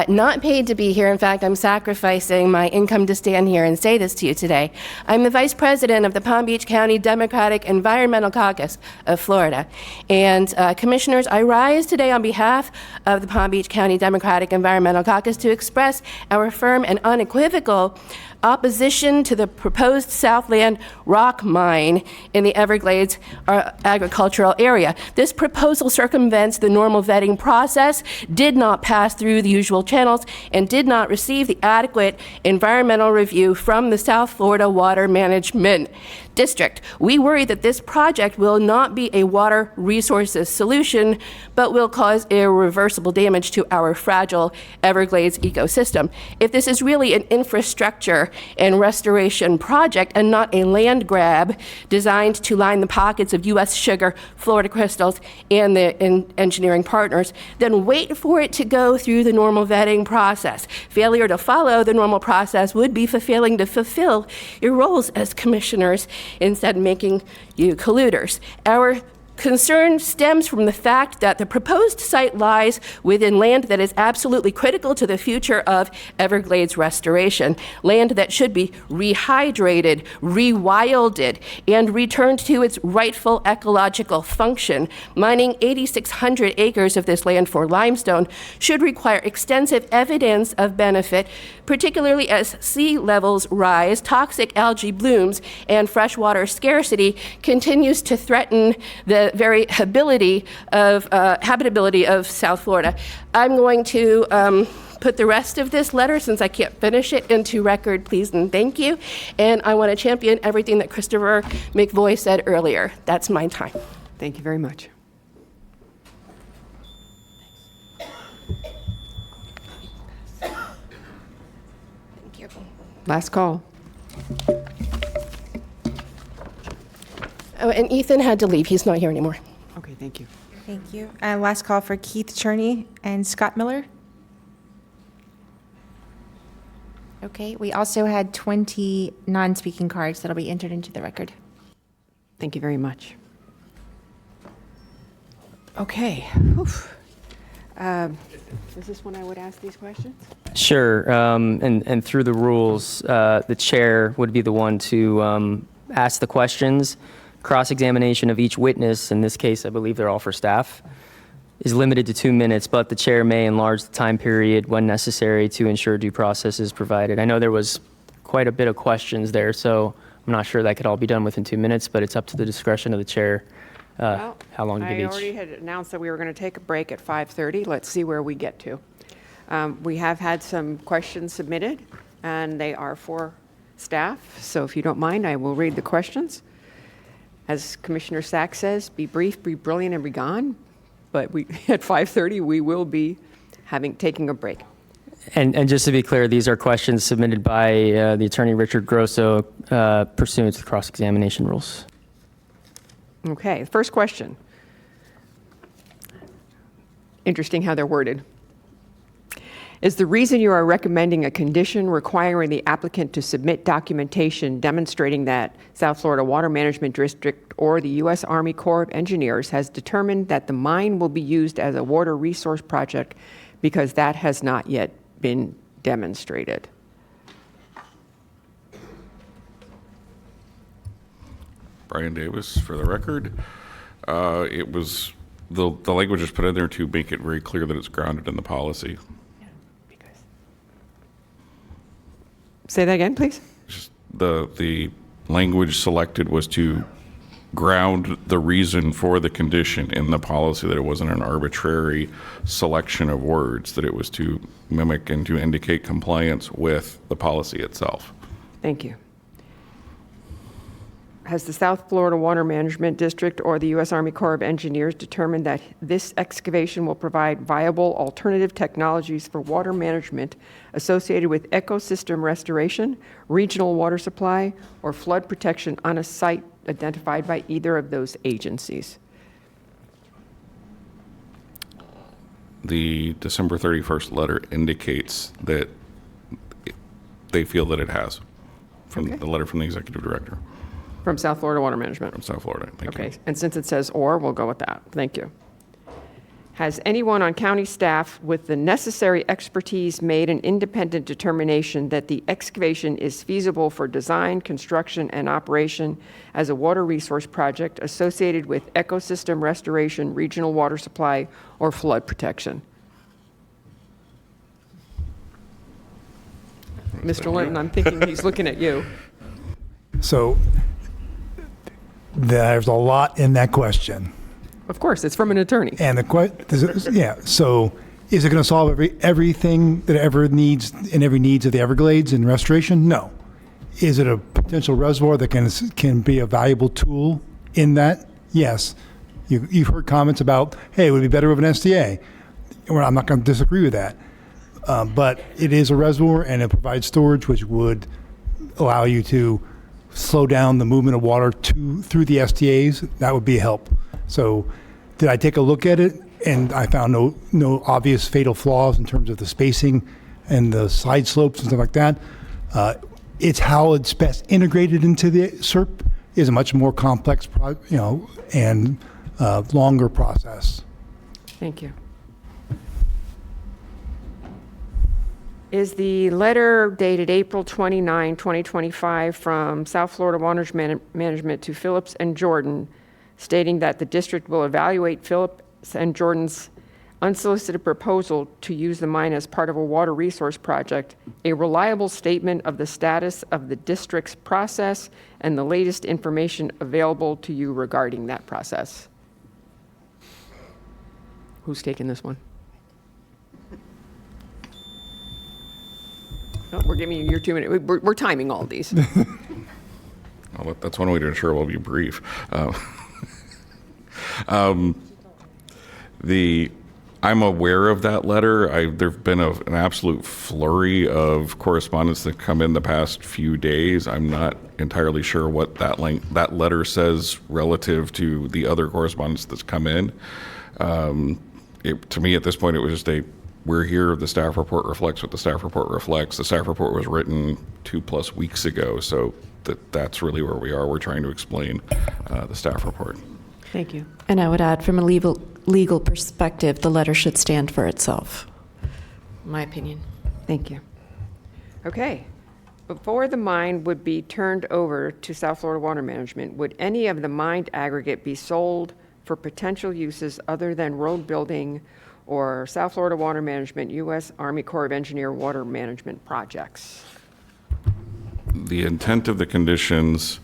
Speaker 14: not paid to be here. In fact, I'm sacrificing my income to stand here and say this to you today. I'm the Vice President of the Palm Beach County Democratic Environmental Caucus of Florida. And Commissioners, I rise today on behalf of the Palm Beach County Democratic Environmental Caucus to express our firm and unequivocal opposition to the proposed Southland rock mine in the Everglades agricultural area. This proposal circumvents the normal vetting process, did not pass through the usual channels, and did not receive the adequate environmental review from the South Florida Water Management district. We worry that this project will not be a water resources solution, but will cause irreversible damage to our fragile Everglades ecosystem. If this is really an infrastructure and restoration project and not a land grab designed to line the pockets of U.S. Sugar, Florida Crystals, and the engineering partners, then wait for it to go through the normal vetting process. Failure to follow the normal process would be failing to fulfill your roles as commissioners, instead making you colluders. Our concern stems from the fact that the proposed site lies within land that is absolutely critical to the future of Everglades restoration, land that should be rehydrated, rewilded, and returned to its rightful ecological function. Mining 8,600 acres of this land for limestone should require extensive evidence of benefit, particularly as sea levels rise, toxic algae blooms, and freshwater scarcity continues to threaten the very habitability of South Florida. I'm going to put the rest of this letter, since I can't finish it, into record, please and thank you. And I want to champion everything that Christopher McVoy said earlier. That's my time.
Speaker 1: Thank you very much.
Speaker 14: Thank you.
Speaker 1: Last call.
Speaker 14: Oh, and Ethan had to leave. He's not here anymore.
Speaker 1: Okay, thank you.
Speaker 10: Thank you. Last call for Keith Cherney and Scott Miller. Okay, we also had 20 non-speaking cards that'll be entered into the record.
Speaker 1: Thank you very much. Okay. Is this when I would ask these questions?
Speaker 2: Sure. And through the rules, the chair would be the one to ask the questions. Cross-examination of each witness, in this case, I believe they're all for staff, is limited to 2 minutes, but the chair may enlarge the time period when necessary to ensure due process is provided. I know there was quite a bit of questions there, so I'm not sure that could all be done within 2 minutes, but it's up to the discretion of the chair how long to give
Speaker 1: I
Speaker 2: each.
Speaker 1: already had announced that we were going to take a break at 5:30. Let's see where we get to. We have had some questions submitted, and they are for staff. So if you don't mind, I will read the questions. As Commissioner Sachs says, be brief, be brilliant, and be gone. But at 5:30, we will be taking a break.
Speaker 2: And just to be clear, these are questions submitted by the attorney Richard Grosso pursuant to the cross-examination rules.
Speaker 1: Okay, first question. Interesting how they're worded. Is the reason you are recommending a condition requiring the applicant to submit documentation demonstrating that South Florida Water Management District or the U.S. Army Corps of Engineers has determined that the mine will be used as a water resource project because that has not yet been demonstrated?
Speaker 6: Brian Davis, for the record. It was, the language is put in there to make it very clear that it's grounded in the policy.
Speaker 1: Say that again, please.
Speaker 6: The language selected was to ground the reason for the condition in the policy, that it wasn't an arbitrary selection of words, that it was to mimic and to indicate compliance with the policy itself.
Speaker 1: Thank you. Has the South Florida Water Management District or the U.S. Army Corps of Engineers determined that this excavation will provide viable alternative technologies for water management associated with ecosystem restoration, regional water supply, or flood protection on a site identified by either of those agencies?
Speaker 6: The December 31st letter indicates that they feel that it has, from the letter from the executive director.
Speaker 1: From South Florida Water Management?
Speaker 6: From South Florida, thank you.
Speaker 1: Okay, and since it says or, we'll go with that. Thank you. Has anyone on county staff with the necessary expertise made an independent determination that the excavation is feasible for design, construction, and operation as a water resource project associated with ecosystem restoration, regional water supply, or flood protection? Mr. Linton, I'm thinking he's looking at you.
Speaker 20: So there's a lot in that question.
Speaker 1: Of course, it's from an attorney.
Speaker 20: And so is it going to solve everything that ever needs and every needs of the Everglades and restoration? No. Is it a potential reservoir that can be a valuable tool in that? Yes. You've heard comments about, hey, it would be better with an SDA. Well, I'm not going to disagree with that. But it is a reservoir and it provides storage, which would allow you to slow down the movement of water through the SDAs. That would be a help. So did I take a look at it? And I found no obvious fatal flaws in terms of the spacing and the side slopes and stuff like that. It's how it's best integrated into the SERP is a much more complex, and longer process.
Speaker 1: Thank you. Is the letter dated April 29, 2025 from South Florida Water Management to Phillips and Jordan stating that the district will evaluate Phillips and Jordan's unsolicited proposal to use the mine as part of a water resource project, a reliable statement of the status of the district's process and the latest information available to you regarding that process? Who's taking this one? Oh, we're giving you your 2 minutes. We're timing all of these.
Speaker 6: Well, that's one way to ensure we'll be brief. I'm aware of that letter. There have been an absolute flurry of correspondence that come in the past few days. I'm not entirely sure what that letter says relative to the other correspondence that's come in. To me, at this point, it was just we're here, the staff report reflects what the staff report reflects. The staff report was written 2+ weeks ago, so that's really where we are. We're trying to explain the staff report.
Speaker 1: Thank you.
Speaker 11: And I would add, from a legal perspective, the letter should stand for itself, in my opinion.
Speaker 1: Thank you. Okay. Before the mine would be turned over to South Florida Water Management, would any of the mined aggregate be sold for potential uses other than road building or South Florida Water Management, U.S. Army Corps of Engineer water management projects?
Speaker 6: The intent of the conditions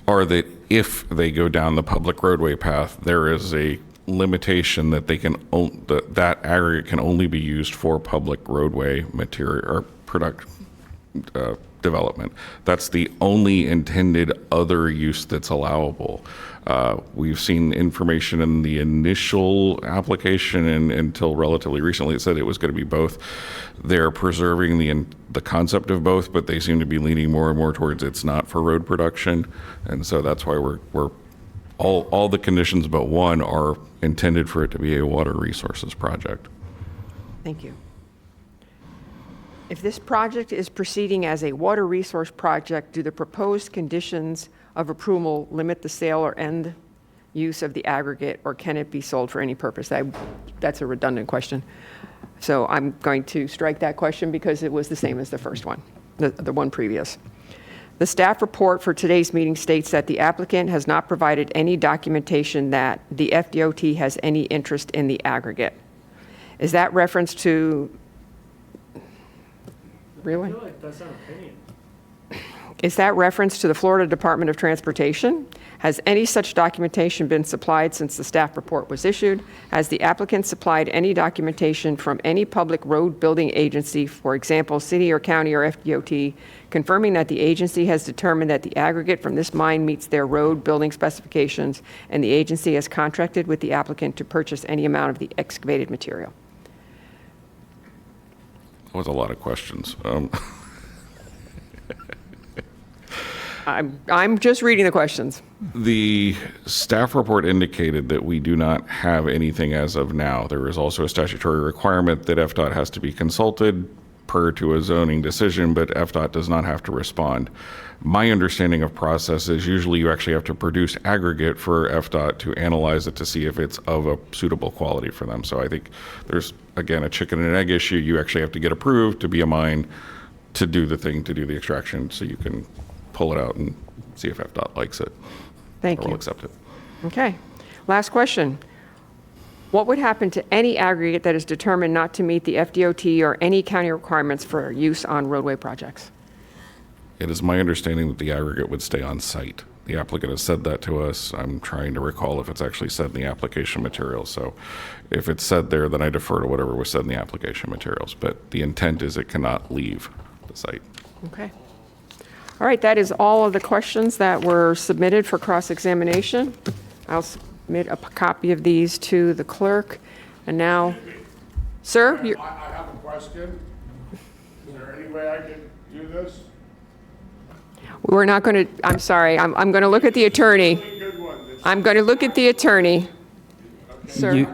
Speaker 6: are that if they go down the public roadway path, there is a limitation that they can that aggregate can only be used for public roadway material or product development. That's the only intended other use that's allowable. We've seen information in the initial application, and until relatively recently, it said it was going to be both. They're preserving the concept of both, but they seem to be leaning more and more towards it's not for road production, and so that's why we're all the conditions but one are intended for it to be a water resources project.
Speaker 1: Thank you. If this project is proceeding as a water resource project, do the proposed conditions of approval limit the sale or end use of the aggregate, or can it be sold for any purpose? That's a redundant question. So I'm going to strike that question because it was the same as the first one, the one previous. The staff report for today's meeting states that the applicant has not provided any documentation that the FDOT has any interest in the aggregate. Is that reference to... Really?
Speaker 2: I feel like that's not an opinion.
Speaker 1: Is that reference to the Florida Department of Transportation? Has any such documentation been supplied since the staff report was issued? Has the applicant supplied any documentation from any public road building agency, for example, city or county or FDOT, confirming that the agency has determined that the aggregate from this mine meets their road building specifications and the agency has contracted with the applicant to purchase any amount of the excavated material?
Speaker 6: That was a lot of questions.
Speaker 1: I'm just reading the questions.
Speaker 6: The staff report indicated that we do not have anything as of now. There is also a statutory requirement that FDOT has to be consulted per to a zoning decision, but FDOT does not have to respond. My understanding of process is usually you actually have to produce aggregate for FDOT to analyze it to see if it's of a suitable quality for them. So I think there's, again, a chicken and egg issue. You actually have to get approved to be a mine to do the thing, to do the extraction, so you can pull it out and see if FDOT likes it.
Speaker 1: Thank
Speaker 6: or
Speaker 1: you.
Speaker 6: will accept it.
Speaker 1: Okay. Last question. What would happen to any aggregate that is determined not to meet the FDOT or any county requirements for use on roadway projects?
Speaker 6: It is my understanding that the aggregate would stay on site. The applicant has said that to us. I'm trying to recall if it's actually said in the application materials. So if it's said there, then I defer to whatever was said in the application materials. But the intent is it cannot leave the site.
Speaker 1: Okay. All right, that is all of the questions that were submitted for cross-examination. I'll submit a copy of these to the clerk. And now, sir,
Speaker 3: I have a question. Is there any way I can do this?
Speaker 1: we're not going to, I'm sorry, I'm going to look at the attorney. I'm going to look at the attorney. Sir?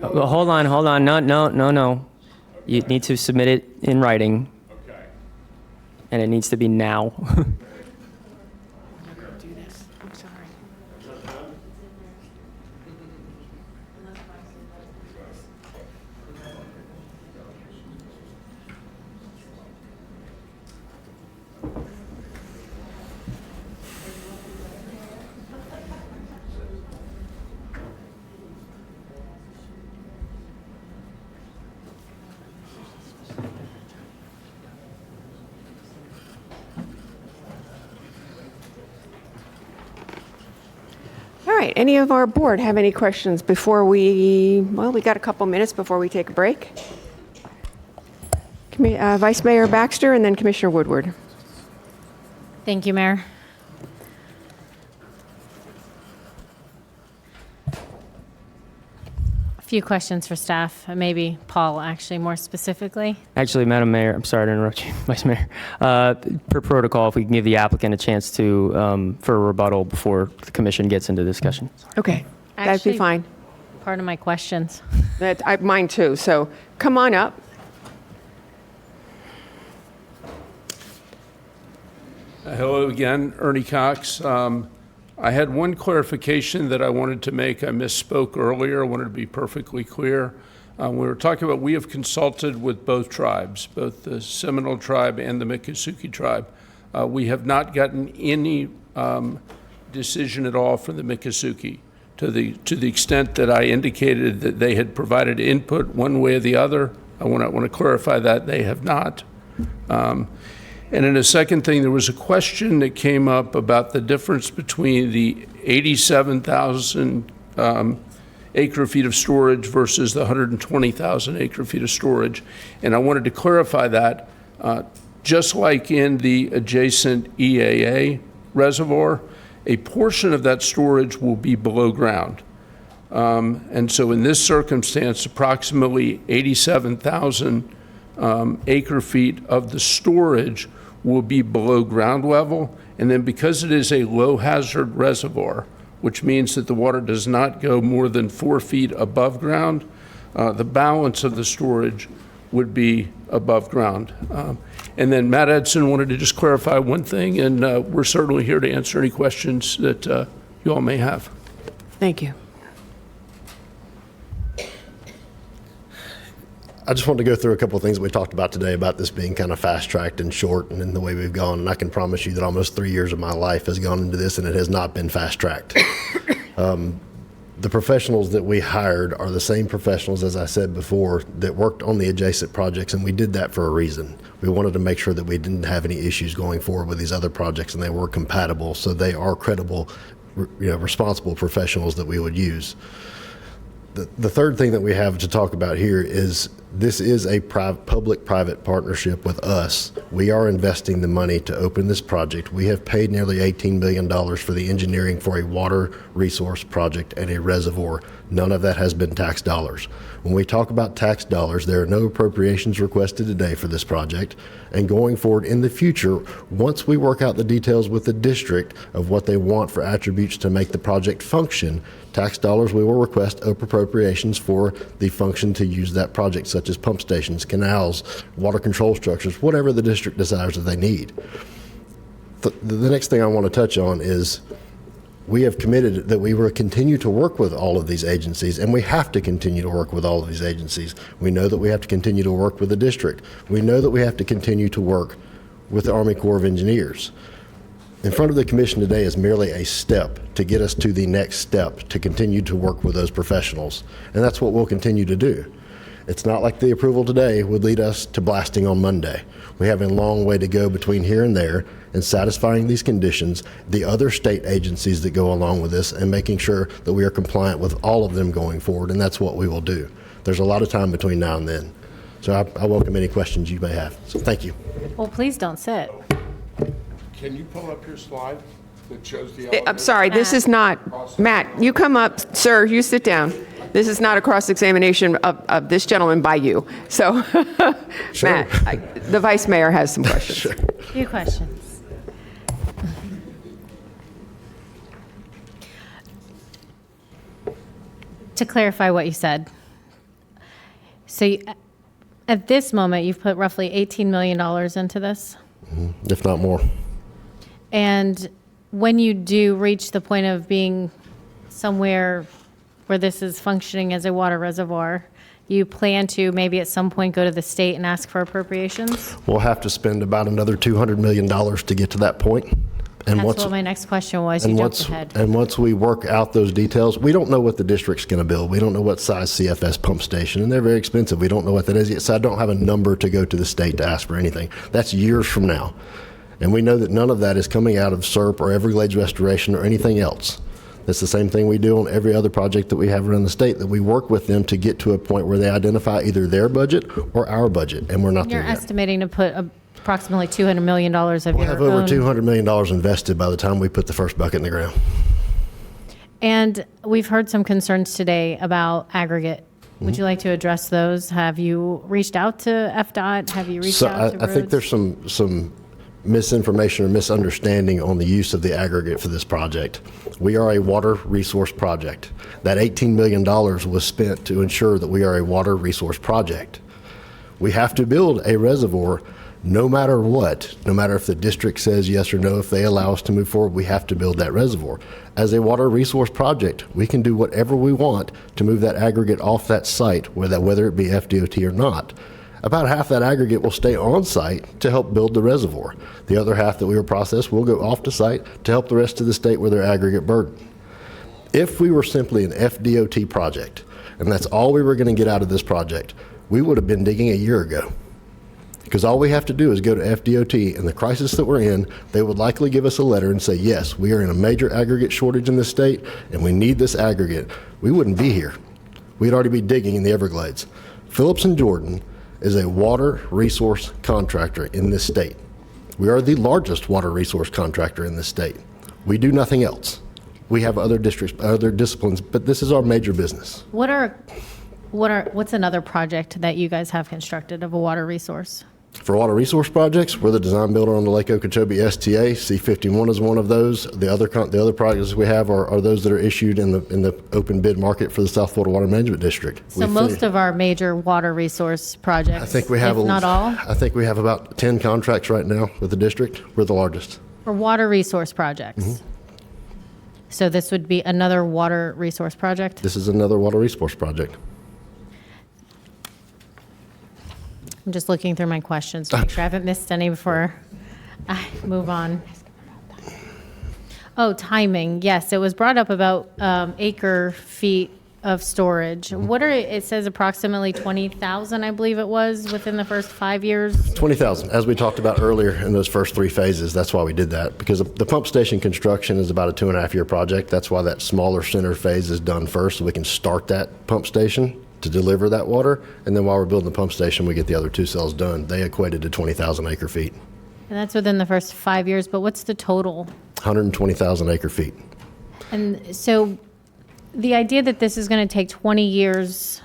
Speaker 2: Well, hold on. No. You need to submit it in writing.
Speaker 3: Okay.
Speaker 2: And it needs to be now.
Speaker 1: All right, any of our board have any questions before we got a couple minutes before we take a break. Vice Mayor Baxter and then Commissioner Woodward.
Speaker 13: Thank you, Mayor. A few questions for staff, maybe Paul, actually, more specifically.
Speaker 2: Actually, Madam Mayor, I'm sorry to interrupt you, Vice Mayor. Per protocol, if we can give the applicant a chance to, for a rebuttal before the commission gets into discussion.
Speaker 1: Okay, that'd be
Speaker 13: Actually,
Speaker 1: fine.
Speaker 13: Part of my questions.
Speaker 1: Mine too, so come on up.
Speaker 3: Hello again, Ernie Cox. I had one clarification that I wanted to make. I misspoke earlier. I wanted to be perfectly clear. We were talking about we have consulted with both tribes, both the Seminole tribe and the Miccosukee tribe. We have not gotten any decision at all from the Miccosukee to the extent that I indicated that they had provided input one way or the other. I want to clarify that they have not. And then a second thing, there was a question that came up about the difference between the 87,000 acre feet of storage versus the 120,000 acre feet of storage. And I wanted to clarify that, just like in the adjacent EAA reservoir, a portion of that storage will be below ground. And so in this circumstance, approximately 87,000 acre feet of the storage will be below ground level. And then because it is a low hazard reservoir, which means that the water does not go more than 4 feet above ground, the balance of the storage would be above ground. And then Matt Edson wanted to just clarify one thing, and we're certainly here to answer any questions that you all may have.
Speaker 1: Thank you.
Speaker 21: I just wanted to go through a couple of things that we talked about today about this being kind of fast-tracked and short and in the way we've gone. And I can promise you that almost 3 years of my life has gone into this, and it has not been fast-tracked. The professionals that we hired are the same professionals, as I said before, that worked on the adjacent projects, and we did that for a reason. We wanted to make sure that we didn't have any issues going forward with these other projects, and they were compatible, so they are credible, responsible professionals that we would use. The third thing that we have to talk about here is this is a public-private partnership with us. We are investing the money to open this project. We have paid nearly $18 million for the engineering for a water resource project and a reservoir. None of that has been tax dollars. When we talk about tax dollars, there are no appropriations requested today for this project. And going forward in the future, once we work out the details with the district of what they want for attributes to make the project function, tax dollars, we will request appropriations for the function to use that project, such as pump stations, canals, water control structures, whatever the district desires that they need. The next thing I want to touch on is we have committed that we will continue to work with all of these agencies, and we have to continue to work with all of these agencies. We know that we have to continue to work with the district. We know that we have to continue to work with the Army Corps of Engineers. In front of the commission today is merely a step to get us to the next step to continue to work with those professionals, and that's what we'll continue to do. It's not like the approval today would lead us to blasting on Monday. We have a long way to go between here and there in satisfying these conditions, the other state agencies that go along with this, and making sure that we are compliant with all of them going forward, and that's what we will do. There's a lot of time between now and then. So I welcome any questions you may have. So thank you.
Speaker 13: Well, please don't sit.
Speaker 8: Can you pull up your slide that shows the
Speaker 1: I'm
Speaker 8: elevation?
Speaker 1: sorry, this is not, Matt, you come up, sir, you sit down. This is not a cross-examination of this gentleman by you. So, Matt, the vice mayor has some questions.
Speaker 13: A few questions. To clarify what you said, so at this moment, you've put roughly $18 million into this?
Speaker 21: If not more.
Speaker 13: And when you do reach the point of being somewhere where this is functioning as a water reservoir, you plan to maybe at some point go to the state and ask for appropriations?
Speaker 21: We'll have to spend about another $200 million to get to that point. And
Speaker 13: That's
Speaker 21: once,
Speaker 13: what my next question was. You jumped ahead.
Speaker 21: and once we work out those details, we don't know what the district's going to build. We don't know what size CFS pump station, and they're very expensive. We don't know what that is yet, so I don't have a number to go to the state to ask for anything. That's years from now. And we know that none of that is coming out of SERP or Everglades Restoration or anything else. That's the same thing we do on every other project that we have around the state, that we work with them to get to a point where they identify either their budget or our budget, and we're not
Speaker 13: You're
Speaker 21: there yet.
Speaker 13: estimating to put approximately $200 million of
Speaker 21: We'll
Speaker 13: your
Speaker 21: have over
Speaker 13: own.
Speaker 21: $200 million invested by the time we put the first bucket in the ground.
Speaker 13: And we've heard some concerns today about aggregate. Would you like to address those? Have you reached out to FDOT? Have you reached
Speaker 21: So
Speaker 13: out to
Speaker 21: I think
Speaker 13: roads?
Speaker 21: there's some misinformation or misunderstanding on the use of the aggregate for this project. We are a water resource project. That $18 million was spent to ensure that we are a water resource project. We have to build a reservoir no matter what, no matter if the district says yes or no, if they allow us to move forward, we have to build that reservoir. As a water resource project, we can do whatever we want to move that aggregate off that site, whether it be FDOT or not. About half that aggregate will stay on site to help build the reservoir. The other half that we will process will go off the site to help the rest of the state with their aggregate burden. If we were simply an FDOT project, and that's all we were going to get out of this project, we would have been digging a year ago. Because all we have to do is go to FDOT, and the crisis that we're in, they would likely give us a letter and say, yes, we are in a major aggregate shortage in this state, and we need this aggregate. We wouldn't be here. We'd already be digging in the Everglades. Phillips and Jordan is a water resource contractor in this state. We are the largest water resource contractor in this state. We do nothing else. We have other districts, other disciplines, but this is our major business.
Speaker 13: What's another project that you guys have constructed of a water resource?
Speaker 21: For water resource projects, we're the design builder on the Lake Okeechobee STA. C51 is one of those. The other projects we have are those that are issued in the open bid market for the South Florida Water Management District.
Speaker 13: So most of our major water resource projects,
Speaker 21: I think we have
Speaker 13: if not all,
Speaker 21: I think we have about 10 contracts right now with the district. We're the largest.
Speaker 13: for water resource projects.
Speaker 21: Mm-hmm.
Speaker 13: So this would be another water resource project?
Speaker 21: This is another water resource project.
Speaker 13: I'm just looking through my questions to make sure I haven't missed any before I move on. Oh, timing. Yes, it was brought up about acre feet of storage. What are, it says approximately 20,000, I believe it was, within the first 5 years?
Speaker 21: 20,000, as we talked about earlier in those first three phases. That's why we did that, because the pump station construction is about a 2.5-year project. That's why that smaller center phase is done first, so we can start that pump station to deliver that water. And then while we're building the pump station, we get the other two cells done. They equated to 20,000 acre feet.
Speaker 13: And that's within the first 5 years, but what's the total?
Speaker 21: 120,000 acre feet.
Speaker 13: And so the idea that this is going to take 20 years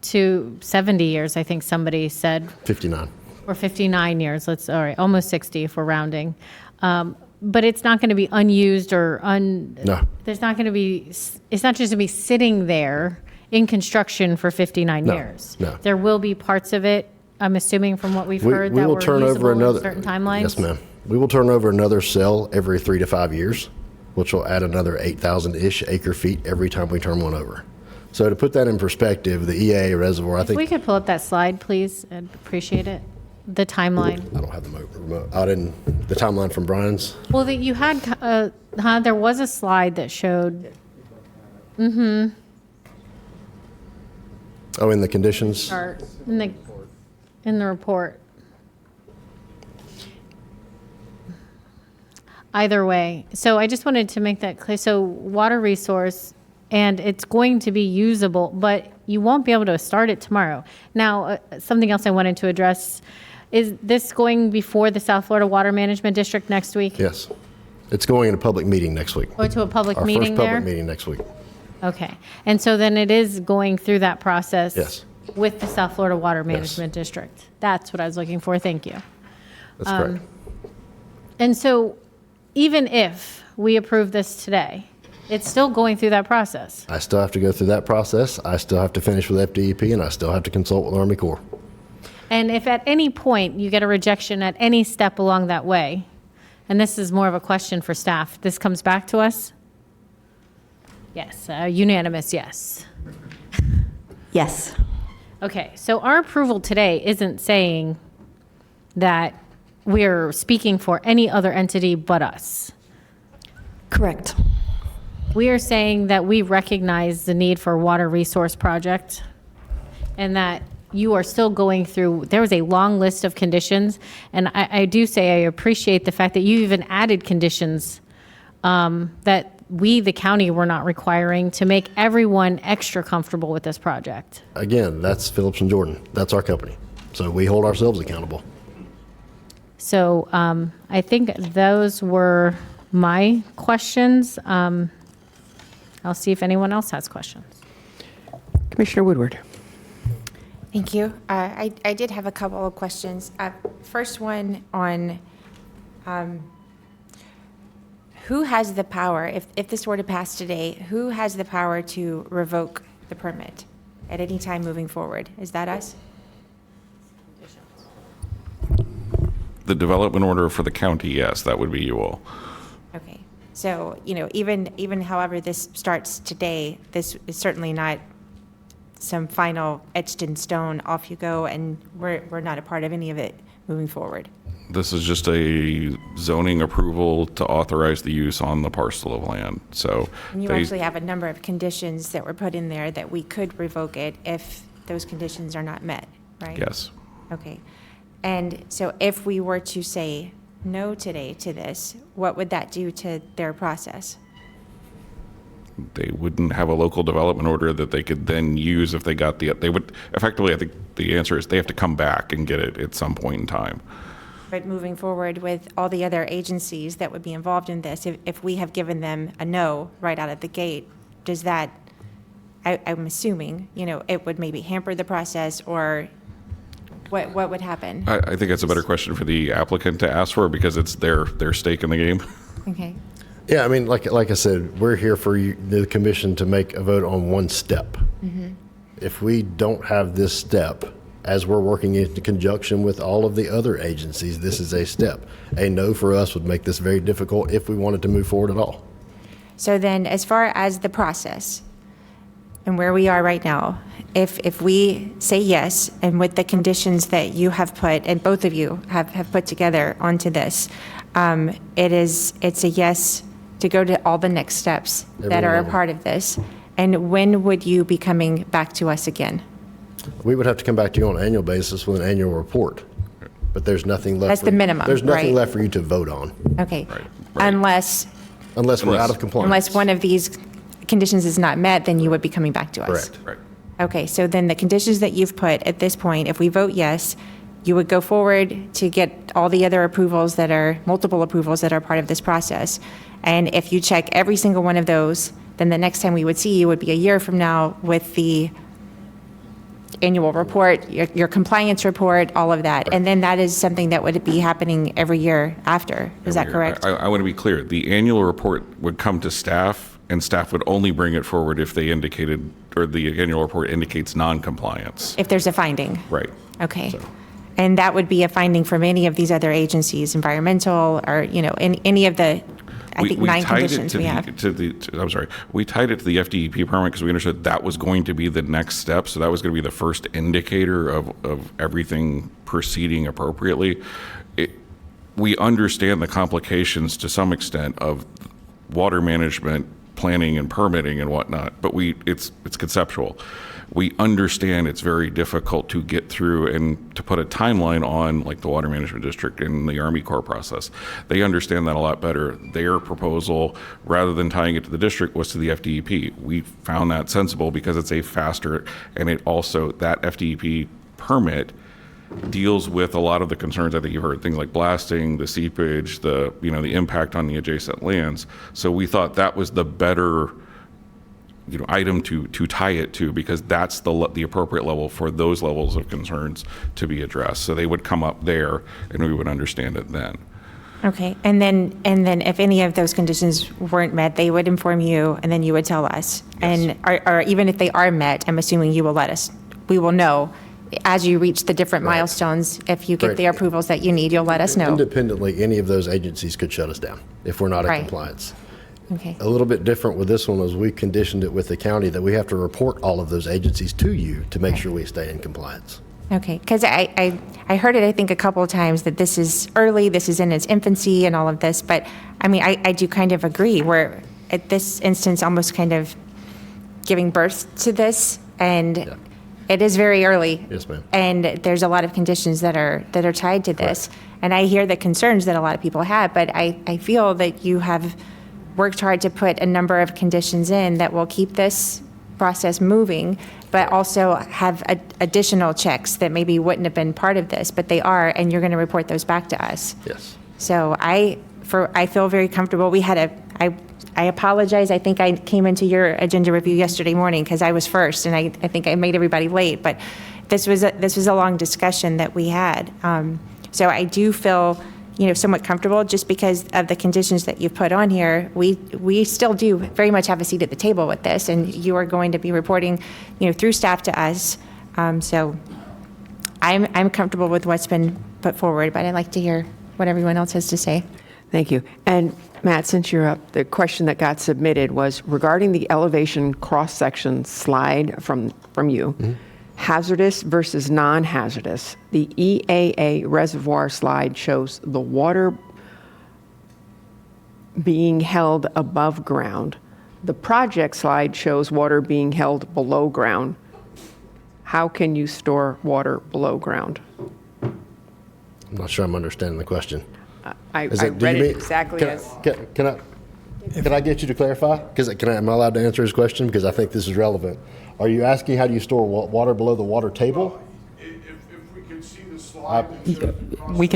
Speaker 13: to 70 years, I think somebody said,
Speaker 21: 59.
Speaker 13: or 59 years, all right, almost 60 if we're rounding. But it's not going to be unused or
Speaker 21: No.
Speaker 13: there's not going to be, it's not just going to be sitting there in construction for 59
Speaker 21: No,
Speaker 13: years.
Speaker 21: no.
Speaker 13: There will be parts of it, I'm assuming from what we've heard,
Speaker 21: We
Speaker 13: that
Speaker 21: will
Speaker 13: were
Speaker 21: turn
Speaker 13: usable
Speaker 21: over
Speaker 13: in
Speaker 21: another.
Speaker 13: certain timelines?
Speaker 21: Yes, ma'am. We will turn over another cell every 3 to 5 years, which will add another 8,000-ish acre feet every time we turn one over. So to put that in perspective, the EAA reservoir, I
Speaker 13: If we
Speaker 21: think,
Speaker 13: could pull up that slide, please, I'd appreciate it. The timeline.
Speaker 21: I don't have the remote. The timeline from Brian's.
Speaker 13: Well, you had, there was a slide that showed,
Speaker 21: Oh, in the conditions?
Speaker 13: chart in the report. Either way, so I just wanted to make that clear. So water resource, and it's going to be usable, but you won't be able to start it tomorrow. Now, something else I wanted to address, Is this going before the South Florida Water Management District next week?
Speaker 21: Yes. It's going in a public meeting next week.
Speaker 13: Or to a public
Speaker 21: Our
Speaker 13: meeting
Speaker 21: first
Speaker 13: there?
Speaker 21: public meeting next week.
Speaker 13: Okay. And so then it is going through that process?
Speaker 21: Yes.
Speaker 13: With the South Florida Water Management District? That's what I was looking for. Thank you.
Speaker 21: That's correct.
Speaker 13: And so even if we approve this today, it's still going through that process?
Speaker 21: I still have to go through that process. I still have to finish with FDEP, and I still have to consult with Army Corps.
Speaker 13: And if at any point you get a rejection at any step along that way, and this is more of a question for staff, this comes back to us? Yes, unanimous yes.
Speaker 11: Yes.
Speaker 13: Okay, so our approval today isn't saying that we're speaking for any other entity but us.
Speaker 11: Correct.
Speaker 13: We are saying that we recognize the need for a water resource project and that you are still going through, there was a long list of conditions, and I do say I appreciate the fact that you even added conditions that we, the county, were not requiring to make everyone extra comfortable with this project.
Speaker 21: Again, that's Phillips and Jordan. That's our company. So we hold ourselves accountable.
Speaker 13: So I think those were my questions. I'll see if anyone else has questions.
Speaker 1: Commissioner Woodward.
Speaker 10: Thank you. I did have a couple of questions. First one on who has the power, if this were to pass today, who has the power to revoke the permit at any time moving forward? Is that us?
Speaker 6: The development order for the county, yes, that would be you all.
Speaker 10: Okay. So, even however this starts today, this is certainly not some final etched in stone, off you go, and we're not a part of any of it moving forward.
Speaker 6: This is just a zoning approval to authorize the use on the parcel of land. So
Speaker 10: And you
Speaker 6: they-
Speaker 10: actually have a number of conditions that were put in there that we could revoke it if those conditions are not met, right?
Speaker 6: Yes.
Speaker 10: Okay. And so if we were to say no today to this, what would that do to their process?
Speaker 6: They wouldn't have a local development order that they could then use if they got they would, effectively, I think the answer is they have to come back and get it at some point in time.
Speaker 10: But moving forward with all the other agencies that would be involved in this, if we have given them a no right out of the gate, does that, I'm assuming, it would maybe hamper the process, or what would happen?
Speaker 6: I think that's a better question for the applicant to ask for because it's their stake in the game.
Speaker 10: Okay.
Speaker 21: Yeah, I mean, like I said, we're here for the commission to make a vote on one step.
Speaker 10: Mm-hmm.
Speaker 21: If we don't have this step, as we're working in conjunction with all of the other agencies, this is a step. A no for us would make this very difficult if we wanted to move forward at all.
Speaker 10: So then, as far as the process and where we are right now, if we say yes, and with the conditions that you have put, and both of you have put together onto this, it's a yes to go to all the next steps that are a part of this. And when would you be coming back to us again?
Speaker 21: We would have to come back to you on an annual basis with an annual report. But there's nothing left.
Speaker 10: That's the minimum,
Speaker 21: There's nothing
Speaker 10: right?
Speaker 21: left for you to vote on.
Speaker 10: Okay. Unless
Speaker 21: we're out of compliance.
Speaker 10: Unless one of these conditions is not met, then you would be coming back to us.
Speaker 21: Correct.
Speaker 6: Right.
Speaker 10: Okay, so then the conditions that you've put at this point, if we vote yes, you would go forward to get all the other approvals that are, multiple approvals that are part of this process. And if you check every single one of those, then the next time we would see you would be a year from now with the annual report, your compliance report, all of that. And then that is something that would be happening every year after. Is that correct?
Speaker 6: I want to be clear. The annual report would come to staff, and staff would only bring it forward if they indicated, or the annual report indicates non-compliance.
Speaker 10: If there's a finding?
Speaker 6: Right.
Speaker 10: Okay. And that would be a finding from any of these other agencies, environmental, or, any of the, I think, 9 conditions we have.
Speaker 6: I'm sorry. We tied it to the FDEP permit because we understood that was going to be the next step. So that was going to be the first indicator of everything proceeding appropriately. We understand the complications to some extent of water management, planning and permitting and whatnot, but it's conceptual. We understand it's very difficult to get through and to put a timeline on, like the Water Management District and the Army Corps process. They understand that a lot better. Their proposal, rather than tying it to the district, was to the FDEP. We found that sensible because it's a faster, and it also, that FDEP permit deals with a lot of the concerns. I think you heard things like blasting, the seepage, the impact on the adjacent lands. So we thought that was the better item to tie it to, because that's the appropriate level for those levels of concerns to be addressed. So they would come up there, and we would understand it then.
Speaker 10: Okay, and then if any of those conditions weren't met, they would inform you, and then you would tell us. And or even if they are met, I'm assuming you will let us. We will know as you reach the different milestones. If you get the approvals that you need, you'll let us know.
Speaker 21: Independently, any of those agencies could shut us down if we're not in
Speaker 10: Right.
Speaker 21: compliance.
Speaker 10: Okay.
Speaker 21: A little bit different with this one is we conditioned it with the county that we have to report all of those agencies to you to make sure we stay in compliance.
Speaker 10: Okay, because I heard it, I think, a couple of times that this is early, this is in its infancy and all of this, but I mean, I do kind of agree. We're, at this instance, almost kind of giving birth to this, and it is very early.
Speaker 21: Yes, ma'am.
Speaker 10: And there's a lot of conditions that are tied to this. And I hear the concerns that a lot of people have, but I feel that you have worked hard to put a number of conditions in that will keep this process moving, but also have additional checks that maybe wouldn't have been part of this, but they are, and you're going to report those back to us.
Speaker 21: Yes.
Speaker 10: So I feel very comfortable. I apologize. I think I came into your agenda review yesterday morning because I was first, and I think I made everybody late. But this was a long discussion that we had. So I do feel somewhat comfortable just because of the conditions that you've put on here. We still do very much have a seat at the table with this, and you are going to be reporting through staff to us. So I'm comfortable with what's been put forward, but I'd like to hear what everyone else has to say.
Speaker 1: Thank you. And Matt, since you're up, the question that got submitted was regarding the elevation cross-section slide from you.
Speaker 21: Mm-hmm.
Speaker 1: Hazardous versus non-hazardous. The EAA reservoir slide shows the water being held above ground. The project slide shows water being held below ground. How can you store water below ground?
Speaker 21: I'm not sure I'm understanding the question.
Speaker 1: I
Speaker 21: Do you
Speaker 1: read it
Speaker 21: mean-
Speaker 1: exactly
Speaker 21: can,
Speaker 1: as...
Speaker 21: Can I get you to clarify? Because am I allowed to answer his question? Because I think this is relevant. Are you asking how do you store water below the water table?
Speaker 8: If we could see the slide that showed
Speaker 2: We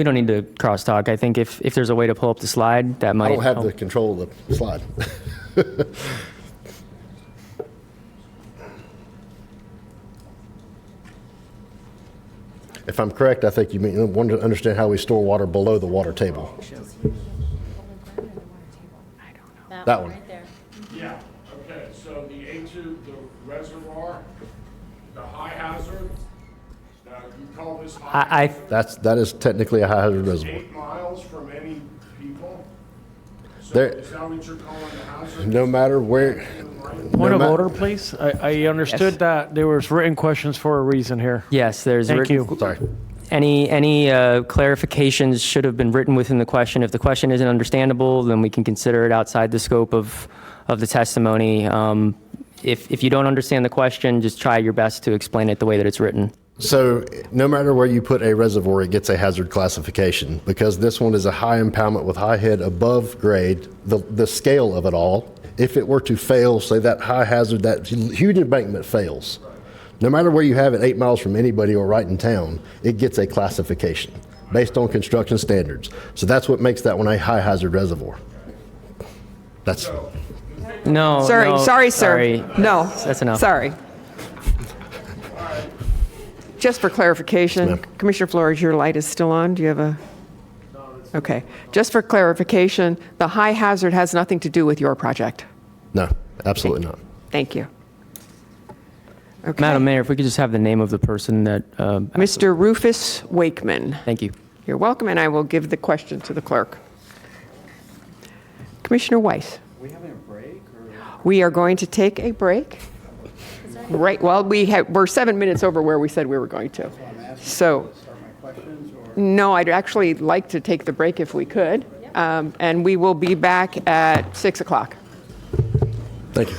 Speaker 2: don't need to crosstalk. I think if there's a way to pull up the slide, that might
Speaker 21: I don't have
Speaker 2: help.
Speaker 21: the control of the slide. If I'm correct, I think you want to understand how we store water below the water table. That one.
Speaker 8: Yeah, okay, so the A2, the reservoir, the high hazard, you call this high?
Speaker 21: That is technically a high hazard reservoir.
Speaker 8: 8 miles from any people? So
Speaker 21: There-
Speaker 8: is that what you're calling the hazard?
Speaker 21: No matter where.
Speaker 9: Point of order, please. I understood that there was written questions for a reason here.
Speaker 2: Yes, there's
Speaker 9: Thank
Speaker 2: written-
Speaker 9: you.
Speaker 21: Sorry.
Speaker 2: Any clarifications should have been written within the question. If the question isn't understandable, then we can consider it outside the scope of the testimony. If you don't understand the question, just try your best to explain it the way that it's written.
Speaker 21: So no matter where you put a reservoir, it gets a hazard classification because this one is a high impoundment with high head above grade, the scale of it all. If it were to fail, say that high hazard, that huge embankment fails, no matter where you have it 8 miles from anybody or right in town, it gets a classification based on construction standards. So that's what makes that one a high hazard reservoir. That's
Speaker 2: No.
Speaker 1: Sorry,
Speaker 2: no,
Speaker 1: sorry, sir.
Speaker 2: sorry.
Speaker 1: No.
Speaker 2: That's enough.
Speaker 1: Sorry. Just for clarification, Commissioner Flores, your light is still on. Do you have a? Okay. Just for clarification, the high hazard has nothing to do with your project.
Speaker 21: no, absolutely not.
Speaker 1: Thank you. Okay.
Speaker 2: Madam Mayor, if we could just have the name of the person that...
Speaker 1: Mr. Rufus Wakeman.
Speaker 2: Thank you.
Speaker 1: You're welcome, and I will give the question to the clerk. Commissioner Weiss.
Speaker 15: Are we having a break?
Speaker 1: We are going to take a break. Right, well, we're 7 minutes over where we said we were going to. So, no, I'd actually like to take the break if we could. And we will be back at 6 o'clock.
Speaker 21: Thank you.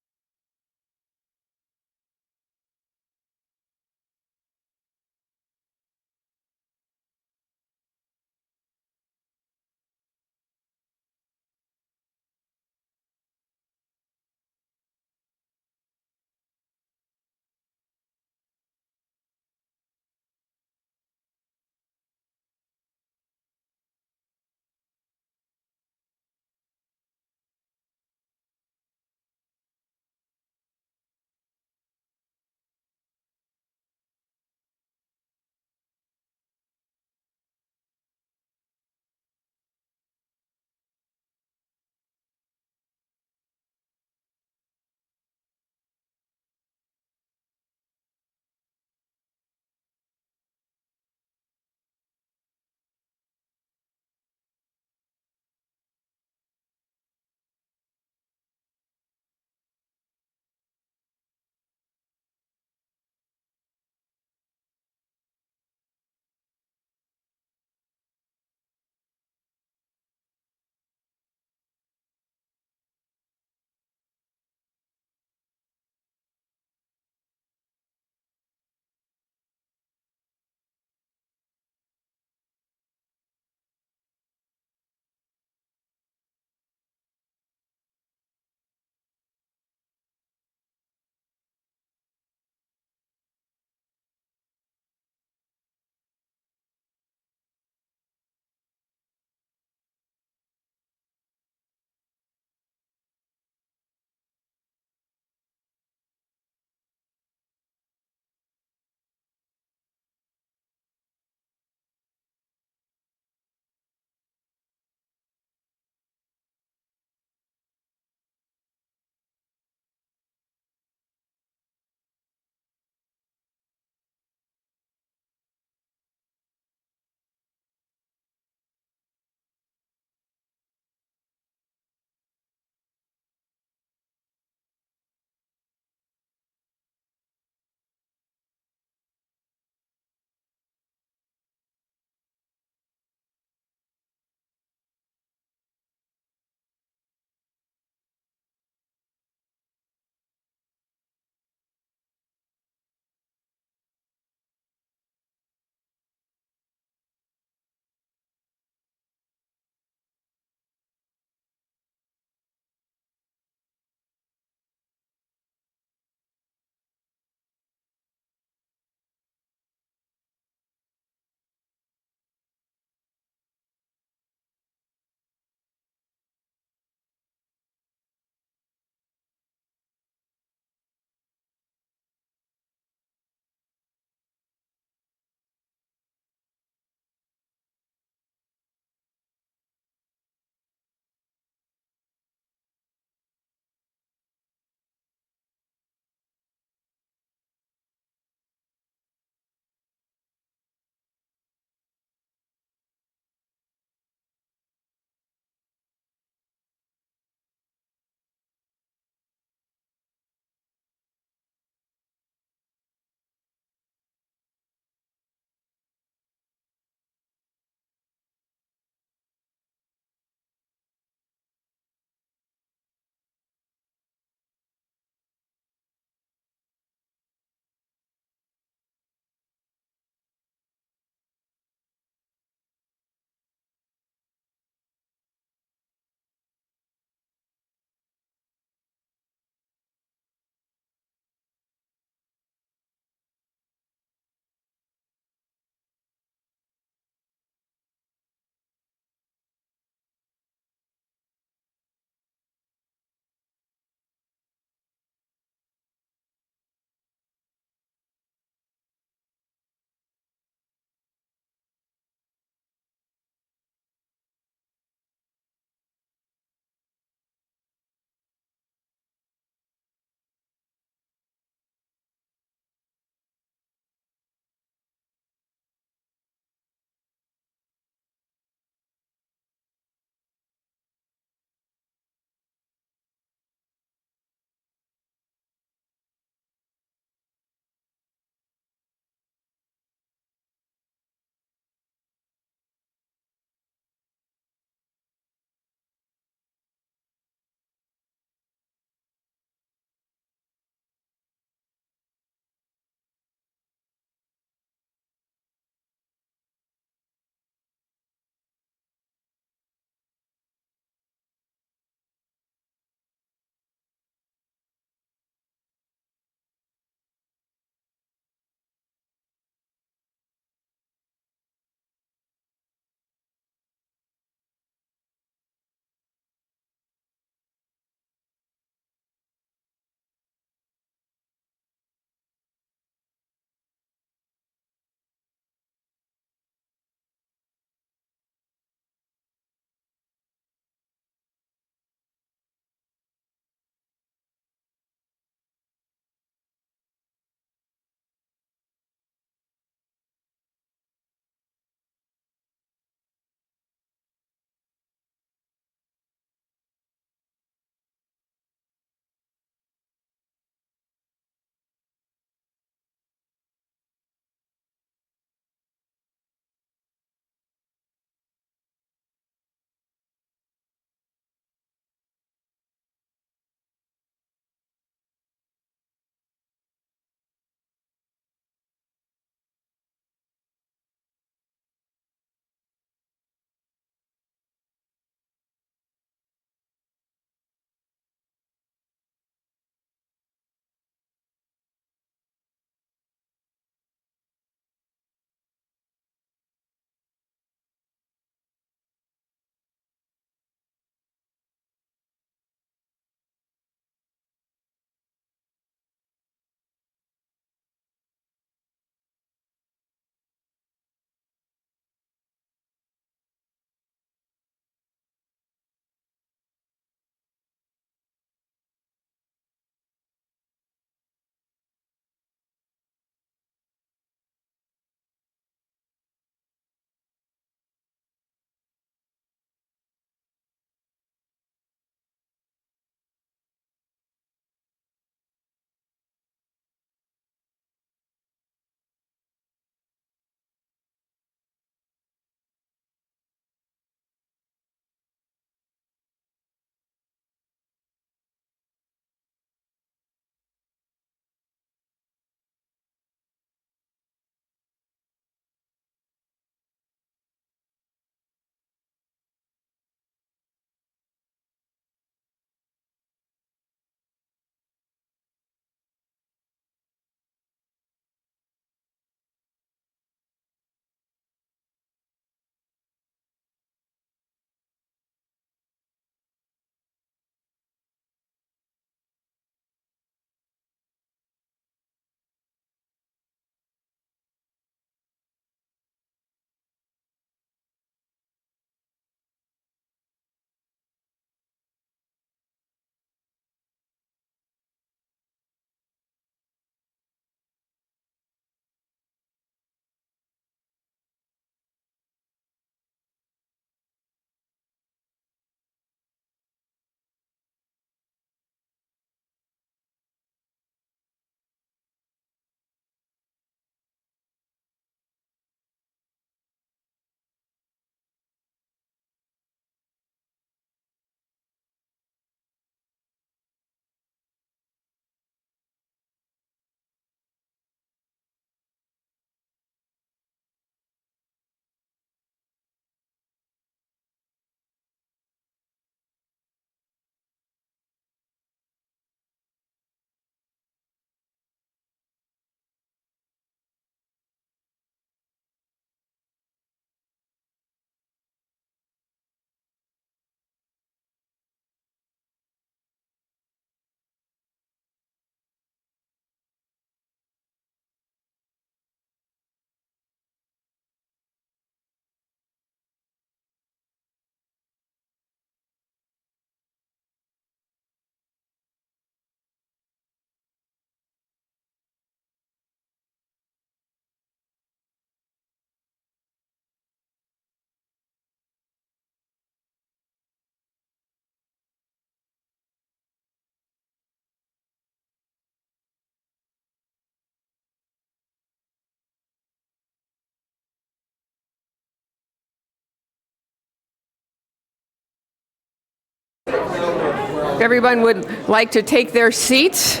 Speaker 1: If everyone would like to take their seats.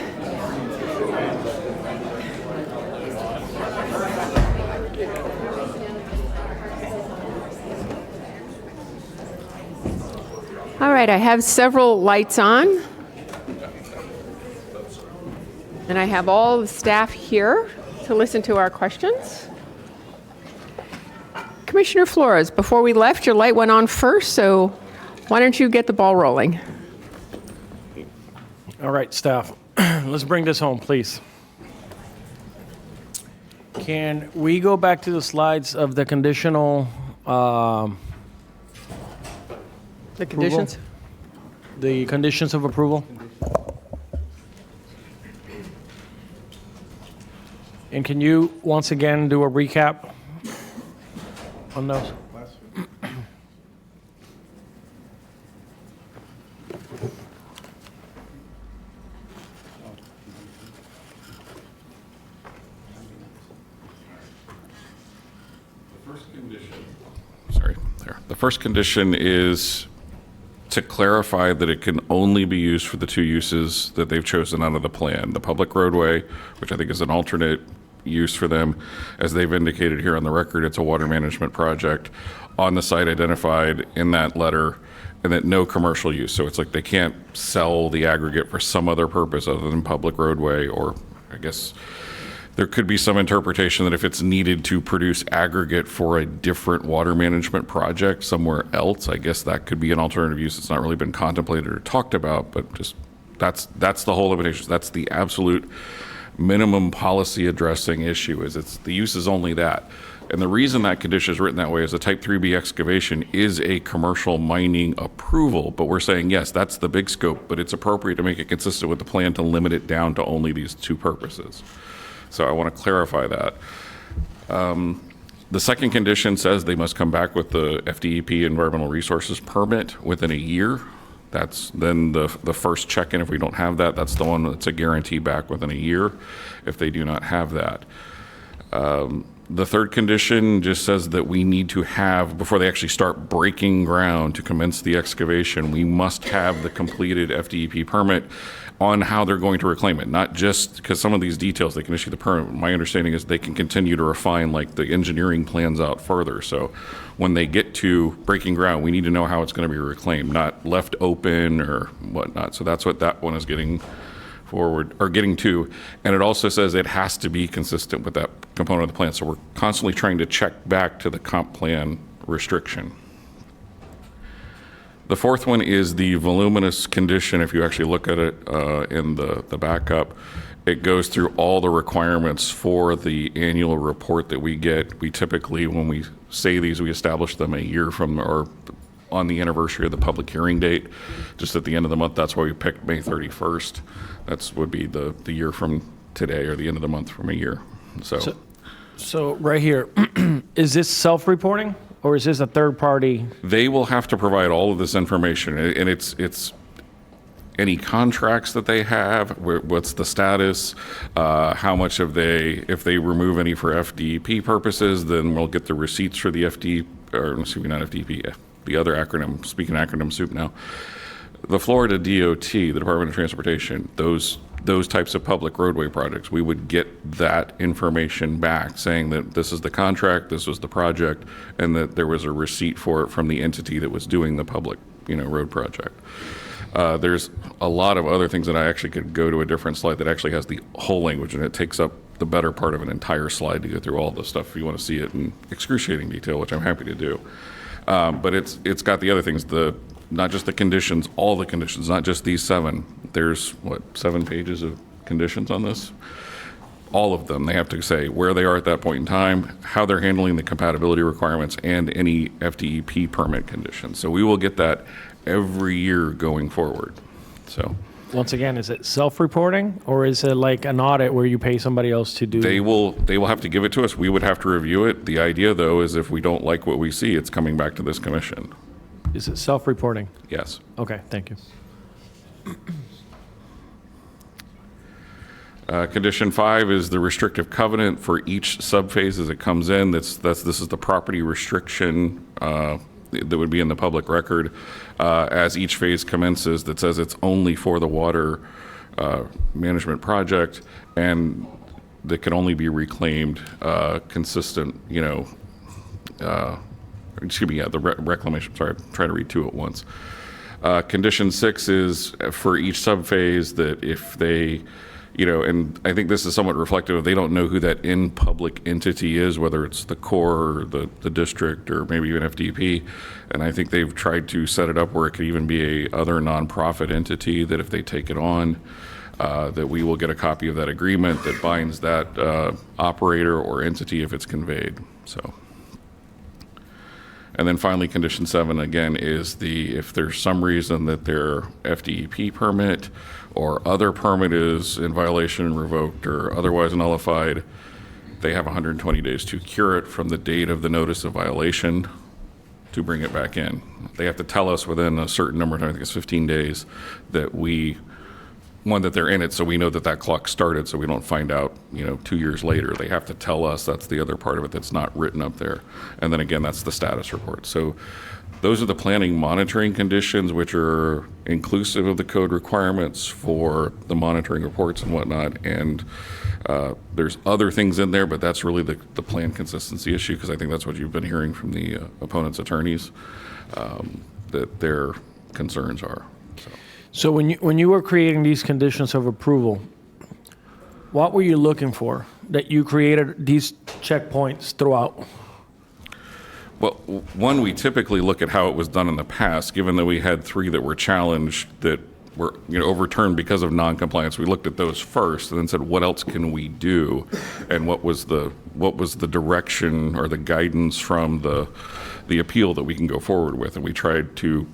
Speaker 1: All right, I have several lights on. And I have all the staff here to listen to our questions. Commissioner Flores, before we left, your light went on first, so why don't you get the ball rolling?
Speaker 9: All right, staff, let's bring this home, please. Can we go back to the slides of the conditional
Speaker 1: The conditions?
Speaker 9: the conditions of approval? And can you once again do a recap on those?
Speaker 6: The first condition is to clarify that it can only be used for the two uses that they've chosen out of the plan. The public roadway, which I think is an alternate use for them, as they've indicated here on the record, it's a water management project on the site identified in that letter, and that no commercial use. So it's like they can't sell the aggregate for some other purpose other than public roadway, or I guess there could be some interpretation that if it's needed to produce aggregate for a different water management project somewhere else, I guess that could be an alternative use. It's not really been contemplated or talked about, but just that's the whole limitation. That's the absolute minimum policy addressing issue, is it's the use is only that. And the reason that condition is written that way is a type 3B excavation is a commercial mining approval, but we're saying, yes, that's the big scope, but it's appropriate to make it consistent with the plan to limit it down to only these two purposes. So I want to clarify that. The second condition says they must come back with the FDEP environmental resources permit within a year. That's then the first check-in. If we don't have that, that's the one that's a guarantee back within a year if they do not have that. The third condition just says that we need to have, before they actually start breaking ground to commence the excavation, we must have the completed FDEP permit on how they're going to reclaim it. Not just because some of these details, they can issue the permit. My understanding is they can continue to refine like the engineering plans out further. So when they get to breaking ground, we need to know how it's going to be reclaimed, not left open or whatnot. So that's what that one is getting forward, or getting to. And it also says it has to be consistent with that component of the plan. So we're constantly trying to check back to the comp plan restriction. The fourth one is the voluminous condition. If you actually look at it in the backup, it goes through all the requirements for the annual report that we get. We typically, when we say these, we establish them a year from, or on the anniversary of the public hearing date, just at the end of the month. That's why we picked May 31st. That's would be the year from today, or the end of the month from a year.
Speaker 9: So right here, is this self-reporting? Or is this a third party?
Speaker 6: They will have to provide all of this information, and it's any contracts that they have, what's the status, how much have they, if they remove any for FDP purposes, then we'll get the receipts for the or excuse me, not FDP, the other acronym, speaking acronym soup now. The Florida DOT, the Department of Transportation, those types of public roadway projects, we would get that information back saying that this is the contract, this was the project, and that there was a receipt for it from the entity that was doing the public, road project. There's a lot of other things that I actually could go to a different slide that actually has the whole language, and it takes up the better part of an entire slide to go through all the stuff if you want to see it in excruciating detail, which I'm happy to do. But it's got the other things, not just the conditions, all the conditions, not just these 7. There's, 7 pages of conditions on this? All of them. They have to say where they are at that point in time, how they're handling the compatibility requirements, and any FDEP permit conditions. So we will get that every year going forward. So
Speaker 9: Once again, is it self-reporting, or is it like an audit where you pay somebody else to do?
Speaker 6: They will have to give it to us. We would have to review it. The idea, though, is if we don't like what we see, it's coming back to this commission.
Speaker 9: Is it self-reporting?
Speaker 6: Yes.
Speaker 9: Okay, thank you.
Speaker 6: Condition 5 is the restrictive covenant for each subphase as it comes in. This is the property restriction that would be in the public record as each phase commences that says it's only for the water management project and that can only be reclaimed consistent, the reclamation, sorry, I'm trying to read two at once. Condition 6 is for each subphase that if they, and I think this is somewhat reflective of they don't know who that in-public entity is, whether it's the Corps or the district or maybe even FDP. And I think they've tried to set it up where it could even be a other nonprofit entity that if they take it on, that we will get a copy of that agreement that binds that operator or entity if it's conveyed. So. And then finally, condition 7 again is if there's some reason that their FDEP permit or other permit is in violation, revoked, or otherwise nullified, they have 120 days to cure it from the date of the notice of violation to bring it back in. They have to tell us within a certain number of time, I think it's 15 days, that that they're in it, so we know that clock started, so we don't find out 2 years later. They have to tell us. That's the other part of it that's not written up there. And then again, that's the status report. So those are the planning monitoring conditions, which are inclusive of the code requirements for the monitoring reports and whatnot. And there's other things in there, but that's really the plan consistency issue, because I think that's what you've been hearing from the opponent's attorneys, that their concerns are.
Speaker 9: So when you were creating these conditions of approval, what were you looking for that you created these checkpoints throughout?
Speaker 6: Well, one, we typically look at how it was done in the past, given that we had 3 that were challenged that were overturned because of non-compliance. We looked at those first and then said, what else can we do? And what was the direction or the guidance from the appeal that we can go forward with? And we tried to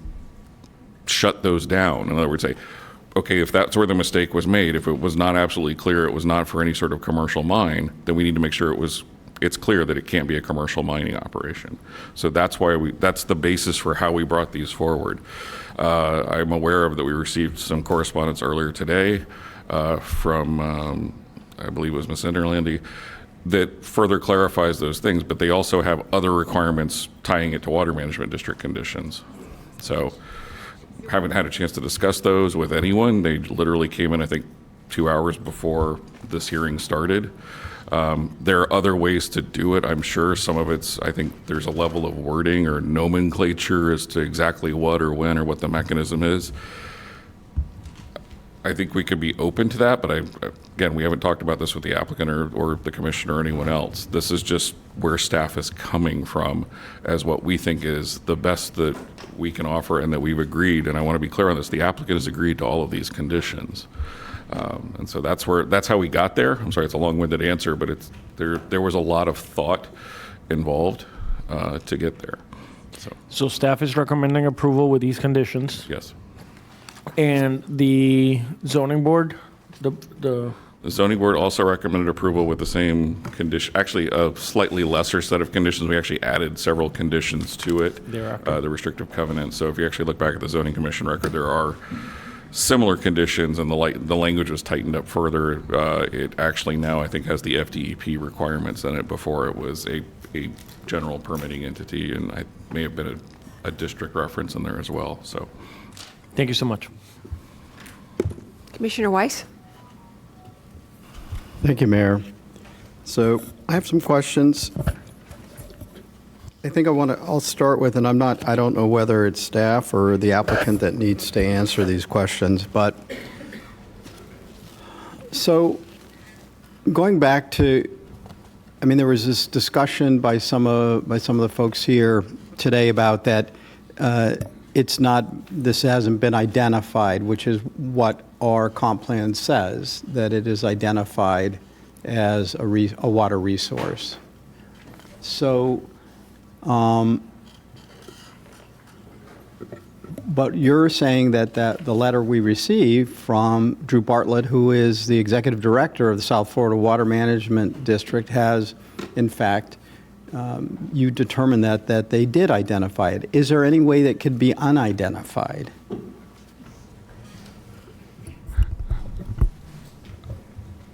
Speaker 6: shut those down. In other words, say, okay, if that's where the mistake was made, if it was not absolutely clear it was not for any sort of commercial mine, then we need to make sure it's clear that it can't be a commercial mining operation. So that's why that's the basis for how we brought these forward. I'm aware of that we received some correspondence earlier today from, I believe it was Ms. Interlandy, that further clarifies those things, but they also have other requirements tying it to water management district conditions. So haven't had a chance to discuss those with anyone. They literally came in, I think, 2 hours before this hearing started. There are other ways to do it. I'm sure some of I think there's a level of wording or nomenclature as to exactly what or when or what the mechanism is. I think we could be open to that, but again, we haven't talked about this with the applicant or the commissioner or anyone else. This is just where staff is coming from as what we think is the best that we can offer and that we've agreed. And I want to be clear on this, the applicant has agreed to all of these conditions. And so that's how we got there. I'm sorry, it's a long-winded answer, but there was a lot of thought involved to get there.
Speaker 9: So staff is recommending approval with these conditions?
Speaker 6: Yes.
Speaker 9: And the zoning board, the
Speaker 6: zoning board also recommended approval with the same condition, actually a slightly lesser set of conditions. We actually added several conditions to it, the restrictive covenant. So if you actually look back at the zoning commission record, there are similar conditions, and the language was tightened up further. It actually now, I think, has the FDEP requirements in it. Before it was a general permitting entity, and I may have been a district reference in there as well. So.
Speaker 9: Thank you so much.
Speaker 1: Commissioner Weiss?
Speaker 12: Thank you, Mayor. So I have some questions. I think I'll start with, and I don't know whether it's staff or the applicant that needs to answer these questions, but so going back to, there was this discussion by some of the folks here today about that this hasn't been identified, which is what our comp plan says, that it is identified as a water resource. So, but you're saying that the letter we received from Drew Bartlett, who is the executive director of the South Florida Water Management District, has, in fact, you determined that they did identify it. Is there any way that could be unidentified?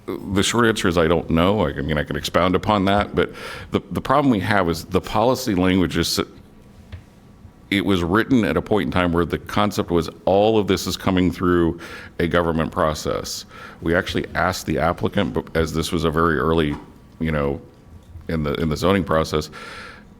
Speaker 6: The short answer is I don't know. I can expound upon that, but the problem we have is the policy language is it was written at a point in time where the concept was all of this is coming through a government process. We actually asked the applicant, but as this was a very early, in the zoning process,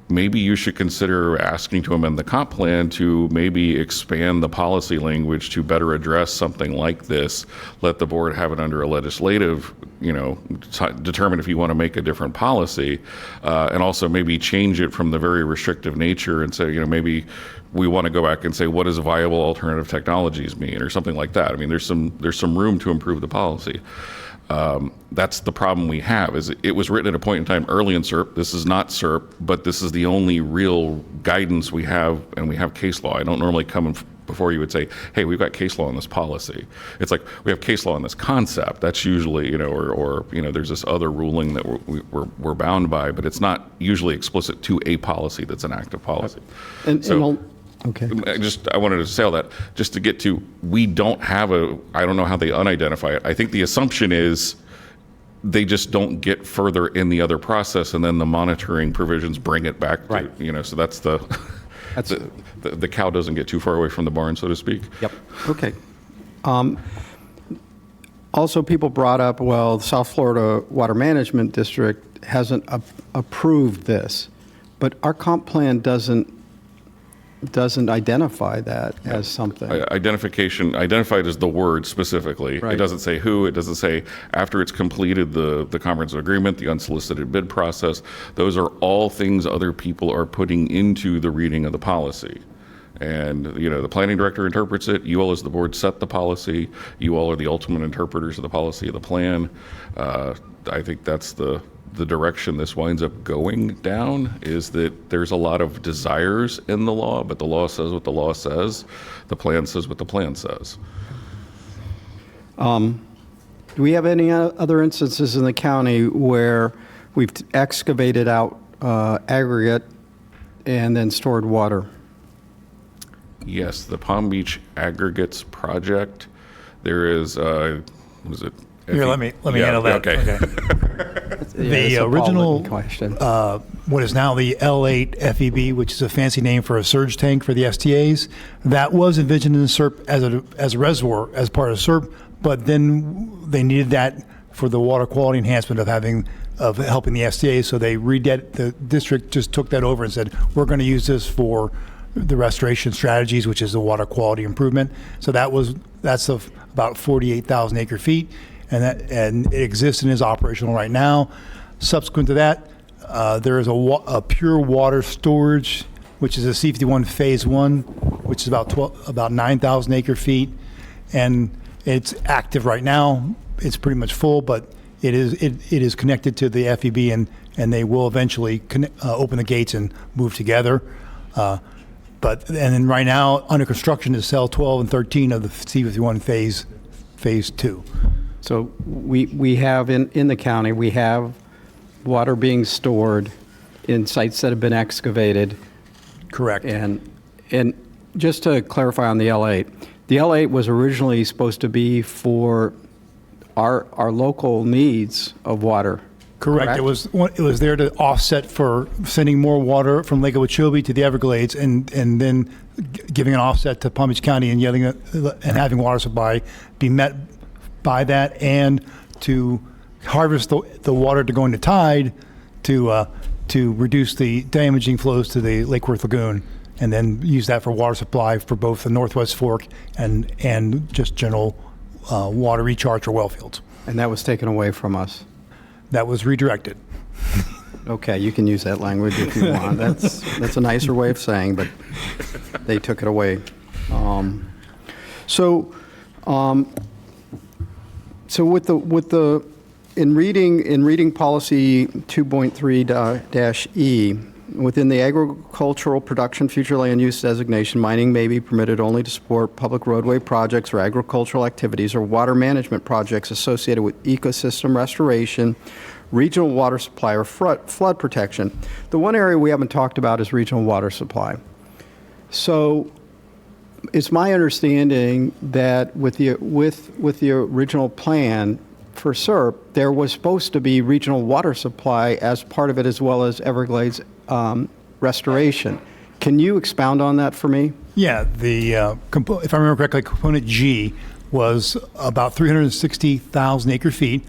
Speaker 6: maybe you should consider asking to amend the comp plan to maybe expand the policy language to better address something like this. Let the board have it under a legislative, determine if you want to make a different policy, and also maybe change it from the very restrictive nature and say, maybe we want to go back and say, what does viable alternative technologies mean, or something like that. I mean, there's some room to improve the policy. That's the problem we have, is it was written at a point in time early in SERP. This is not SERP, but this is the only real guidance we have, and we have case law. I don't normally come before you would say, hey, we've got case law on this policy. It's like, we have case law on this concept. That's usually, or there's this other ruling that we're bound by, but it's not usually explicit to a policy that's an active policy.
Speaker 12: Okay.
Speaker 6: I wanted to say all that just to get to, we don't have I don't know how they unidentify it. I think the assumption is they just don't get further in the other process, and then the monitoring provisions bring it back to,
Speaker 12: Right.
Speaker 6: So that's the cow doesn't get too far away from the barn, so to speak.
Speaker 12: Yep. Okay. Also, people brought up, well, the South Florida Water Management District hasn't approved this, but our comp plan doesn't identify that as something.
Speaker 6: Identified as the word specifically.
Speaker 12: Right.
Speaker 6: It doesn't say who, it doesn't say after it's completed the comprehensive agreement, the unsolicited bid process. Those are all things other people are putting into the reading of the policy. And, the planning director interprets it. You all as the board set the policy. You all are the ultimate interpreters of the policy of the plan. I think that's the direction this winds up going down, is that there's a lot of desires in the law, but the law says what the law says. The plan says what the plan says.
Speaker 12: Do we have any other instances in the county where we've excavated out aggregate and then stored water?
Speaker 6: Yes, the Palm Beach Aggregates Project. There is, what is it?
Speaker 15: Here, let me handle that.
Speaker 6: Okay.
Speaker 15: The original, what is now the L8 FEB, which is a fancy name for a surge tank for the STAs, that was envisioned in the SERP as a reservoir, as part of SERP, but then they needed that for the water quality enhancement of helping the STAs, so the district just took that over and said, we're going to use this for the restoration strategies, which is the water quality improvement. So that's about 48,000 acre feet. And it exists and is operational right now. Subsequent to that, there is a pure water storage, which is a C51 Phase 1, which is about 9,000 acre feet, and it's active right now. It's pretty much full, but it is connected to the FEB, and they will eventually open the gates and move together. And then right now, under construction is cell 12 and 13 of the C51 Phase 2.
Speaker 12: So we have in the county, we have water being stored in sites that have been excavated.
Speaker 15: Correct.
Speaker 12: And just to clarify on the L8, the L8 was originally supposed to be for our local needs of water.
Speaker 15: Correct. It was there to offset for sending more water from Lake Okeechobee to the Everglades, and then giving an offset to Palm Beach County and having water supply be met by that, and to harvest the water to go into tide to reduce the damaging flows to the Lake Worth Lagoon, and then use that for water supply for both the Northwest Fork and just general water recharge for well fields.
Speaker 12: And that was taken away from us.
Speaker 15: That was redirected.
Speaker 12: Okay, you can use that language if you want. That's a nicer way of saying, but they took it away. So in reading policy 2.3-E, within the agricultural production future land use designation, mining may be permitted only to support public roadway projects or agricultural activities or water management projects associated with ecosystem restoration, regional water supply, or flood protection. The one area we haven't talked about is regional water supply. So it's my understanding that with the original plan for SERP, there was supposed to be regional water supply as part of it, as well as Everglades restoration. Can you expound on that for me?
Speaker 15: Yeah, if I remember correctly, component G was about 360,000 acre feet.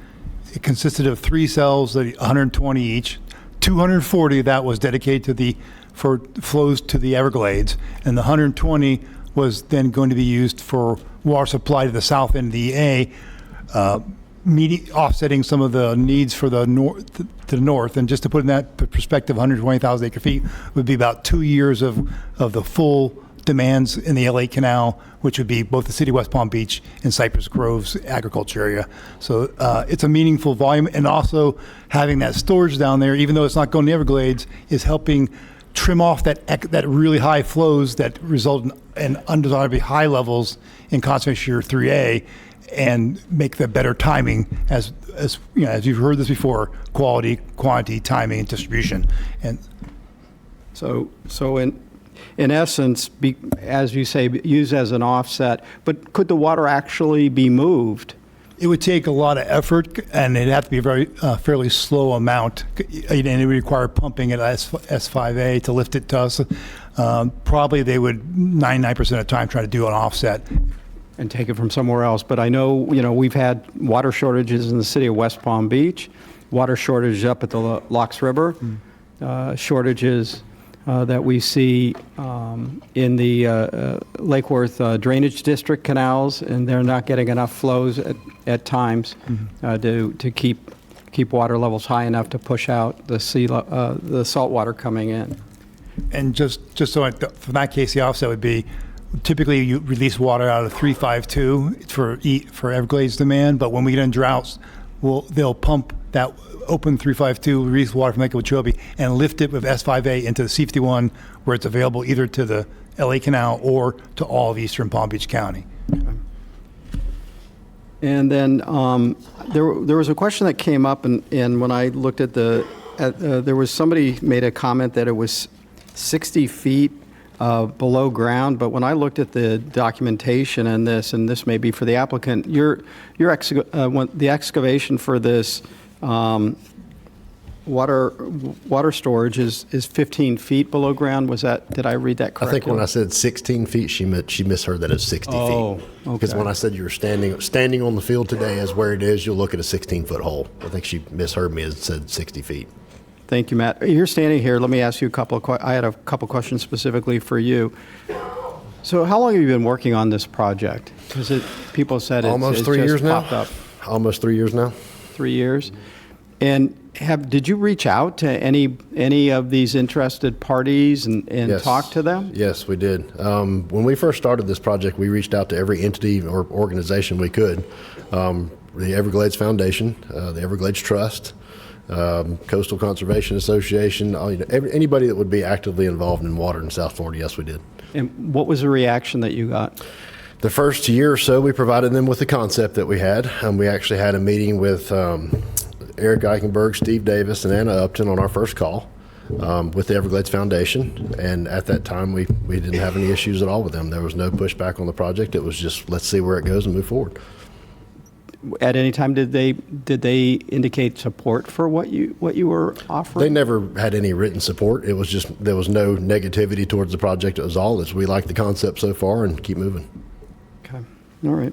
Speaker 15: It consisted of 3 cells, 120 each. 240 of that was dedicated for flows to the Everglades, and the 120 was then going to be used for water supply to the south end of the EA, offsetting some of the needs for the north. And just to put in that perspective, 120,000 acre feet would be about 2 years of the full demands in the LA Canal, which would be both the city of West Palm Beach and Cypress Grove's agriculture area. So it's a meaningful volume, and also having that storage down there, even though it's not going to the Everglades, is helping trim off that really high flows that result in undesirably high levels in conservation area 3A, and make the better timing as you know, as you've heard this before, quality, quantity, timing, and distribution. And
Speaker 12: so in essence, as you say, use as an offset, but could the water actually be moved?
Speaker 15: It would take a lot of effort, and it'd have to be a very fairly slow amount, and it would require pumping at S5A to lift it to us. Probably they would 99% of the time try to do an offset
Speaker 12: and take it from somewhere else. But I know, we've had water shortages in the city of West Palm Beach, water shortages up at the Locks River, shortages that we see in the Lake Worth drainage district canals, and they're not getting enough flows at times to keep water levels high enough to push out the salt water coming in.
Speaker 15: And just so for that case, the offset would be, typically you release water out of 352 for Everglades demand, but when we get in droughts, they'll pump that open 352, release water from Lake Okeechobee, and lift it with S5A into the C51, where it's available either to the LA Canal or to all of eastern Palm Beach County.
Speaker 12: And then there was a question that came up, and when I looked at there was somebody made a comment that it was 60 feet below ground, but when I looked at the documentation and this may be for the applicant, the excavation for this water storage is 15 feet below ground. Did I read that correctly?
Speaker 21: I think when I said 16 feet, she misheard that as 60 feet.
Speaker 12: Okay.
Speaker 21: Because when I said you were standing on the field today as where it is, you'll look at a 16-foot hole. I think she misheard me and said 60 feet.
Speaker 12: Thank you, Matt. You're standing here. Let me ask you I had a couple questions specifically for you. So how long have you been working on this project? Because people said
Speaker 21: almost 3 years now.
Speaker 12: Popped up.
Speaker 21: Almost 3 years now.
Speaker 12: 3 years. And did you reach out to any of these interested parties and
Speaker 21: Yes.
Speaker 12: talk to them?
Speaker 21: Yes, we did. When we first started this project, we reached out to every entity or organization we could. The Everglades Foundation, the Everglades Trust, Coastal Conservation Association, anybody that would be actively involved in water in South Florida. Yes, we did.
Speaker 12: And what was the reaction that you got?
Speaker 21: The first year or so, we provided them with the concept that we had. We actually had a meeting with Eric Eichenberg, Steve Davis, and Anna Upton on our first call with the Everglades Foundation. And at that time, we didn't have any issues at all with them. There was no pushback on the project. It was just, let's see where it goes and move forward.
Speaker 12: At any time, did they indicate support for what you were offering?
Speaker 21: They never had any written support. It was just, there was no negativity towards the project. It was all, we like the concept so far and keep moving.
Speaker 12: Okay. All right.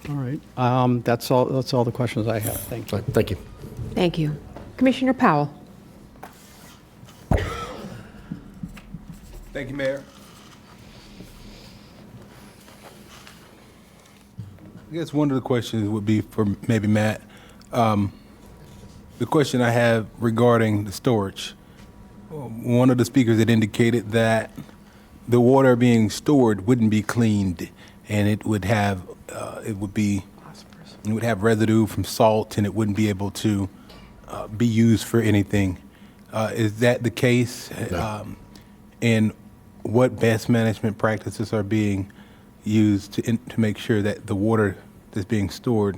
Speaker 12: All right. That's all the questions I have. Thank you.
Speaker 21: Thank you.
Speaker 1: Thank you. Commissioner Powell.
Speaker 5: Thank you, Mayor. I guess one of the questions would be for maybe Matt. The question I have regarding the storage. One of the speakers had indicated that the water being stored wouldn't be cleaned, and it would have residue from salt, and it wouldn't be able to be used for anything. Is that the case?
Speaker 21: No.
Speaker 5: And what best management practices are being used to make sure that the water that's being stored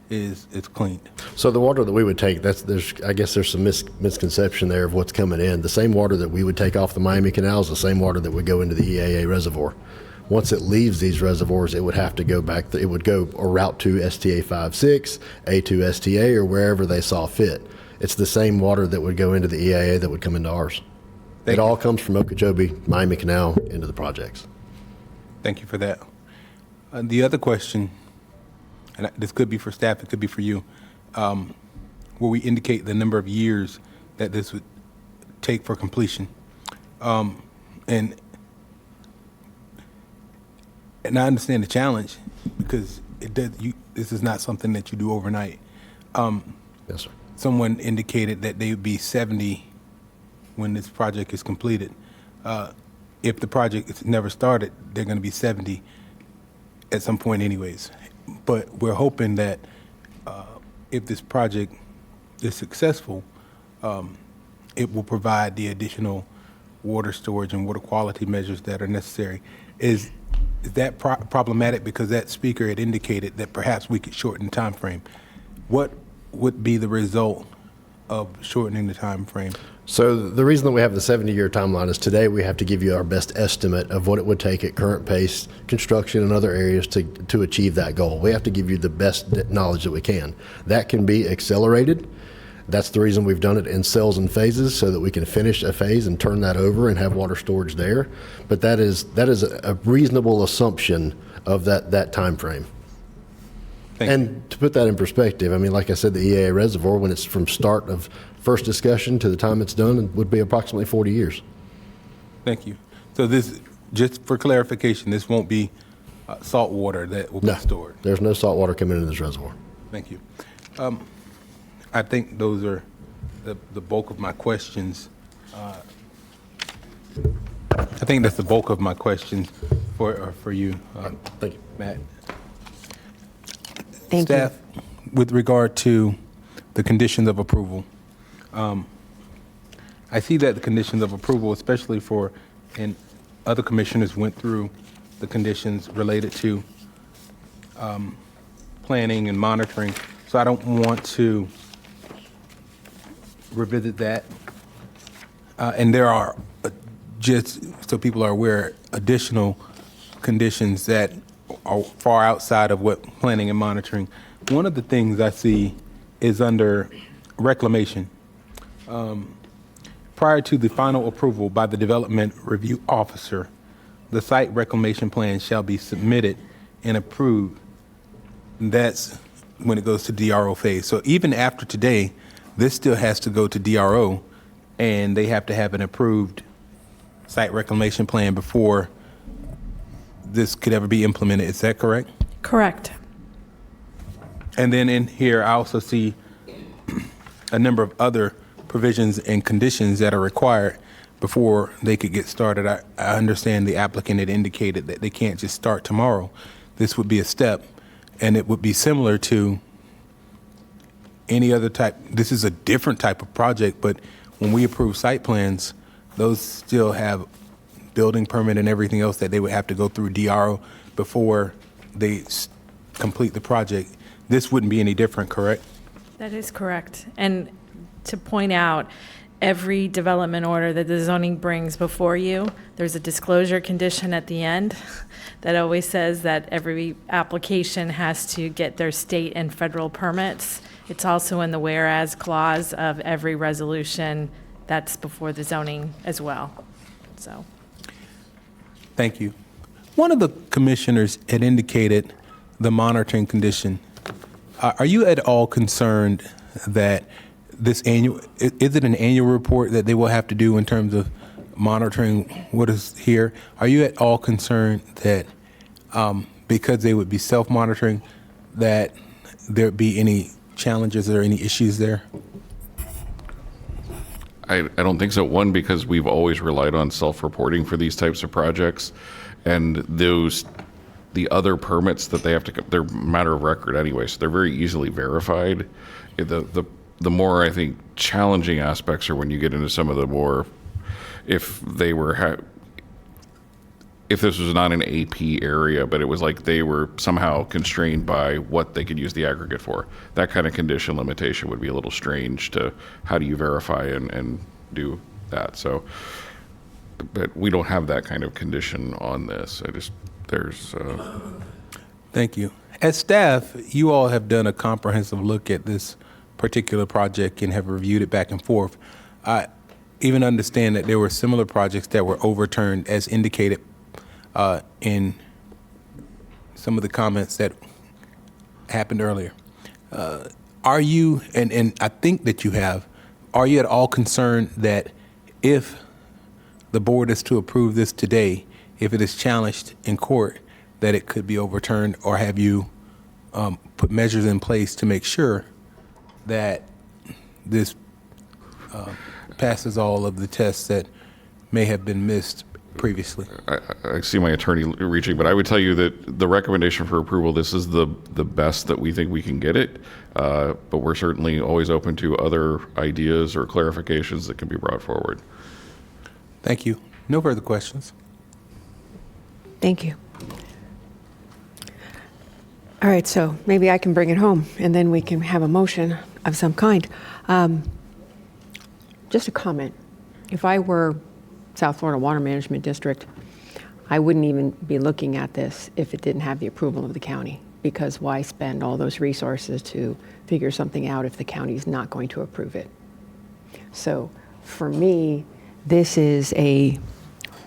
Speaker 5: is cleaned?
Speaker 21: So the water that we would take, I guess there's some misconception there of what's coming in. The same water that we would take off the Miami Canal is the same water that would go into the EAA reservoir. Once it leaves these reservoirs, it would have to go back. It would go a route to STA 56, A2 STA, or wherever they saw fit. It's the same water that would go into the EAA that would come into ours. It all comes from Okeechobee, Miami Canal into the projects.
Speaker 5: Thank you for that. The other question, and this could be for staff, it could be for you, where we indicate the number of years that this would take for completion. And I understand the challenge because this is not something that you do overnight.
Speaker 21: Yes, sir.
Speaker 5: Someone indicated that they would be 70 when this project is completed. If the project is never started, they're going to be 70 at some point anyways. But we're hoping that if this project is successful, it will provide the additional water storage and water quality measures that are necessary. Is that problematic? Because that speaker had indicated that perhaps we could shorten the time frame. What would be the result of shortening the time frame?
Speaker 21: So the reason that we have the 70-year timeline is today we have to give you our best estimate of what it would take at current pace, construction, and other areas to achieve that goal. We have to give you the best knowledge that we can. That can be accelerated. That's the reason we've done it in cells and phases, so that we can finish a phase and turn that over and have water storage there. But that is a reasonable assumption of that time frame. And to put that in perspective, I mean, like I said, the EAA reservoir, when it's from start of first discussion to the time it's done, would be approximately 40 years.
Speaker 5: Thank you. So this, just for clarification, this won't be salt water that will be stored?
Speaker 21: There's no salt water coming into this reservoir.
Speaker 5: Thank you. I think those are the bulk of my questions. I think that's the bulk of my questions for you.
Speaker 21: Thank you.
Speaker 5: Matt.
Speaker 1: Thank you.
Speaker 5: Staff, with regard to the conditions of approval, I see that the conditions of approval, especially and other commissioners went through the conditions related to planning and monitoring, so I don't want to revisit that. And there are, just so people are aware, additional conditions that are far outside of what planning and monitoring. One of the things I see is under reclamation. Prior to the final approval by the Development Review Officer, the site reclamation plan shall be submitted and approved. That's when it goes to DRO phase. So even after today, this still has to go to DRO, and they have to have an approved site reclamation plan before this could ever be implemented. Is that correct?
Speaker 11: Correct.
Speaker 5: And then in here, I also see a number of other provisions and conditions that are required before they could get started. I understand the applicant had indicated that they can't just start tomorrow. This would be a step, and it would be similar to any other type. This is a different type of project, but when we approve site plans, those still have building permit and everything else that they would have to go through DRO before they complete the project. This wouldn't be any different, correct?
Speaker 16: That is correct. And to point out, every development order that the zoning brings before you, there's a disclosure condition at the end that always says that every application has to get their state and federal permits. It's also in the whereas clause of every resolution that's before the zoning as well. So.
Speaker 5: Thank you. One of the commissioners had indicated the monitoring condition. Are you at all concerned that this annual, is it an annual report that they will have to do in terms of monitoring what is here? Are you at all concerned that because they would be self-monitoring, that there'd be any challenges or any issues there?
Speaker 6: I don't think so. One, because we've always relied on self-reporting for these types of projects, and the other permits that they have to, they're matter of record anyway, so they're very easily verified. The more, I think, challenging aspects are when you get into some of the more, if this was not an AP area, but it was like they were somehow constrained by what they could use the aggregate for. That kind of condition limitation would be a little strange to how do you verify and do that. So, but we don't have that kind of condition on this.
Speaker 5: Thank you. As staff, you all have done a comprehensive look at this particular project and have reviewed it back and forth. even understand that there were similar projects that were overturned as indicated in some of the comments that happened earlier. Are you, and I think that you have, are you at all concerned that if the board is to approve this today, if it is challenged in court, that it could be overturned, or have you put measures in place to make sure that this passes all of the tests that may have been missed previously?
Speaker 6: I see my attorney reaching, but I would tell you that the recommendation for approval, this is the best that we think we can get it, but we're certainly always open to other ideas or clarifications that can be brought forward.
Speaker 5: Thank you. No further questions.
Speaker 1: Thank you. All right, so maybe I can bring it home, and then we can have a motion of some kind. Just a comment. If I were South Florida Water Management District, I wouldn't even be looking at this if it didn't have the approval of the county, because why spend all those resources to figure something out if the county's not going to approve it? So for me, this is a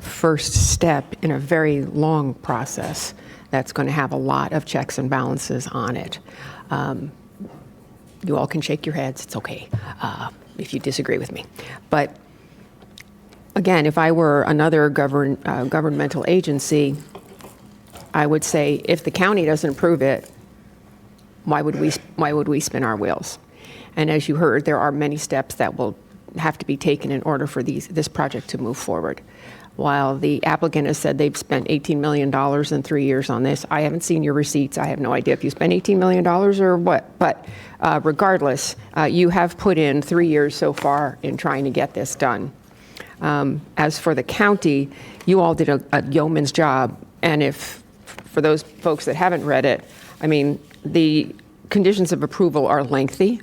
Speaker 1: first step in a very long process that's going to have a lot of checks and balances on it. You all can shake your heads, it's okay, if you disagree with me. But again, if I were another governmental agency, I would say if the county doesn't approve it, why would we spin our wheels? And as you heard, there are many steps that will have to be taken in order for this project to move forward. While the applicant has said they've spent $18 million in 3 years on this, I haven't seen your receipts. I have no idea if you spent $18 million or what. But regardless, you have put in 3 years so far in trying to get this done. As for the county, you all did a yeoman's job. And if, for those folks that haven't read it, I mean, the conditions of approval are lengthy.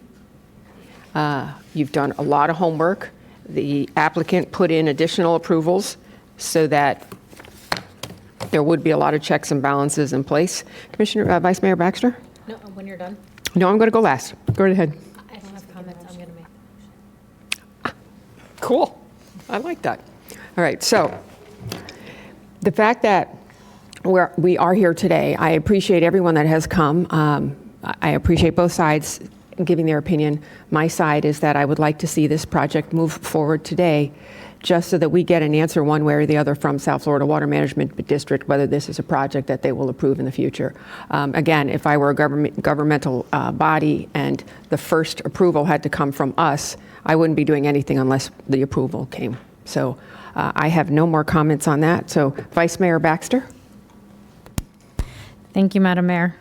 Speaker 1: You've done a lot of homework. The applicant put in additional approvals so that there would be a lot of checks and balances in place. Commissioner, Vice Mayor Baxter?
Speaker 13: No, when you're done.
Speaker 1: No, I'm going to go last. Go right ahead.
Speaker 13: I don't have comments. I'm going to make.
Speaker 1: Cool. I like that. All right. So the fact that we are here today, I appreciate everyone that has come. I appreciate both sides giving their opinion. My side is that I would like to see this project move forward today, just so that we get an answer one way or the other from South Florida Water Management District, whether this is a project that they will approve in the future. Again, if I were a governmental body and the first approval had to come from us, I wouldn't be doing anything unless the approval came. So I have no more comments on that. So Vice Mayor Baxter?
Speaker 13: Thank you, Madam Mayor.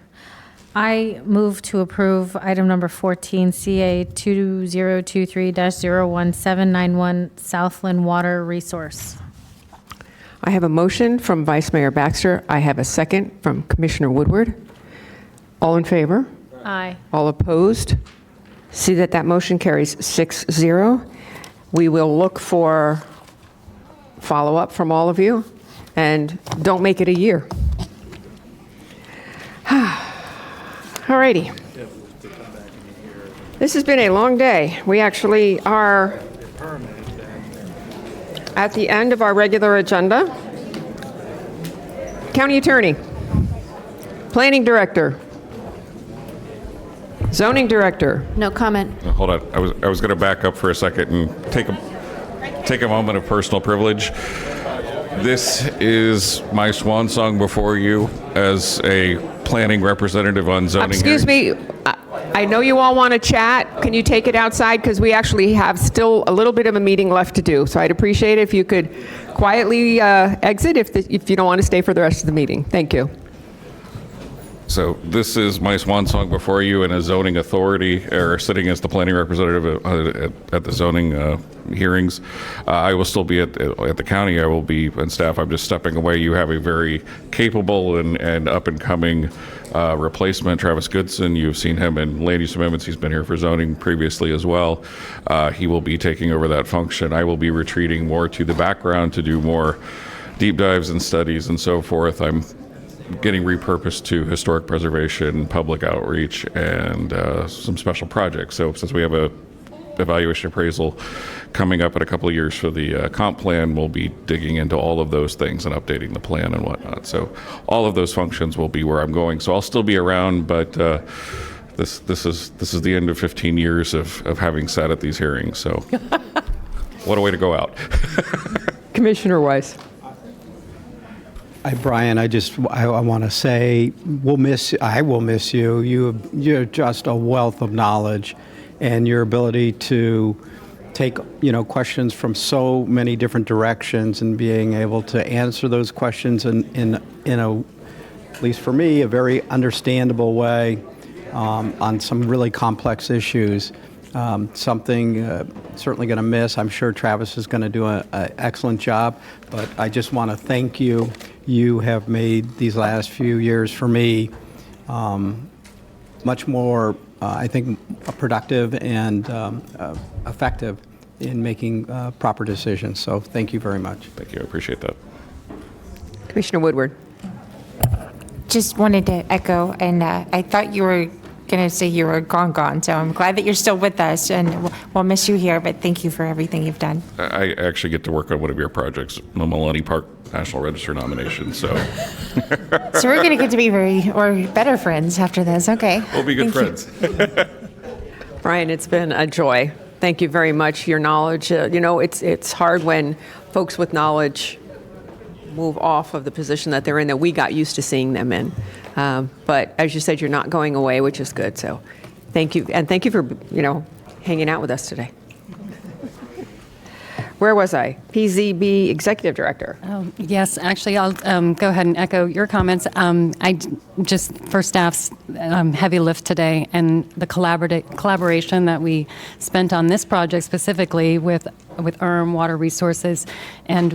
Speaker 13: I move to approve item number 14, CA 2023-01791, Southland Water Resource.
Speaker 1: I have a motion from Vice Mayor Baxter. I have a second from Commissioner Woodward. All in favor?
Speaker 13: Aye.
Speaker 1: All opposed? See that motion carries 6-0. We will look for follow-up from all of you, and don't make it a year. All righty. This has been a long day. We actually are at the end of our regular agenda. County Attorney, Planning Director, Zoning Director.
Speaker 11: No comment.
Speaker 6: Hold on. I was going to back up for a second and take a moment of personal privilege. This is my swan song before you as a planning representative on zoning.
Speaker 1: Excuse me. I know you all want to chat. Can you take it outside? Because we actually have still a little bit of a meeting left to do. So I'd appreciate it if you could quietly exit if you don't want to stay for the rest of the meeting. Thank you.
Speaker 6: So this is my swan song before you in a zoning authority, or sitting as the planning representative at the zoning hearings. I will still be at the county. I will be on staff. I'm just stepping away. You have a very capable and up-and-coming replacement, Travis Goodson. You've seen him in land use amendments. He's been here for zoning previously as well. He will be taking over that function. I will be retreating more to the background to do more deep dives and studies and so forth. I'm getting repurposed to historic preservation, public outreach, and some special projects. So since we have a evaluation appraisal coming up in a couple of years for the comp plan, we'll be digging into all of those things and updating the plan and whatnot. So all of those functions will be where I'm going. So I'll still be around, but this is the end of 15 years of having sat at these hearings. So what a way to go out.
Speaker 1: Commissioner Weiss.
Speaker 12: Hi, Brian. I want to say I will miss you. You're just a wealth of knowledge, and your ability to take questions from so many different directions and being able to answer those questions in a, at least for me, a very understandable way on some really complex issues. Something certainly going to miss. I'm sure Travis is going to do an excellent job, but I just want to thank you. You have made these last few years for me much more, I think, productive and effective in making proper decisions. So thank you very much.
Speaker 6: Thank you. I appreciate that.
Speaker 1: Commissioner Woodward.
Speaker 10: Just wanted to echo, and I thought you were going to say you were gone, so I'm glad that you're still with us, and we'll miss you here, but thank you for everything you've done.
Speaker 6: I actually get to work on one of your projects, the Maloney Park National Register nomination, so.
Speaker 10: So we're going to get to be better friends after this, okay.
Speaker 6: We'll be good friends.
Speaker 1: Brian, it's been a joy. Thank you very much. Your knowledge, it's hard when folks with knowledge move off of the position that they're in, that we got used to seeing them in. But as you said, you're not going away, which is good. So thank you. And thank you for, hanging out with us today. Where was I? PZB Executive Director.
Speaker 17: Yes, actually, I'll go ahead and echo your comments. Just for staff's heavy lift today and the collaboration that we spent on this project specifically with Water Resources, and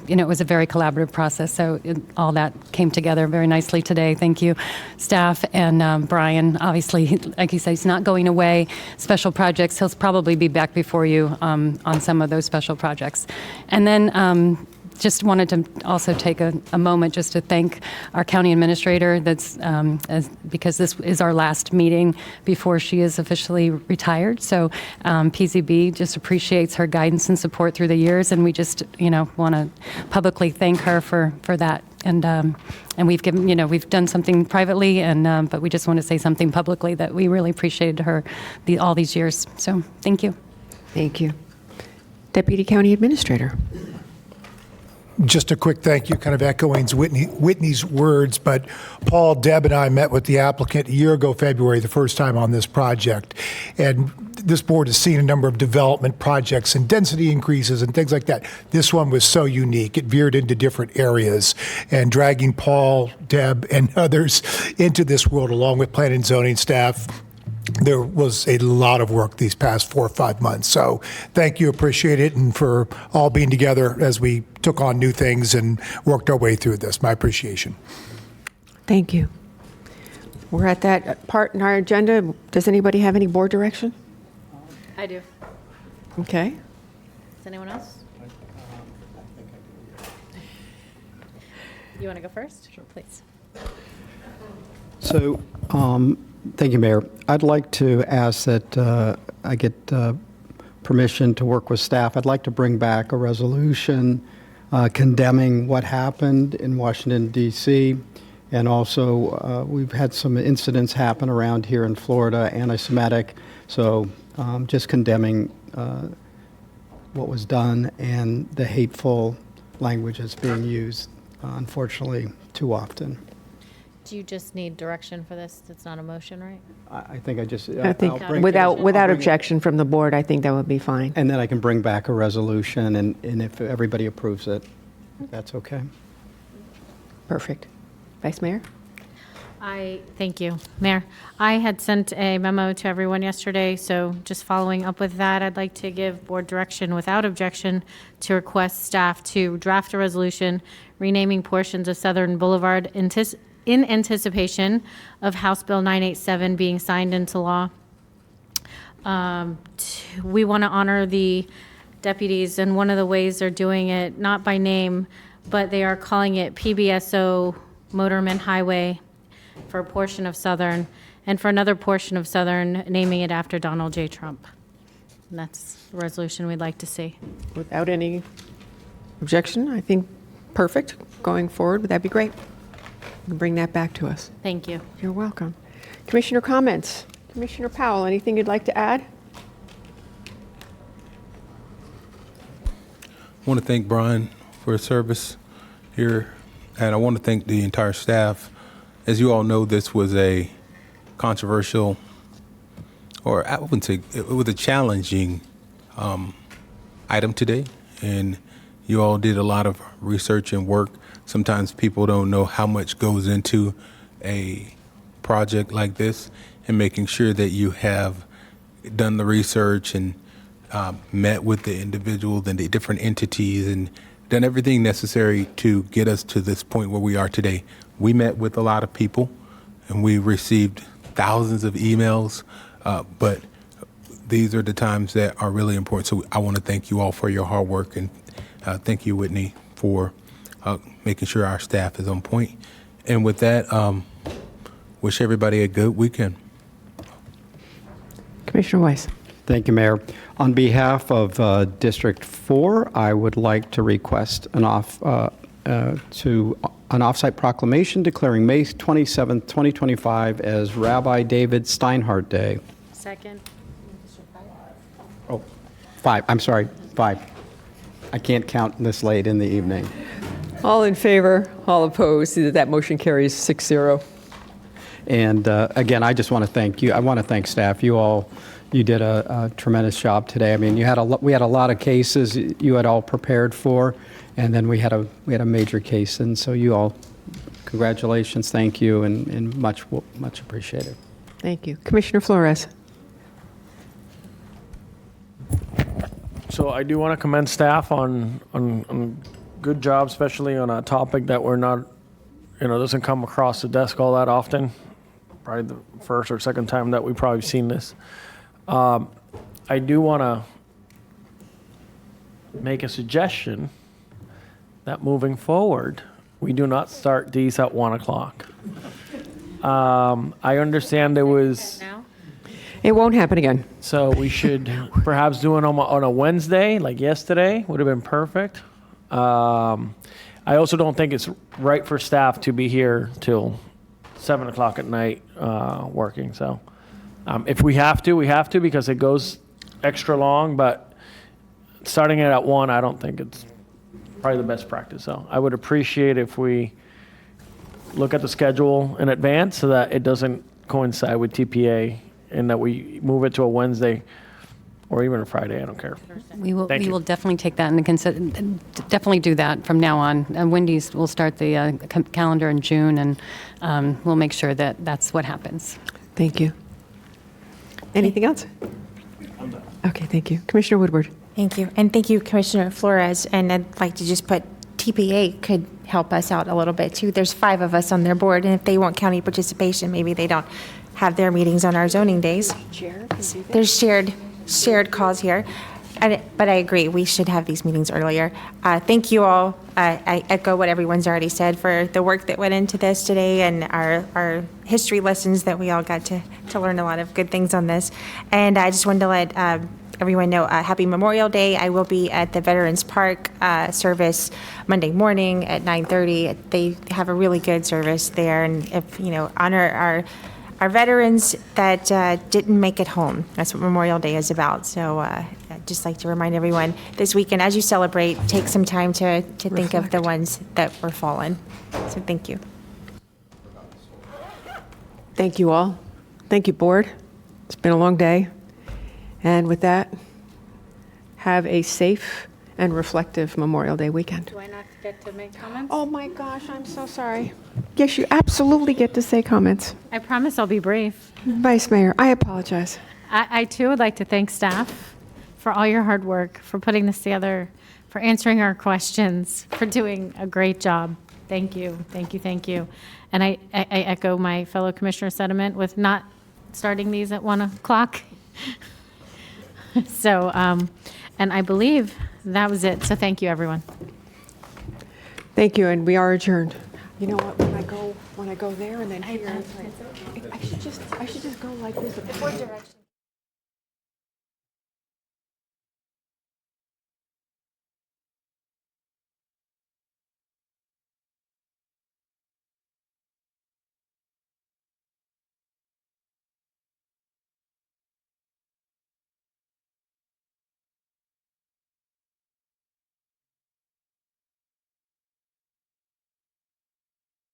Speaker 17: it was a very collaborative process. So all that came together very nicely today. Thank you, staff, and Brian. Obviously, like you said, he's not going away. Special projects, he'll probably be back before you on some of those special projects. And then just wanted to also take a moment just to thank our county administrator, because this is our last meeting before she is officially retired. So PZB just appreciates her guidance and support through the years, and we just want to publicly thank her for that. And we've given we've done something privately, and but we just want to say something publicly that we really appreciated her all these years. So thank you.
Speaker 1: Thank you. Deputy County Administrator.
Speaker 22: Just a quick thank you, kind of echoing Whitney's words, but Paul, Deb, and I met with the applicant a year ago, February, the first time on this project. And this board has seen a number of development projects and density increases and things like that. This one was so unique. It veered into different areas, and dragging Paul, Deb, and others into this world, along with planning and zoning staff, there was a lot of work these past 4 or 5 months. So thank you, appreciate it, and for all being together as we took on new things and worked our way through this. My appreciation.
Speaker 1: Thank you. We're at that part in our agenda. Does anybody have any board direction?
Speaker 13: I do.
Speaker 1: Okay.
Speaker 13: Does anyone else? You want to go first? Sure. Please.
Speaker 12: So, thank you, Mayor. I'd like to ask that I get permission to work with staff. I'd like to bring back a resolution condemning what happened in Washington, D.C., and also we've had some incidents happen around here in Florida, anti-Semitic, so just condemning what was done and the hateful language that's being used, unfortunately, too often.
Speaker 13: Do you just need direction for this? It's not a motion, right?
Speaker 12: I think I just...
Speaker 1: I think without objection from the board, I think that would be fine.
Speaker 12: And then I can bring back a resolution, and if everybody approves it, that's okay.
Speaker 1: Perfect. Vice Mayor?
Speaker 13: Thank you, Mayor. I had sent a memo to everyone yesterday, so just following up with that, I'd like to give board direction without objection to request staff to draft a resolution renaming portions of Southern Boulevard in anticipation of House Bill 987 being signed into law. We want to honor the deputies, and one of the ways they're doing it, not by name, but they are calling it PBSO Motorman Highway for a portion of Southern, and for another portion of Southern, naming it after Donald J. Trump. And that's the resolution we'd like to see.
Speaker 1: Without any objection, I think perfect. Going forward, would that be great? You can bring that back to us.
Speaker 13: Thank you.
Speaker 1: You're welcome. Commissioner comments? Commissioner Powell, anything you'd like to add?
Speaker 5: I want to thank Brian for his service here, and I want to thank the entire staff. As you all know, this was a controversial, or I wouldn't say, it was a challenging item today, and you all did a lot of research and work. Sometimes people don't know how much goes into a project like this, and making sure that you have done the research and met with the individuals and the different entities and done everything necessary to get us to this point where we are today. We met with a lot of people and we received thousands of emails, but these are the times that are really important. So I want to thank you all for your hard work, and thank you, Whitney, for making sure our staff is on point. And with that, wish everybody a good weekend.
Speaker 1: Commissioner Weiss.
Speaker 12: Thank you, Mayor. On behalf of District 4, I would like to request an off-site proclamation declaring May 27, 2025 as Rabbi David Steinhardt Day.
Speaker 13: Second.
Speaker 12: Oh, 5. I'm sorry, 5. I can't count this late in the evening.
Speaker 1: All in favor, all opposed, that motion carries 6-0.
Speaker 12: And again, I just want to thank you. I want to thank staff. You did a tremendous job today. I mean, we had a lot of cases you had all prepared for, and then we had a major case. And so you all, congratulations, thank you, and much appreciated.
Speaker 1: Thank you. Commissioner Flores.
Speaker 9: So I do want to commend staff on good job, especially on a topic that we're not, doesn't come across the desk all that often. Probably the first or second time that we've probably seen this. I do want to make a suggestion that moving forward, we do not start these at 1 o'clock. I understand there was...
Speaker 1: It won't happen again.
Speaker 9: So we should perhaps do it on a Wednesday, like yesterday, would have been perfect. I also don't think it's right for staff to be here till 7 o'clock at night working. So if we have to because it goes extra long, but starting it at 1, I don't think it's probably the best practice. So I would appreciate if we look at the schedule in advance so that it doesn't coincide with TPA and that we move it to a Wednesday or even a Friday. I don't care.
Speaker 17: We will definitely take that into consideration. Definitely do that from now on. Wendy's will start the calendar in June, and we'll make sure that that's what happens.
Speaker 1: Thank you. Anything else?
Speaker 9: I'm done.
Speaker 1: Okay, thank you. Commissioner Woodward.
Speaker 10: Thank you. And thank you, Commissioner Flores. And I'd like to just put TPA could help us out a little bit too. There's 5 of us on their board, and if they want county participation, maybe they don't have their meetings on our zoning days. There's shared calls here. But I agree, we should have these meetings earlier. Thank you all. I echo what everyone's already said for the work that went into this today and our history lessons that we all got to learn a lot of good things on this. And I just wanted to let everyone know, happy Memorial Day. I will be at the Veterans Park service Monday morning at 9:30. They have a really good service there, and if honor our veterans that didn't make it home. That's what Memorial Day is about. So I'd just like to remind everyone this weekend, as you celebrate, take some time to think of the ones that were fallen. So thank you.
Speaker 1: Thank you all. Thank you, board. It's been a long day. And with that, have a safe and reflective Memorial Day weekend.
Speaker 13: Do I not get to make comments?
Speaker 1: Oh my gosh, I'm so sorry. Yes, you absolutely get to say comments.
Speaker 13: I promise I'll be brief.
Speaker 1: Vice Mayor, I apologize.
Speaker 13: I too would like to thank staff for all your hard work, for putting this together, for answering our questions, for doing a great job. Thank you, thank you, thank you. And I echo my fellow commissioner sentiment with not starting these at 1 o'clock. So, and I believe that was it. So thank you, everyone.
Speaker 1: Thank you, and we are adjourned. You know what? When I go there and then here, I should just go like this.